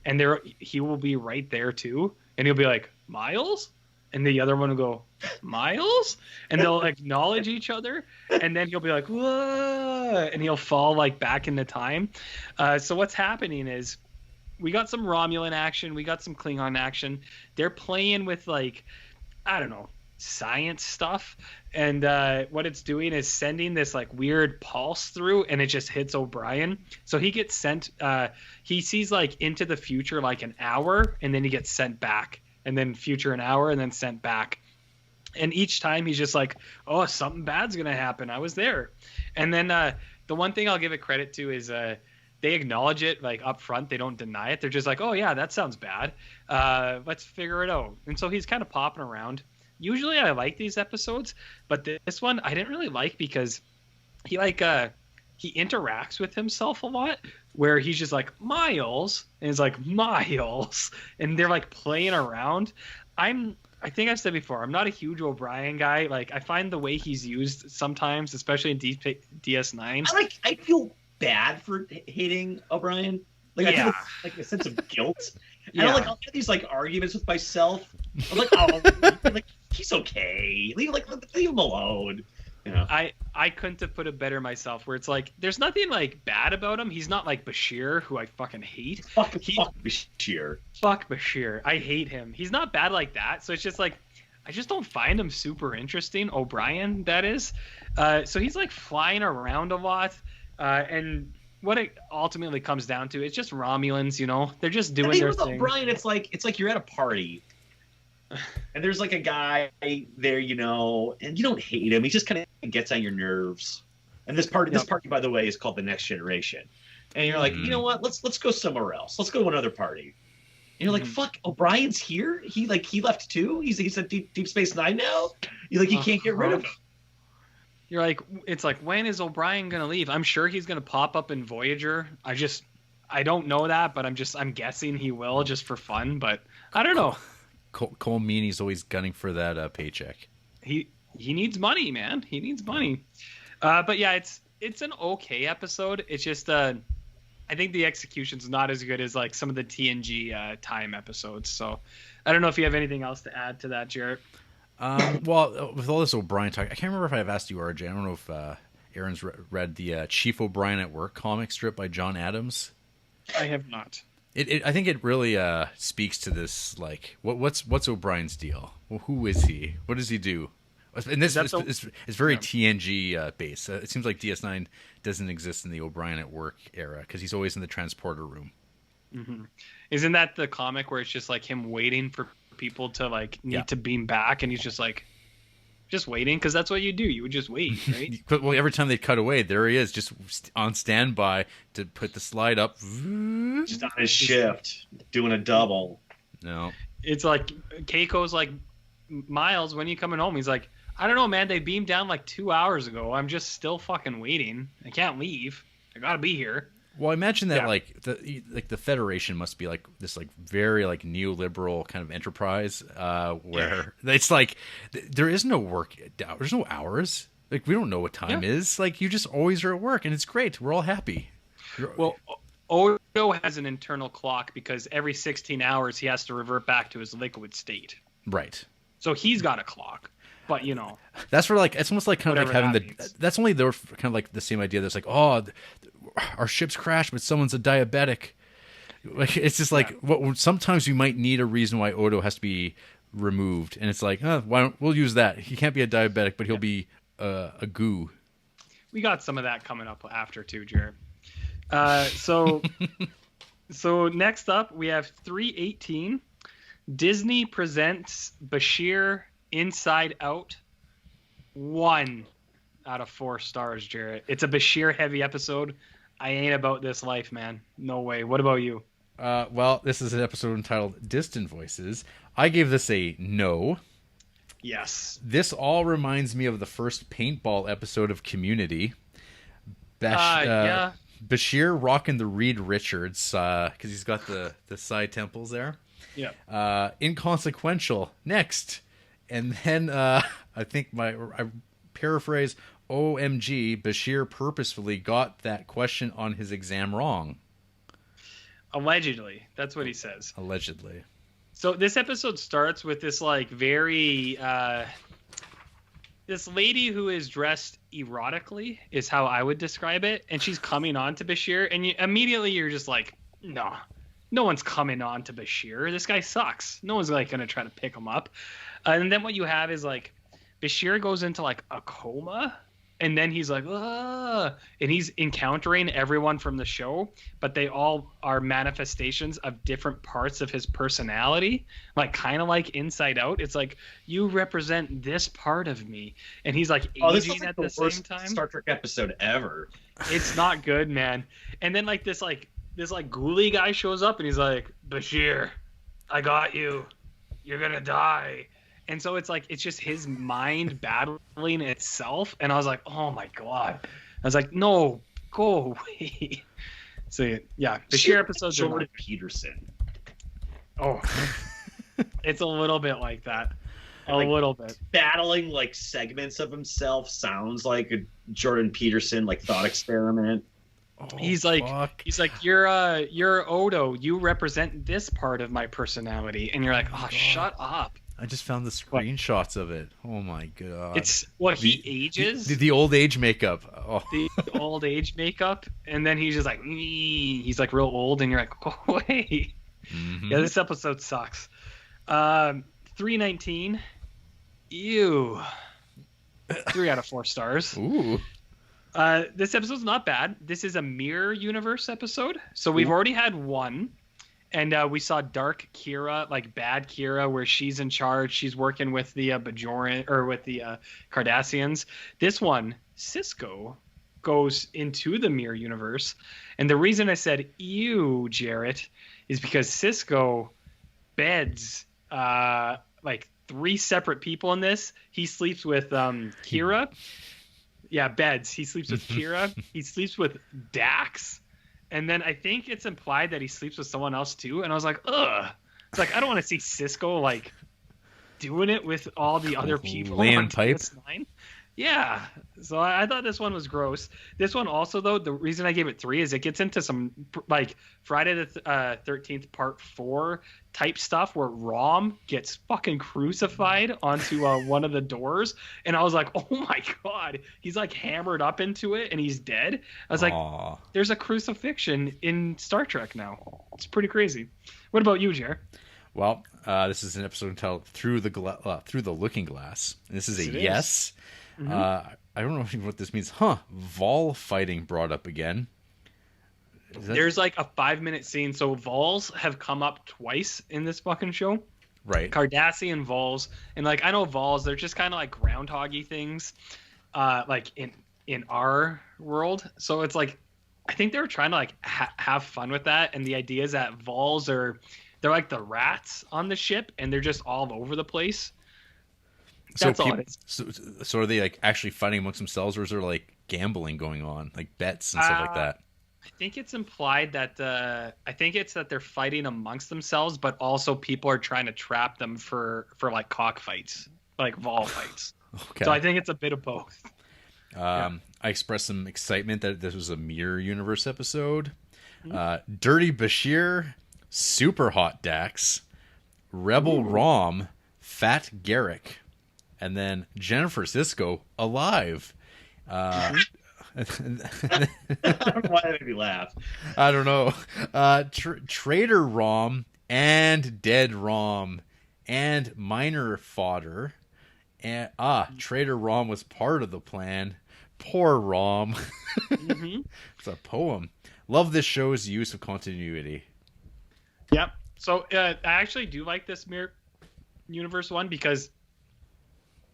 and he will be right there too, and he'll be like, Miles, and the other one will go, Miles, and they'll acknowledge each other, and then he'll be like, whoa, and he'll fall like back into time. So what's happening is we got some Romulan action, we got some Klingon action. They're playing with like, I don't know, science stuff, and what it's doing is sending this like weird pulse through, and it just hits O'Brien. So he gets sent, he sees like into the future like an hour, and then he gets sent back, and then future an hour, and then sent back. And each time he's just like, oh, something bad's gonna happen, I was there. And then the one thing I'll give it credit to is they acknowledge it like up front. They don't deny it. They're just like, oh yeah, that sounds bad, let's figure it out. And so he's kind of popping around. Usually I like these episodes, but this one I didn't really like because he interacts with himself a lot, where he's just like Miles, and he's like Miles, and they're like playing around. I think I've said before, I'm not a huge O'Brien guy. Like I find the way he's used sometimes, especially in DS9. I feel bad for hating O'Brien. Like I feel like a sense of guilt. And I'll have these like arguments with myself. I'm like, oh, like he's okay. Leave him alone. You know? I couldn't have put it better myself. Where it's like, there's nothing like bad about him. He's not like Bashir, who I fucking hate. Fuck Bashir. Fuck Bashir. I hate him. He's not bad like that. So it's just like, I just don't find him super interesting. O'Brien, that is. So he's like flying around a lot, and what it ultimately comes down to, it's just Romulans. You know, they're just doing their thing. O'Brien, it's like you're at a party. And there's like a guy there, you know, and you don't hate him. He just kind of gets on your nerves. And this party, by the way, is called the Next Generation. And you're like, you know what? Let's go somewhere else. Let's go to another party. And you're like, fuck, O'Brien's here. He left too. He's at Deep Space Nine now. You can't get rid of him. You're like, it's like, when is O'Brien gonna leave? I'm sure he's gonna pop up in Voyager. I don't know that, but I'm guessing he will just for fun. But I don't know. Cole Meany's always gunning for that paycheck. He needs money, man. He needs money. But yeah, it's an okay episode. It's just I think the execution's not as good as like some of the TNG time episodes. So I don't know if you have anything else to add to that, Jarrett. Well, with all this O'Brien talk, I can't remember if I've asked you, RJ. I don't know if Aaron's read the Chief O'Brien at Work comic strip by John Adams. I have not. I think it really speaks to this, like, what's O'Brien's deal? Well, who is he? What does he do? And this is very TNG based. It seems like DS9 doesn't exist in the O'Brien at Work era because he's always in the transporter room. Mm-hmm. Isn't that the comic where it's just like him waiting for people to like need to beam back, and he's just like just waiting, because that's what you do. You would just wait, right? Well, every time they cut away, there he is, just on standby to put the slide up. Just on his shift, doing a double. No. It's like Keiko's like, Miles, when are you coming home? He's like, I don't know, man. They beamed down like 2 hours ago. I'm just still fucking waiting. I can't leave. I gotta be here. Well, I imagine that like the Federation must be like this like very like neoliberal kind of enterprise where it's like there is no work. There's no hours. Like, we don't know what time is. Like, you just always are at work, and it's great. We're all happy. Well, Odo has an internal clock because every 16 hours he has to revert back to his liquid state. Right. So he's got a clock. But, that's where, like, it's almost like kind of like having means. that's only kind of like the same idea. That's like, oh, our ship's crashed, but someone's a diabetic. Like, it's just like, sometimes you might need a reason why Odo has to be removed. And it's like, we'll use that. He can't be a diabetic, but he'll be a goo. We got some of that coming up after too, Jared. So next up we have 318. Disney presents Bashir Inside Out. 1 out of 4 stars, Jarrett. It's a Bashir heavy episode. I ain't about this life, man. No way. What about you? Well, this is an episode entitled Distant Voices. I gave this a no. Yes. This all reminds me of the first paintball episode of Community. Bashir rocking the Reed Richards because he's got the side temples there. Yeah. Inconsequential. Next. And then I think I paraphrase, OMG, Bashir purposefully got that question on his exam wrong. Allegedly. That's what he says. Allegedly. So this episode starts with this like very this lady who is dressed erotically is how I would describe it, and she's coming on to Bashir, and immediately you're just like, no one's coming on to Bashir. This guy sucks. No one's like gonna try to pick him up. And then what you have is like Bashir goes into like a coma, and then he's like, and he's encountering everyone from the show, but they all are manifestations of different parts of his personality, like kind of like Inside Out. It's like, you represent this part of me, and he's like aging like at the same time. Star Trek episode ever. It's not good, man. And then like this ghoulie guy shows up, and he's like, Bashir, I got you. You're gonna die. And so it's like, it's just his mind battling itself. And I was like, oh my God. I was like, no, go away. So yeah, the Bashir episodes are Jordan Peterson. Oh, it's a little bit like that. A little bit. Battling like segments of himself sounds like a Jordan Peterson like thought experiment. Oh, he's like, you're Odo. You represent this part of my personality. And you're like, oh, shut up. I just found the screenshots of it. Oh my God! It's what he ages. The old age makeup. Oh. The old age makeup, and then he's just like, he's like real old, and you're like, go away. Mm-hmm. Yeah, this episode sucks. 319. Ew. 3 out of 4 stars. Ooh. This episode's not bad. This is a mirror universe episode, so we've already had one. And we saw Dark Kira, like bad Kira, where she's in charge. She's working with the Bajoran or with the Cardassians. This one, Cisco, goes into the mirror universe. And the reason I said ew, Jarrett, is because Cisco beds like 3 separate people in this. He sleeps with Kira. Yeah, beds. He sleeps with Kira. He sleeps with Dax. And then I think it's implied that he sleeps with someone else too. And I was like, ugh. It's like, I don't want to see Cisco like doing it with all the other people. Laying pipe. DS9. Yeah. So I thought this one was gross. This one also, though, the reason I gave it 3 is it gets into some like Friday the 13th part 4 type stuff where Rom gets fucking crucified onto one of the doors. And I was like, oh my God, he's like hammered up into it and he's dead. I was like, there's a crucifixion in Star Trek now. It's pretty crazy. What about you, Jer? Well, this is an episode entitled Through the Looking Glass. And this is a yes. Mm-hmm. I don't know what this means. Vol fighting brought up again. There's like a 5-minute scene. So Vols have come up twice in this fucking show. Right. Cardassian Vols. And like, I know Vols, they're just kind of like groundhoggy things, like in our world. So it's like, I think they were trying to like have fun with that. And the idea is that Vols they're like the rats on the ship and they're just all over the place. That's all it is. So are they like actually fighting amongst themselves, or is there like gambling going on, like bets and stuff like that? I think it's implied that I think it's that they're fighting amongst themselves, but also people are trying to trap them for like cockfights, like Vol fights. Okay. So I think it's a bit of both. I expressed some excitement that this was a Mirror Universe episode. Dirty Bashir, Super Hot Dax, Rebel Rom, Fat Garrick, and then Jennifer Sisko alive. I don't know why that made me laugh. I don't know. Traitor Rom and Dead Rom and Minor Fodder. And Traitor Rom was part of the plan. Poor Rom. It's a poem. Love this show's use of continuity. Yep. So I actually do like this Mirror Universe one because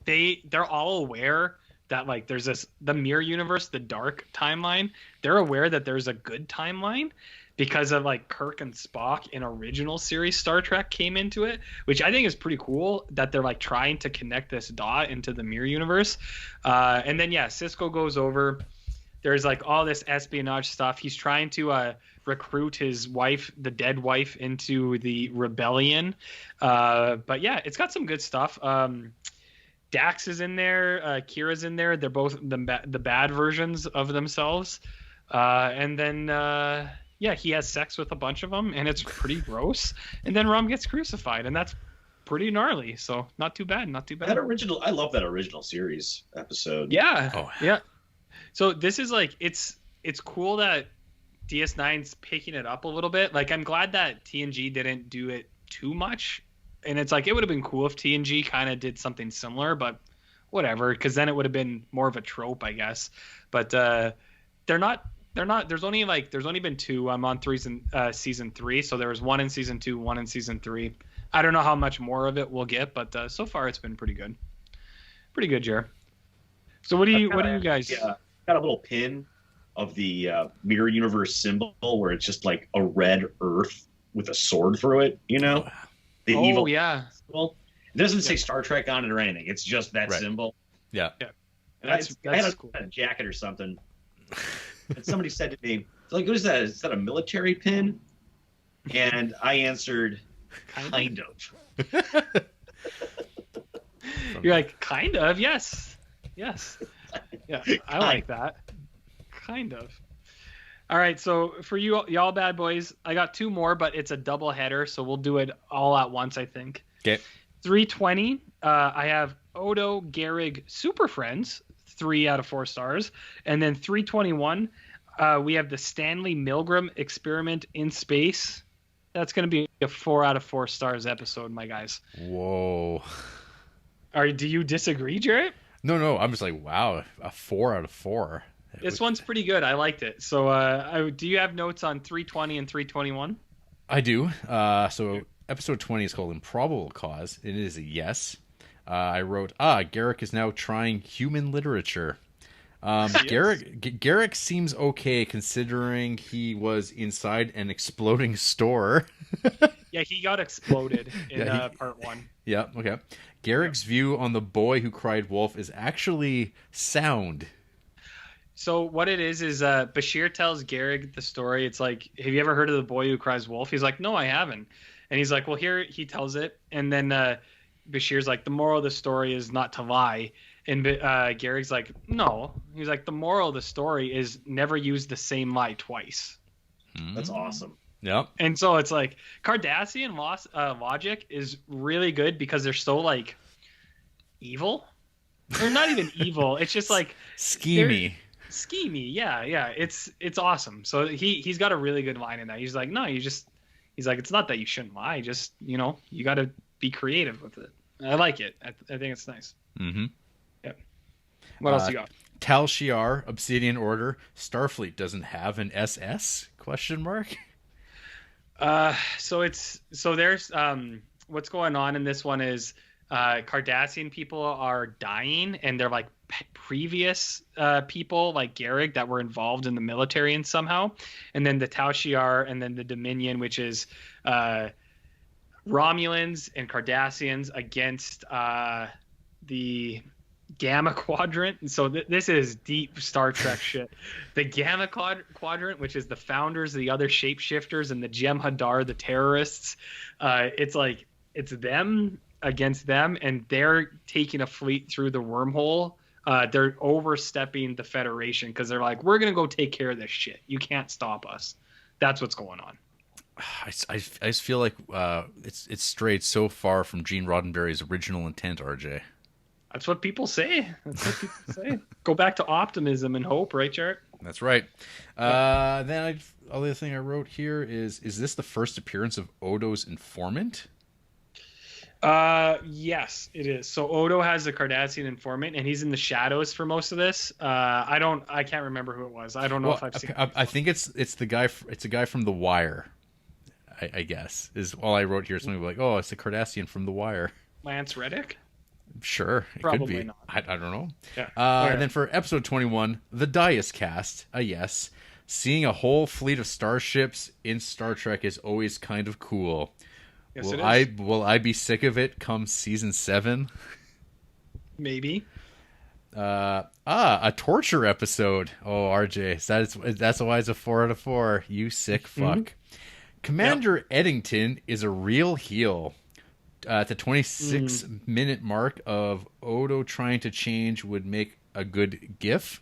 they're all aware that like there's the Mirror Universe, the dark timeline. They're aware that there's a good timeline because of like Kirk and Spock in original series Star Trek came into it, which I think is pretty cool that they're like trying to connect this dot into the Mirror Universe. And then Sisko goes over. There's like all this espionage stuff. He's trying to recruit his wife, the dead wife, into the rebellion. But yeah, it's got some good stuff. Dax is in there. Kira's in there. They're both the bad versions of themselves. And then he has sex with a bunch of them, and it's pretty gross. And then Rom gets crucified, and that's pretty gnarly. So not too bad. Not too bad. I love that original series episode. Yeah. Oh. Yeah. So this is like it's cool that DS9's picking it up a little bit. Like I'm glad that TNG didn't do it too much. And it's like it would have been cool if TNG kind of did something similar, but whatever, because then it would have been more of a trope, I guess. But they're not. There's only been two. I'm on season 3, so there was one in season 2, one in season 3. I don't know how much more of it we'll get, but so far it's been pretty good. Pretty good, Jer. So what do you guys? Yeah, got a little pin of the Mirror Universe symbol where it's just like a red Earth with a sword through it. You know. The evil symbol. It doesn't say Star Trek on it or anything. It's just that symbol. Yeah. And I had cool. A jacket or something. And somebody said to me, like, what is that? Is that a military pin? And I answered, kind of. You're like, kind of? Yes. Yes. Yeah, I like that. Kind of. All right, so for y'all bad boys, I got 2 more, but it's a double header, so we'll do it all at once, I think. Okay. 320, I have Odo Gehrig Super Friends, 3 out of 4 stars. And then 321, we have the Stanley Milgram Experiment in Space. That's going to be a 4 out of 4 stars episode, my guys. Whoa. Do you disagree, Jarrett? No. I'm just like, wow, a 4 out of 4. This one's pretty good. I liked it. So do you have notes on 320 and 321? I do. So episode 20 is called Improbable Cause. It is a yes. I wrote, Garrick is now trying human literature. Garrick seems okay considering he was inside an exploding store. Yeah, he got exploded in part 1. Yeah, okay. Garrick's view on the boy who cried wolf is actually sound. So what it is Bashir tells Garrick the story. It's like, have you ever heard of the boy who cries wolf? He's like, no, I haven't. And he's like, well, here he tells it. And then Bashir's like, the moral of the story is not to lie. And Garrick's like, no. He's like, the moral of the story is never use the same lie twice. That's awesome. Yep. And so it's like Cardassian logic is really good because they're so like evil. They're not even evil. It's just like schemy. Yeah. It's awesome. So he's got a really good line in that. He's like, no, he's like, it's not that you shouldn't lie. Just, you got to be creative with it. I like it. I think it's nice. Mm-hmm. Yep. What else you got? Tal Shiar, Obsidian Order, Starfleet doesn't have an SS? ? So there's what's going on in this one is Cardassian people are dying, and they're like previous people like Garrick that were involved in the military and somehow, and then the Tal Shiar and then the Dominion, which is Romulans and Cardassians against the Gamma Quadrant. And so this is deep Star Trek shit. The Gamma Quadrant, which is the founders, the other shapeshifters, and the Jem'Hadar, the terrorists. It's like it's them against them, and they're taking a fleet through the wormhole They're overstepping the Federation because they're like, we're gonna go take care of this shit. You can't stop us. That's what's going on. I just feel like it's strayed so far from Gene Roddenberry's original intent, RJ. That's what people say. Go back to optimism and hope, right, Jarrett? That's right. Other thing I wrote here is this the first appearance of Odo's informant? Yes, it is. So Odo has a Cardassian informant, and he's in the shadows for most of this. I can't remember who it was. I don't know if I've seen. I think it's the guy. It's a guy from The Wire. I guess is all I wrote here. Something like, oh, it's a Cardassian from The Wire. Lance Reddick. Sure, it Probably could be. not. I don't know. Yeah. And then for episode 21, the Dias cast. Yes, seeing a whole fleet of starships in Star Trek is always kind of cool. Yes, it is. Will I be sick of it come season 7? Maybe. A torture episode. Oh, RJ, that's why it's a 4 out of 4. You sick fuck. Commander Eddington is a real heel. At the 26-minute mark of Odo trying to change would make a good gif.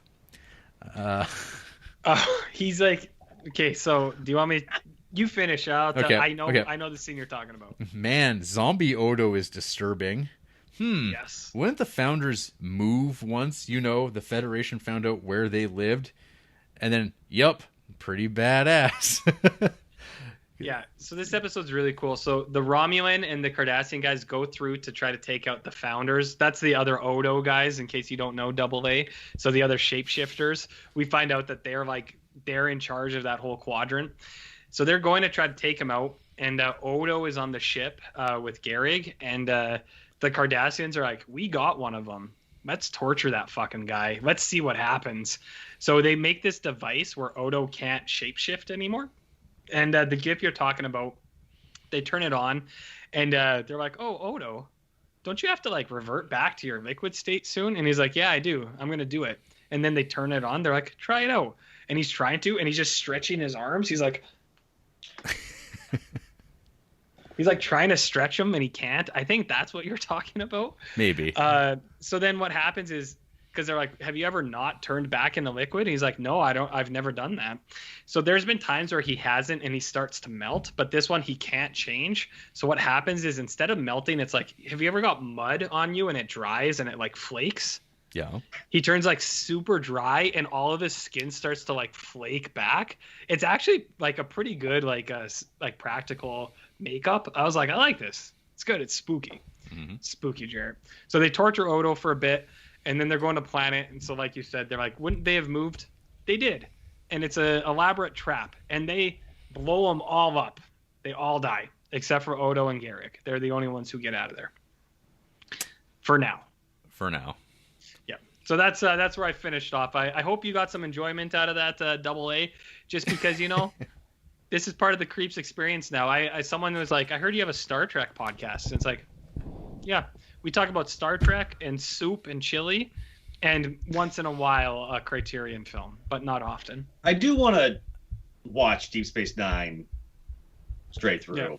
He's like, okay, so do you want me? You finish out. Okay, I know the scene you're talking about. Man, zombie Odo is disturbing. Yes. Wouldn't the founders move once, the Federation found out where they lived? And then, yup, pretty badass. Yeah, so this episode's really cool. So the Romulan and the Cardassian guys go through to try to take out the founders. That's the other Odo guys, in case you don't know AA. So the other shapeshifters. We find out that they're in charge of that whole quadrant. So they're going to try to take him out. And Odo is on the ship with Gehrig. And the Cardassians are like, we got one of them. Let's torture that fucking guy. Let's see what happens. So they make this device where Odo can't shapeshift anymore. And the GIF you're talking about, they turn it on, and they're like, "Oh, Odo, don't you have to like revert back to your liquid state soon?" And he's like, "Yeah, I do. I'm gonna do it." And then they turn it on. They're like, "Try it out." And he's trying to, and he's just stretching his arms. He's like, he's like trying to stretch them, and he can't. I think that's what you're talking about. Maybe. So then what happens is, because they're like, have you ever not turned back into liquid? And he's like, no, I've never done that. So there's been times where he hasn't and he starts to melt, but this one he can't change. So what happens is, instead of melting, it's like, have you ever got mud on you and it dries and it like flakes? Yeah. He turns like super dry and all of his skin starts to like flake back. It's actually like a pretty good like practical makeup. I was like, I like this. It's good. It's spooky. Mm-hmm. Spooky, Jared. So they torture Odo for a bit. And then they're going to planet, and so like you said, they're like, wouldn't they have moved? They did. And it's an elaborate trap. And they blow them all up. They all die, except for Odo and Gehrig. They're the only ones who get out of there. For now. Yeah. So that's where I finished off. I hope you got some enjoyment out of that AA, just because, this is part of the Creeps experience now. Someone was like, I heard you have a Star Trek podcast. And it's like, yeah. We talk about Star Trek and soup and chili, and once in a while a Criterion film, but not often. I do want to watch Deep Space Nine straight through. Yeah.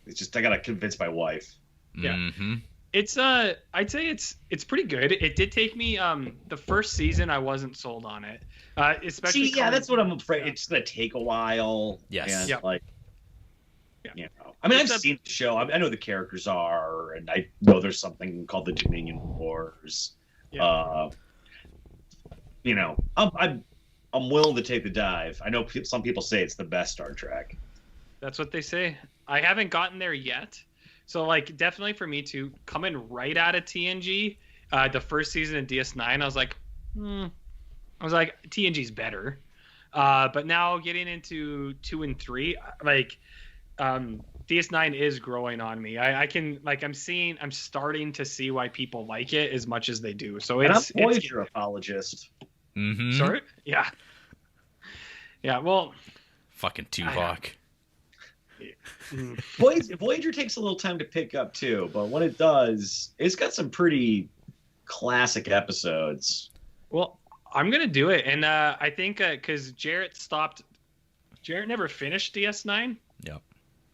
It's just I gotta convince my wife. Yeah, mm-hmm. It's I'd say it's pretty good. It did take me the first season I wasn't sold on it, especially. See, yeah, that's what I'm afraid. It's gonna take a while. Yes. Yeah. Like. Yeah. I mean, I've seen the show. I know the characters are, and I know there's something called the Dominion Wars. Yeah. I'm willing to take the dive. I know some people say it's the best Star Trek. That's what they say. I haven't gotten there yet, so like definitely for me too. Coming right out of TNG, the first season of DS9, I was like, TNG's better, but now getting into 2 and 3, like. DS9 is growing on me. I'm starting to see why people like it as much as they do. So it's Voyager apologist. Mm-hmm. Sorry? Yeah. Yeah, well, fucking Tuvok. Voyager takes a little time to pick up too, but when it does, it's got some pretty classic episodes. Well, I'm gonna do it, and I think because Jarrett never finished DS9. Yep.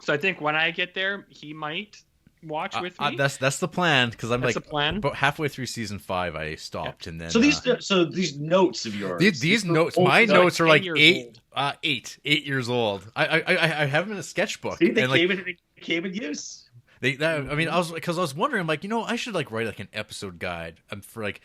So I think when I get there, he might, watch with me? That's the plan, because I'm That's like the plan? about halfway through season 5. I stopped, and then So these notes of yours. these are notes, old my notes. notes are 10 like years 8 years old. I have them in a sketchbook. See, they and like came in use. I mean, I was wondering, I'm like, I should like write like an episode guide for like.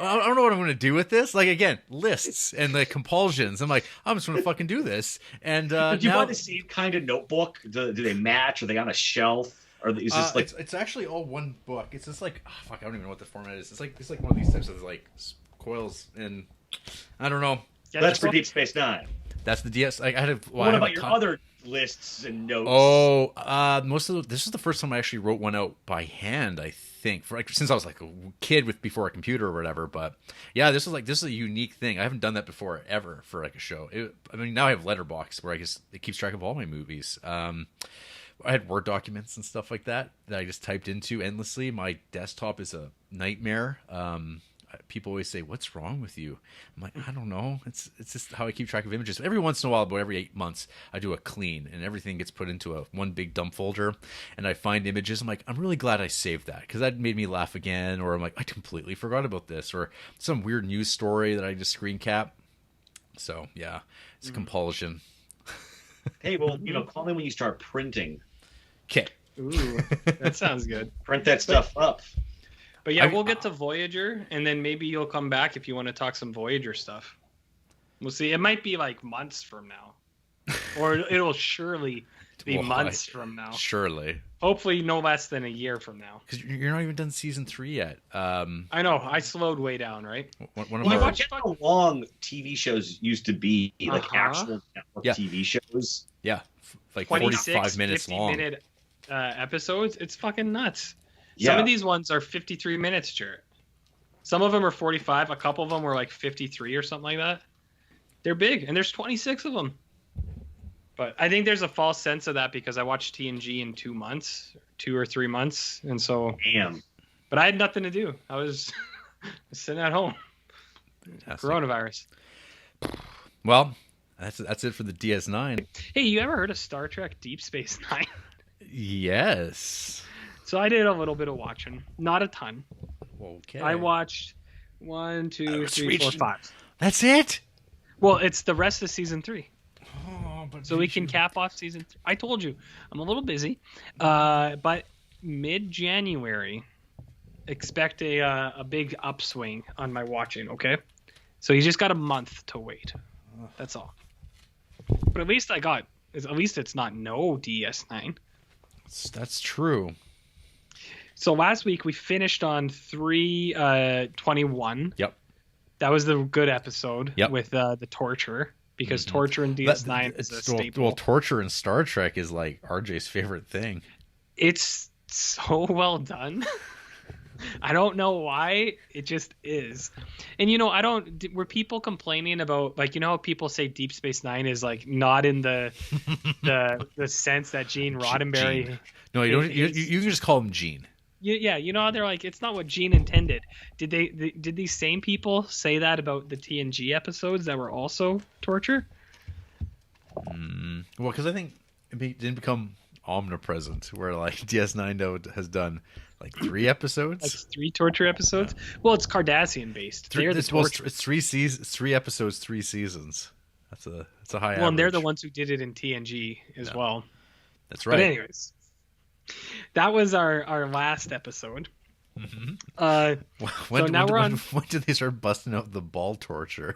I don't know what I'm going to do with this. Like, again, lists and like compulsions. I'm like, I'm just going to fucking do this. And But do you now, buy the same kind of notebook? Do they match? Are they on a shelf? Or is this like it's actually all one book. It's just like, fuck, I don't even know what the format is. It's like one of these types of like coils, and I don't know. that's for Deep Space Nine? That's the DS. I had a. Well, What I have about a your ton- other lists and notes? Oh, this is the first time I actually wrote one out by hand. I think for like since I was like a kid before a computer or whatever. But yeah, this is a unique thing. I haven't done that before ever for like a show. I mean, now I have Letterboxd where I guess it keeps track of all my movies. I had Word documents and stuff like that I just typed into endlessly. My desktop is a nightmare. People always say, "What's wrong with you?" I'm like, I don't know. It's just how I keep track of images. Every once in a while, about every 8 months, I do a clean, and everything gets put into one big dump folder. And I find images. I'm like, I'm really glad I saved that, because that made me laugh again. Or I'm like, I completely forgot about this, or some weird news story that I just screen cap. So yeah, it's a compulsion. Hey, well, call me when you start printing. Okay. Ooh, that sounds good. Print that stuff up. But yeah, we'll get to Voyager, and then maybe you'll come back if you want to talk some Voyager stuff. We'll see. It might be like months from now, or it'll surely be months from now. Surely. Hopefully, no less than a year from now. Because you're not even done season 3 yet. I know. I slowed way down, right? One of Well, our, watch how long TV shows used to be, like actual network Yeah. TV shows. yeah, like 26, 45 minutes 50 long. minute episodes. It's fucking nuts. Yeah. Some of these ones are 53 minutes, Jarrett. Some of them are 45. A couple of them were like 53 or something like that. They're big, and there's 26 of them. But I think there's a false sense of that because I watched TNG in 2 months, 2 or 3 months, and so. Damn. But I had nothing to do. I was sitting at home. Fantastic. Coronavirus. Well, that's it for the DS9. Hey, you ever heard of Star Trek Deep Space Nine? Yes. So I did a little bit of watching, not a ton. Okay. I watched 1, 2, 3, 4, 5. That's it. Well, it's the rest of season 3. Oh, but So we can cap off season 3. I told you, I'm a little busy. But mid-January, expect a big upswing on my watching, okay? So you just got a month to wait. That's all. But at least it's not no DS9. That's true. So last week we finished on 321. Yep. That was the good episode Yep. with the torture, because torture in DS9 is a staple. Well, torture in Star Trek is like RJ's favorite thing. It's so well done. I don't know why, it just is. And were people complaining about, like, how people say Deep Space Nine is like not in the sense that Gene Roddenberry. Gene. No, you don't. You can just call him Gene. Yeah, how they're like, it's not what Gene intended. Did these same people say that about the TNG episodes that were also torture? Well, because I think it didn't become omnipresent, where like DS9 has done like 3 episodes. Like 3 torture episodes. Well, it's Cardassian based. They're the torture. It's 3 seasons, 3 episodes, 3 seasons. That's a high average. Well, and they're the ones who did it in TNG as well. That's right. But anyways, that was our last episode. Mm-hmm. When did they start busting out the ball torture?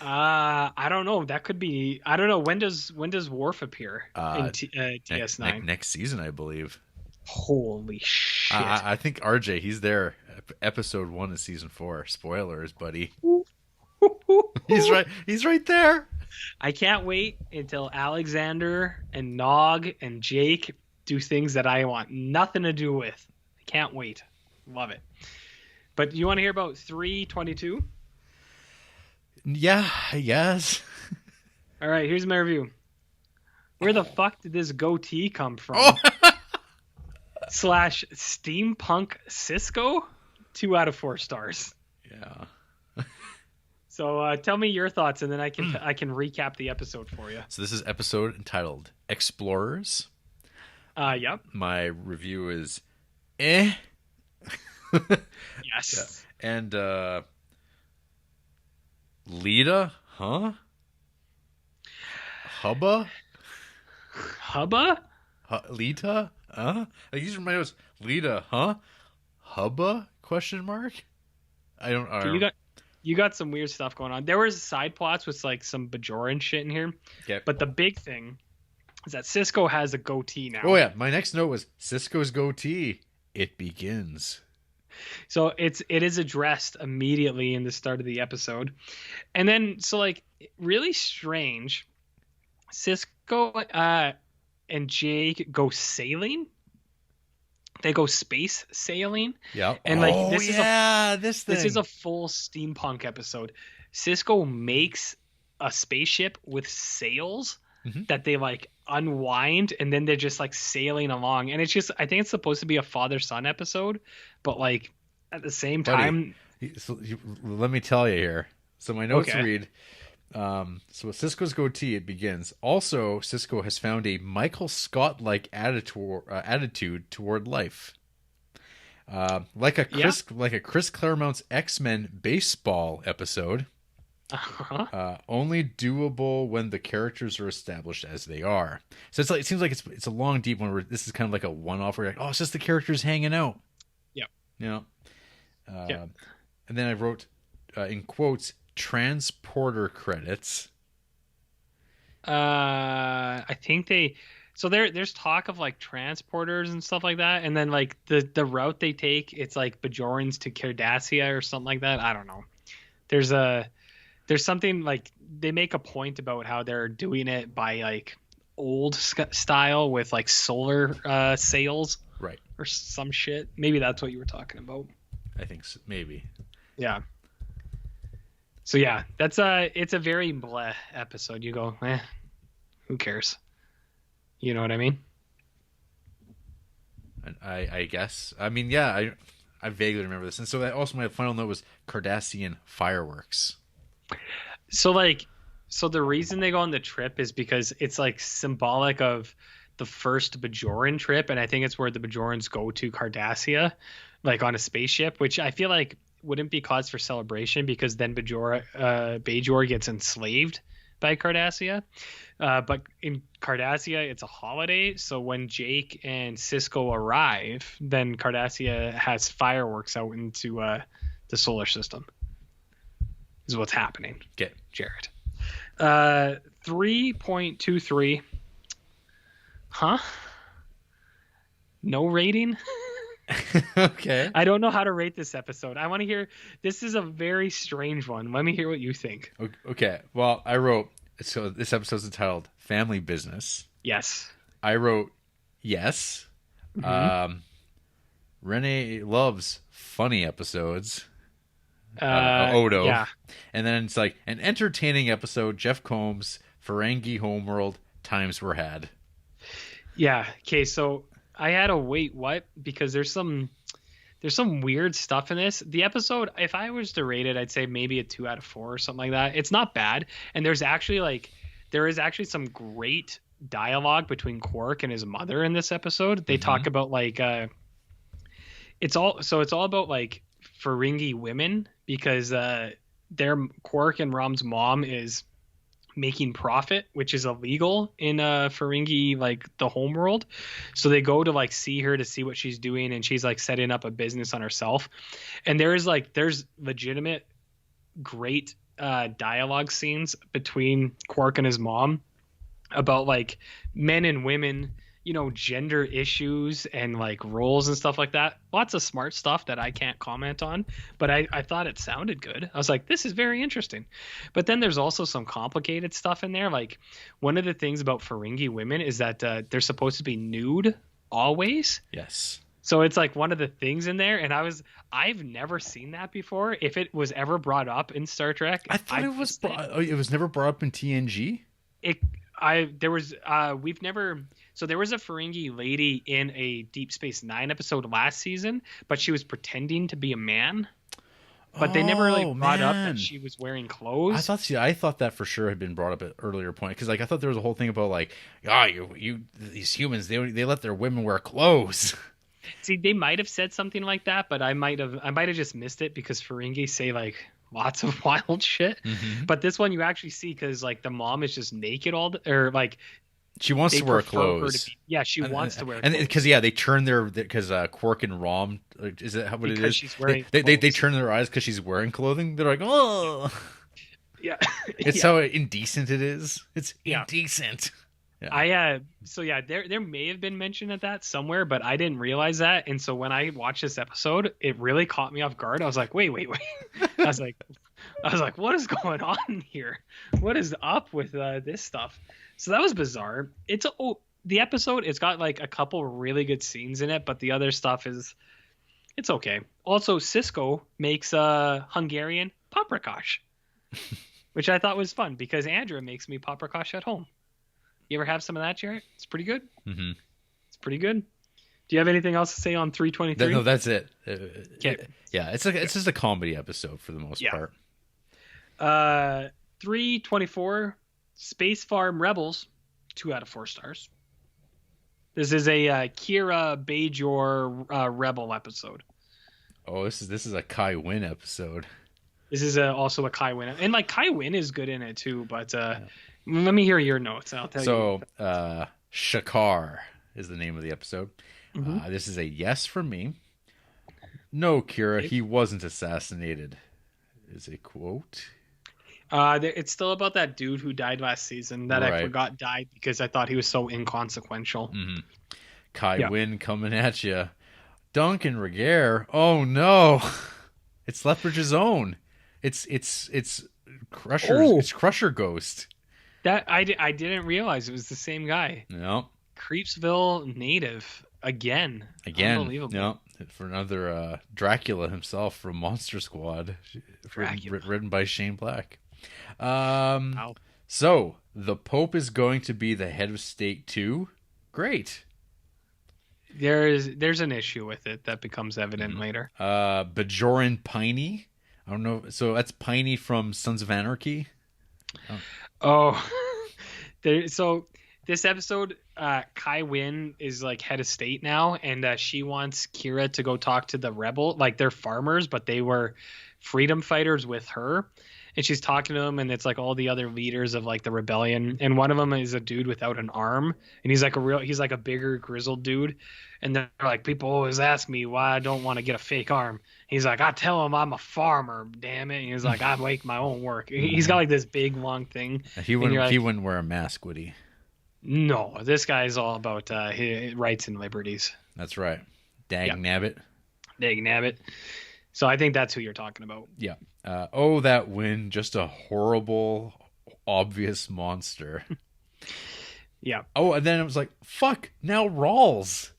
I don't know. That could be. I don't know. When does Worf appear in DS9? Next season, I believe. Holy shit! I think RJ, he's there. Episode 1 of season 4. Spoilers, buddy. He's right. He's right there. I can't wait until Alexander and Nog and Jake do things that I want nothing to do with. I can't wait. Love it. But you want to hear about 322? Yeah, I guess. All right, here's my review. Where the fuck did this goatee come from? Oh. / steampunk Cisco? 2 out of 4 stars. Yeah. So tell me your thoughts, and then I can recap the episode for you. So this is episode entitled Explorers. Yep. My review is eh. Yes. And Lita, huh? Hubba? Hubba? Lita? Huh? Like, these are my notes. Lita, huh? Hubba? Question mark? I don't. Okay, you got some weird stuff going on. There was side plots with like some Bajoran shit in here, Okay. but the big thing is that Cisco has a goatee now. Oh yeah, my next note was Cisco's goatee. It begins. So it is addressed immediately in the start of the episode, and then so like really strange. Cisco and Jake go sailing. They go space sailing. Yeah. And like this thing. This is a full steampunk episode. Cisco makes a spaceship with sails that they like unwind, and then they're just like sailing along. And it's just, I think it's supposed to be a father-son episode, but like at the same time. Let me tell you here. So my notes read, so with Cisco's goatee, it begins. Also, Cisco has found a Michael Scott-like attitude toward life. Like a Chris Claremont's X-Men baseball episode. Only doable when the characters are established as they are. So it's like, it seems like it's a long, deep one where this is kind of like a one-off where you're like, oh, it's just the characters hanging out. Yep. Yeah. And then I wrote in quotes, transporter credits. I think there's talk of like transporters and stuff like that, and then like the route they take, it's like Bajorans to Cardassia or something like that. I don't know. There's something like they make a point about how they're doing it by like old style with like solar sails, right, or some shit. Maybe that's what you were talking about. I think so, maybe. Yeah. So yeah, it's a very bleh episode. You go, who cares? You know what I mean? I guess. I mean, yeah, I vaguely remember this. And so that also my final note was Cardassian fireworks. So the reason they go on the trip is because it's like symbolic of the first Bajoran trip, and I think it's where the Bajorans go to Cardassia, like on a spaceship, which I feel like wouldn't be cause for celebration because then Bajor gets enslaved by Cardassia. But in Cardassia, it's a holiday. So when Jake and Cisco arrive, then Cardassia has fireworks out into the solar system. Is what's happening. Okay. Jared. 3.23. Huh? No rating? Okay. I don't know how to rate this episode. I want to hear. This is a very strange one. Let me hear what you think. Okay. Well, I wrote. So this episode's entitled "Family Business." Yes. I wrote yes. Renee loves funny episodes. Odo. Yeah. And then it's like an entertaining episode. Jeff Combs, Ferengi Homeworld. Times were had. Yeah. Okay. So I had to wait. What? Because there's some weird stuff in this. The episode, if I was to rate it, I'd say maybe a 2 out of 4 or something like that. It's not bad. And there is actually some great dialogue between Quark and his mother in this episode. They talk about like it's all about like Ferengi women because their Quark and Rom's mom is making profit, which is illegal in Ferengi, like the homeworld. So they go to like see her to see what she's doing, and she's like setting up a business on herself. And there's legitimate great dialogue scenes between Quark and his mom about like men and women, you know, gender issues and like roles and stuff like that. Lots of smart stuff that I can't comment on, but I thought it sounded good. I was like, this is very interesting. But then there's also some complicated stuff in there. Like one of the things about Ferengi women is that they're supposed to be nude always. Yes. So it's like one of the things in there, and I've never seen that before. If it was ever brought up in Star Trek, I thought it was it was never brought up in TNG. There was a Ferengi lady in a Deep Space Nine episode last season, but she was pretending to be a man. but they never really Oh brought up that man. she was wearing I clothes. thought, see, I thought that for sure had been brought up at earlier point because, like, I thought there was a whole thing about like, these humans, they let their women wear clothes. See, they might have said something like that, but I might have just missed it because Ferengi say like lots of wild shit. Mhm. But this one you actually see because like the mom is just naked or like She wants they to wear prefer her clothes. to be. Yeah, she wants to wear and clothes because they turn because Quark and Rom, is that what it because is? she's wearing. They clothes. turn their eyes because she's wearing clothing. They're like, oh, Yeah, it's yeah. how indecent it is. It's Yeah. indecent. Yeah. So yeah, there may have been mention of that somewhere, but I didn't realize that. And so when I watched this episode, it really caught me off guard. I was like, wait. I was like, what is going on here? What is up with this stuff? So that was bizarre. The episode, it's got like a couple really good scenes in it, but the other stuff it's okay. Also, Cisco makes Hungarian paprikash, which I thought was fun because Andrea makes me paprikash at home. You ever have some of that, Jarrett? It's pretty good. Mm-hmm. It's pretty good. Do you have anything else to say on 323? No, that's it. Okay. Yeah, it's just a comedy episode for the most part. 324, Space Farm Rebels, 2 out of 4 stars. This is a Kira Bajor Rebel episode. Oh, this is a Kai Wynn episode. This is also a Kai Wynn, and like Kai Wynn is good in it too. But let me hear your notes. I'll tell you. So, Shakar is the name of the episode. Mhm. This is a yes from me. No, Kira, he wasn't assassinated. Is a quote. It's still about that dude who died last season that I Right. forgot died because I thought he was so inconsequential. Mm-hmm. Kai Wynn coming at you. Duncan Regehr. Oh no, it's Lethbridge's own. It's Crusher. Oh. It's Crusher Ghost. That I didn't realize it was the same guy. No, Creepsville native again. Unbelievable. No, for another Dracula himself from Monster Squad, Dracula. written by Shane Black. Wow. So the Pope is going to be the head of state too. Great. There's an issue with it that becomes evident later. Bajoran Piney. I don't know. So that's Piney from Sons of Anarchy. Oh, so this episode, Kai Wynn is like head of state now, and she wants Kira to go talk to the rebel, like they're farmers, but they were freedom fighters with her. And she's talking to them, and it's like all the other leaders of like the rebellion, and one of them is a dude without an arm, and he's like a bigger grizzled dude, and they're like, people always ask me why I don't want to get a fake arm. He's like, I tell them I'm a farmer, damn it. And he's like, I make my own work. He's got like this big long thing. He wouldn't wear a mask, would he? No, this guy's all about his rights and liberties. That's right. Dag nabbit. Dag nabbit. So I think that's who you're talking about. Yeah. Oh, that Win, just a horrible, obvious monster. Yeah. Oh, and then it was like, fuck, now Rawls.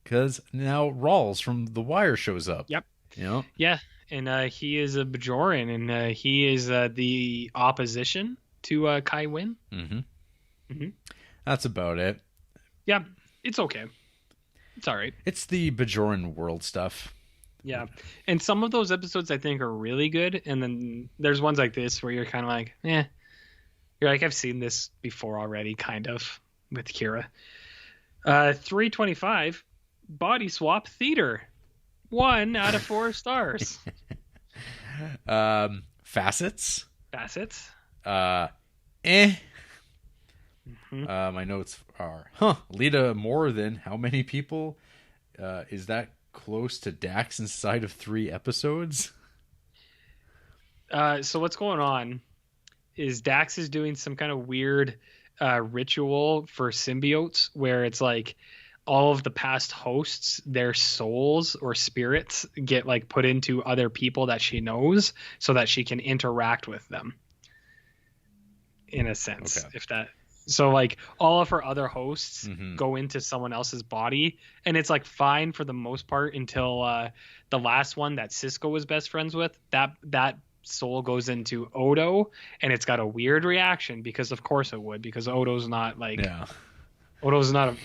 Because now Rawls from The Wire shows up. Yep. You know? Yeah, and he is a Bajoran, and he is the opposition to Kai Wynn. Mm-hmm. Mm-hmm. That's about it. Yeah, it's okay. It's all right. It's the Bajoran world stuff. Yeah, and some of those episodes I think are really good, and then there's ones like this where you're kind of like, eh. You're like, I've seen this before already, kind of, with Kira. 325, Body Swap Theater. 1 out of 4 stars. Facets. Facets. Mm-hmm. My notes are, Lita more than how many people? Is that close to Dax inside of 3 episodes? So what's going on is Dax is doing some kind of weird ritual for symbiotes where it's like all of the past hosts, their souls or spirits get like put into other people that she knows so that she can interact with them in a sense. Okay. If that, so like all of her other hosts Mm-hmm. go into someone else's body, and it's like fine for the most part until the last one that Cisco was best friends with, that soul goes into Odo, and it's got a weird reaction because of course it would, because Odo's not like, Yeah. Odo's not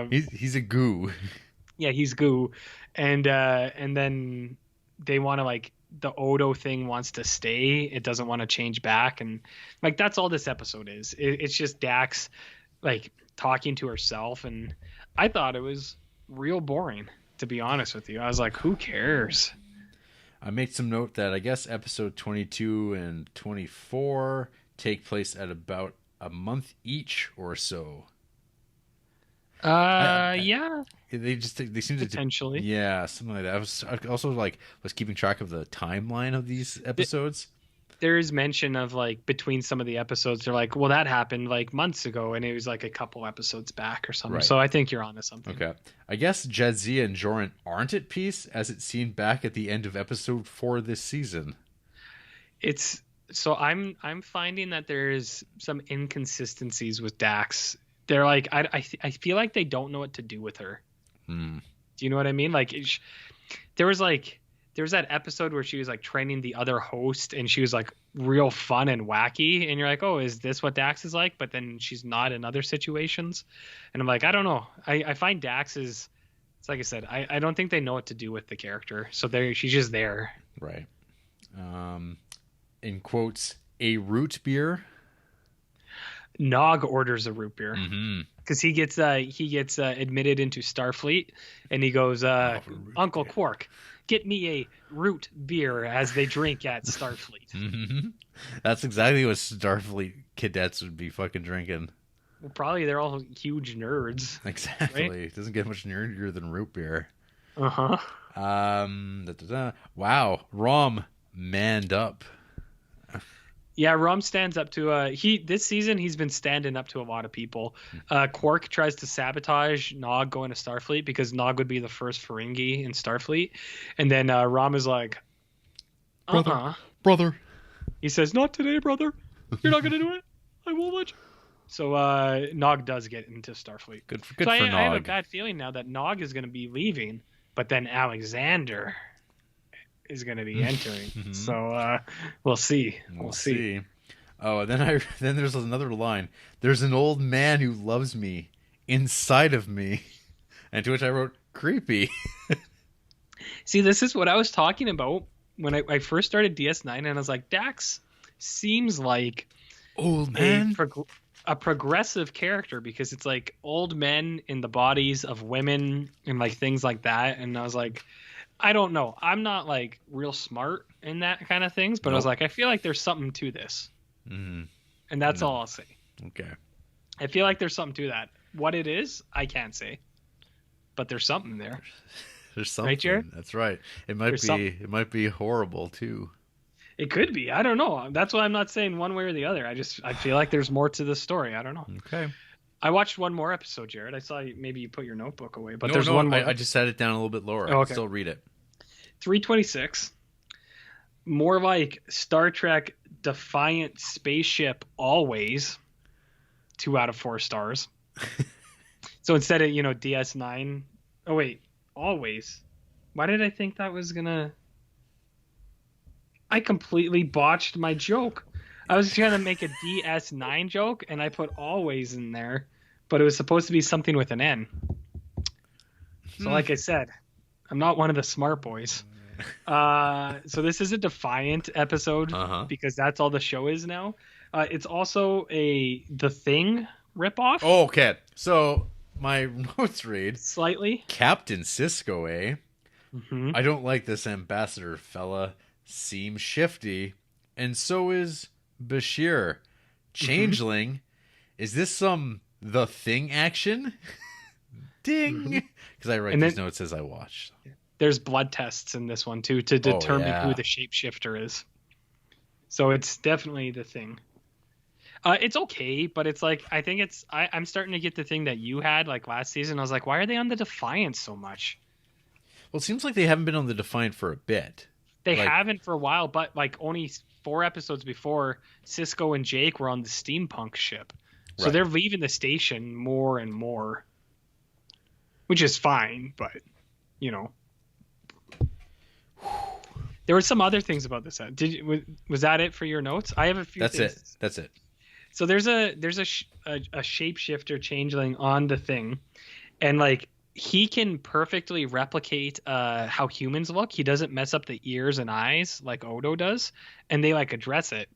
He's a goo. yeah, he's goo, and then they want to like the Odo thing wants to stay. It doesn't want to change back, and like that's all this episode is. It's just Dax like talking to herself, and I thought it was real boring, to be honest with you. I was like, who cares? I made some note that I guess episode 22 and 24 take place at about a month each or so. Yeah, They seem to potentially. yeah, something like that. I also was keeping track of the timeline of these episodes. There is mention of like between some of the episodes, they're like, well, that happened like months ago, and it was like a couple episodes back or something. Right. So I think you're onto something. Okay. I guess Jadzia and Joran aren't at peace, as it's seen back at the end of episode 4 this season. It's so I'm finding that there's some inconsistencies with Dax. They're like I feel like they don't know what to do with her. Hmm. Do you know what I mean? Like there was that episode where she was like training the other host, and she was like real fun and wacky, and you're like, oh, is this what Dax is like? But then she's not in other situations, and I'm like, I don't know. I find Dax is, it's like I said, I don't think they know what to do with the character, so she's just there. Right. In quotes, a root beer. Nog orders a root beer Mm-hmm. because he gets admitted into Starfleet, and he goes, Uncle Quark, get me a root beer as they drink at Starfleet. Mm-hmm. That's exactly what Starfleet cadets would be fucking drinking. Well, probably they're all huge nerds. Exactly. Right? It doesn't get much nerdier than root beer. Uh-huh. Wow. Rom manned up. Yeah, Rom stands up to this season he's been standing up to a lot of people. Quark tries to sabotage Nog going to Starfleet because Nog would be the first Ferengi in Starfleet. And then Rom is like, Brother. He says, not today, brother. You're not gonna do it. I won't let you. So Nog does get into Starfleet. Good So for I have a Nog. bad feeling now that Nog is gonna be leaving, but then Alexander is going to be entering. So we'll see. We'll see. Oh, and then there's another line. There's an old man who loves me inside of me, and to which I wrote creepy. See, this is what I was talking about when I first started DS9, and I was like, Dax seems like Old man. a progressive character because it's like old men in the bodies of women and like things like that. And I was like, I don't know. I'm not like real smart in that kind of things, but I was like, I feel like there's something to this. Mm-hmm. And that's all I'll say. Okay. I feel like there's something to that. What it is, I can't say. But there's something there. There's something. Right, Jared? That's right. It might be horrible too. It could be. I don't know. That's why I'm not saying one way or the other. I feel like there's more to the story. I don't know. Okay. I watched one more episode, Jared. I saw maybe you put your notebook away, but No, there's one more. I just set it down a little bit lower. Oh, I okay. can still read it. 326. More like Star Trek Defiant Spaceship Always. 2 out of 4 stars. So instead of, DS9. Oh, wait. Always. Why did I think that was going to... I completely botched my joke. I was trying to make a DS9 joke, and I put always in there, but it was supposed to be something with an N. So like I said, I'm not one of the smart boys. So this is a Defiant episode because that's all the show is now. It's also The Thing ripoff. Oh, okay. So my notes read Slightly. Captain Cisco, eh? Mm-hmm. I don't like this ambassador fella. Seems shifty. And so is Bashir. Changeling. Is this some The Thing action? Ding. Because I write these notes as I watch. There's blood tests in this one too to determine who the shapeshifter is. So it's definitely The Thing. It's okay, but it's like I think I'm starting to get the thing that you had like last season. I was like, why are they on the Defiant so much? Well, it seems like they haven't been on the Defiant for a bit. They haven't for a while, but like only 4 episodes before, Cisco and Jake were on the steampunk ship. So they're leaving the station more and more, which is fine, but there were some other things about this. Was that it for your notes? I have a few. That's it. So there's a shapeshifter changeling on The Thing, and like he can perfectly replicate how humans look. He doesn't mess up the ears and eyes like Odo does, and they like address it.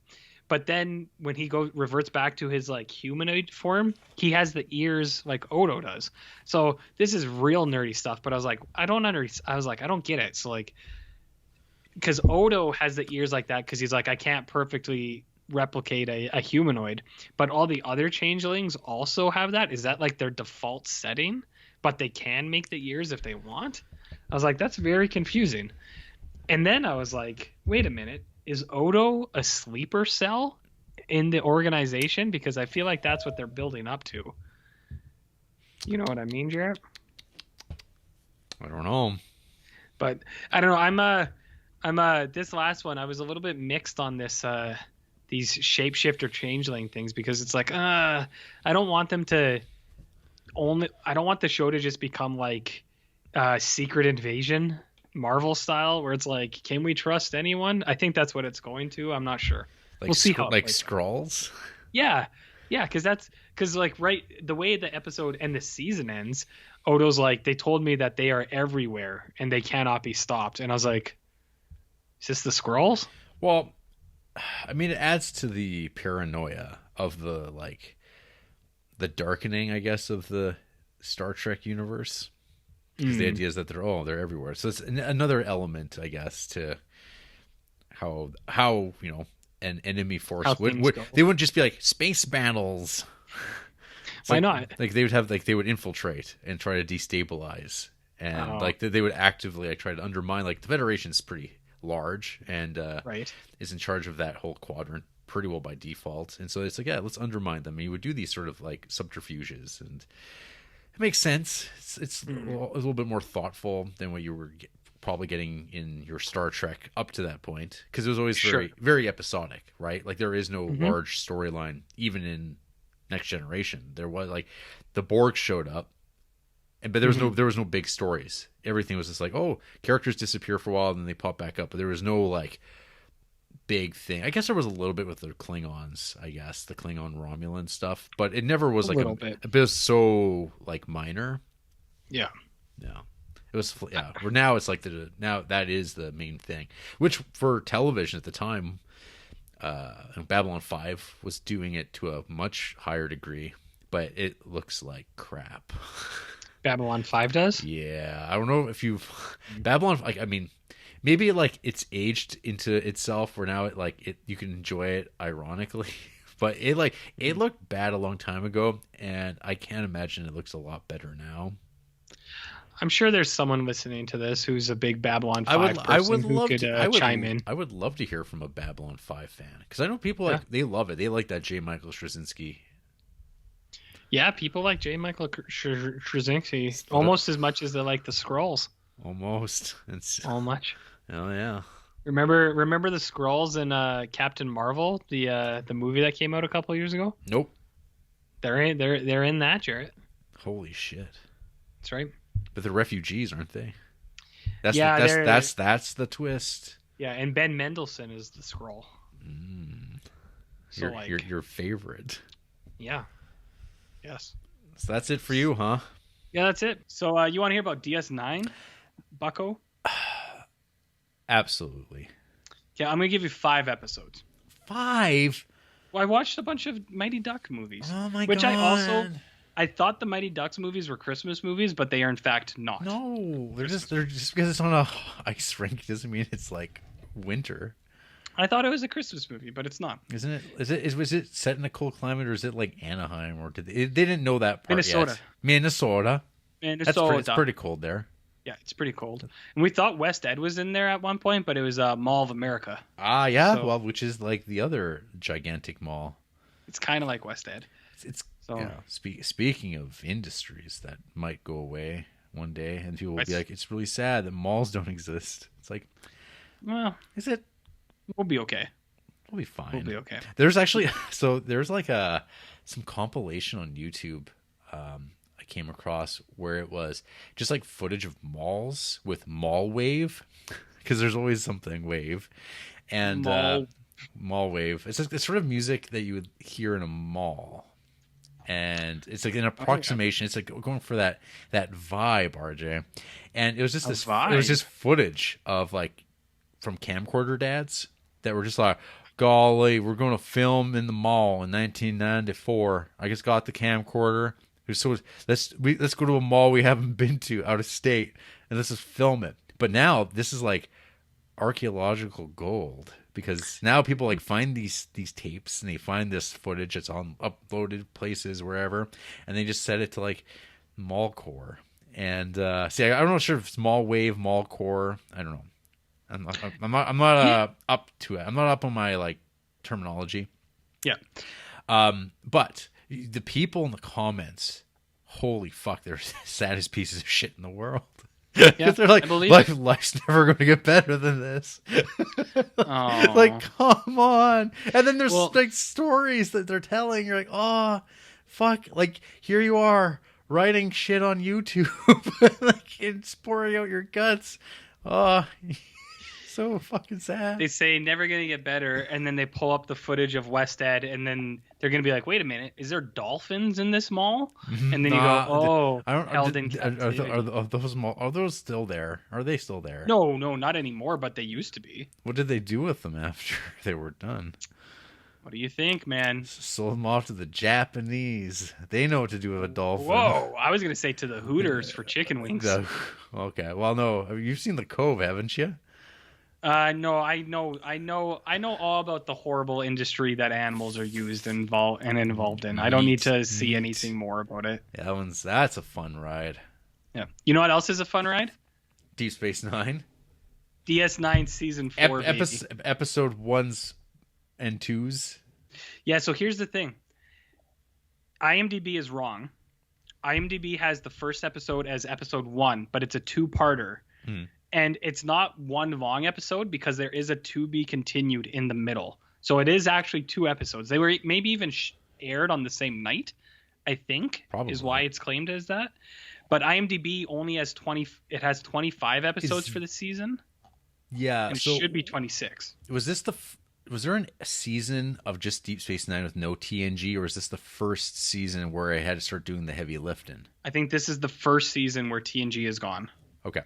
But then when he reverts back to his like humanoid form, he has the ears like Odo does. So this is real nerdy stuff. But I was like, I don't get it. So like, because Odo has the ears like that because he's like, I can't perfectly replicate a humanoid, but all the other changelings also have that. Is that like their default setting? But they can make the ears if they want. I was like, that's very confusing. And then I was like, wait a minute, is Odo a sleeper cell in the organization? Because I feel like that's what they're building up to. You know what I mean, Jarrett? I don't know. But I don't know. I'm this last one, I was a little bit mixed on this these shapeshifter changeling things because it's like I don't want them to I don't want the show to just become like Secret Invasion Marvel style where it's like, can we trust anyone? I think that's what it's going to. I'm not sure. Like we'll see how like Skrulls. Yeah, because like right the way the episode and the season ends, Odo's like, they told me that they are everywhere and they cannot be stopped, and I was like, is this the Skrulls? Well, I mean, it adds to the paranoia of the like the darkening, I guess, of the Star Trek universe. Because the idea is that they're everywhere. So it's another element, I guess, to how an enemy force they wouldn't just be like space battles. Why not? Like they would infiltrate and try to destabilize, and like they would actively like try to undermine. Like the Federation's pretty large and is in charge of that whole quadrant pretty well by default, and so it's like, yeah, let's undermine them. And you would do these sort of like subterfuges, and it makes sense. It's a little bit more thoughtful than what you were probably getting in your Star Trek up to that point, because it was always very episodic, right? Like there is no large storyline even in Next Generation. There was like the Borg showed up, but there was no big stories. Everything was just like, oh, characters disappear for a while and then they pop back up, but there was no like big thing. I guess there was a little bit with the Klingons, I guess the Klingon Romulan stuff, but it never was like a bit. It was so like minor. Yeah. It was where now it's like now that is the main thing, which for television at the time, Babylon 5 was doing it to a much higher degree, but it looks like crap. Babylon 5 does? Yeah, I don't know if you've Babylon. Like, I mean, maybe like it's aged into itself where now you can enjoy it ironically, but it looked bad a long time ago, and I can't imagine it looks a lot better now. I'm sure there's someone listening to this who's a big Babylon 5 person who could chime in. I would love to hear from a Babylon 5 fan, because I know people they love it. They like that J. Michael Straczynski. Yeah, people like J. Michael Straczynski almost as much as they like the Skrulls. Almost. All much. Oh yeah. Remember the Skrulls in Captain Marvel, the movie that came out a couple years ago? Nope. They're in that, Jarrett. Holy shit. That's right. But they're refugees, aren't they? That's the twist. Yeah, and Ben Mendelsohn is the Skrull. So your favorite. Yeah. Yes. So that's it for you, huh? Yeah, that's it. So you want to hear about DS9, Bucko? Absolutely. Yeah, I'm gonna give you 5 episodes. 5? Well, I watched a bunch of Mighty Duck movies. Oh my god! Which I thought the Mighty Ducks movies were Christmas movies, but they are in fact not. No, they're just because it's on a ice rink doesn't mean it's like winter. I thought it was a Christmas movie, but it's not. Isn't it? Was it set in a cold climate, or is it like Anaheim, or they didn't know that part Minnesota. yet? Minnesota. It's pretty cold there. Yeah, it's pretty cold. And we thought West Ed was in there at one point, but it was Mall of America. Ah, yeah. So, well, which is like the other gigantic mall. It's kind of like West Ed. Speaking of industries that might go away one day, and people will be like, "It's really sad that malls don't exist." It's like, well, is it? We'll be okay. We'll be fine. We'll be okay. There's actually there's like some compilation on YouTube I came across where it was just like footage of malls with mall wave, because there's always something wave, and mall wave. It's sort of music that you would hear in a mall. and it's like an approximation. It's like going for that vibe, RJ. And it was just vibe. it was just footage of like from camcorder dads that were just like, golly, we're going to film in the mall in 1994. I just got the camcorder. So let's go to a mall we haven't been to out of state and let's just film it. But now this is like archaeological gold, because now people like find these tapes and they find this footage that's on uploaded places wherever, and they just set it to like mallcore. And see, I'm not sure if it's mall wave, mallcore. I don't know. I'm not up to it. I'm not up on my like terminology. Yeah. But the people in the comments, holy fuck, they're the saddest pieces of shit in the world. Yeah, they're like, I believe life's never going to get better than this. Aw. Like, come on. And then there's like stories that they're telling. You're like, oh, fuck. Like, here you are writing shit on YouTube, like, it's pouring out your guts. Oh, so fucking sad. They say never gonna get better, and then they pull up the footage of West Ed, and then they're gonna be like, "Wait a minute, is there dolphins in this mall?" And then you go, "Oh, held in captivity." Are those still there? Are they still there? No, not anymore, but they used to be. What did they do with them after they were done? What do you think, man? Sold them off to the Japanese. They know what to do with a dolphin. Whoa, I was gonna say to the Hooters for chicken wings. Okay, well, no, you've seen The Cove, haven't you? No, I know all about the horrible industry that animals are used involved in. I don't need to see anything more about it. Yeah, that's a fun ride. Yeah. You know what else is a fun ride? Deep Space Nine. DS9 season 4. Episode 1s and 2s. Yeah, so here's the thing. IMDb is wrong. IMDb has the first episode as episode 1, but it's a 2-parter. And it's not one long episode because there is a to be continued in the middle. So it is actually 2 episodes. They were maybe even aired on the same night, I think. Probably. Is why it's claimed as that. But IMDb only has 25 episodes for the season. Yeah, and so it should be 26. Was there a season of just Deep Space Nine with no TNG, or is this the first season where I had to start doing the heavy lifting? I think this is the first season where TNG is gone. Okay.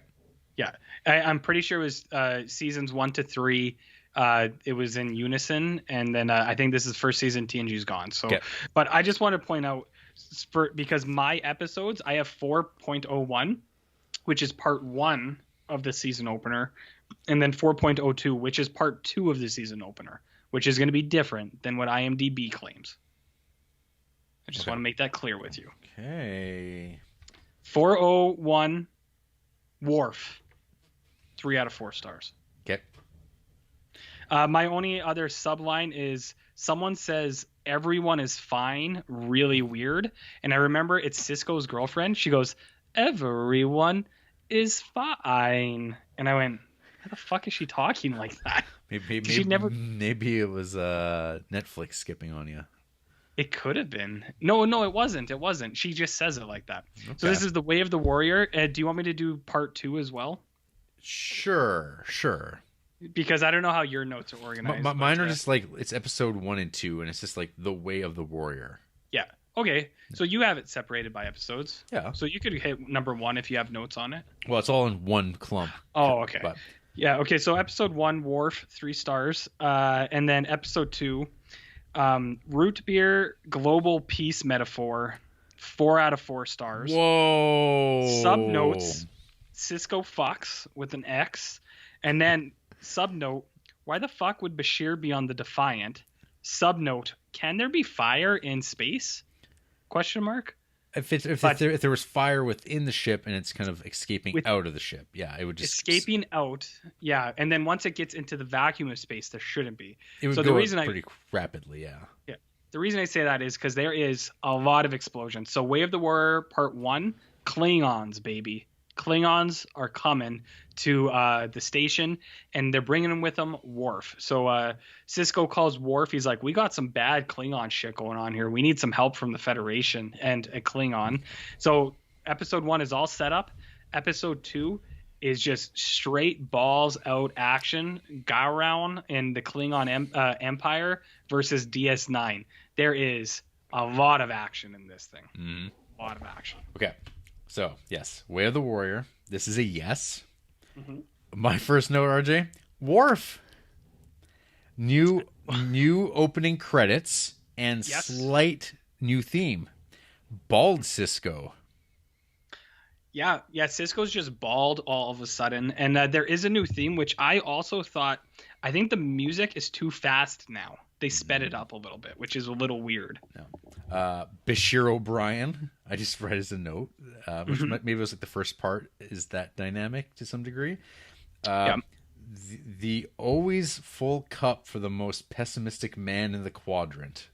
Yeah, I'm pretty sure it was seasons 1 to 3. It was in unison, and then I think this is first season. TNG's gone. So, okay. But I just want to point out, because my episodes, I have 4.01, which is part 1 of the season opener, and then 4.02, which is part 2 of the season opener, which is going to be different than what IMDb claims. I just want to make that clear with you. Okay. 401, Worf. 3 out of 4 stars. Okay. My only other subline is someone says everyone is fine, really weird. And I remember it's Cisco's girlfriend. She goes, everyone is fine. And I went, how the fuck is she talking like that? Maybe it was Netflix skipping on you. It could have been. No, it wasn't. It wasn't. She just says it like that. Okay. So this is The Way of the Warrior. Do you want me to do part 2 as well? Sure. Because I don't know how your notes are organized. Mine are just like, it's episode 1 and 2, and it's just like The Way of the Warrior. Yeah. Okay. So you have it separated by episodes. Yeah. So you could hit number 1 if you have notes on it. Well, it's all in one clump. Oh, okay. But... Yeah. Okay. So episode 1, Worf, 3 stars. And then episode 2, root beer global peace metaphor, 4 out of 4 stars. Whoa. Subnotes, Cisco fucks with an X. And then subnote, why the fuck would Bashir be on the Defiant? Subnote, can there be fire in space? Question mark. If there was fire within the ship and it's kind of escaping out of the ship, yeah, it would just escaping out, yeah. And then once it gets into the vacuum of space, there shouldn't be. It would go pretty rapidly, yeah. Yeah. The reason I say that is because there is a lot of explosions. So Way of the Warrior Part 1, Klingons, baby. Klingons are coming to the station, and they're bringing with them Worf. So Cisco calls Worf. He's like, we got some bad Klingon shit going on here. We need some help from the Federation and a Klingon. So episode 1 is all set up. Episode 2 is just straight balls out action. Gowron and the Klingon Empire versus DS9. There is A lot of action in this thing. Mhm. A lot of action. Okay, so yes, Way of the Warrior. This is a yes. Mhm. My first note, RJ, Worf. New opening credits and Yes. slight new theme. Bald Cisco. Yeah, Cisco's just bald all of a sudden, and there is a new theme, which I also thought. I think the music is too fast now. They sped it up a little bit, which is a little weird. Bashir O'Brien. I just read as a note, which maybe was like the first part. Is that dynamic to some degree? Yeah. The always full cup for the most pessimistic man in the quadrant.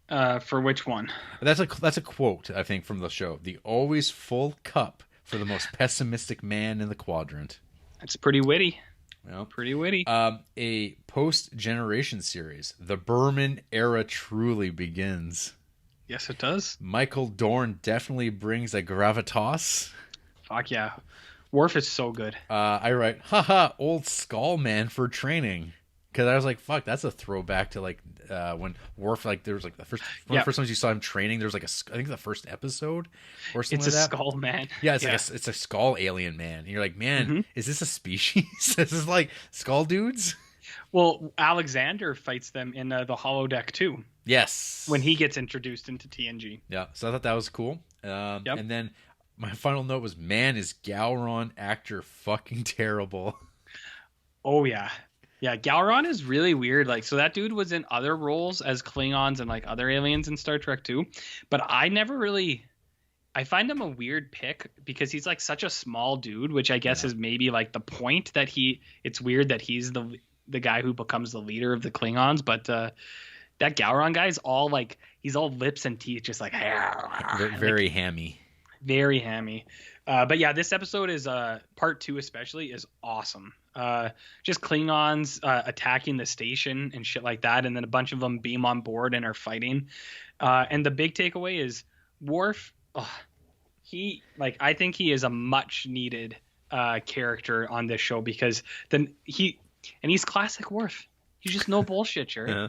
For which one? That's a quote, I think, from the show. The always full cup for the most pessimistic man in the quadrant. That's pretty witty. Well, Pretty witty. a post-generation series. The Berman era truly begins. Yes, it does. Michael Dorn definitely brings a gravitas. Fuck yeah. Worf is so good. I write, haha, old Skull Man for training. Because I was like, fuck, that's a throwback to like when Worf, like there was like one of the first times you saw him training, there was like I think the first episode or something It's like a that. skull man. Yeah, it's a skull alien man. And you're like, man, is this a species? This is like skull dudes? Well, Alexander fights them in the holodeck too. Yes. When he gets introduced into TNG. Yeah, so I thought that was cool. And then my final note was, man, is Gowron actor fucking terrible. Oh yeah. Yeah, Gowron is really weird. Like, so that dude was in other roles as Klingons and like other aliens in Star Trek too, but I find him a weird pick because he's like such a small dude, which I guess is maybe like the point that it's weird that he's the guy who becomes the leader of the Klingons, but that Gowron guy is all like, he's all lips and teeth, just like very hammy. Very hammy. But yeah, this episode is part 2 especially is awesome. Just Klingons attacking the station and shit like that, and then a bunch of them beam on board and are fighting. And the big takeaway is Worf. I think he is a much needed character on this show because he's classic Worf. He's just no bullshit, Jared. Yeah.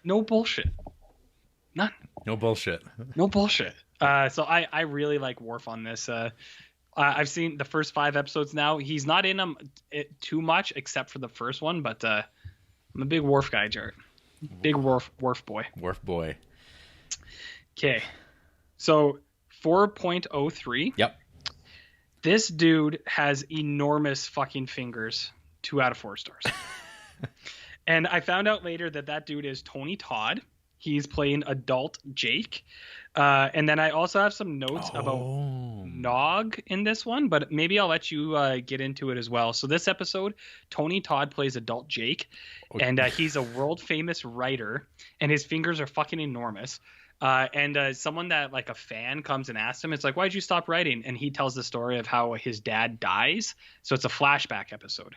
No bullshit. None. No bullshit. No bullshit. So I really like Worf on this. I've seen the first 5 episodes now. He's not in them too much except for the first one, but I'm a big Worf guy, Jared. Big Worf boy. Worf boy. Okay. So 4.03. Yep. This dude has enormous fucking fingers. 2 out of 4 stars. And I found out later that dude is Tony Todd. He's playing adult Jake. And then I also have some notes about Nog in this one, but maybe I'll let you get into it as well. So this episode, Tony Todd plays adult Jake, and he's a world famous writer, and his fingers are fucking enormous. And someone that like a fan comes and asks him, it's like, why'd you stop writing? And he tells the story of how his dad dies. So it's a flashback episode.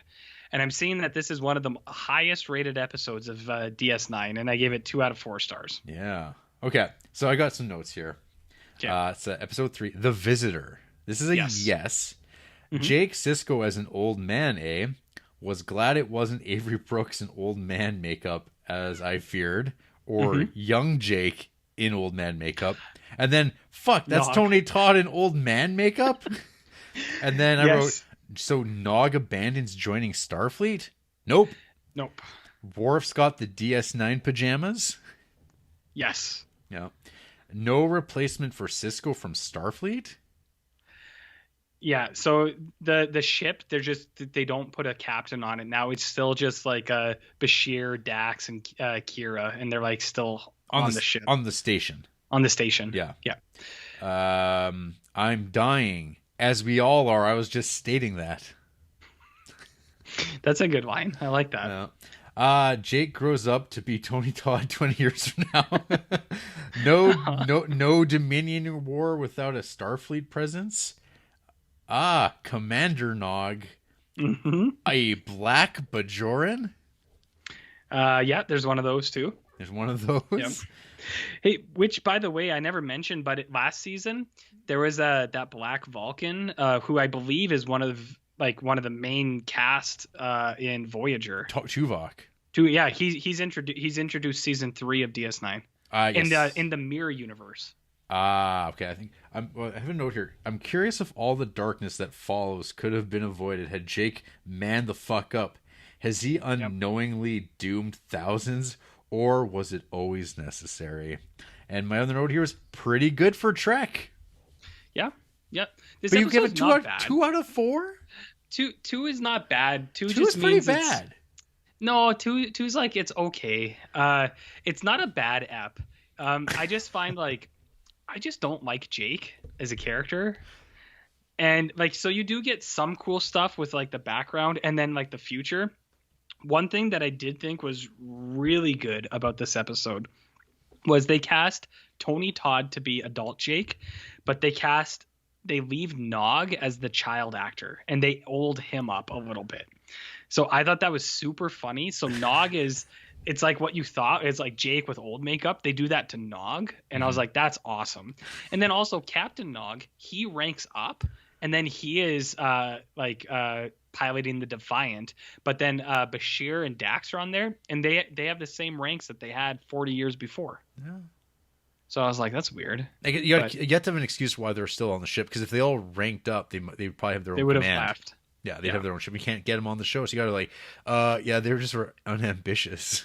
And I'm seeing that this is one of the highest rated episodes of DS9, and I gave it 2 out of 4 stars. Yeah. Okay. So I got some notes here. Okay. It's episode 3, The Visitor. This is a yes. Mm-hmm. Jake Sisko as an old man, eh? Was glad it wasn't Avery Brooks in old man makeup, as I feared, or young Jake in old man makeup. And then, fuck, that's Nog. Tony Todd in old man makeup? And then I wrote, so Nog abandons joining Starfleet? Nope. Worf's got the DS9 pajamas? Yes. Yeah. No replacement for Sisko from Starfleet? Yeah, so the ship, they don't put a captain on it now. It's still just like Bashir, Dax, and Kira, and they're like still on the ship. On the station. On the station. Yeah. Yeah. I'm dying. As we all are. I was just stating that. That's a good line. I like that. Yeah. Jake grows up to be Tony Todd 20 years from now. No Dominion War without a Starfleet presence. Commander Nog. Mm-hmm. A black Bajoran? Yeah, there's one of those too. There's one of those? Yep. Hey, which by the way, I never mentioned, but last season there was that Black Vulcan, who I believe is one of the main cast in Voyager. Tuvok. Yeah, he's introduced season 3 of DS9. Yes. in the mirror universe. Okay. I have a note here. I'm curious if all the darkness that follows could have been avoided had Jake manned the fuck up. Has he unknowingly doomed thousands, or was it always necessary? And my other note here is pretty good for Trek. Yeah. Yep. This But you give it episode's not bad. 2 out of 4? Two is not bad. Two Two just is pretty means bad. No, two's like it's okay. It's not a bad ep. I just find like I just don't like Jake as a character. And like so you do get some cool stuff with like the background and then like the future. One thing that I did think was really good about this episode was they cast Tony Todd to be adult Jake, but they leave Nog as the child actor and they old him up a little bit. So I thought that was super funny. So Nog it's like what you thought. It's like Jake with old makeup. They do that to Nog. And I was like, that's awesome. And then also Captain Nog, he ranks up and then he is piloting the Defiant. But then Bashir and Dax are on there and they have the same ranks that they had 40 years before. Yeah. So I was like, that's weird. You have to have an excuse why they're still on the ship, because if they all ranked up, they would probably have their own They would have command. left. Yeah, they'd have their own ship. You can't get them on the show, so you got to they were just unambitious.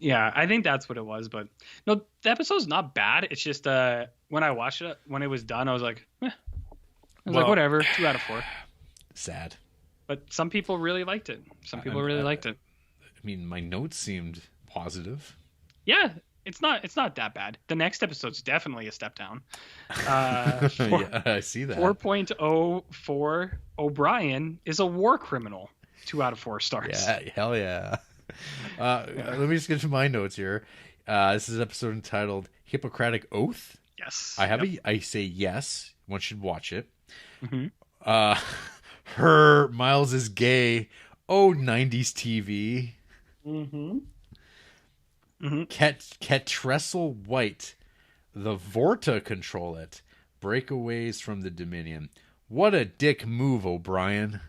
Yeah, I think that's what it was. But no, the episode's not bad. It's just when I watched it, when it was done, I was like, I was like, whatever, 2 out of 4. Sad. But some people really liked it. Some people really liked it. I mean, my notes seemed positive. Yeah, it's not that bad. The next episode's definitely a step down. Yeah, I see that. 4.0 for O'Brien is a war criminal. 2 out of 4 stars. Yeah, hell yeah. Let me just get to my notes here. This is an episode entitled Hippocratic Oath. Yes. I say yes. One should watch it. Mm-hmm. Her Miles is gay. Oh, 90s TV. Mm-hmm. Mm-hmm. Ketressel White. The Vorta control it. Breakaways from the Dominion. What a dick move, O'Brien.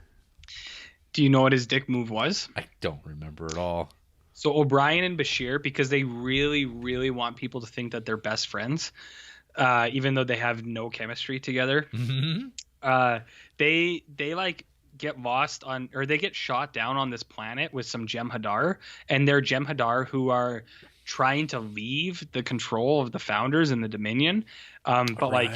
Do you know what his dick move was? I don't remember at all. So O'Brien and Bashir, because they really, really want people to think that they're best friends, even though they have no chemistry together. Mm-hmm. They like get lost on, or they get shot down on this planet with some Jem'Hadar, and they're Jem'Hadar who are trying to leave the control of the Founders and the Dominion. But like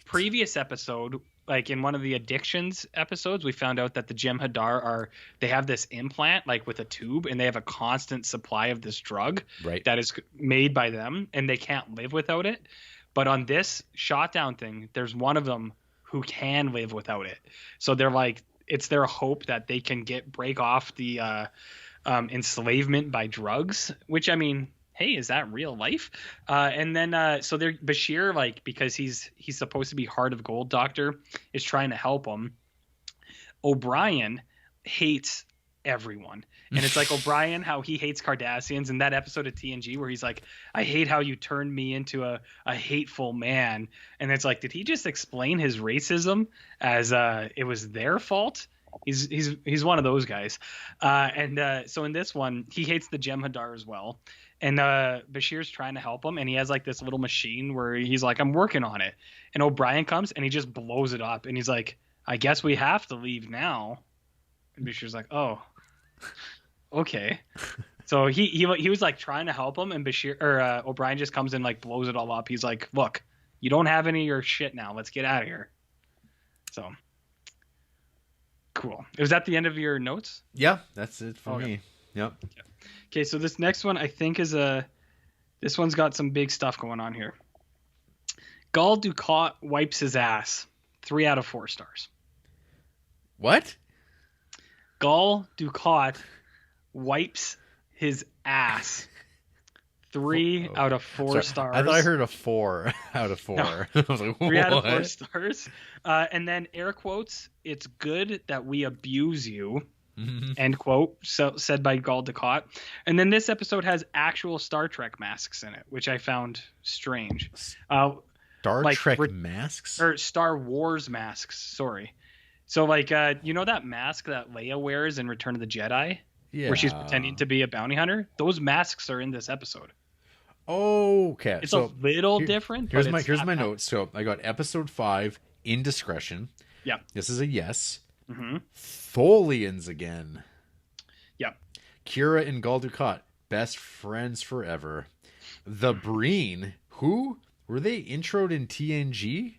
previous episode, like in one of the addictions episodes, we found out that the Jem'Hadar they have this implant like with a tube, and they have a constant supply of this drug that is made by them, and they can't live without it. But on this shot down thing, there's one of them who can live without it. So they're like, it's their hope that they can break off the enslavement by drugs, which, I mean, hey, is that real life? And then so they're Bashir, like, because he's supposed to be Heart of Gold doctor, is trying to help him. O'Brien hates everyone. And it's like O'Brien, how he hates Cardassians in that episode of TNG where he's like, I hate how you turned me into a hateful man. And it's like, did he just explain his racism as it was their fault? He's one of those guys. So in this one, he hates the Jem'Hadar as well. And Bashir's trying to help him, and he has like this little machine where he's like, I'm working on it. And O'Brien comes and he just blows it up, and he's like, I guess we have to leave now. And Bashir's like, oh, okay. So he was like trying to help him, and O'Brien just comes in, like, blows it all up. He's like, look, you don't have any of your shit now. Let's get out of here. So cool. Was that the end of your notes? Yeah, that's it for me. Yep. Okay, so this next one I think is this one's got some big stuff going on here. Gul Dukat wipes his ass. 3 out of 4 stars. What? Gul Dukat wipes his ass. 3 out of 4 stars. I thought I heard a 4 out of 4. No. I was like, 3 out of 4 stars. And then air quotes, it's good that we abuse you. End quote, said by Gul Dukat. And then this episode has actual Star Trek masks in it, which I found strange. Star Trek masks? Or Star Wars masks, sorry. So like, you know that mask that Leia wears in Return of the Jedi? Yeah. Where she's pretending to be a bounty hunter? Those masks are in this episode. Okay, It's so a little different. here's but my it's here's not my bad. notes. So I got episode 5, Indiscretion. Yeah. This is a yes. Mm-hmm. Tholians again. Yeah. Kira and Gul Dukat, best friends forever. The Breen, who were they introed in TNG?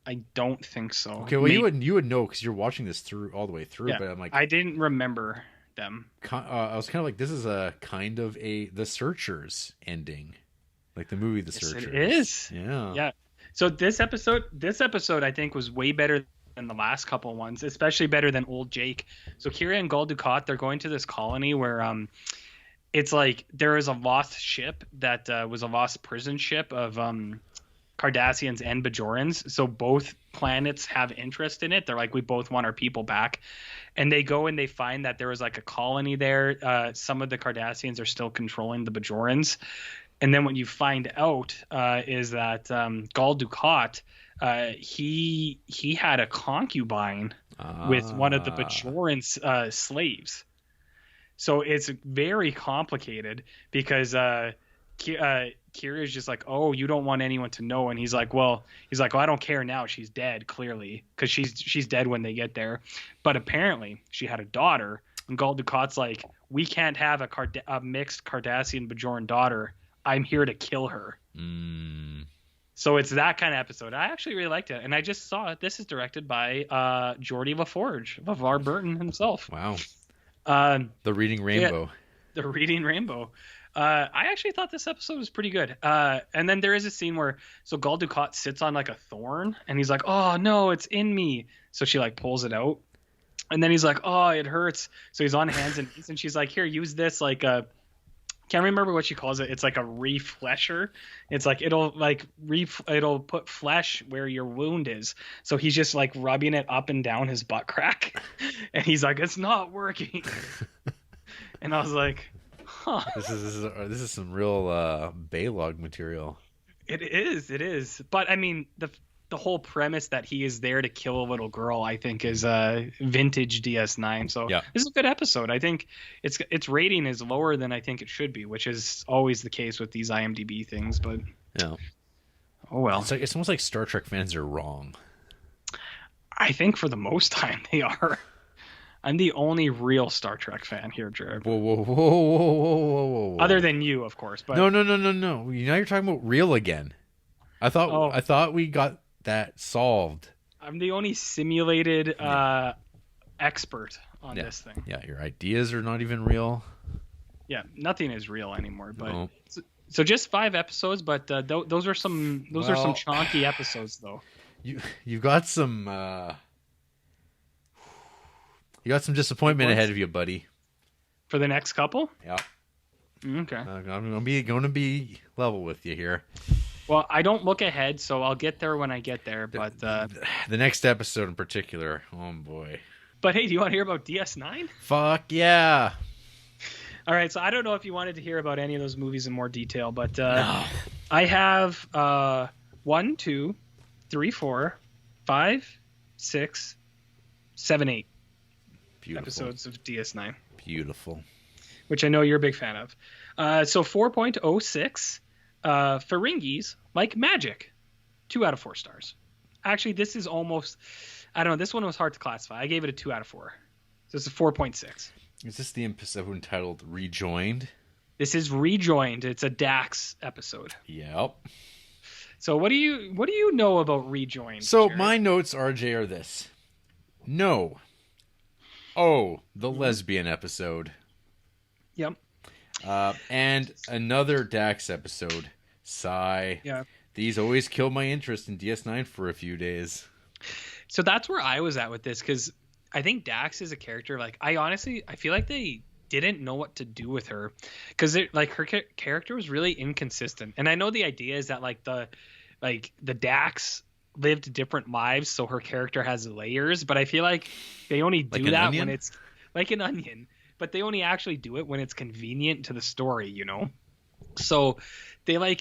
I don't think so. Okay, well you would know because you're watching this through all the way through. Yeah. But I'm like, I didn't remember them. I was kind of like, this is a kind of The Searchers ending, like the movie The Yes, Searchers. it is. Yeah. Yeah. So this episode I think was way better than the last couple ones, especially better than Old Jake. So Kira and Gul Dukat, they're going to this colony where it's like there is a lost ship that was a lost prison ship of Cardassians and Bajorans. So both planets have interest in it. They're like, we both want our people back. And they go and they find that there was like a colony there. Some of the Cardassians are still controlling the Bajorans. And then what you find out is that Gul Dukat, he had a concubine with one of the Bajoran slaves. So it's very complicated because Kira's just like, oh, you don't want anyone to know, and he's like, well, I don't care now. She's dead, clearly, because she's dead when they get there. But apparently, she had a daughter, and Gul Dukat's like, we can't have a mixed Cardassian Bajoran daughter. I'm here to kill her. So it's that kind of episode. I actually really liked it, and I just saw it. This is directed by Geordie LaForge, LeVar Burton himself. Wow. The Reading Rainbow. Yeah, the Reading Rainbow. I actually thought this episode was pretty good. And then there is a scene where Gul Dukat sits on like a thorn, and he's like, "Oh no, it's in me." So she like pulls it out, and then he's like, "Oh, it hurts." So he's on hands and knees, and she's like, "Here, use this like a." Can't remember what she calls it. It's like a reflesher. It's like it'll put flesh where your wound is. So he's just like rubbing it up and down his butt crack, and he's like, "It's not working." And I was like, "Huh." This is some real Baylog material. It is. But I mean, the whole premise that he is there to kill a little girl, I think, is vintage DS9. So yeah. This is a good episode. I think its rating is lower than I think it should be, which is always the case with these IMDb things. But yeah. Oh well. It's almost like Star Trek fans are wrong. I think for the most time they are. I'm the only real Star Trek fan here, Jared. Whoa. Other than you, of course. But No. Now you're talking about real again. I thought we got that solved. I'm the only simulated expert on this thing. Yeah, your ideas are not even real. Yeah, nothing is real anymore. But No. so just 5 episodes, but those are some chonky episodes though. You've got some disappointment ahead of you, buddy. For the next couple? Yeah. Okay. I'm going to be level with you here. Well, I don't look ahead, so I'll get there when I get there. But the next episode in particular, oh boy. But hey, do you want to hear about DS9? Fuck yeah. All right, so I don't know if you wanted to hear about any of those movies in more detail, but No. I have 1, 2, 3, 4, 5, 6, 7, 8 Beautiful. episodes of DS9. Beautiful. Which I know you're a big fan of. So 4.06, Ferengis like magic. 2 out of 4 stars. Actually, this is almost, I don't know, this one was hard to classify. I gave it a 2 out of 4. So it's a 4.6. Is this the episode entitled Rejoined? This is Rejoined. It's a Dax episode. Yep. So what do you know about Rejoined? So Jared? my notes, RJ, are this. No. Oh, the lesbian episode. Yep. And another Dax episode. Sigh. Yeah. These always kill my interest in DS9 for a few days. So that's where I was at with this, because I think Dax is a character, like, I feel like they didn't know what to do with her, because like her character was really inconsistent. And I know the idea is that the Dax lived different lives, so her character has layers, but I feel like they only do that when it's like an onion, but they only actually do it when it's convenient to the story, you know? So they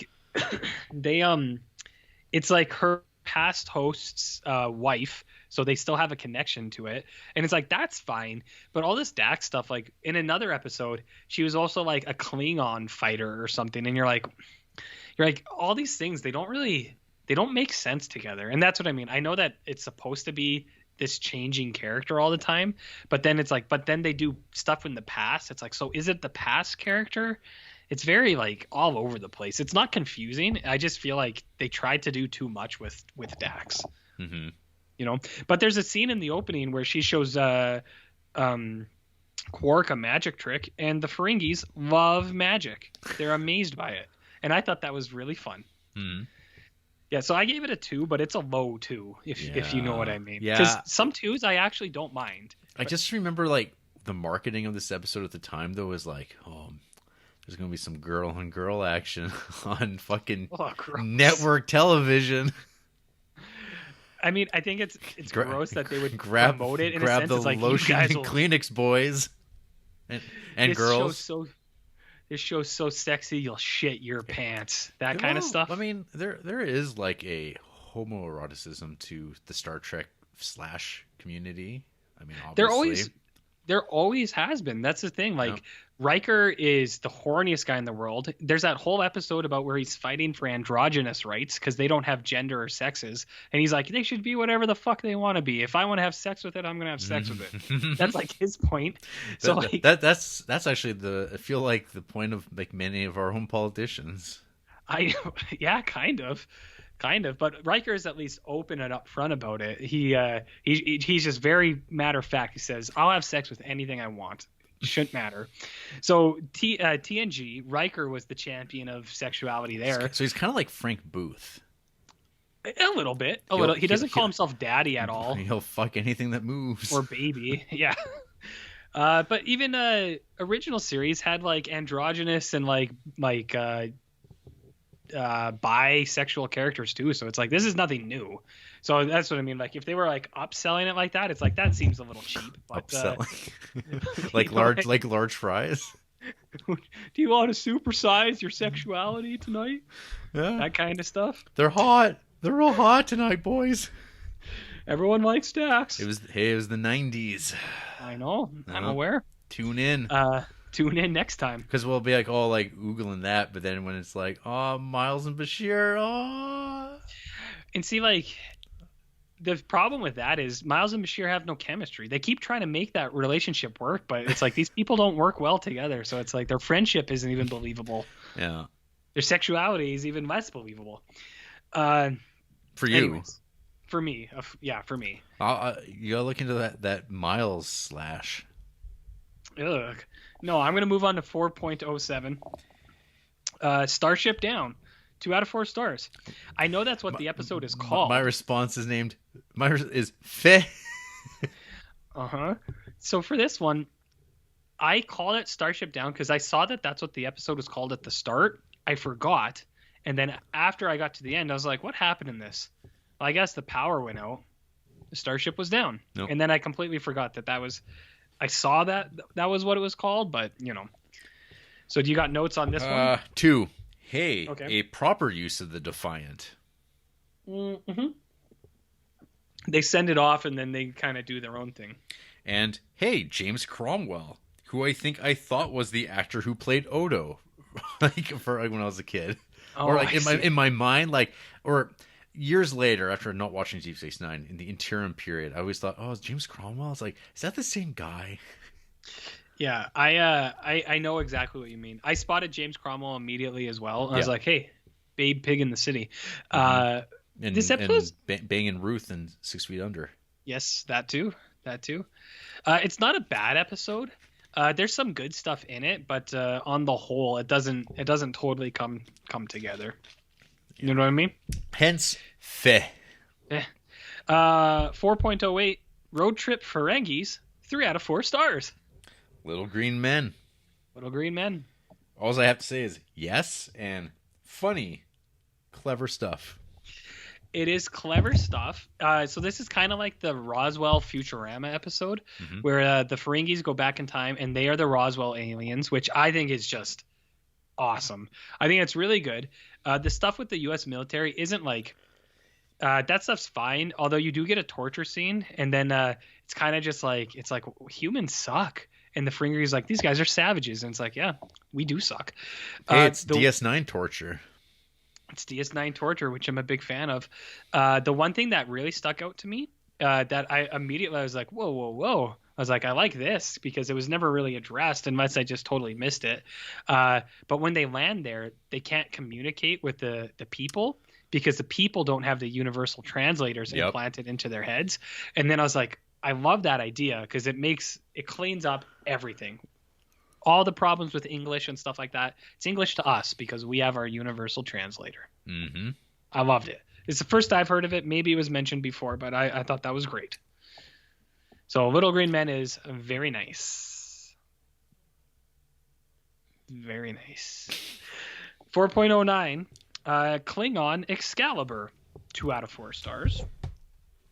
it's like her past host's wife so they still have a connection to it. And it's like, that's fine. But all this Dax stuff, like in another episode, she was also like a Klingon fighter or something, and you're like, all these things, they don't make sense together. And that's what I mean. I know that it's supposed to be this changing character all the time, but then it's like, but then they do stuff in the past. It's like, so is it the past character? It's very like all over the place. It's not confusing. I just feel like they tried to do too much with Dax. Mm-hmm. You know, but there's a scene in the opening where she shows Quark a magic trick, and the Ferengis love magic. They're amazed by it, and I thought that was really fun. Mm-hmm. Yeah, so I gave it a 2, but it's a low 2, if you know what I mean. Yeah. Because some 2s I actually don't mind. I just remember like the marketing of this episode at the time though was like, oh, there's gonna be some girl on girl action on fucking network television. I mean, I think it's gross that they would promote it in grab a sense. the It's like, lotion you guys and Kleenex boys and girls. This show's so sexy you'll shit your pants. That kind of stuff. I mean, there is like a homoeroticism to the Star Trek / community. I mean, obviously. There always has been. That's the thing. Like, Riker is the horniest guy in the world. There's that whole episode about where he's fighting for androgynous rights because they don't have gender or sexes. And he's like, they should be whatever the fuck they want to be. If I want to have sex with it, I'm going to have sex with it. That's like his point. So like that's actually I feel like the point of like many of our own politicians. Yeah, kind of. But Riker is at least open and upfront about it. He's just very matter of fact. He says, I'll have sex with anything I want. Shouldn't matter. So TNG, Riker was the champion of sexuality there. So he's kind of like Frank Booth. A little bit. He doesn't call himself daddy at all. He'll fuck anything that moves. Or baby. Yeah. But even original series had like androgynous and like bisexual characters too. So it's like, this is nothing new. So that's what I mean. Like, if they were like upselling it like that, it's like, that seems a little cheap. But, upselling, like large fries. Do you want to supersize your sexuality tonight? Yeah, that kind of stuff. They're hot. They're real hot tonight, boys. Everyone likes Dax. It was the 90s. I know. I'm aware. Tune in. Tune in next time. Because we'll be like all like oogling that, but then when it's like, oh, Miles and Bashir, oh. And see, like, the problem with that is Miles and Bashir have no chemistry. They keep trying to make that relationship work, but it's like these people don't work well together. So it's like their friendship isn't even believable. Yeah. Their sexuality is even less believable. For you. Anyways, for me. Yeah, for me. You gotta look into that Miles slash. Ugh. No, I'm going to move on to 4.07. Starship Down. 2 out of 4 stars. I know that's what the episode is called. My response is Feh. Uh-huh. So for this one, I called it Starship Down because I saw that that's what the episode was called at the start. I forgot. And then after I got to the end, I was like, what happened in this? Well, I guess the power went out. The starship was down. Nope. And then I completely forgot that was... I saw that was what it was called, but, you know. So do you got notes on this one? 2. Hey, okay. A proper use of the Defiant. Mm-hmm. They send it off, and then they kind of do their own thing. And, hey, James Cromwell, who I thought was the actor who played Odo, like when I was a kid. Oh, or like in my mind, like, or years later, after not watching Deep Space Nine, in the interim period, I always thought, oh, is James Cromwell? It's like, is that the same guy? Yeah, I know exactly what you mean. I spotted James Cromwell immediately as well. And I was like, hey, Babe Pig in the City. Mm-hmm. This episode, banging Ruth and 6 Feet Under. Yes, that too. It's not a bad episode. There's some good stuff in it, but on the whole, it doesn't totally come together. You know what I mean? Hence, Feh. 4.08 Road Trip Ferengis, 3 out of 4 stars. Little green men. All I have to say is yes and funny, clever stuff. It is clever stuff. So this is kind of like the Roswell Futurama episode, mm-hmm. where the Ferengis go back in time and they are the Roswell aliens, which I think is just awesome. I think it's really good. The stuff with the U.S. military isn't like That stuff's fine. Although you do get a torture scene, and then it's kind of just like it's like humans suck, and the Fringer's like these guys are savages, and it's like yeah, we do suck. Hey, it's The- DS9 torture. It's DS9 torture, which I'm a big fan of. The one thing that really stuck out to me that I immediately I was like, whoa, whoa, whoa. I was like, I like this because it was never really addressed unless I just totally missed it. But when they land there, they can't communicate with the people because the people don't have the universal translators Yep. implanted into their heads. And then I was like, I love that idea because it cleans up everything. All the problems with English and stuff like that. It's English to us because we have our universal translator. Mm-hmm. I loved it. It's the first I've heard of it. Maybe it was mentioned before, but I thought that was great. So Little Green Men is very nice. Very nice. 4.09, Klingon Excalibur. 2 out of 4 stars.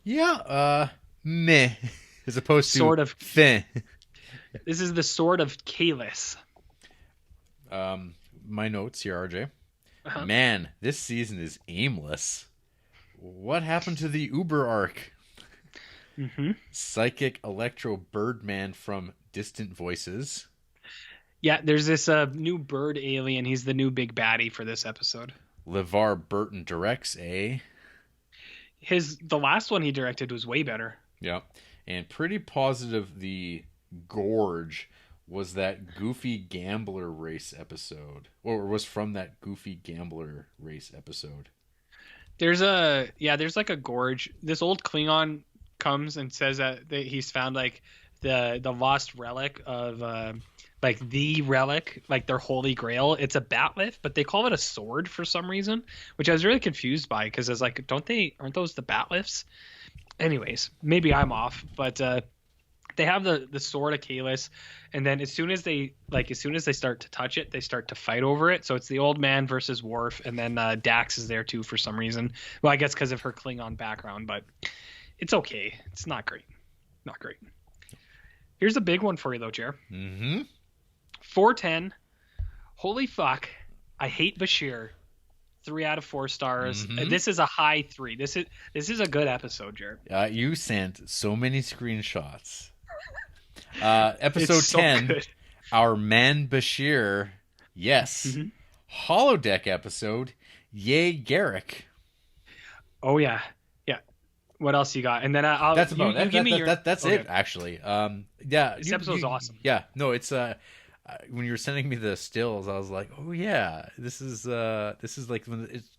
Yeah, meh. As opposed to Sort of. fin. This is the Sword of Kalis. My notes here, RJ. Uh-huh. Man, this season is aimless. What happened to the Uber arc? Mm-hmm. Psychic Electro Birdman from Distant Voices. Yeah, there's this new bird alien. He's the new big baddie for this episode. LeVar Burton directs a... The last one he directed was way better. Yeah. And pretty positive the Gorge was that Goofy Gambler race episode. Or was from that Goofy Gambler race episode. There's like a gorge. This old Klingon comes and says that he's found like the lost relic of like the relic, like their holy grail. It's a bat'leth, but they call it a sword for some reason, which I was really confused by because I was like, aren't those the bat'leths? Anyways, maybe I'm off, but they have the sword of Kalis, and then as soon as they start to touch it, they start to fight over it. So it's the old man versus Worf, and then Dax is there too for some reason. Well, I guess because of her Klingon background, but it's okay. It's not great. Not great. Here's a big one for you though, Jer. Mm-hmm. 410. Holy fuck! I hate Bashir. 3 out of 4 stars. Mm-hmm. This is a high 3. This is a good episode, Jer. You sent so many screenshots. Episode It's so 10, good. Our Man Bashir. Yes. Mm-hmm. Holodeck episode, Yay Garrick. Oh yeah. What else you got? And then I'll That's about you give me your. that's Okay. it actually. Yeah, This episode's awesome. Yeah, no, it's when you were sending me the stills, I was like, oh yeah, this is like when it's,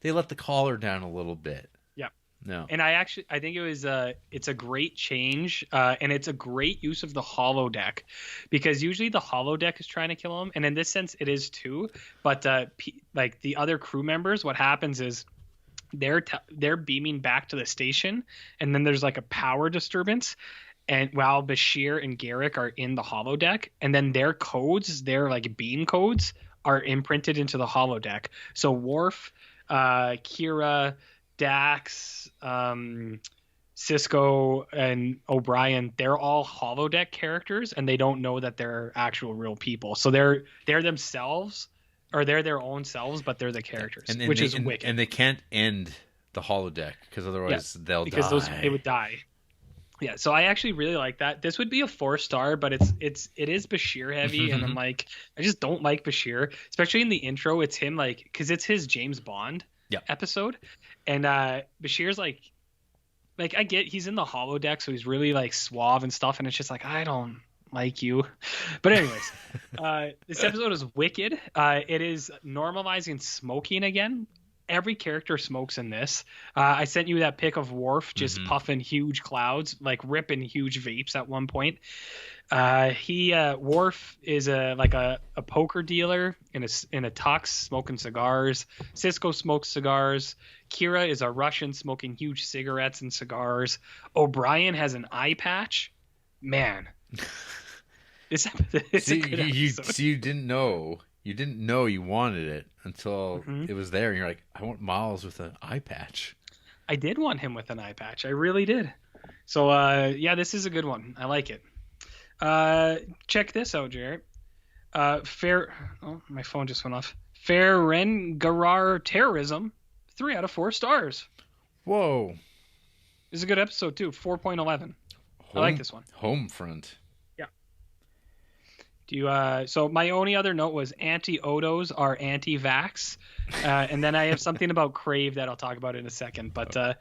they let the collar down a little bit. Yeah. No. And I think it was it's a great change, and it's a great use of the holodeck, because usually the holodeck is trying to kill him, and in this sense it is too. But like the other crew members, what happens is they're beaming back to the station, and then there's like a power disturbance, and while Bashir and Garrick are in the holodeck, and then their like beam codes are imprinted into the holodeck. So Worf, Kira, Dax, Cisco, and O'Brien, they're all holodeck characters, and they don't know that they're actual real people. So they're themselves, or they're their own selves, but they're the characters, which is wicked. And they can't end the holodeck because otherwise they'll because die. they would die. Yeah, so I actually really like that. This would be a 4-star, but it is Bashir heavy, and I'm like, I just don't like Bashir, especially in the intro. It's him like, because it's his James Bond episode, and Bashir's like I get he's in the holodeck, so he's really like suave and stuff, and it's just like, I don't like you. But anyways, this episode is wicked. It is normalizing smoking again. Every character smokes in this. I sent you that pic of Worf just puffing huge clouds, like ripping huge vapes at one point. Worf is a poker dealer in a tux, smoking cigars. Cisco smokes cigars. Kira is a Russian smoking huge cigarettes and cigars. O'Brien has an eye patch. Man, it's a good episode. So you didn't know. You didn't know you wanted it until it was there, and you're like, I want Miles with an eye patch. I did want him with an eye patch. I really did. So, this is a good one. I like it. Check this out, Jarrett. My phone just went off. Ferenginar terrorism, 3 out of 4 stars. Whoa. This is a good episode too. 4.11. I like this one. Homefront. Yeah. Do you? So my only other note was anti-Odos are anti-vax, and then I have something about Crave that I'll talk about in a second. But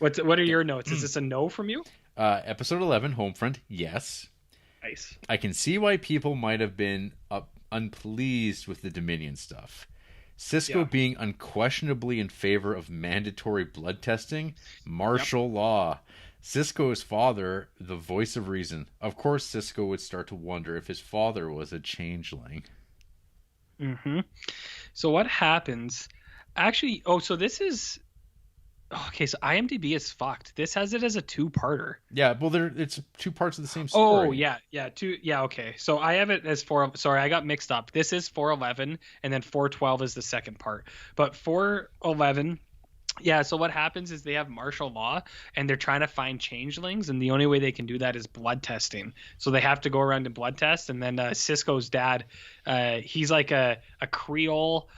what are your notes? Is this a no from you? Episode 11, Homefront. Yes. Nice. I can see why people might have been unpleased with the Dominion stuff. Cisco being unquestionably in favor of mandatory blood testing, martial law. Cisco's father, the voice of reason. Of course, Cisco would start to wonder if his father was a changeling. Mm-hmm. So what happens? Actually, so this is... Okay, so IMDb is fucked. This has it as a two-parter. Yeah, well, it's two parts of the same story. Oh, yeah, two. Yeah, okay. So I have it as 4. Sorry, I got mixed up. This is 411, and then 412 is the second part. But 411, yeah. So what happens is they have martial law, and they're trying to find changelings, and the only way they can do that is blood testing. So they have to go around and blood test, and then Cisco's dad, he's like a Creole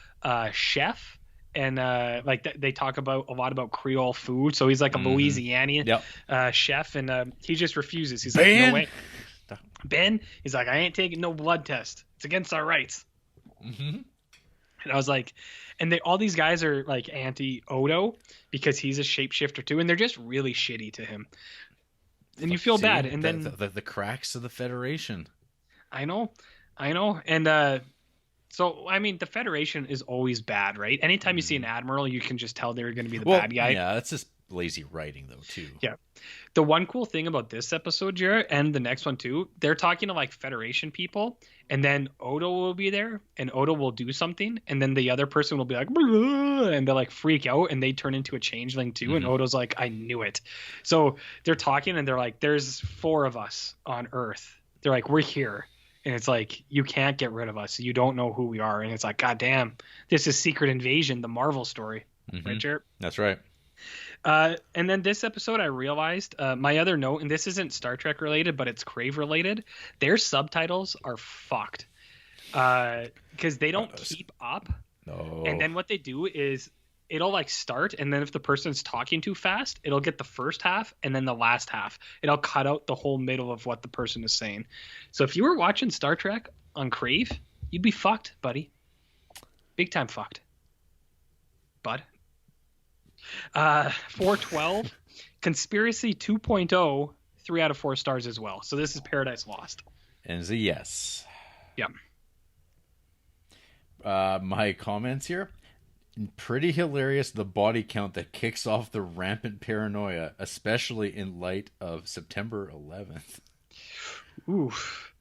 chef. And they talk about a lot about Creole food, so he's like a Louisianian chef, and he just refuses. He's like, no way, Ben. He's like, I ain't taking no blood test. It's against our rights. Mm-hmm. And I was like, and all these guys are like anti-Odo because he's a shapeshifter too, and they're just really shitty to him. And you feel bad. And then the cracks of the Federation. I know, and. So, I mean, the Federation is always bad, right? Anytime you see an admiral, you can just tell they're going to be the bad guy. Yeah, that's just lazy writing, though, too. Yeah. The one cool thing about this episode, Jarrett, and the next one, too, they're talking to, like, Federation people, and then Odo will be there, and Odo will do something, and then the other person will be like, and they'll, like, freak out, and they turn into a changeling, too, and Odo's like, I knew it. So they're talking, and they're like, there's 4 of us on Earth. They're like, we're here. And it's like, you can't get rid of us. You don't know who we are. And it's like, God damn, this is Secret Invasion, the Marvel story. Right, Jared? That's right. And then this episode, I realized my other note, and this isn't Star Trek related, but it's Crave related. Their subtitles are fucked because they don't keep up. No. And then what they do is it'll like start, and then if the person's talking too fast, it'll get the first half and then the last half. It'll cut out the whole middle of what the person is saying. So if you were watching Star Trek on Crave, you'd be fucked, buddy. Big time fucked. Bud. 412, Conspiracy 2.0, 3 out of 4 stars as well. So this is Paradise Lost. And it's a yes. Yeah. My comments here. Pretty hilarious, the body count that kicks off the rampant paranoia, especially in light of September 11th. Oof.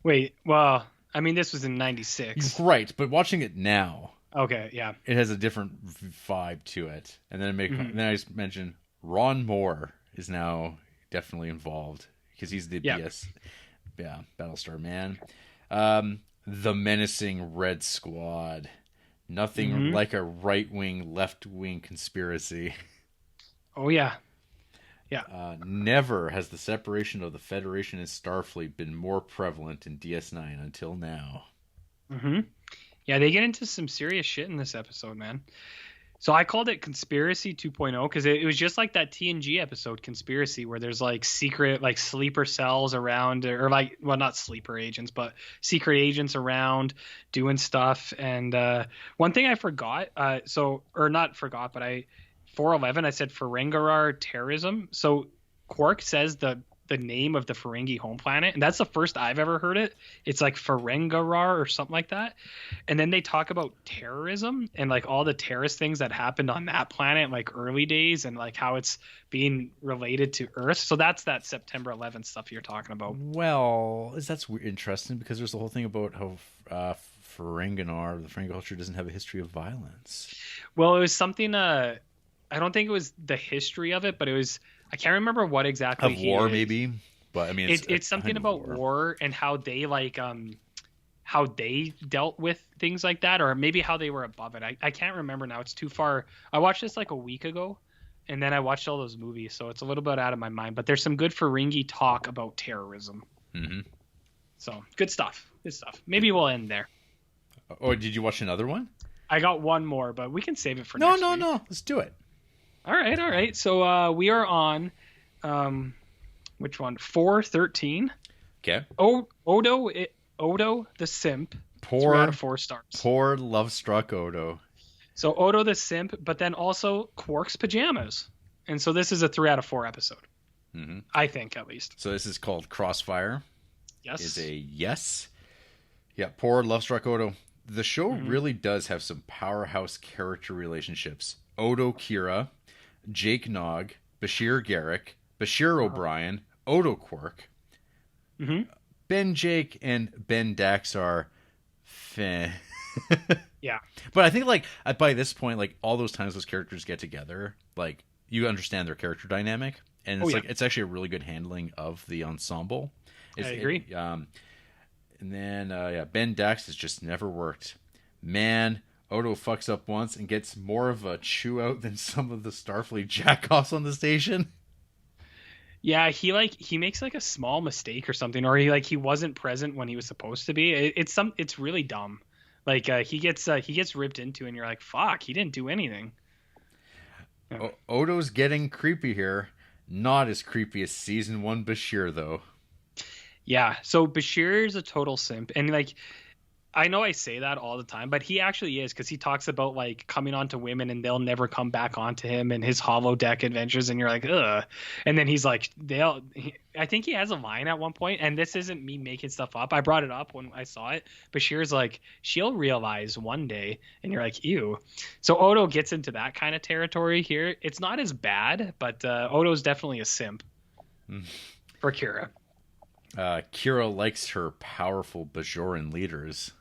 Wait, well, I mean, this was in 96. Right, but watching it now, okay, yeah, it has a different vibe to it. And then then I just mentioned Ron Moore is now definitely involved because he's the Battlestar man. The menacing Red Squad. Nothing like a right-wing, left-wing conspiracy. Oh, yeah. Yeah. Never has the separation of the Federation and Starfleet been more prevalent in DS9 until now. Mm-hmm. Yeah, they get into some serious shit in this episode, man. So I called it Conspiracy 2.0 because it was just like that TNG episode, Conspiracy, where there's like secret, like sleeper cells around, or like, well, not sleeper agents, but secret agents around doing stuff. And one thing I forgot, or not forgot, but 411, I said Ferenginar terrorism. So Quark says the name of the Ferengi home planet, and that's the first I've ever heard it. It's like Ferenginar or something like that. And then they talk about terrorism and like all the terrorist things that happened on that planet, like early days, and like how it's being related to Earth. So that's that September 11th stuff you're talking about. Well, that's interesting because there's the whole thing about how Ferenginar, the Ferengi culture, doesn't have a history of violence. Well, it was something. I don't think it was the history of it, but it was. I can't remember what exactly. Of war, maybe, but I mean, it's something about war and how they how they dealt with things like that, or maybe how they were above it. I can't remember now. It's too far. I watched this like a week ago, and then I watched all those movies, so it's a little bit out of my mind. But there's some good Ferengi talk about terrorism. Mm-hmm. So good stuff. Good stuff. Maybe we'll end there. Oh, did you watch another one? I got one more, but we can save it for next week. No. Let's do it. All right, all right. So we are on which one? 413. Okay. Odo the Simp. 3 out Poor, of 4 stars. poor love-struck Odo. So Odo the Simp, but then also Quark's pajamas. And so this is a 3 out of 4 episode. Mm-hmm. I think, at least. So this is called Crossfire. Yes. Is a yes. Yeah, poor love-struck Odo. The show really does have some powerhouse character relationships. Odo Kira, Jake Nog, Bashir Garrick, Bashir O'Brien, Odo Quark, Ben Jake, and Ben Dax are Yeah. But I think like by this point, like all those times those characters get together, like you understand their character dynamic, and it's like it's actually a really good handling of the ensemble. I agree. And then Ben Dax has just never worked. Man, Odo fucks up once and gets more of a chew out than some of the Starfleet jackoffs on the station. Yeah, he makes like a small mistake or something, or he wasn't present when he was supposed to be. It's really dumb. Like he gets ripped into, and you're like, fuck, he didn't do anything. Yeah. Odo's getting creepy here. Not as creepy as season 1 Bashir though. Yeah, so Bashir is a total simp, and like I know I say that all the time, but he actually is, because he talks about like coming on to women and they'll never come back onto him, and his holodeck adventures, and you're like, ugh. And then he's like, I think he has a line at one point, and this isn't me making stuff up. I brought it up when I saw it. Bashir's like, she'll realize one day, and you're like, ew. So Odo gets into that kind of territory here. It's not as bad, but Odo's definitely a simp for Kira. Kira likes her powerful Bajoran leaders.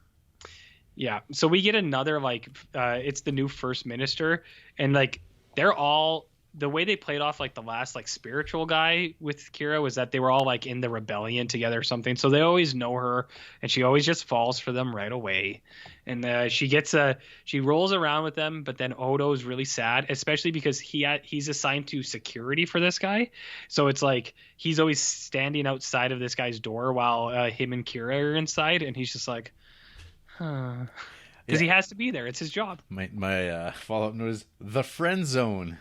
Yeah, so we get another like it's the new first minister, and like they're all, the way they played off like the last like spiritual guy with Kira was that they were all like in the rebellion together or something, so they always know her, and she always just falls for them right away. And she rolls around with them, but then Odo's really sad, especially because he's assigned to security for this guy, so it's like he's always standing outside of this guy's door while him and Kira are inside, and he's just like, because he has to be there. It's his job. My follow-up note is the friend zone.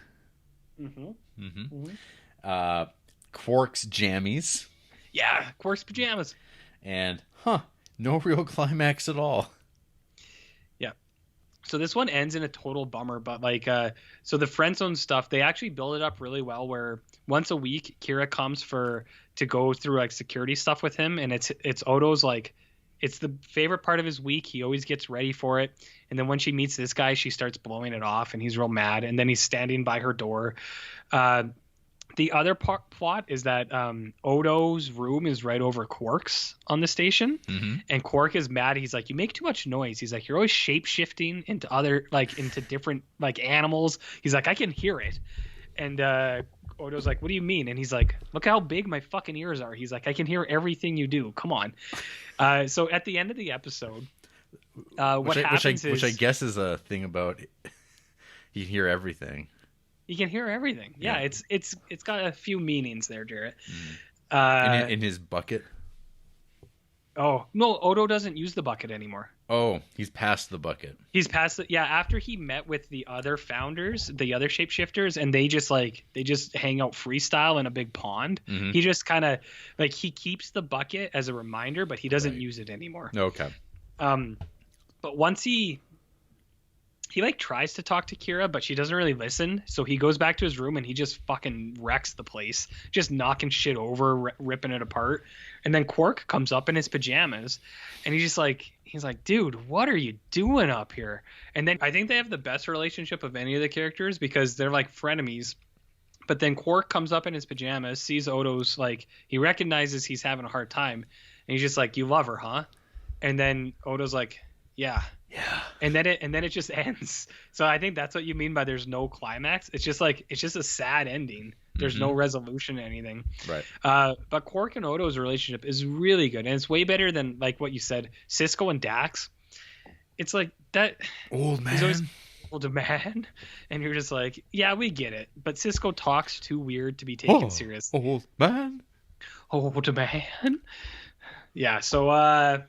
Quark's jammies. Yeah, Quark's pajamas. And no real climax at all. Yeah. So this one ends in a total bummer, but like so the friend zone stuff, they actually build it up really well, where once a week Kira comes to go through like security stuff with him, and it's Odo's like, it's the favorite part of his week. He always gets ready for it. And then when she meets this guy, she starts blowing it off, and he's real mad. And then he's standing by her door. The other plot is that Odo's room is right over Quark's on the station. And Quark is mad. He's like, you make too much noise. He's like, you're always shape-shifting into different like animals. He's like, I can hear it. And Odo's like, what do you mean? And he's like, look how big my fucking ears are. He's like, I can hear everything you do. Come on. So at the end of the episode, which I guess is a thing about you can hear everything. You can hear everything. Yeah. It's got a few meanings there, Jarrett. In his bucket. Oh no, Odo doesn't use the bucket anymore. Oh, he's past the bucket. He's past it. Yeah, after he met with the other founders, the other shapeshifters, and they just hang out freestyle in a big pond. He just kind of like, he keeps the bucket as a reminder, but he doesn't use it anymore. Okay. But once he like tries to talk to Kira, but she doesn't really listen. So he goes back to his room and he just fucking wrecks the place, just knocking shit over, ripping it apart. And then Quark comes up in his pajamas, and he's like, dude, what are you doing up here? And then I think they have the best relationship of any of the characters, because they're like frenemies. But then Quark comes up in his pajamas, sees Odo's, like, he recognizes he's having a hard time, and he's just like, you love her, huh? And then Odo's like, yeah. And then it just ends. So I think that's what you mean by there's no climax. It's just a sad ending. There's no resolution to anything. Right. But Quark and Odo's relationship is really good, and it's way better than like what you said, Cisco and Dax. It's like that old man. He's always old man, and you're just like, yeah, we get it. But Cisco talks too weird to be taken serious. Old man. Old man. Yeah. So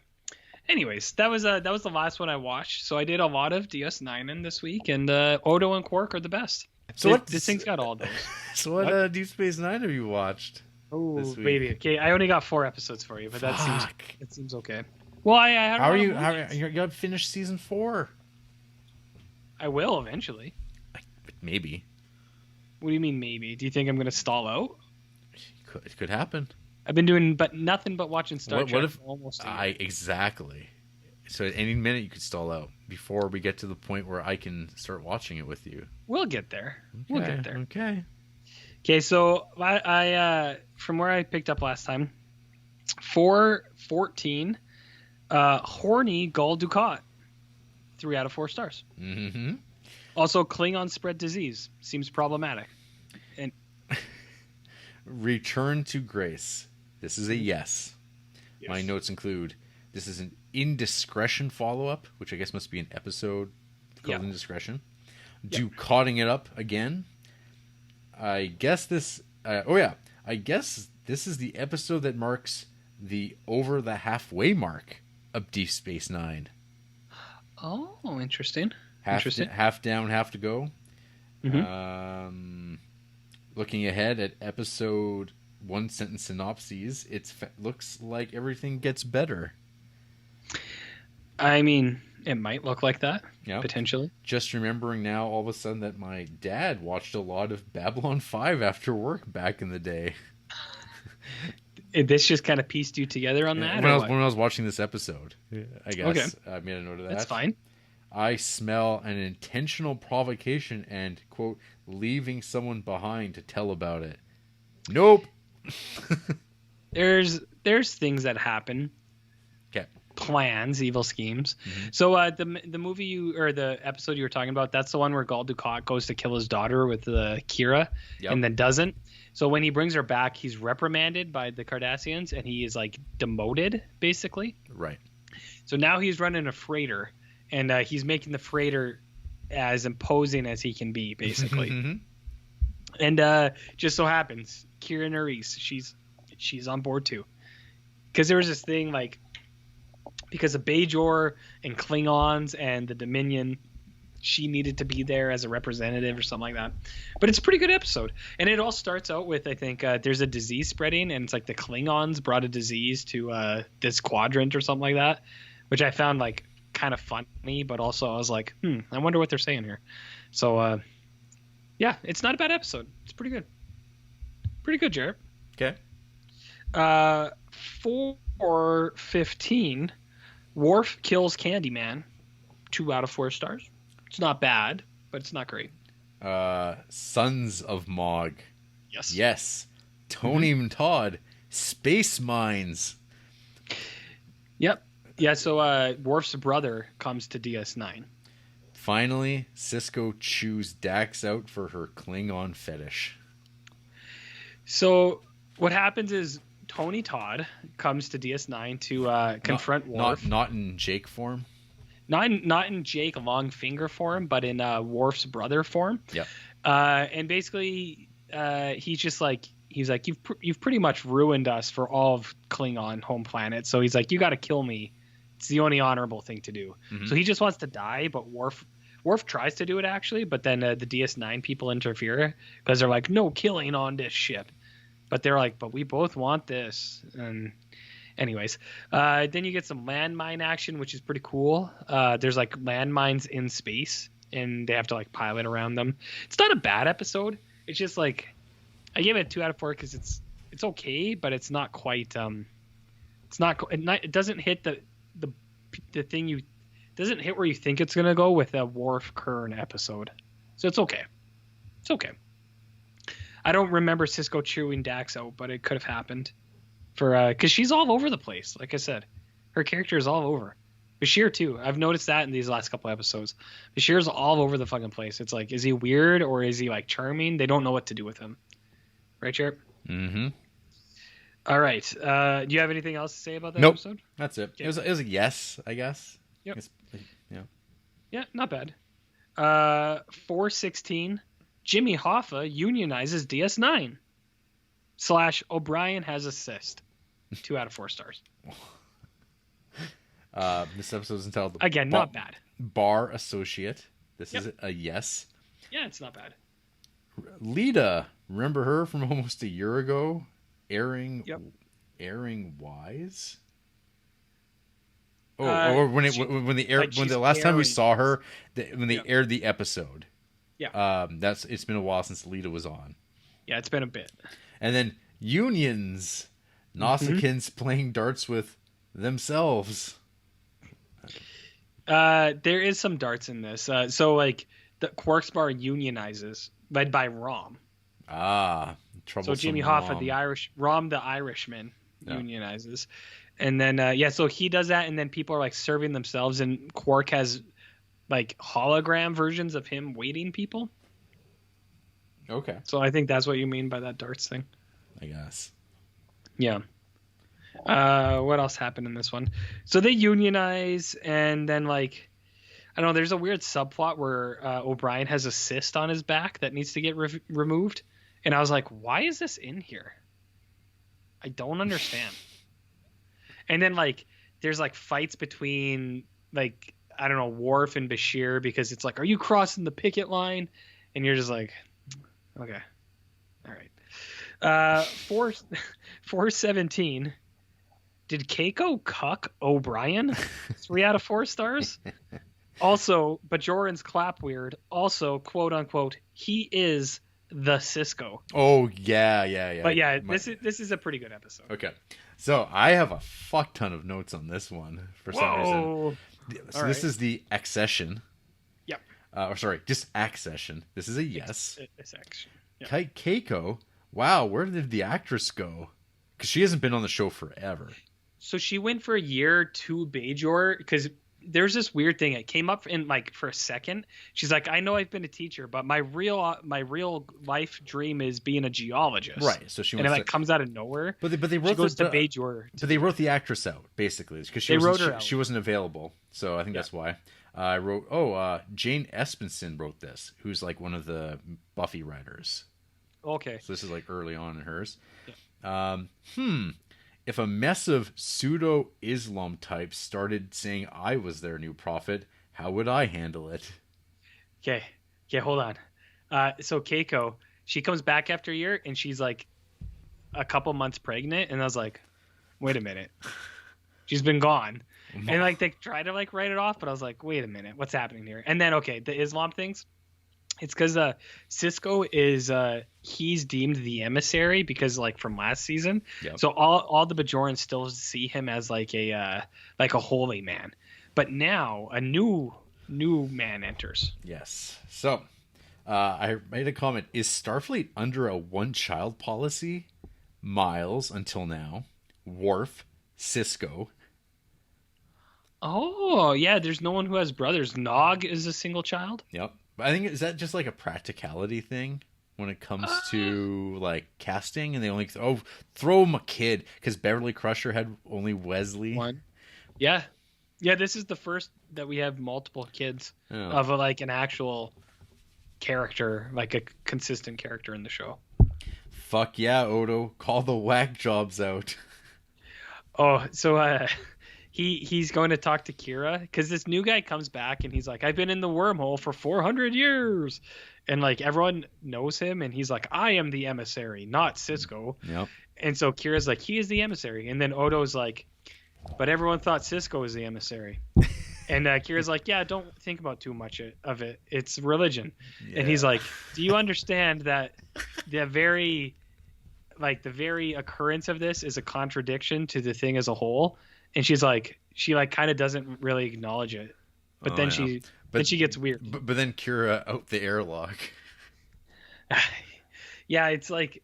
anyways, that was the last one I watched. So I did a lot of DS9 in this week, and Odo and Quark are the best. So This thing's got all those. So what Deep Space Nine have you watched? Oh, this week? baby. Okay, I only got 4 episodes for you, but Fuck. that seems okay. Well, I had a How lot are of you? movies. You got to finish season 4? I will eventually. Maybe. What do you mean maybe? Do you think I'm going to stall out? It could happen. I've been doing nothing but watching Star Trek What if for almost a year. exactly? So at any minute you could stall out before we get to the point where I can start watching it with you. We'll get there. We'll get there. Okay. Okay, so I from where I picked up last time, 414, horny Gul Dukat, 3 out of 4 stars. Mm-hmm. Also, Klingon spread disease seems problematic. And Return to Grace. This is a yes. My notes include this is an indiscretion follow-up, which I guess must be an episode called Indiscretion. Caughting it up again. I guess this. I guess this is the episode that marks the over the halfway mark of Deep Space Nine. oh, interesting. Half down, half to go. Mm-hmm. Looking ahead at episode 1 sentence synopses, it looks like everything gets better. I mean, it might look like that, Yeah. potentially. Just remembering now all of a sudden that my dad watched a lot of Babylon 5 after work back in the day. This just kind of pieced you together on that? When I was watching this episode, I guess. Okay. I made a note of that. That's fine. I smell an intentional provocation and, quote, leaving someone behind to tell about it. Nope. There's things that happen. Okay. Plans, evil schemes. Mm-hmm. So the movie or the episode you were talking about, that's the one where Gul Dukat goes to kill his daughter with Kira, and then doesn't. So when he brings her back, he's reprimanded by the Cardassians, and he is like demoted, basically. Right. So now he's running a freighter, and he's making the freighter as imposing as he can be, basically. Mm-hmm. And just so happens, Kira Nerys, she's on board too, because there was this thing like, because of Bajor and Klingons and the Dominion, she needed to be there as a representative or something like that. But it's a pretty good episode, and it all starts out with, I think, there's a disease spreading, and it's like the Klingons brought a disease to this quadrant or something like that, which I found like kind of funny, but also I was like, I wonder what they're saying here. So yeah, it's not a bad episode. It's pretty good. Pretty good, Jared. Okay. 415, Worf kills Candyman, 2 out of 4 stars. It's not bad, but it's not great. Sons of Mog. Yes. Yes. Tony and Todd. Space Mines. Yep. Yeah, so Worf's brother comes to DS9. Finally, Sisko chews Dax out for her Klingon fetish. So what happens is Tony Todd comes to DS9 to confront Worf. Not in Jake form. Not in Jake Longfinger form, but in Worf's brother form. Yep. And basically, he's like, you've pretty much ruined us for all of Klingon home planet. So he's like, you got to kill me. It's the only honorable thing to do. Mm-hmm. So he just wants to die, but Worf tries to do it actually, but then the DS9 people interfere because they're like, no killing on this ship. But they're like, but we both want this. And anyways, then you get some landmine action, which is pretty cool. There's like landmines in space, and they have to like pilot around them. It's not a bad episode. It's just like, I gave it a 2 out of 4 because it's okay, but it's not quite. It doesn't hit the thing you doesn't hit where you think it's gonna go with a Worf Kern episode. So it's okay. It's okay. I don't remember Sisko chewing Dax out, but it could have happened for because she's all over the place. Like I said, her character is all over. Bashir too. I've noticed that in these last couple episodes. Bashir's all over the fucking place. It's like, is he weird or is he like charming? They don't know what to do with him. Right, Jared? Mm-hmm. All right. Do you have anything else to say about that Nope. episode? That's it. Okay. It was a yes, I guess. Yep. Yeah. Yeah, not bad. 416, Jimmy Hoffa unionizes DS9 / O'Brien has a cyst. 2 out of 4 stars. This episode is entitled Again, not bad. Bar Associate. This Yep. is a yes. Yeah, it's not bad. Lita, remember her from almost a year ago? Airing Yep. Wise? Uh, When she- when she's the last time we airing saw her, Wise. when they Yeah. aired the episode. Yeah. It's been a while since Lita was on. Yeah, it's been a bit. And then Unions, Nausicaans playing darts with themselves. There is some darts in this. So like the Quarks bar unionizes, led by Rom. Ah, So troublesome Jimmy Hoffa, Rom. Rom the Irishman, Yeah. unionizes, and then so he does that, and then people are like serving themselves, and Quark has like hologram versions of him waiting people. Okay, So I think that's what you mean by that darts thing. I guess. Yeah. What else happened in this one? So they unionize, and then like I don't know. There's a weird subplot where O'Brien has a cyst on his back that needs to get removed, and I was like, why is this in here? I don't understand. And then like there's like fights between like I don't know Worf and Bashir because it's like, are you crossing the picket line? And you're just like, okay, all right. 417. Did Keiko cuck O'Brien? 3 out of 4 stars. Also, Bajoran's clap weird. Also, quote unquote, he is the Cisco. Oh yeah. But yeah, this is a pretty good episode. Okay. So I have a fuck ton of notes on this one for some reason. Whoa. So All this right. is the accession. Yep. Or sorry, just accession. This is a yes. It's action. Yeah. Keiko. Wow, where did the actress go? Because she hasn't been on the show forever. So she went for a year to Bajor because there's this weird thing. It came up in like for a second. She's like, I know I've been a teacher, but my real life dream is being a geologist. Right. So she And it wants like comes out of nowhere. But they She wrote goes to the, Bajor. but they wrote the actress out basically because They wrote her out. she wasn't available. So I think that's why. I wrote. Jane Espenson wrote this, who's like one of the Buffy writers. Okay. So this is like early on in hers. Yeah. If a mess of pseudo-Islam types started saying I was their new prophet, how would I handle it? Okay, hold on. So Keiko, she comes back after a year and she's like a couple months pregnant, and I was like, wait a minute, she's been gone. And like they try to like write it off, but I was like, wait a minute, what's happening here? And then the Islam things. It's because Cisco is he's deemed the emissary because like from last season. Yep. So all the Bajorans still see him as like a holy man, but now a new man enters. Yes. So I made a comment. Is Starfleet under a one-child policy? Miles until now. Worf, Cisco. Oh yeah, there's no one who has brothers. Nog is a single child. Yep. But I think is that just like a practicality thing when it comes to like casting, and they only throw him a kid because Beverly Crusher had only Wesley. One. Yeah. This is the first that we have multiple kids of like an actual character, like a consistent character in the show. Fuck yeah, Odo! Call the whack jobs out. Oh, so he's going to talk to Kira because this new guy comes back and he's like, I've been in the wormhole for 400 years, and like everyone knows him, and he's like, I am the emissary, not Cisco. Yep. And so Kira's like, he is the emissary, and then Odo's like, but everyone thought Cisco was the emissary. And Kira's like, yeah, don't think about too much of it. It's religion. Yeah. And he's like, do you understand that the very occurrence of this is a contradiction to the thing as a whole? And she's like, she like kind of doesn't really acknowledge it, but then she gets weird. But then Kira out the airlock. Yeah, it's like,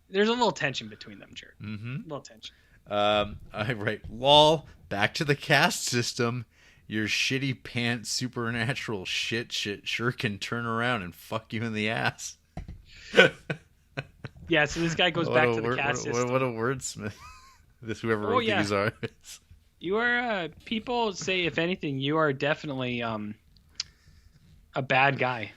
there's a little tension between them, Jared. Mm-hmm. A little tension. I write, lol, back to the caste system. Your shitty pants supernatural shit sure can turn around and fuck you in the ass. Yeah, so this guy goes back to the caste system. What a wordsmith. This whoever wrote these are. You are people say, if anything, you are definitely a bad guy.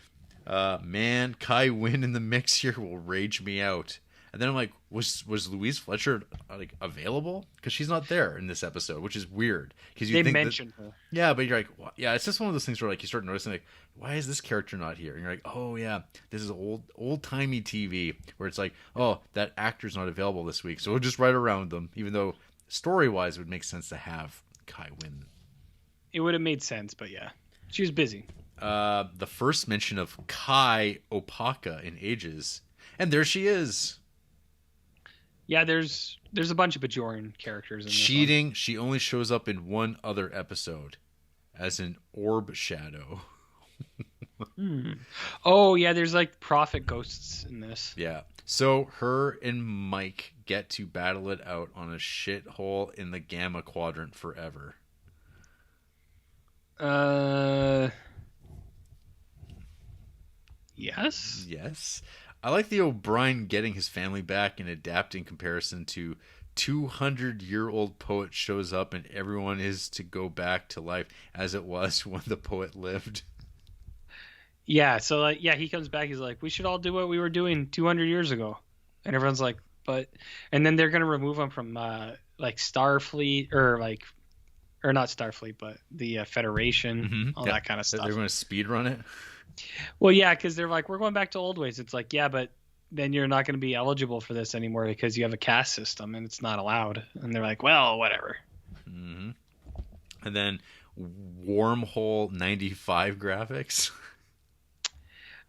Man, Kai Wynn in the mix here will rage me out. And then I'm like, was Louise Fletcher like available? Because she's not there in this episode, which is weird. Because They mentioned her. Yeah, but you're like, yeah, it's just one of those things where like you start noticing like, why is this character not here? And you're like, oh yeah, this is old timey TV where it's like, oh, that actor's not available this week, so we'll just write around them, even though story wise it would make sense to have Kai win. It would have made sense, but yeah, she was busy. The first mention of Kai Opaka in ages, and there she is. Yeah, there's a bunch of Bajoran characters in this Cheating. She only shows up in one other episode as an orb shadow. Oh yeah, there's like prophet ghosts in this. Yeah. So her and Mike get to battle it out on a shithole in the Gamma Quadrant forever. Yes. Yes. I like the O'Brien getting his family back and adapting comparison to 200-year-old poet shows up and everyone is to go back to life as it was when the poet lived. Yeah, so like he comes back, he's like, we should all do what we were doing 200 years ago. And everyone's like, but and then they're going to remove him from like Starfleet or not Starfleet, but the Federation, all that kind of stuff. They're going to speed run it. Well, yeah, because they're like, we're going back to old ways. It's like, yeah, but then you're not going to be eligible for this anymore because you have a caste system and it's not allowed. And they're like, well, whatever. Mm-hmm. And then Wormhole 95 graphics.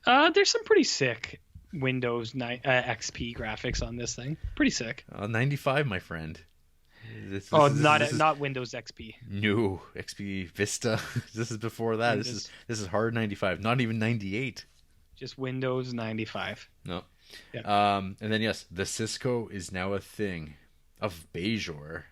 There's some pretty sick Windows XP graphics on this thing. Pretty sick. 95, my friend. This not Windows XP. No, XP Vista. This is before that. Windows. This is hard 95. Not even 98. Just Windows 95. No. Yeah. And then yes, the Cisco is now a thing of Bajor.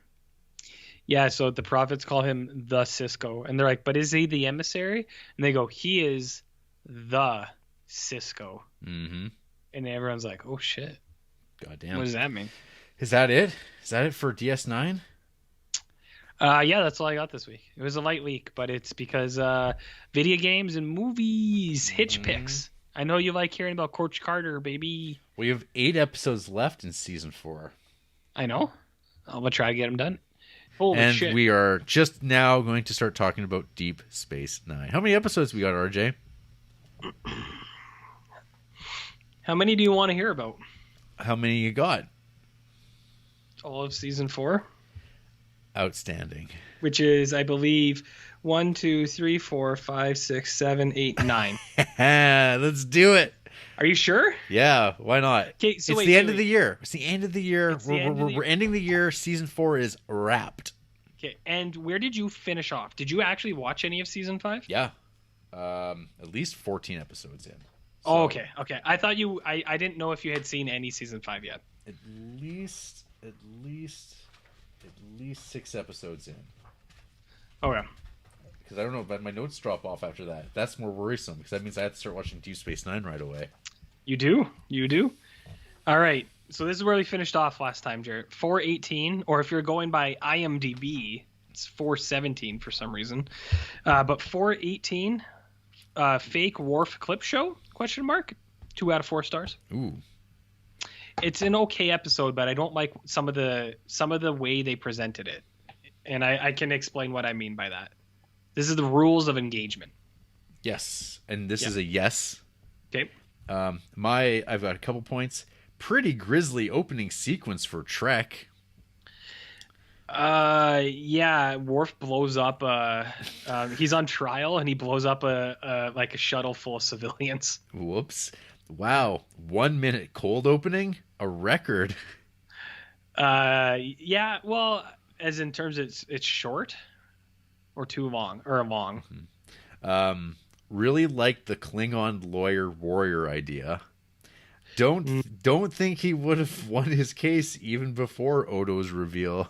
Yeah, so the prophets call him the Cisco, and they're like, but is he the emissary? And they go, he is the Cisco. Mm-hmm. And everyone's like, oh shit. Goddamn. What does that mean? Is that it? Is that it for DS9? Yeah, that's all I got this week. It was a light week, but it's because video games and movies, hitch picks. I know you like hearing about Coach Carter, baby. We have 8 episodes left in season 4. I know. I'm gonna try to get them done. Holy and shit. we are just now going to start talking about Deep Space Nine. How many episodes we got, RJ? How many do you want to hear about? How many you got? All of season 4. Outstanding. Which is, I believe, 1, 2, 3, 4, 5, 6, 7, 8, 9. Let's do it. Are you sure? Yeah, why not? Okay, so it's the end of the year. It's the end of the year. We're ending the year. Season 4 is wrapped. Okay, and where did you finish off? Did you actually watch any of season 5? Yeah. At least 14 episodes in. So oh, okay. I thought you. I didn't know if you had seen any season 5 yet. At least 6 episodes in. Oh yeah. Because I don't know, but my notes drop off after that. That's more worrisome because that means I have to start watching Deep Space Nine right away. You do. All right. So this is where we finished off last time, Jared. 418, or if you're going by IMDb, it's 417 for some reason. But 418, fake Worf clip show? ? 2 out of 4 stars. Ooh. It's an okay episode, but I don't like some of the way they presented it, and I can explain what I mean by that. This is the rules of engagement. Yes, and this is a yes. Okay. I've got a couple points. Pretty grisly opening sequence for Trek. Yeah, Worf blows up. He's on trial and he blows up a shuttle full of civilians. Whoops! Wow, 1 minute cold opening, a record. Yeah. Well, as in terms it's short, or too long, or long. Really like the Klingon lawyer warrior idea. Don't think he would have won his case even before Odo's reveal.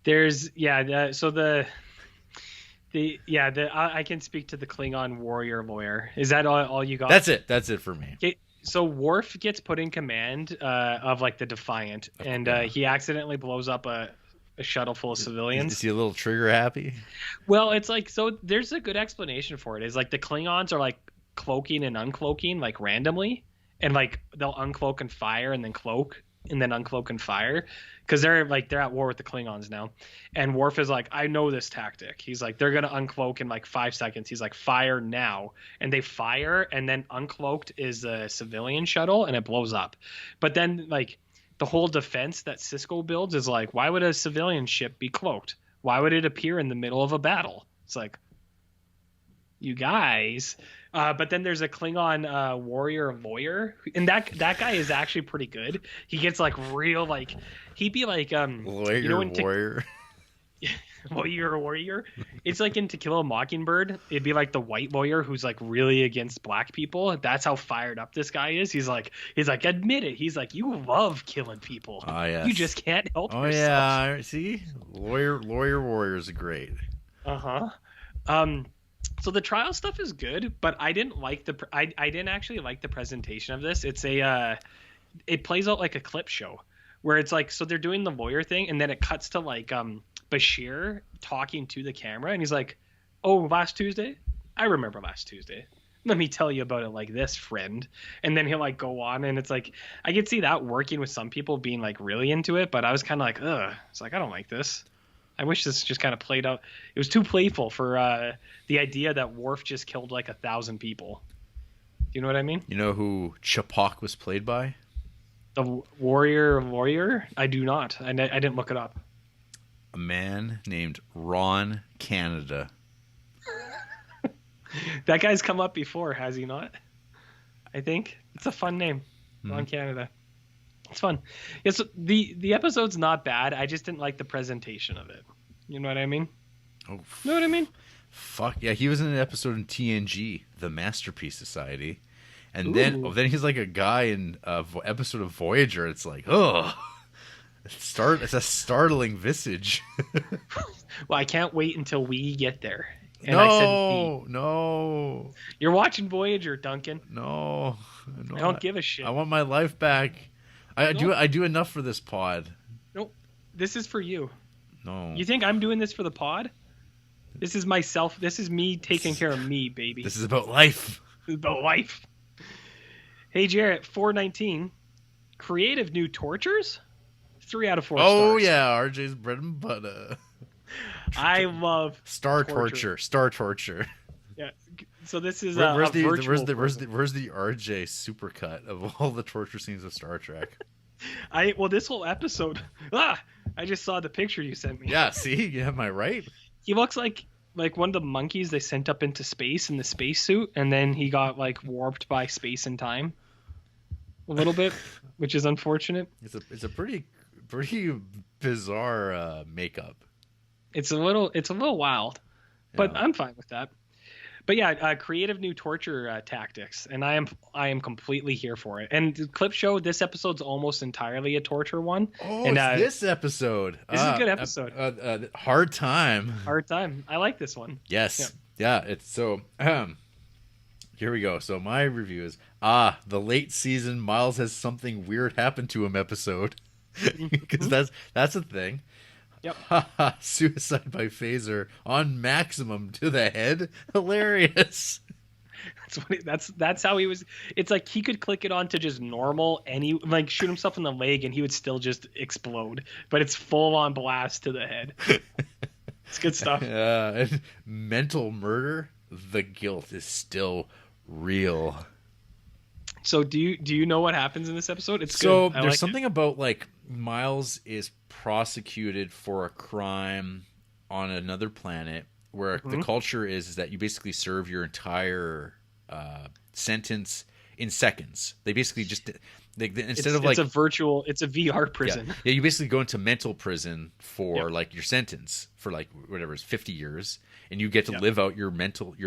There's I can speak to the Klingon warrior lawyer. Is that all you got? That's it for me. Okay, so Worf gets put in command of like the Defiant, and he accidentally blows up a shuttle full of civilians. Is he a little trigger happy? Well, it's like, so there's a good explanation for it. Is like the Klingons are like cloaking and uncloaking like randomly, and like they'll uncloak and fire and then cloak and then uncloak and fire because they're at war with the Klingons now. And Worf is like, I know this tactic. He's like, they're gonna uncloak in like 5 seconds. He's like, fire now, and they fire, and then uncloaked is a civilian shuttle and it blows up. But then like the whole defense that Cisco builds is like, why would a civilian ship be cloaked? Why would it appear in the middle of a battle? It's like, you guys. But then there's a Klingon warrior lawyer, and that guy is actually pretty good. He gets like real like he'd be like Lawyer you know in warrior. warrior. It's like in To Kill a Mockingbird. It'd be like the white lawyer who's like really against black people. That's how fired up this guy is. He's like admit it. He's like, you love killing people. Oh, yes. You just can't help Oh yourself. yeah, see, lawyer warriors are great. So the trial stuff is good, but I didn't like I didn't actually like the presentation of this. It's it plays out like a clip show where it's like, so they're doing the lawyer thing and then it cuts to like Bashir talking to the camera and he's like, oh, last Tuesday? I remember last Tuesday. Let me tell you about it like this, friend. And then he'll like go on, and it's like, I could see that working with some people being like really into it, but I was kind of like, ugh. It's like, I don't like this. I wish this just kind of played out. It was too playful for the idea that Worf just killed like 1,000 people. Do you know what I mean? You know who Chapok was played by? The warrior lawyer? I do not. I didn't look it up. A man named Ron Canada. That guy's come up before, has he not? I think it's a fun name, Ron Canada. It's fun. Yeah, so the episode's not bad. I just didn't like the presentation of it. You know what I mean? Oh, You know what I mean? fuck yeah! He was in an episode in TNG, The Masterpiece Society, and then he's like a guy in an episode of Voyager. It's like, oh, it's a startling visage. Well, I can't wait until we get there. And I said we. No, You're watching Voyager, Duncan. no, I don't give a shit. I want my life back. I do enough for this pod. Nope. This is for you. No. You think I'm doing this for the pod? This is myself. This is me taking care of me, baby. This is about life. This is about life. Hey, Jarrett, 419. Creative new tortures? 3 out of 4 stars. Oh yeah, RJ's bread and butter. I love Star torture. Star torture. Yeah. So this is Where's a the virtual where's the RJ supercut of all the torture scenes of Star Trek? this whole episode. I just saw the picture you sent me. Yeah, see, yeah, am I right? He looks like one of the monkeys they sent up into space in the spacesuit, and then he got like warped by space and time a little bit, which is unfortunate. It's a pretty bizarre makeup. It's a little wild, but Yeah. I'm fine with that. But yeah, creative new torture tactics, and I am completely here for it. And the clip show, this episode's almost entirely a torture one. Oh, and, it's this episode. This is a good episode. Hard time. Hard time. I like this one. Yes. Yeah. It's so. Here we go. So my review is the late season Miles has something weird happen to him episode, because that's a thing. Yep. Suicide by phaser on maximum to the head. Hilarious. That's how he was. It's like he could click it on to just normal, and he like shoot himself in the leg, and he would still just explode. But it's full on blast to the head. It's good stuff. And mental murder. The guilt is still real. So do you know what happens in this episode? It's so good. there's something about like Miles is prosecuted for a crime on another planet where the culture is that you basically serve your entire sentence in seconds. They basically just it's a VR prison. Mm-hmm. Yeah, you basically go into mental prison for like your sentence for like whatever is 50 years, and you get to live out your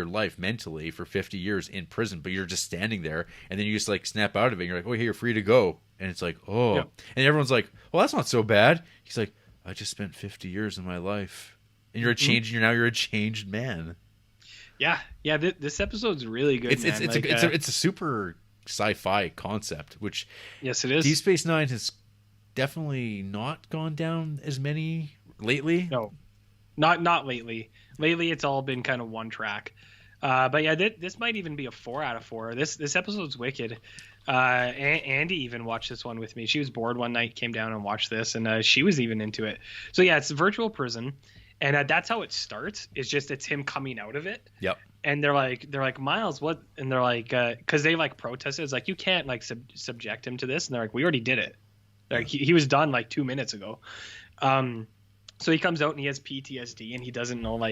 life mentally for 50 years in prison, but you're just standing there, and then you just like snap out of it, and you're like, oh, hey, you're free to go. And it's like, oh, and everyone's like, well, that's not so bad. He's like, I just spent 50 years of my life, and you're a changed man. Yeah. This episode's really good. It's a super sci-fi concept, which yes, it is. Deep Space Nine has definitely not gone down as many lately. No, not lately. Lately, it's all been kind of one track. But yeah, this might even be a 4 out of 4. This episode's wicked. Andy even watched this one with me. She was bored one night, came down and watched this, and she was even into it. So yeah, it's a virtual prison, and that's how it starts. It's him coming out of it. Yep. And they're like, Miles, what? And they're like, because they like protested. It's like, you can't like subject him to this. And they're like, we already did it. Like he was done like 2 minutes ago. So he comes out and he has PTSD and he doesn't know how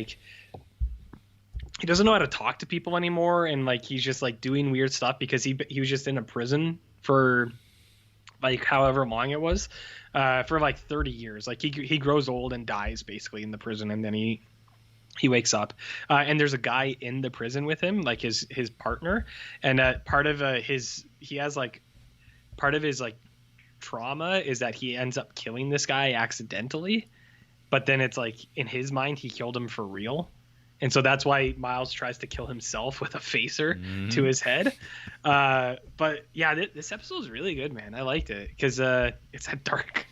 to talk to people anymore, and like he's just like doing weird stuff because he was just in a prison for like however long it was, for like 30 years. Like he grows old and dies basically in the prison, and then he wakes up, and there's a guy in the prison with him, like his partner, and part of his trauma is that he ends up killing this guy accidentally, but then it's like in his mind he killed him for real. And so that's why Miles tries to kill himself with a facer to his head. But yeah, this episode is really good, man. I liked it because it's that dark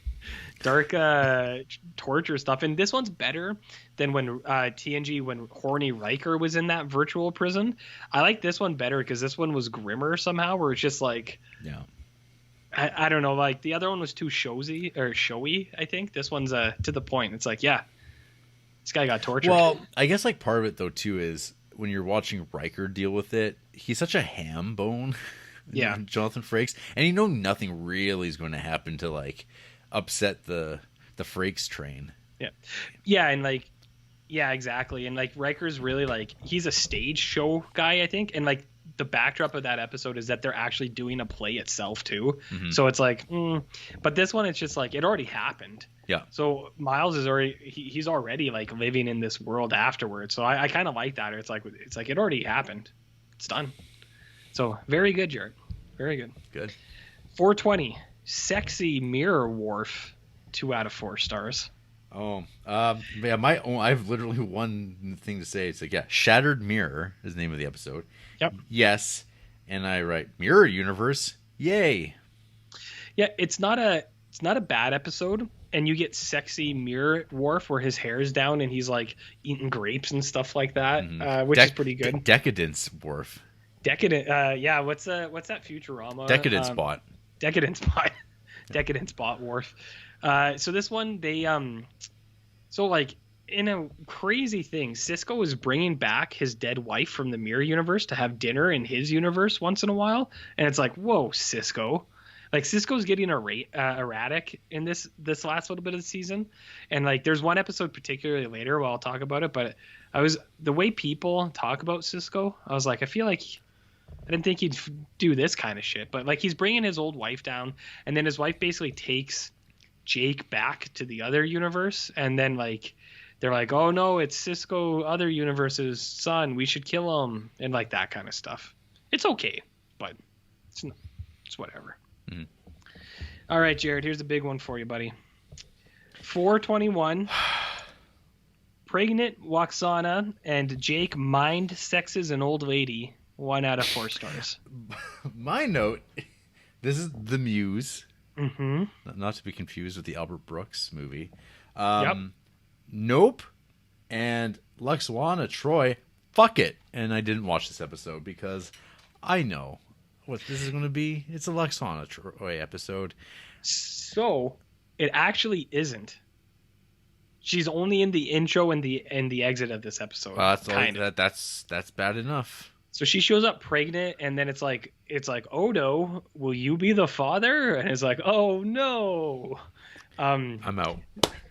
torture stuff. And this one's better than when TNG, when horny Riker was in that virtual prison. I like this one better because this one was grimmer somehow, where it's just like, yeah, I don't know, like the other one was too showy, I think. This one's to the point. It's like, yeah, this guy got tortured. Well, I guess like part of it though too is when you're watching Riker deal with it, he's such a ham bone. Yeah. Jonathan Frakes, and you know nothing really is going to happen to like upset the Frakes train. Yeah. Yeah, and like, yeah, exactly. And like Riker's really like, he's a stage show guy, I think, and like the backdrop of that episode is that they're actually doing a play itself too. So it's like, but this one, it's just like it already happened. Yeah. So Miles is already he's already like living in this world afterwards. So I kind of like that. It's like it already happened. It's done. So very good, Jared. Very good. Good. 420. Sexy Mirror Wharf. 2 out of 4 stars. Oh, yeah. I've literally one thing to say. It's like, yeah, Shattered Mirror is the name of the episode. Yep. Yes, and I write Mirror Universe. Yay. Yeah, it's not a bad episode, and you get Sexy Mirror Wharf where his hair is down and he's like eating grapes and stuff like that, which is pretty good. Decadence Wharf. Decadent. Yeah. What's that Futurama? Decadence Spot. Decadence Spot. Decadence Spot Wharf. So this one, they so like in a crazy thing, Cisco is bringing back his dead wife from the Mirror Universe to have dinner in his universe once in a while, and it's like, whoa, Cisco. Like Cisco's getting erratic in this last little bit of the season, and like there's one episode particularly later where I'll talk about it, but the way people talk about Cisco, I was like, I feel like I didn't think he'd do this kind of shit, but like he's bringing his old wife down, and then his wife basically takes Jake back to the other universe, and then like they're like, oh no, it's Cisco other universe's son, we should kill him, and like that kind of stuff. It's okay, but it's whatever. All right, Jared, here's a big one for you, buddy. 421. Pregnant Waxana and Jake mind sexes an old lady. 1 out of 4 stars. My note, this is The Muse. Mm-hmm. Not to be confused with the Albert Brooks movie. Yep. Nope. And Luxwana Troy, fuck it. And I didn't watch this episode because I know what this is going to be. It's a Luxwana Troy episode. So it actually isn't. She's only in the intro and the exit of this episode. That's bad enough. So she shows up pregnant, and then it's like, Odo, will you be the father? And it's like, oh no. I'm out.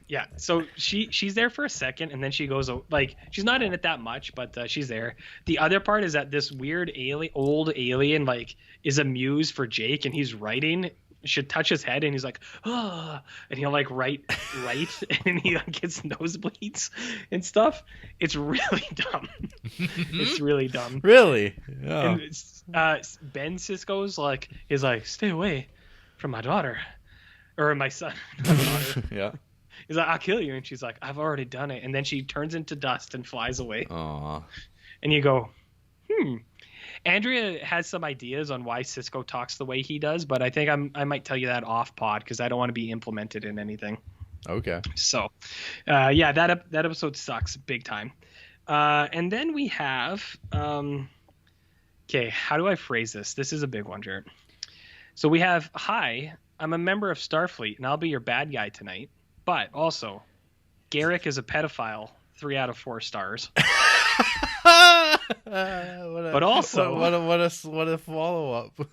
Yeah. So she's there for a second, and then she goes, like, she's not in it that much, but she's there. The other part is that this weird old alien like is a muse for Jake, and he's writing. Should touch his head, and he's like, oh, and he'll like write, and he like gets nosebleeds and stuff. It's really dumb. It's really dumb. Really? Yeah. And Ben Cisco's like is like, stay away from my daughter, or my son. My daughter. Yeah. He's like, I'll kill you, and she's like, I've already done it, and then she turns into dust and flies away. Aww. And you go, Andrea has some ideas on why Cisco talks the way he does, but I think I might tell you that off pod because I don't want to be implemented in anything. Okay. So, yeah, that episode sucks big time. And then we have okay, how do I phrase this? This is a big one, Jared. So we have, hi, I'm a member of Starfleet, and I'll be your bad guy tonight. But also, Garrick is a pedophile. 3 out of 4 stars. But also, what a follow up.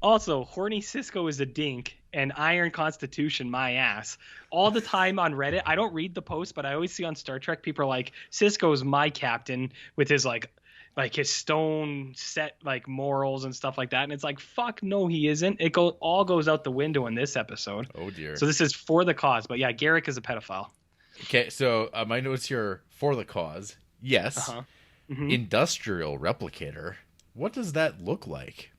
Also, horny Cisco is a dink, and Iron Constitution my ass. All the time on Reddit, I don't read the post, but I always see on Star Trek people are like, Cisco's my captain with his like his stone set like morals and stuff like that, and it's like, fuck no, he isn't. It all goes out the window in this episode. Oh dear. So this is for the cause, but yeah, Garrick is a pedophile. Okay, so my notes here for the cause. Yes. Mm-hmm. Industrial replicator. What does that look like?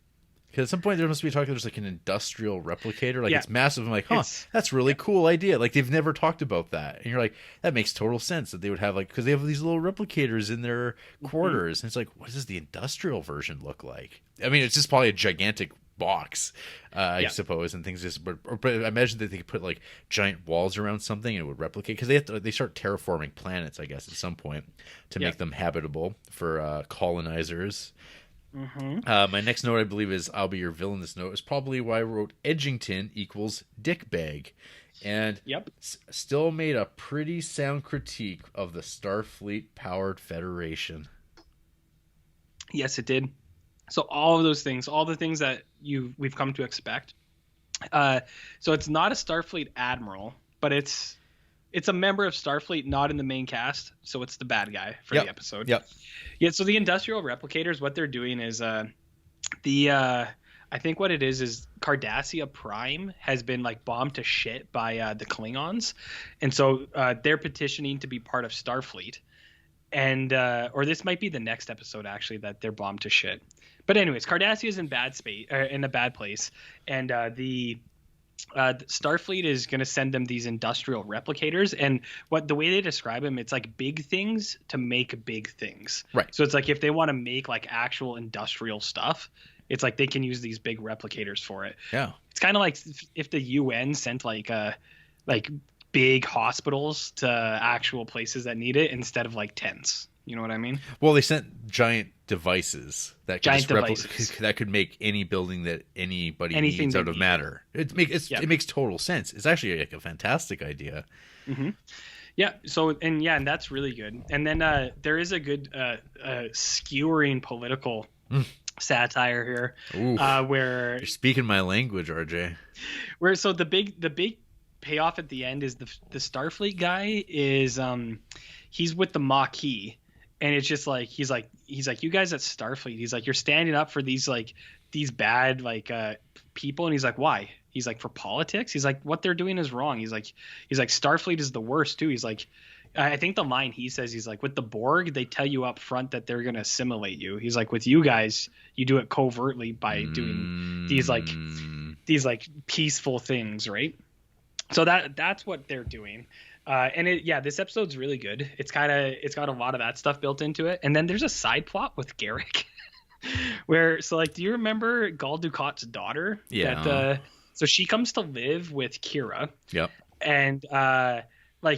Because at some point there must be talking there's like an industrial replicator, like it's massive. I'm like, that's really cool idea. Like they've never talked about that, and you're like, that makes total sense that they would have like, because they have these little replicators in their quarters, and it's like, what does the industrial version look like? I mean, it's just probably a gigantic box, I suppose, and things just. But I imagine that they could put like giant walls around something and it would replicate, because they start terraforming planets, I guess, at some point to make them habitable for colonizers. My next note, I believe, is I'll be your villain. This note is probably why I wrote Edgington equals dickbag, and still made a pretty sound critique of the Starfleet powered Federation. Yes, it did. So all of those things, all the things that we've come to expect. So it's not a Starfleet admiral, but it's a member of Starfleet, not in the main cast. So it's the bad guy for the episode. Yeah. So the industrial replicators, what they're doing is I think what it is Cardassia Prime has been like bombed to shit by the Klingons, and so they're petitioning to be part of Starfleet, and or this might be the next episode actually that they're bombed to shit. But anyways, Cardassia is in a bad place, and the Starfleet is going to send them these industrial replicators, and the way they describe them, it's like big things to make big things. Right. So it's like if they want to make like actual industrial stuff, it's like they can use these big replicators for it. Yeah. It's kind of like if the UN sent like big hospitals to actual places that need it instead of like tents. You know what I mean? Well, they sent giant devices that could make any building that anybody needs out of matter. It makes total sense. It's actually like a fantastic idea. Mm-hmm. Yeah. So and that's really good. And then there is a good skewering political satire here, where you're speaking my language, RJ. Where so the big payoff at the end is the Starfleet guy is he's with the Maquis. And it's just like he's like you guys at Starfleet, he's like, you're standing up for these bad people, and he's like, why? He's like, for politics. He's like, what they're doing is wrong. He's like Starfleet is the worst too. He's like, I think the line he says, he's like, with the Borg, they tell you up front that they're gonna assimilate you. He's like, with you guys, you do it covertly by doing these peaceful things, right? So that's what they're doing. And this episode's really good. It's got a lot of that stuff built into it. And then there's a side plot with Garrick where, so like, do you remember Gul Dukat's daughter? Yeah. So she comes to live with Kira. Yep. And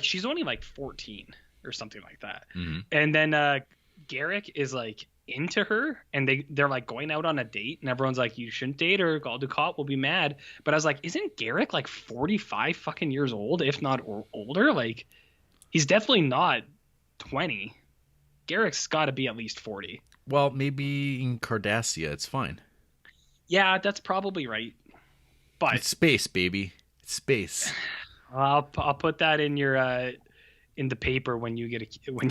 she's only like 14 or something like that. Mm-hmm. And then Garrick is like into her, and they're like going out on a date, and everyone's like, you shouldn't date her, Gul Dukat will be mad. But I was like, isn't Garrick like 45 fucking years old, if not older? Like, he's definitely not 20. Garrick's got to be at least 40. Well, maybe in Cardassia it's fine. Yeah, that's probably right. But it's space, baby. It's space. I'll put that in your in the paper when you when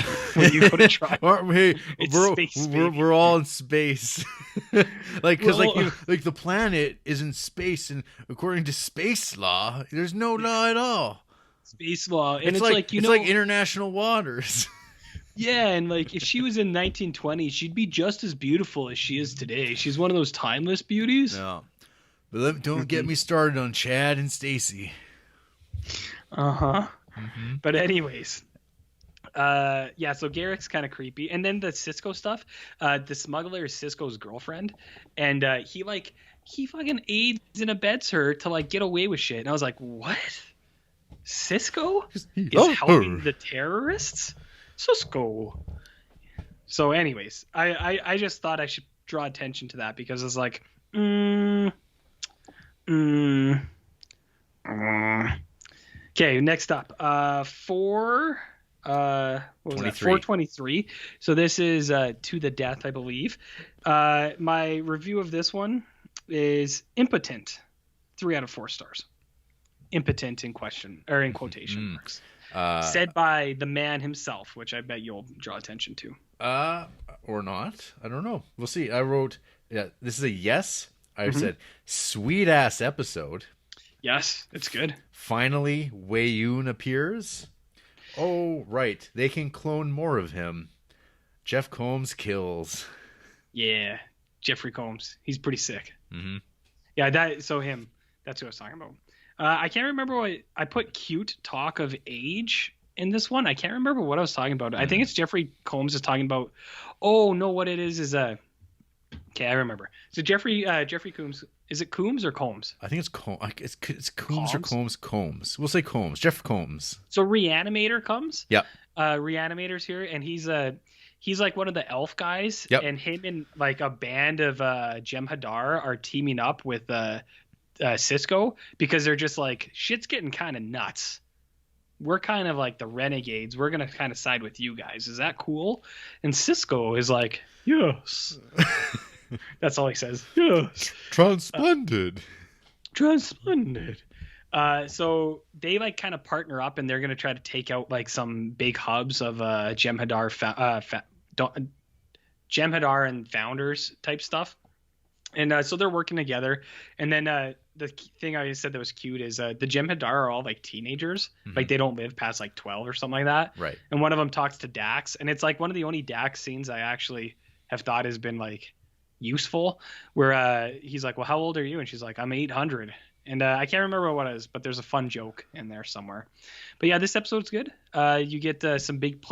you go to try. Hey, we're all in space. Because the planet is in space, and according to space law, there's no law at all. Space law, and it's like international waters. Yeah, and like if she was in 1920, she'd be just as beautiful as she is today. She's one of those timeless beauties. No, but don't get me started on Chad and Stacy. Mm-hmm. But anyways, so Garrick's kind of creepy, and then the Cisco stuff. The smuggler is Cisco's girlfriend, and he fucking aids and abets her to like get away with shit. And I was like, what? Cisco is helping the terrorists? Cisco. So, anyways, I just thought I should draw attention to that because it's like, mm, mm, okay, next up, what was that? 23. 423. So this is To the Death, I believe. My review of this one is impotent, 3 out of 4 stars. Impotent in quotation marks. Said by the man himself, which I bet you'll draw attention to. Or not. I don't know. We'll see. I wrote, this is a yes. I said, sweet ass episode. Yes, it's good. Finally, Wei Yun appears. Oh, right. They can clone more of him. Jeff Combs kills. Yeah, Jeffrey Combs. He's pretty sick. Mm-hmm. Yeah, so him. That's who I was talking about. I can't remember what I put. Cute talk of age in this one. I can't remember what I was talking about. I think it's Jeffrey Combs is talking about. Oh no, what it is okay, I remember. So Jeffrey Combs. Is it Coombs or Combs? I think it's it's Coombs or Combs. Combs. We'll say Combs. Jeff Combs. So Reanimator comes. Yep. Reanimator's here, and he's like one of the elf guys. Yep. And him and like a band of Jem'Hadar are teaming up with Cisco because they're just like, shit's getting kind of nuts. We're kind of like the renegades. We're gonna kind of side with you guys. Is that cool? And Cisco is like, yes. That's all he says. Yes. Transplended. Transplended. So they like kind of partner up, and they're gonna try to take out like some big hubs of Jem'Hadar, Jem'Hadar and founders type stuff. And so they're working together. And then the thing I said that was cute is the Jem'Hadar are all like teenagers. Mm-hmm. Like they don't live past like 12 or something like that. Right. And one of them talks to Dax, and it's like one of the only Dax scenes I actually have thought has been like useful, where he's like, well, how old are you? And she's like, I'm 800. And I can't remember what it is, but there's a fun joke in there somewhere. But yeah, this episode's good. You get some big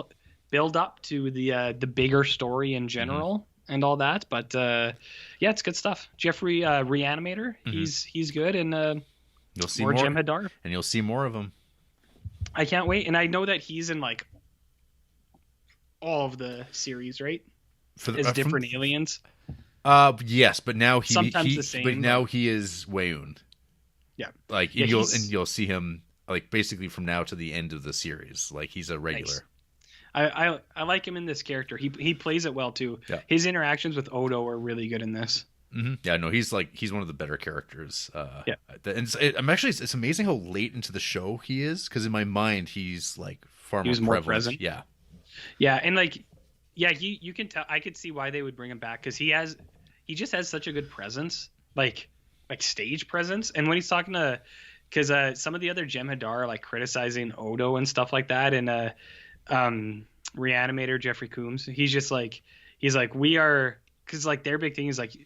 build up to the bigger story in general and all that. But yeah, it's good stuff. Jeffrey Reanimator, he's good, and you'll see more more Jem'Hadar, and you'll see more of him. I can't wait, and I know that he's in like all of the series, right? As different aliens. Yes, but now sometimes the same. But now he is Wei Yun. Yeah, like yeah, you'll see him like basically from now to the end of the series. Like he's a regular. Nice. I like him in this character. He plays it well too. Yeah. His interactions with Odo are really good in this. Mm-hmm. Yeah, no, he's one of the better characters. Yeah, and it's amazing how late into the show he is, because in my mind he's like far more more present. Yeah, yeah, and like yeah, you can tell. I could see why they would bring him back, because he just has such a good presence, like stage presence. And when he's talking to, because some of the other Jem'Hadar are like criticizing Odo and stuff like that, and Reanimator Jeffrey Combs, he's like we are, because like their big thing is like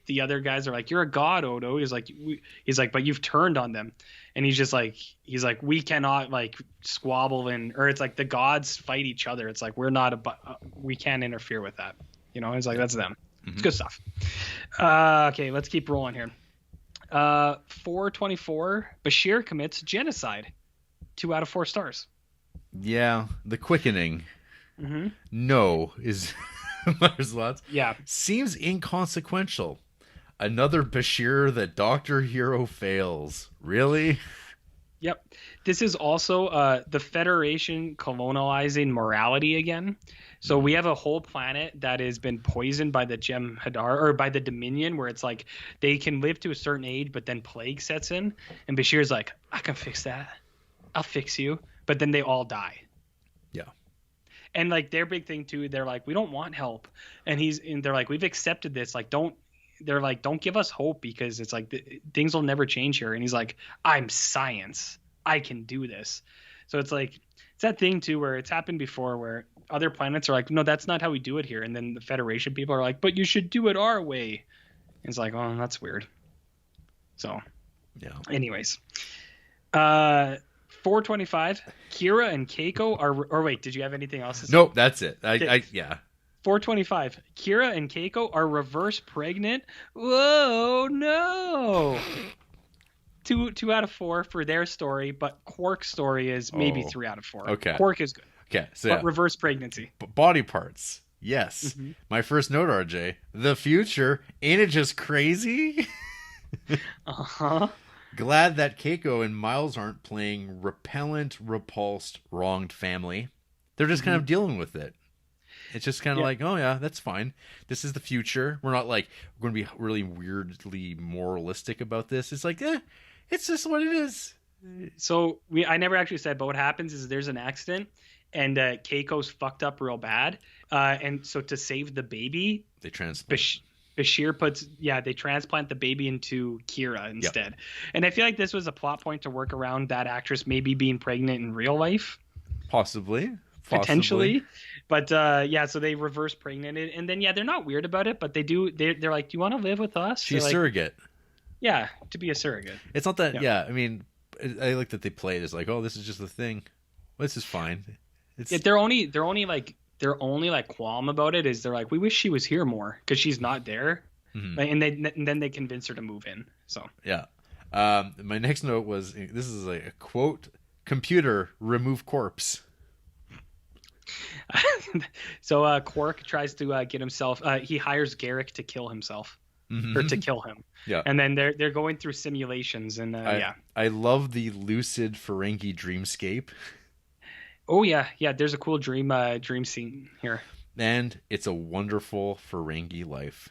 the other guys are like, you're a god, Odo. He's like but you've turned on them. And he's like we cannot like squabble or it's like the gods fight each other. It's like we can't interfere with that. It's like that's them. It's good stuff. Okay, let's keep rolling here. 424, Bashir commits genocide. 2 out of 4 stars. Yeah, the quickening. No is my response. Yeah, seems inconsequential. Another Bashir that Dr. Hero fails. Really? Yep. This is also the Federation colonializing morality again. So we have a whole planet that has been poisoned by the Jem'Hadar, or by the Dominion, where it's like they can live to a certain age, but then plague sets in. And Bashir's like, I can fix that. I'll fix you. But then they all die. Yeah. And like their big thing too, they're like, we don't want help. And they're like, we've accepted this. Like, don't give us hope, because it's like things will never change here. And he's like, I'm science. I can do this. So it's like, it's that thing too, where it's happened before, where other planets are like, no, that's not how we do it here. And then the Federation people are like, but you should do it our way. And it's like, oh, that's weird. So yeah. Anyways, 425, Kira and Keiko are, or wait, did you have anything else to say? Nope, that's it. Yeah. 425, Kira and Keiko are reverse pregnant. Whoa, no. 2 out of 4 for their story, but Quark's story is maybe 3 out of 4. Okay. Quark is good. Okay, so but reverse pregnancy. body parts. Yes. Mhm. My first note, RJ. The future. Ain't it just crazy? Uh-huh. Glad that Keiko and Miles aren't playing repellent, repulsed, wronged family. They're just kind of dealing with it. It's just kind of like, oh yeah, that's fine. This is the future. We're not like, we're going to be really weirdly moralistic about this. It's like, it's just what it is. So I never actually said, but what happens is there's an accident and Keiko's fucked up real bad. And so to save the baby, They transplant. Bashir they transplant the baby into Kira instead. And I feel like this was a plot point to work around that actress maybe being pregnant in real life. Possibly. Potentially. But so they reverse pregnant it. And then, they're not weird about it, but they're like, do you want to live with us? She's like, surrogate. Yeah, to be a surrogate. It's not that, I mean, I like that they play it as like, oh, this is just a thing. Well, this is fine. It's Their only qualm about it is they're like, we wish she was here more because she's not there. And then they convince her to move in. So yeah. My next note was, this is a quote, computer, remove corpse. so Quark tries to get himself. He hires Garrick to kill himself or to kill him. Yeah. And then they're going through simulations and I love the lucid Ferengi dreamscape. Oh yeah. There's a cool dream scene here. And it's a wonderful Ferengi life.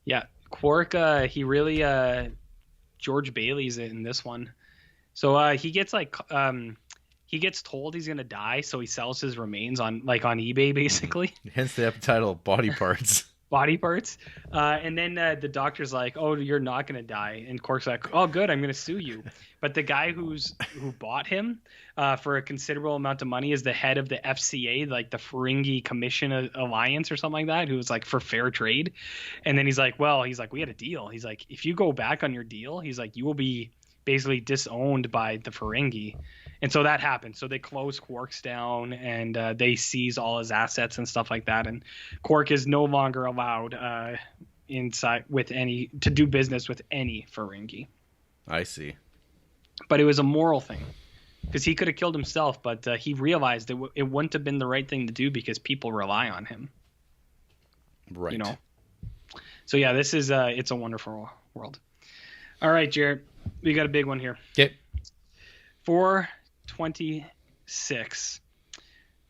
Yeah, Quark. He really George Bailey's it in this one. So he gets he gets told he's gonna die, so he sells his remains on eBay basically. Hence the title, Body Parts. Body parts. And then the doctor's like, oh, you're not gonna die. And Quark's like, oh, good, I'm gonna sue you. But the guy who bought him for a considerable amount of money is the head of the FCA, like the Ferengi Commission Alliance or something like that, who was like for fair trade. And then he's like, we had a deal. He's like, if you go back on your deal, he's like, you will be basically disowned by the Ferengi. And so that happened. So they close Quark's down and they seize all his assets and stuff like that. And Quark is no longer allowed inside to do business with any Ferengi. I see. But it was a moral thing because he could have killed himself, but he realized it wouldn't have been the right thing to do because people rely on him. Right. You know. So yeah, this is It's a Wonderful World. All right, Jared, we got a big one here. Okay. 426.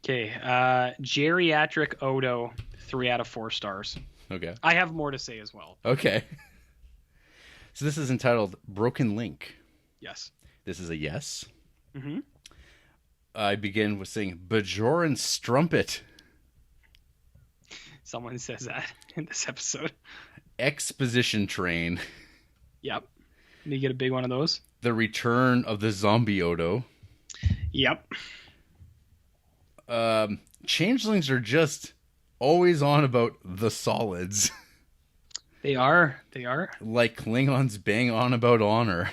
Okay. Geriatric Odo, 3 out of 4 stars. Okay. I have more to say as well. Okay. So this is entitled Broken Link. Yes. This is a yes. Mm-hmm. I begin with saying Bajoran Strumpet. Someone says that in this episode. Exposition Train. Yep. Did you get a big one of those? The Return of the Zombie Odo. Yep. Changelings are just always on about the solids. They are. Like Klingons bang on about honor.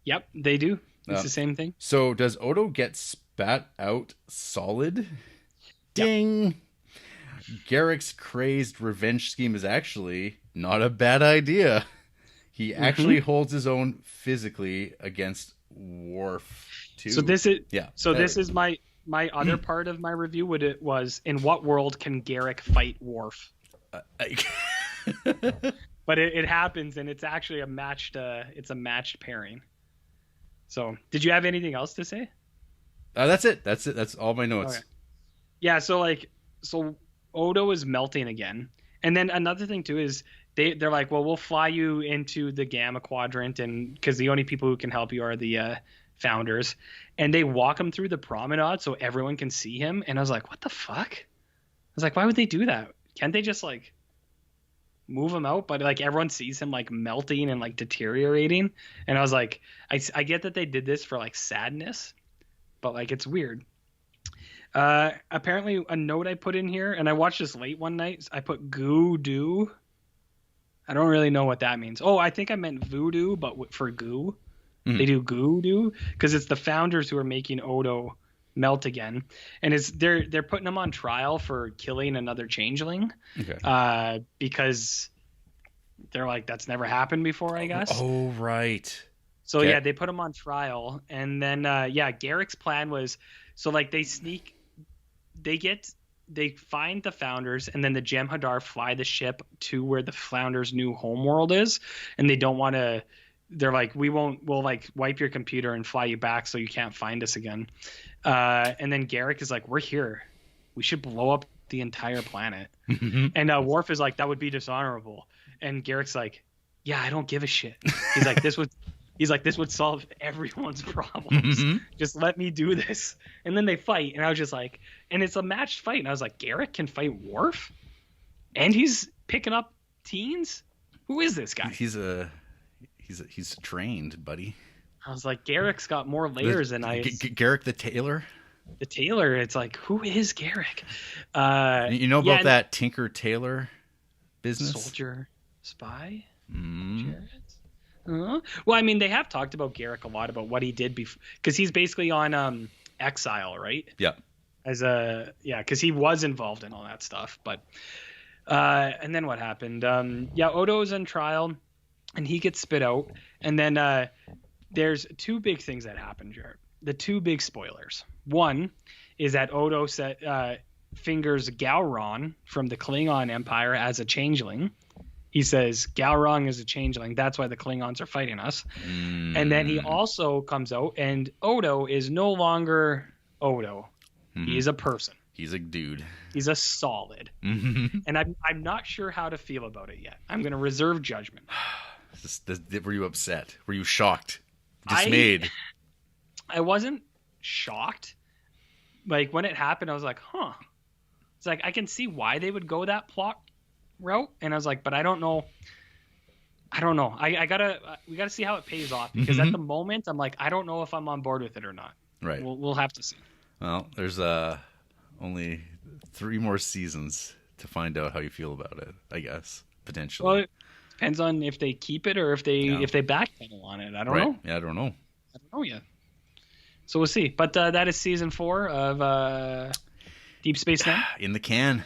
Yep, they do. It's the same thing. So does Odo get spat out solid? Ding! Yep. Garrick's crazed revenge scheme is actually not a bad idea. He actually holds his own physically against Worf too. So this is my other part of my review. Was in what world can Garrick fight Worf? But it happens, and it's actually a matched pairing. So did you have anything else to say? That's it. That's all my notes. Okay. Yeah. So Odo is melting again, and then another thing too is. They're like, well, we'll fly you into the Gamma Quadrant, and because the only people who can help you are the founders, and they walk him through the promenade so everyone can see him. And I was like, what the fuck? I was like, why would they do that? Can't they just move him out? But everyone sees him melting and deteriorating. And I was like, I get that they did this for sadness, but it's weird. Apparently, a note I put in here, and I watched this late one night. I put goo doo. I don't really know what that means. Oh, I think I meant voodoo, but for goo. Mm-hmm. They do goo doo because it's the founders who are making Odo melt again, and they're putting him on trial for killing another changeling. Okay. Because they're like, that's never happened before, I guess. Oh, right. So Okay. yeah, they put him on trial, and then Garrick's plan was, so like they find the Founders, and then the Jem'Hadar fly the ship to where the Founders' new homeworld is, and they don't want to. They're like, we'll like wipe your computer and fly you back so you can't find us again. And then Garrick is like, we're here. We should blow up the entire planet. And Worf is like, that would be dishonorable. And Garrick's like, yeah, I don't give a shit. He's like, this would solve everyone's problems. Just let me do this. And then they fight, and I was just like, and it's a matched fight, and I was like, Garrick can fight Worf, and he's picking up teens. Who is this guy? He's trained, buddy. I was like, Garrick's got more layers than I. Garrick the Tailor. The Tailor. It's like, who is Garrick? You know about that Tinker Tailor business? Soldier, spy. Well, I mean, they have talked about Garrick a lot about what he did before, because he's basically on exile, right? Yeah. Because he was involved in all that stuff. But and then what happened? Odo's on trial, and he gets spit out. And then there's two big things that happen, Jared. The two big spoilers. One is that Odo fingers Gowron from the Klingon Empire as a changeling. He says Gowron is a changeling. That's why the Klingons are fighting us. And then he also comes out, and Odo is no longer Odo. He is a person. He's a dude. He's a solid. And I'm not sure how to feel about it yet. I'm going to reserve judgment. Were you upset? Were you shocked? Dismayed? I wasn't shocked. Like, when it happened, I was like, huh. It's like, I can see why they would go that plot route, and I was like, but I don't know. We gotta see how it pays off, because at the moment I'm like, I don't know if I'm on board with it or not. Right. We'll have to see. Well, there's only 3 more seasons to find out how you feel about it, I guess, potentially. Well, it depends on if they keep it or if they backpedal on it. I don't know. Yeah, I don't know. I don't know yet. So we'll see. But that is season 4 of Deep Space Nine. In the can.